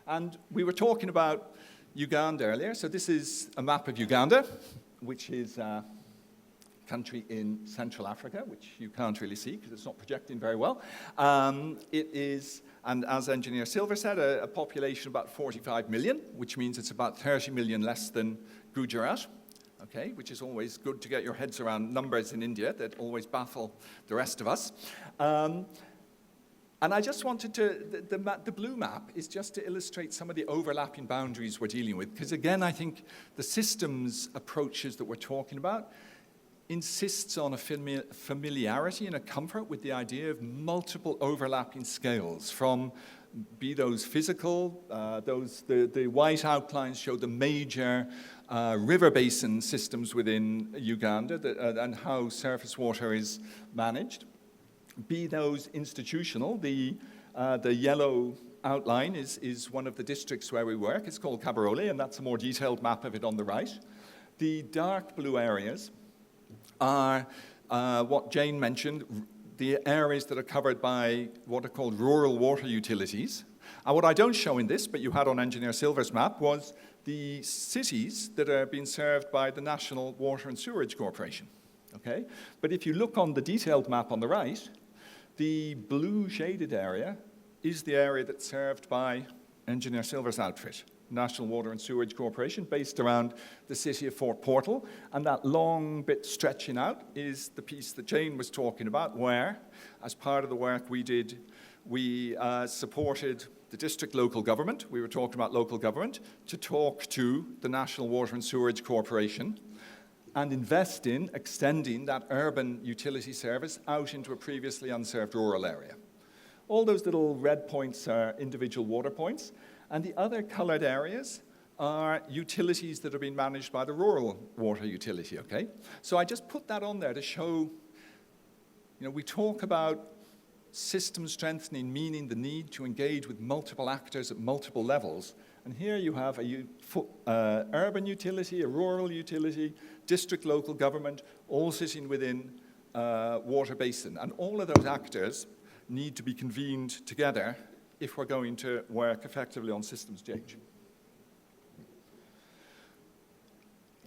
And we were talking about Uganda earlier. So this is a map of Uganda, which is a country in Central Africa, which you can't really see because it's not projecting very well. It is, and as Engineer Silver said, a population of about 45 million, which means it's about 30 million less than Gujarat, okay, which is always good to get your heads around numbers in India that always baffle the rest of us. And I just wanted to, the blue map is just to illustrate some of the overlapping boundaries we're dealing with, because again, I think the systems approaches that we're talking about insists on a familiarity and a comfort with the idea of multiple overlapping scales, from be those physical, the white outlines show the major river basin systems within Uganda and how surface water is managed. Be those institutional, the yellow outline is one of the districts where we work. It's called Kabarole, and that's a more detailed map of it on the right. The dark blue areas are what Jane mentioned, the areas that are covered by what are called rural water utilities. And what I don't show in this, but you had on Engineer Silver's map, was the cities that are being served by the National Water and Sewerage Corporation. Okay? But if you look on the detailed map on the right, the blue shaded area is the area that's served by Engineer Silver's outfit, National Water and Sewerage Corporation, based around the city of Fort Portal. And that long bit stretching out is the piece that Jane was talking about, where, as part of the work we did, we supported the district local government. We were talking about local government to talk to the National Water and Sewerage Corporation and invest in extending that urban utility service out into a previously unserved rural area. All those little red points are individual water points, and the other colored areas are utilities that are being managed by the rural water utility, okay? So I just put that on there to show, we talk about system strengthening, meaning the need to engage with multiple actors at multiple levels. And here you have a urban utility, a rural utility, district local government, all sitting within water basin. And all of those actors need to be convened together if we're going to work effectively on systems change.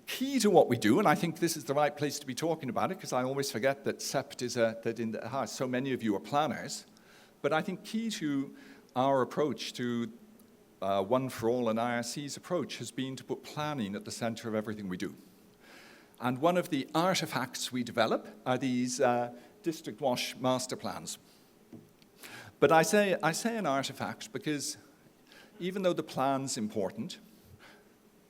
Key to what we do, and I think this is the right place to be talking about it, because I always forget that CEPT is that in the heart, so many of you are planners, but I think key to our approach to One for All and IRC's approach has been to put planning at the center of everything we do. And one of the artifacts we develop are these district WASH master plans. But I say an artifact because even though the plan's important,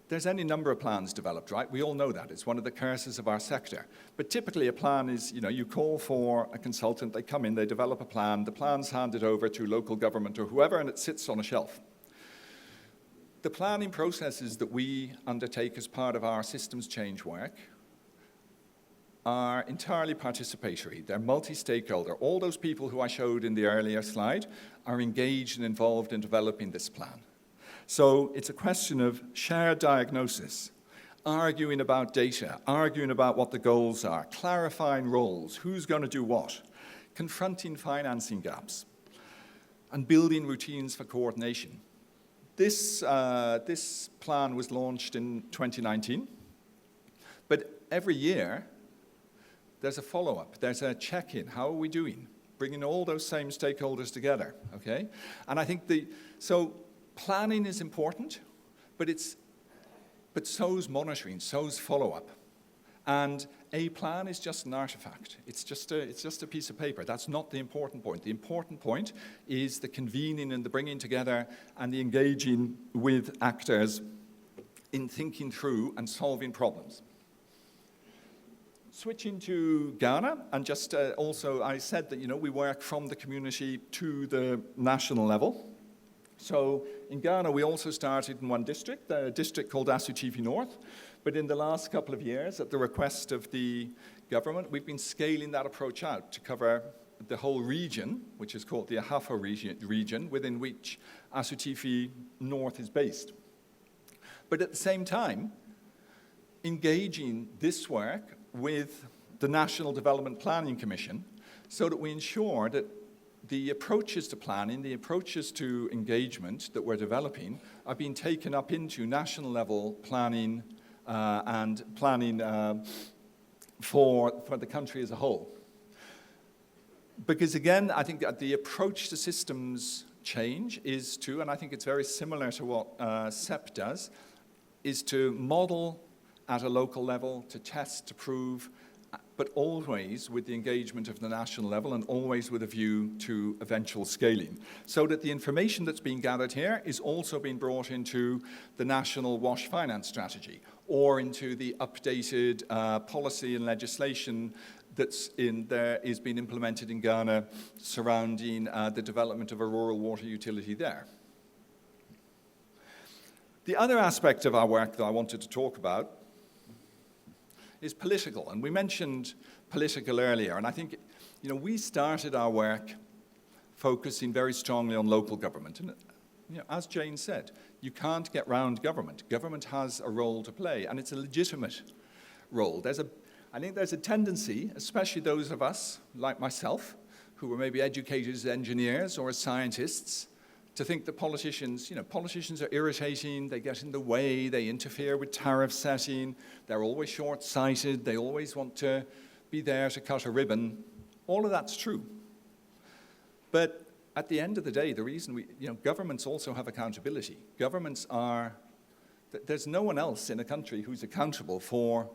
there's any number of plans developed, right? We all know that. It's one of the curses of our sector. But typically a plan is, you call for a consultant, they come in, they develop a plan, the plan's handed over to local government or whoever, and it sits on a shelf. The planning processes that we undertake as part of our systems change work are entirely participatory. They're multi-stakeholder. All those people who I showed in the earlier slide are engaged and involved in developing this plan. So it's a question of shared diagnosis, arguing about data, arguing about what the goals are, clarifying roles, who's going to do what, confronting financing gaps, and building routines for coordination. This plan was launched in 2019, but every year there's a follow-up, there's a check-in. How are we doing? Bringing all those same stakeholders together, okay? And I think planning is important, but so's monitoring, so's follow-up. And a plan is just an artifact. It's just a piece of paper. That's not the important point. The important point is the convening and the bringing together and the engaging with actors in thinking through and solving problems. Switching to Ghana, and just also I said that we work from the community to the national level. So in Ghana, we also started in one district, a district called Asutifi North. But in the last couple of years, at the request of the government, we've been scaling that approach out to cover the whole region, which is called the Ahafo region, within which Asutifi North is based. But at the same time, engaging this work with the National Development Planning Commission so that we ensure that the approaches to planning, the approaches to engagement that we're developing are being taken up into national level planning and planning for the country as a whole. Because again, I think that the approach to systems change is to, and I think it's very similar to what CEPT does, is to model at a local level, to test, to prove, but always with the engagement of the national level and always with a view to eventual scaling, so that the information that's being gathered here is also being brought into the national WASH finance strategy or into the updated policy and legislation that's is being implemented in Ghana surrounding the development of a rural water utility there. The other aspect of our work that I wanted to talk about is political, and we mentioned political earlier, and I think, we started our work focusing very strongly on local government, and as Jane said, you can't get round government. Government has a role to play, and it's a legitimate role. I think there's a tendency, especially those of us, like myself, who were maybe educated as engineers or as scientists, to think that politicians are irritating, they get in the way, they interfere with tariff setting, they're always short-sighted, they always want to be there to cut a ribbon. All of that's true. But at the end of the day, the reason governments also have accountability. There's no one else in a country who's accountable for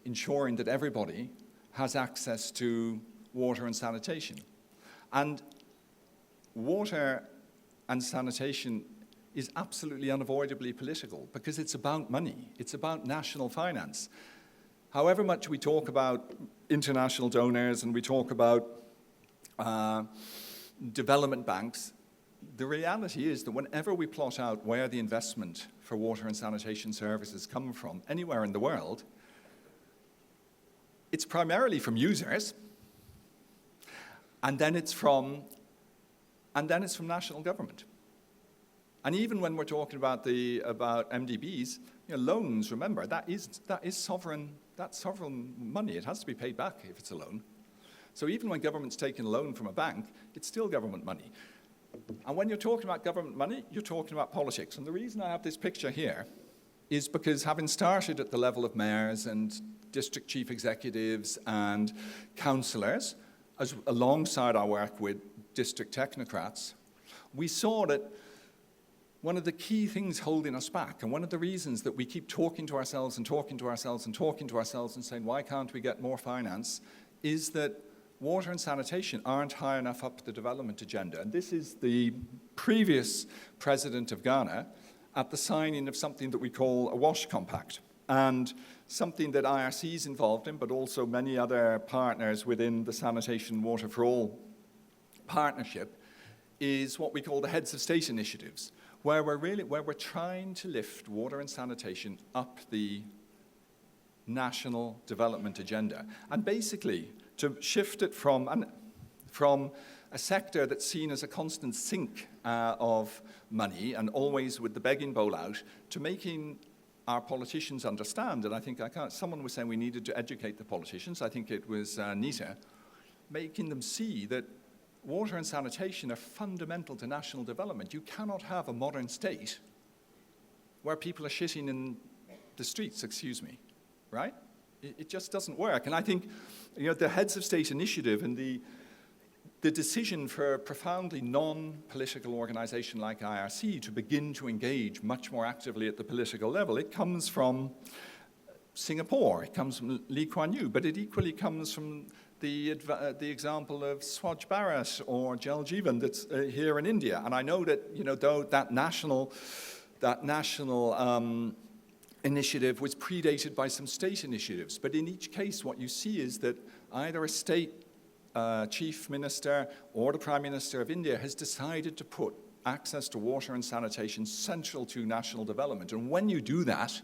ensuring that everybody has access to water and sanitation. And water and sanitation is absolutely unavoidably political because it's about money. It's about national finance. However much we talk about international donors and we talk about development banks, the reality is that whenever we plot out where the investment for water and sanitation services come from, anywhere in the world, it's primarily from users, and then it's from national government. And even when we're talking about MDBs, loans, remember, that is sovereign money. It has to be paid back if it's a loan. So even when government's taking a loan from a bank, it's still government money. And when you're talking about government money, you're talking about politics. And the reason I have this picture here is because having started at the level of mayors and district chief executives and councillors, alongside our work with district technocrats, we saw that one of the key things holding us back, and one of the reasons that we keep talking to ourselves and talking to ourselves and talking to ourselves and saying, why can't we get more finance, is that water and sanitation aren't high enough up the development agenda. And this is the previous president of Ghana at the signing of something that we call a WASH Compact, and something that IRC is involved in, but also many other partners within the Sanitation Water for All partnership, is what we call the Heads of State initiatives, where we're trying to lift water and sanitation up the national development agenda, and basically to shift it from a sector that's seen as a constant sink of money and always with the begging bowl out, to making our politicians understand, and I think someone was saying we needed to educate the politicians, I think it was Neeta, making them see that water and sanitation are fundamental to national development. You cannot have a modern state where people are shitting in the streets, right? It just doesn't work. And I think the Heads of State initiative and the decision for a profoundly non-political organization like IRC to begin to engage much more actively at the political level, it comes from Singapore, it comes from Lee Kuan Yew, but it equally comes from the example of Swachh Bharat or Jal Jeevan that's here in India. And I know that, though that national initiative was predated by some state initiatives, but in each case what you see is that either a state chief minister or the Prime Minister of India has decided to put access to water and sanitation central to national development. And when you do that,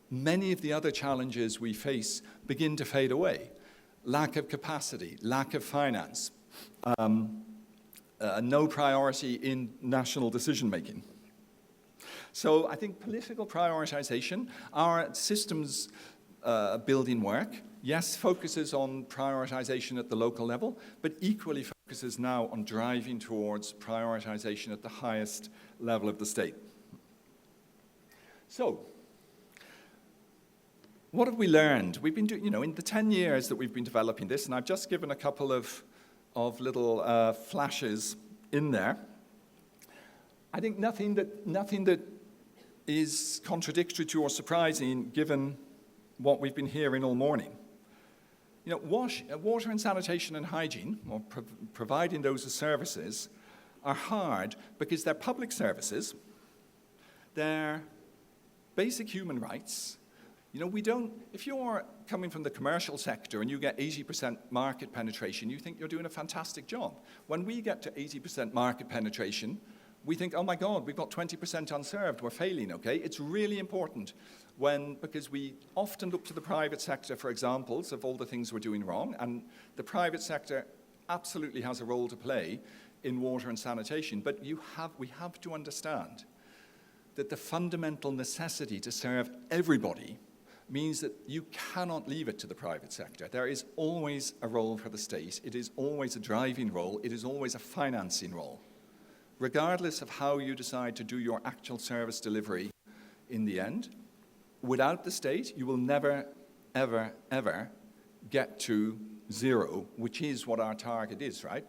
many of the other challenges we face begin to fade away. Lack of capacity, lack of finance, no priority in national decision-making. So I think political prioritization, our systems building work, yes, focuses on prioritization at the local level, but equally focuses now on driving towards prioritization at the highest level of the state. So, what have we learned? We've been doing, in the 10 years that we've been developing this, and I've just given a couple of little flashes in there. I think nothing that is contradictory to or surprising given what we've been hearing all morning. You know, water and sanitation and hygiene, or providing those as services, are hard because they're public services, they're basic human rights. You know, if you're coming from the commercial sector and you get 80% market penetration, you think you're doing a fantastic job. When we get to 80% market penetration, we think, oh my God, we've got 20% unserved, we're failing, okay? It's really important because we often look to the private sector for examples of all the things we're doing wrong, and the private sector absolutely has a role to play in water and sanitation, but we have to understand that the fundamental necessity to serve everybody means that you cannot leave it to the private sector. There is always a role for the state. It is always a driving role. It is always a financing role. Regardless of how you decide to do your actual service delivery in the end, without the state, you will never, ever, ever get to zero, which is what our target is, right?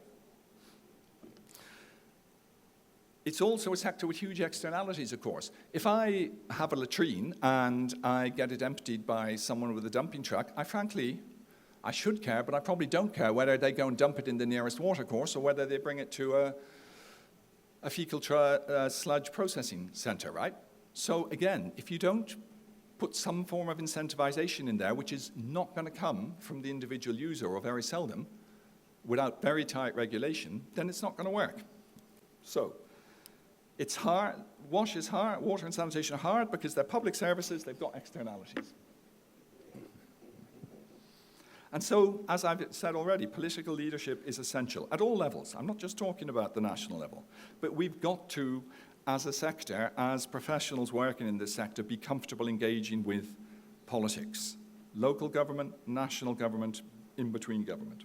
It's also a sector with huge externalities, of course. If I have a latrine and I get it emptied by someone with a dumping truck, I should care, but I probably don't care whether they go and dump it in the nearest watercourse or whether they bring it to a fecal sludge processing center, right? So again, if you don't put some form of incentivization in there, which is not going to come from the individual user or very seldom, without very tight regulation, then it's not going to work. So, it's hard, WASH is hard, water and sanitation are hard because they're public services, they've got externalities. And so, as I've said already, political leadership is essential at all levels. I'm not just talking about the national level, but we've got to, as a sector, as professionals working in this sector, be comfortable engaging with politics. Local government, national government, in-between government.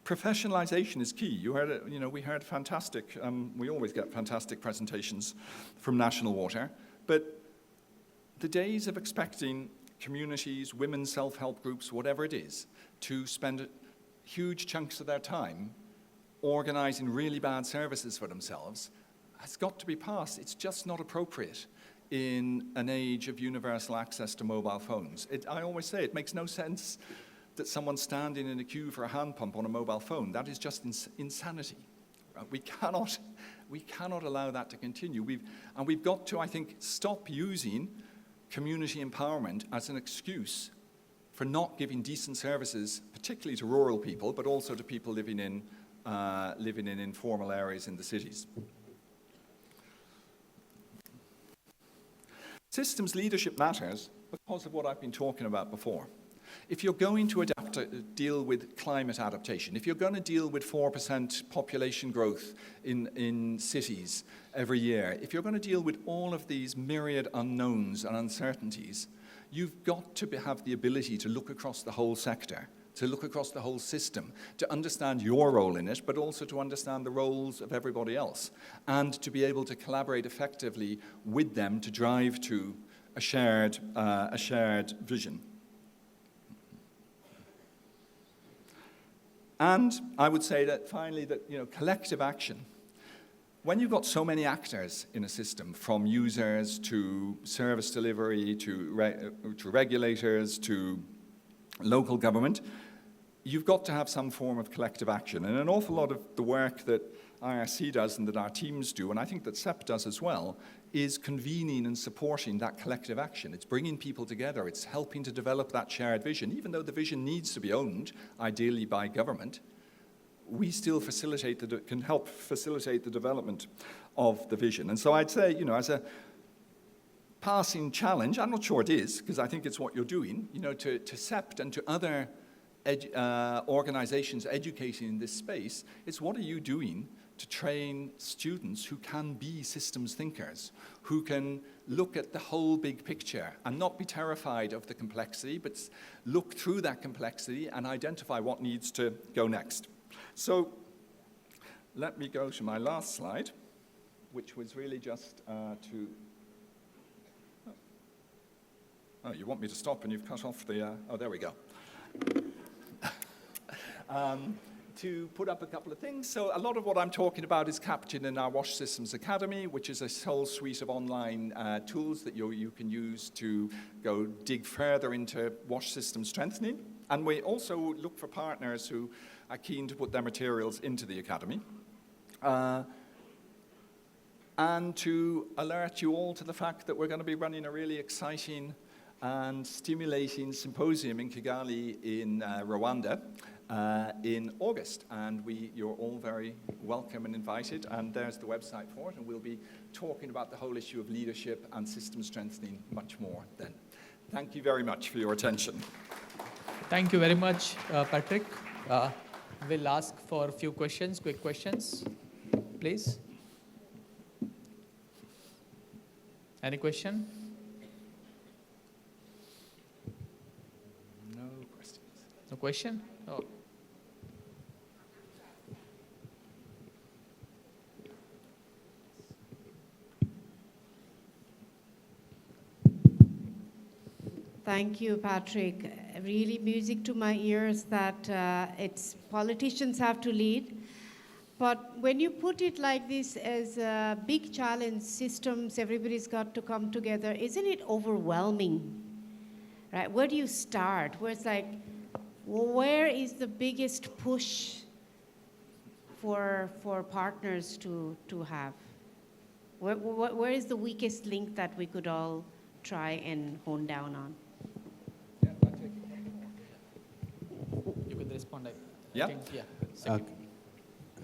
Professionalization is key. You heard it, you know, we heard fantastic, we always get fantastic presentations from National Water, but the days of expecting communities, women's self-help groups, whatever it is, to spend huge chunks of their time organizing really bad services for themselves has got to be past. It's just not appropriate in an age of universal access to mobile phones. I always say it makes no sense that someone's standing in a queue for a hand pump on a mobile phone. That is just insanity. We cannot allow that to continue. We've got to, I think, stop using community empowerment as an excuse for not giving decent services, particularly to rural people, but also to people living in informal areas in the cities. Systems leadership matters because of what I've been talking about before. If you're going to deal with climate adaptation, if you're going to deal with 4% population growth in cities every year, if you're going to deal with all of these myriad unknowns and uncertainties, you've got to have the ability to look across the whole sector, to look across the whole system, to understand your role in it, but also to understand the roles of everybody else, and to be able to collaborate effectively with them to drive to a shared vision. And I would say that finally that, you know, collective action. When you've got so many actors in a system, from users to service delivery to regulators to local government, you've got to have some form of collective action. And an awful lot of the work that IRC does and that our teams do, and I think that CEPT does as well, is convening and supporting that collective action. It's bringing people together. It's helping to develop that shared vision. Even though the vision needs to be owned, ideally by government, we still can help facilitate the development of the vision. And so I'd say, you know, as a passing challenge, I'm not sure it is, because I think it's what you're doing, you know, to CEPT and to other organizations educating in this space, it's what are you doing to train students who can be systems thinkers, who can look at the whole big picture and not be terrified of the complexity, but look through that complexity and identify what needs to go next. So let me go to my last slide, which was really just to... Oh, you want me to stop and you've cut off the... oh, there we go. To put up a couple of things. So a lot of what I'm talking about is captured in our WASH Systems Academy, which is a whole suite of online tools that you can use to go dig further into WASH system strengthening. And we also look for partners who are keen to put their materials into the Academy. And to alert you all to the fact that we're going to be running a really exciting and stimulating symposium in Kigali in Rwanda in August. And you're all very welcome and invited. And there's the website for it. And we'll be talking about the whole issue of leadership and system strengthening much more then. Thank you very much for your attention. Thank you very much, Patrick. We'll ask for a few questions, quick questions, please. Any question? No questions. No question? Oh. Thank you, Patrick. Really music to my ears that it's politicians have to lead. But when you put it like this as a big challenge, systems, everybody's got to come together, isn't it overwhelming? Right? Where do you start? Where it's like, where is the biggest push for partners to have? Where is the weakest link that we could all try and hone down on? You could respond. Yeah? Second.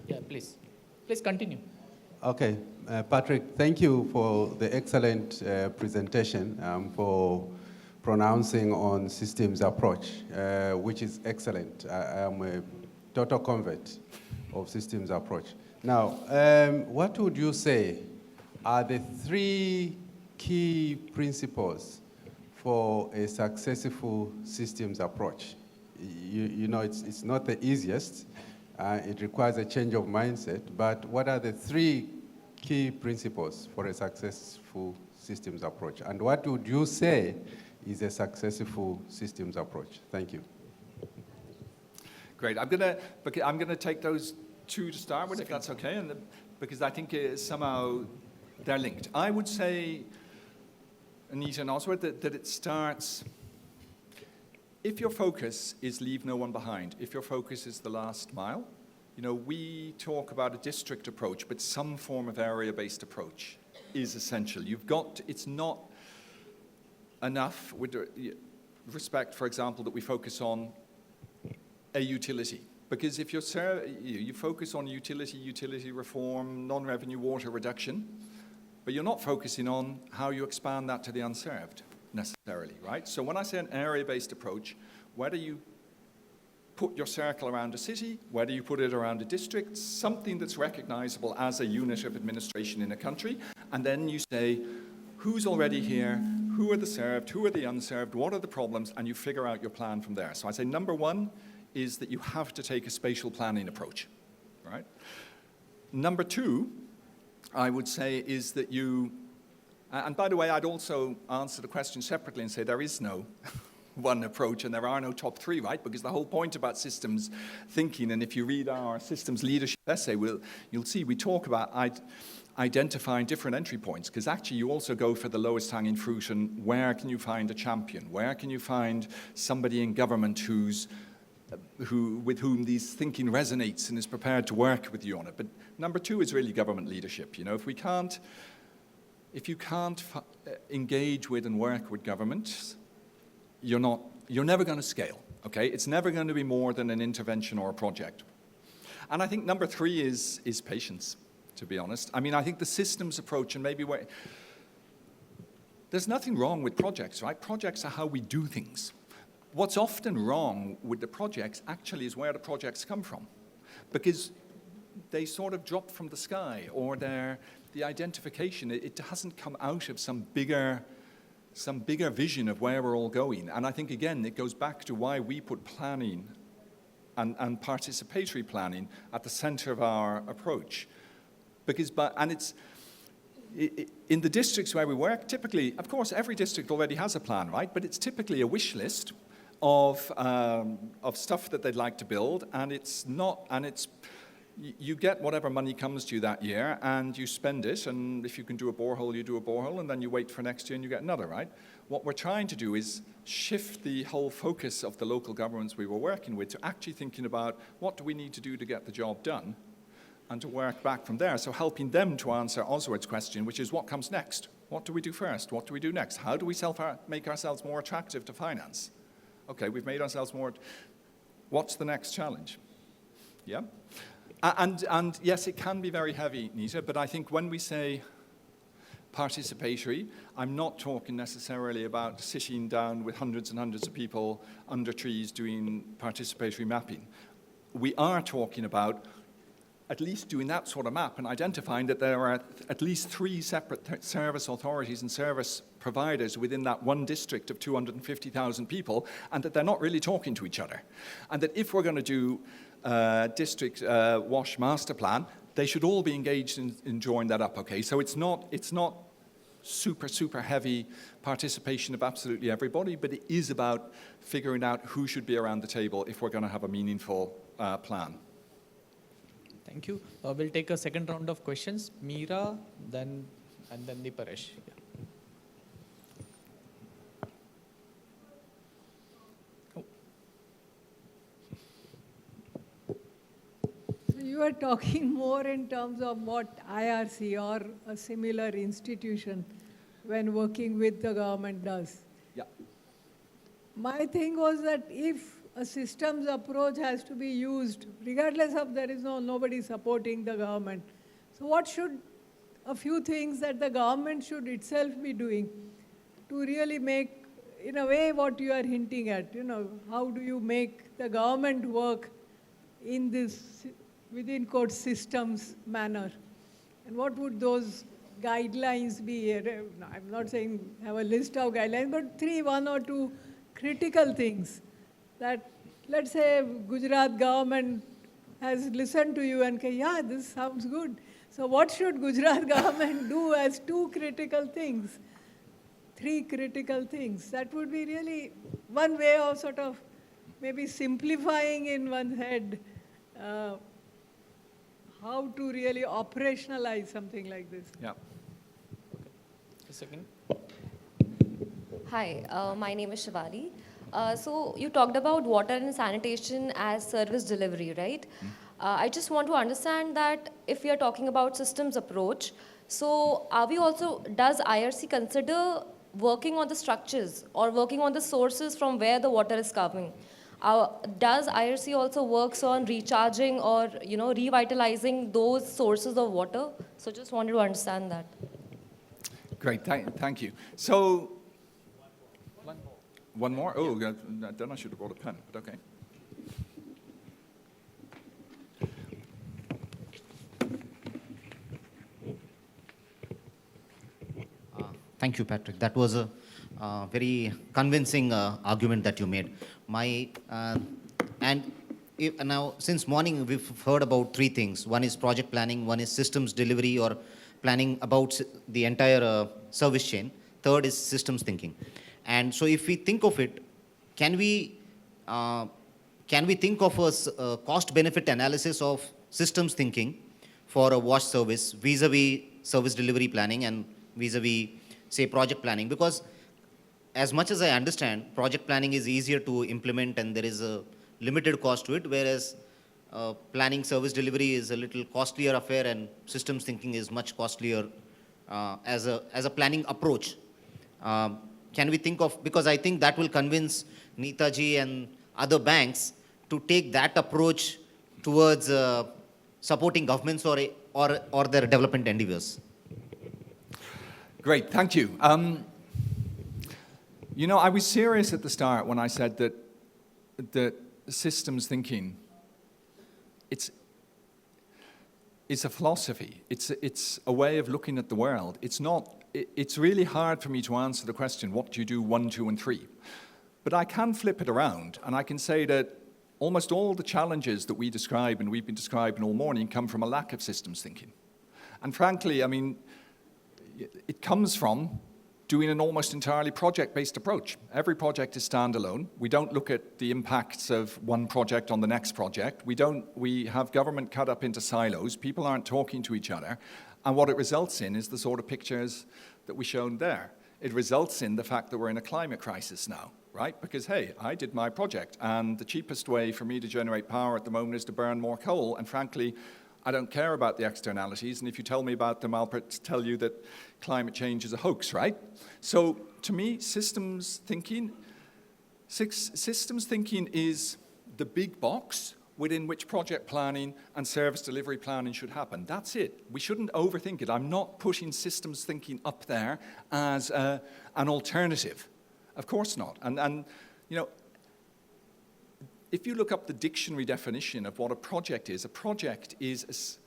Yeah, please. Please continue. Okay. Patrick, thank you for the excellent presentation, for pronouncing on systems approach, which is excellent. I am a total convert of systems approach. Now, what would you say are the 3 key principles for a successful systems approach? You know, it's not the easiest. It requires a change of mindset, but what are the 3 key principles for a successful systems approach? And what would you say is a successful systems approach? Thank you. Great. I'm gonna take those 2 to start with, if that's okay, and because I think somehow they're linked. I would say, Neeta and Oswald, that it starts. If your focus is leave no one behind, if your focus is the last mile, you know, we talk about a district approach, but some form of area-based approach is essential. It's not enough with respect, for example, that we focus on a utility. Because if you focus on utility reform, non-revenue water reduction, but you're not focusing on how you expand that to the unserved necessarily, right? So when I say an area-based approach, whether you put your circle around a city, whether you put it around a district, something that's recognizable as a unit of administration in a country, and then you say, who's already here, who are the served, who are the unserved, what are the problems, and you figure out your plan from there. So I say number 1 is that you have to take a spatial planning approach, right? Number 2, I would say, is that you, and by the way, I'd also answer the question separately and say there is no one approach and there are no top 3, right? Because the whole point about systems thinking, and if you read our systems leadership essay, you'll see we talk about identifying different entry points, because actually you also go for the lowest hanging fruit, and where can you find a champion? Where can you find somebody in government with whom these thinking resonates and is prepared to work with you on it? But number 2 is really government leadership. You know, if you can't engage with and work with government, you're never going to scale, okay? It's never going to be more than an intervention or a project. And I think number 3 is patience, to be honest. I mean, I think the systems approach, and maybe there's nothing wrong with projects, right? Projects are how we do things. What's often wrong with the projects actually is where the projects come from, because they sort of drop from the sky, or the identification, it hasn't come out of some bigger vision of where we're all going. And I think, again, it goes back to why we put planning and participatory planning at the center of our approach. In the districts where we work, typically, of course, every district already has a plan, right? But it's typically a wish list of stuff that they'd like to build, and you get whatever money comes to you that year and you spend it, and if you can do a borehole, you do a borehole, and then you wait for next year and you get another, right? What we're trying to do is shift the whole focus of the local governments we were working with to actually thinking about what do we need to do to get the job done, and to work back from there. So helping them to answer Oswald's question, which is what comes next? What do we do first? What do we do next? How do we make ourselves more attractive to finance? Okay, we've made ourselves more, what's the next challenge? Yeah? And yes, it can be very heavy, Neeta, but I think when we say participatory, I'm not talking necessarily about sitting down with hundreds and hundreds of people under trees doing participatory mapping. We are talking about at least doing that sort of map and identifying that there are at least 3 separate service authorities and service providers within that one district of 250,000 people, and that they're not really talking to each other. And that if we're going to do district WASH master plan, they should all be engaged in drawing that up, okay? So it's not super heavy participation of absolutely everybody, but it is about figuring out who should be around the table if we're going to have a meaningful plan. Thank you. We'll take a second round of questions. Meera, and then the Paresh. Yeah. So you are talking more in terms of what IRC or a similar institution when working with the government does. Yeah. My thing was that if a systems approach has to be used, regardless of there is nobody supporting the government. So what should a few things that the government should itself be doing to really make, in a way, what you are hinting at, how do you make the government work in this, within quote, systems manner? And what would those guidelines be? I'm not saying have a list of guidelines, but 1 or 2 critical things that, let's say, Gujarat government has listened to you and say, yeah, this sounds good. So what should Gujarat government do as 2 critical things, 3 critical things? That would be really one way of sort of maybe simplifying in one's head how to really operationalize something like this. Yeah. Okay. A second. Hi, my name is Shivali. So you talked about water and sanitation as service delivery, right? I just want to understand that if we are talking about systems approach, so are we also, does IRC consider working on the structures or working on the sources from where the water is coming? Does IRC also works on recharging or, revitalizing those sources of water? So just wanted to understand that. Great, thank you. So, one more? Oh, then I should have brought a pen, but okay. Thank you, Patrick. That was a very convincing argument that you made. Now, since morning, we've heard about 3 things. One is project planning, one is systems delivery or planning about the entire service chain. Third is systems thinking. And so if we think of it, can we think of a cost-benefit analysis of systems thinking for a WASH service vis-a-vis service delivery planning and vis-a-vis, say, project planning? Because as much as I understand, project planning is easier to implement and there is a limited cost to it, whereas planning service delivery is a little costlier affair and systems thinking is much costlier as a planning approach. Can we think of, because I think that will convince Neeta ji and other banks to take that approach towards supporting governments or their development endeavors. Great, thank you. I was serious at the start when I said that systems thinking, it's a philosophy. It's a way of looking at the world. It's really hard for me to answer the question, what do you do 1, 2, and 3? But I can flip it around, and I can say that almost all the challenges that we describe and we've been describing all morning come from a lack of systems thinking. And frankly, I mean, it comes from doing an almost entirely project-based approach. Every project is standalone. We don't look at the impacts of one project on the next project. We have government cut up into silos. People aren't talking to each other. And what it results in is the sort of pictures that we shown there. It results in the fact that we're in a climate crisis now, right? Because, hey, I did my project, and the cheapest way for me to generate power at the moment is to burn more coal, and frankly, I don't care about the externalities, and if you tell me about them, I'll tell you that climate change is a hoax, right? So, to me, systems thinking is the big box within which project planning and service delivery planning should happen. That's it. We shouldn't overthink it. I'm not putting systems thinking up there as an alternative. Of course not. And you know, if you look up the dictionary definition of what a project is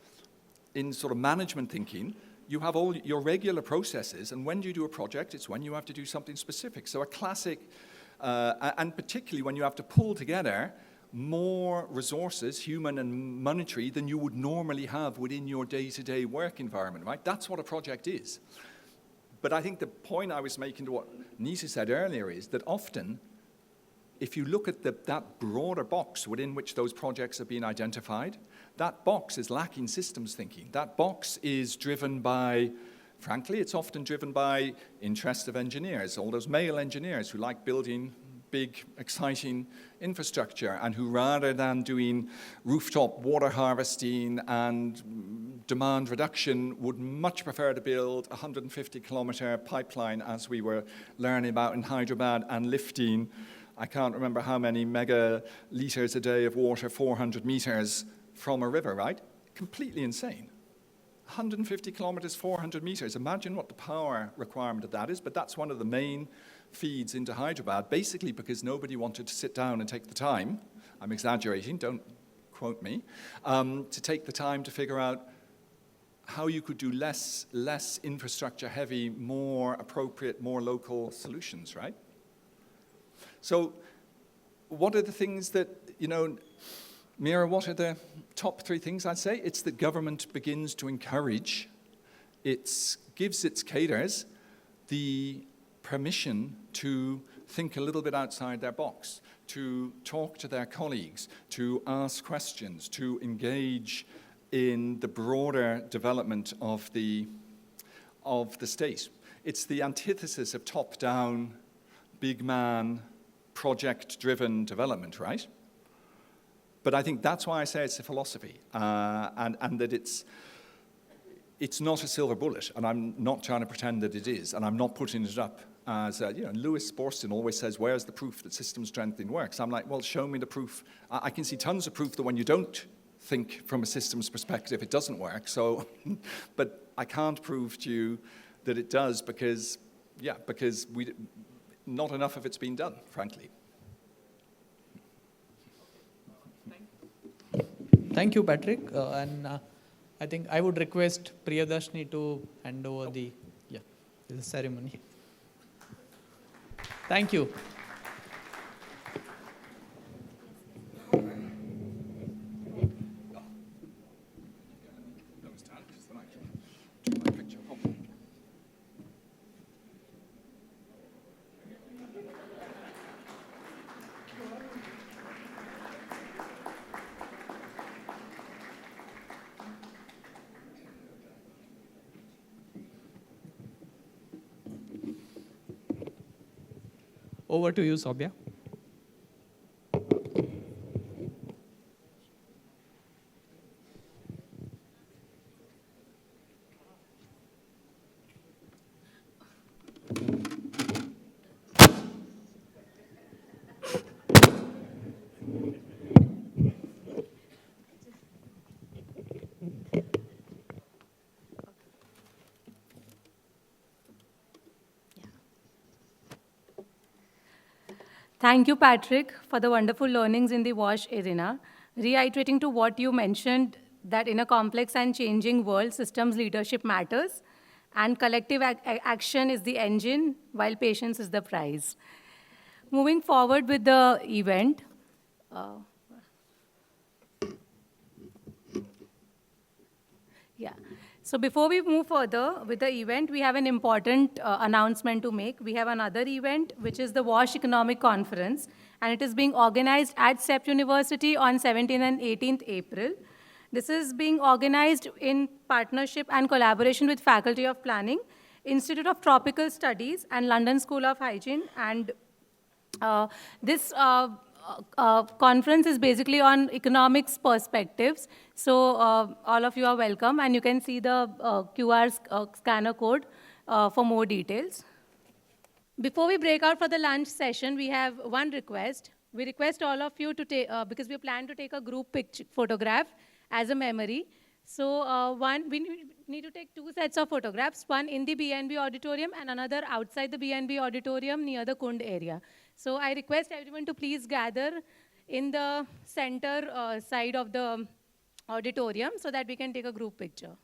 in sort of management thinking, you have all your regular processes, and when you do a project, it's when you have to do something specific. So a classic, and particularly when you have to pull together more resources, human and monetary, than you would normally have within your day-to-day work environment, right? That's what a project is. But I think the point I was making to what Neeta said earlier is that often, if you look at that broader box within which those projects are being identified, that box is lacking systems thinking. That box is driven by, frankly, it's often driven by interest of engineers, all those male engineers who like building big, exciting infrastructure, and who, rather than doing rooftop water harvesting and demand reduction, would much prefer to build a 150-kilometer pipeline, as we were learning about in Hyderabad, and lifting, I can't remember how many megaliters a day of water, 400 meters from a river, right? Completely insane. 150 kilometers, 400 meters. Imagine what the power requirement of that is, but that's one of the main feeds into Hyderabad, basically because nobody wanted to sit down and take the time, I'm exaggerating, don't quote me, to take the time to figure out how you could do less infrastructure heavy, more appropriate, more local solutions, right? So what are the things that, you know, Mira, what are the top 3 things I'd say? It's that government begins to encourage, gives its cadres the permission to think a little bit outside their box, to talk to their colleagues, to ask questions, to engage in the broader development of the state. It's the antithesis of top-down, big man, project-driven development, right? But I think that's why I say it's a philosophy, and that it's not a silver bullet, and I'm not trying to pretend that it is, and I'm not putting it up as, you know, Lewis Borston always says, where's the proof that system strengthening works? I'm like, well, show me the proof. I can see tons of proof that when you don't think from a systems perspective, it doesn't work, so, but I can't prove to you that it does because not enough of it's been done, frankly. Thank you, Patrick. I think I would request Priyadarshini to hand over the ceremony. Thank you. Over to you, Sobhya. Thank you, Patrick, for the wonderful learnings in the WASH arena. Reiterating to what you mentioned, that in a complex and changing world, systems leadership matters, and collective action is the engine, while patience is the prize. Moving forward with the event. So before we move further with the event, we have an important announcement to make. We have another event, which is the WASH Economic Conference, and it is being organized at CEPT University on 17th and 18th April. This is being organized in partnership and collaboration with Faculty of Planning, Institute of Tropical Studies, and London School of Hygiene. And this conference is basically on economics perspectives. So all of you are welcome, and you can see the QR scanner code for more details. Before we break out for the lunch session, we have one request. We request all of you to take, because we plan to take a group picture photograph as a memory. So we need to take 2 sets of photographs, one in the BNB auditorium and another outside the BNB auditorium near the Kund area. So I request everyone to please gather in the center side of the auditorium so that we can take a group picture.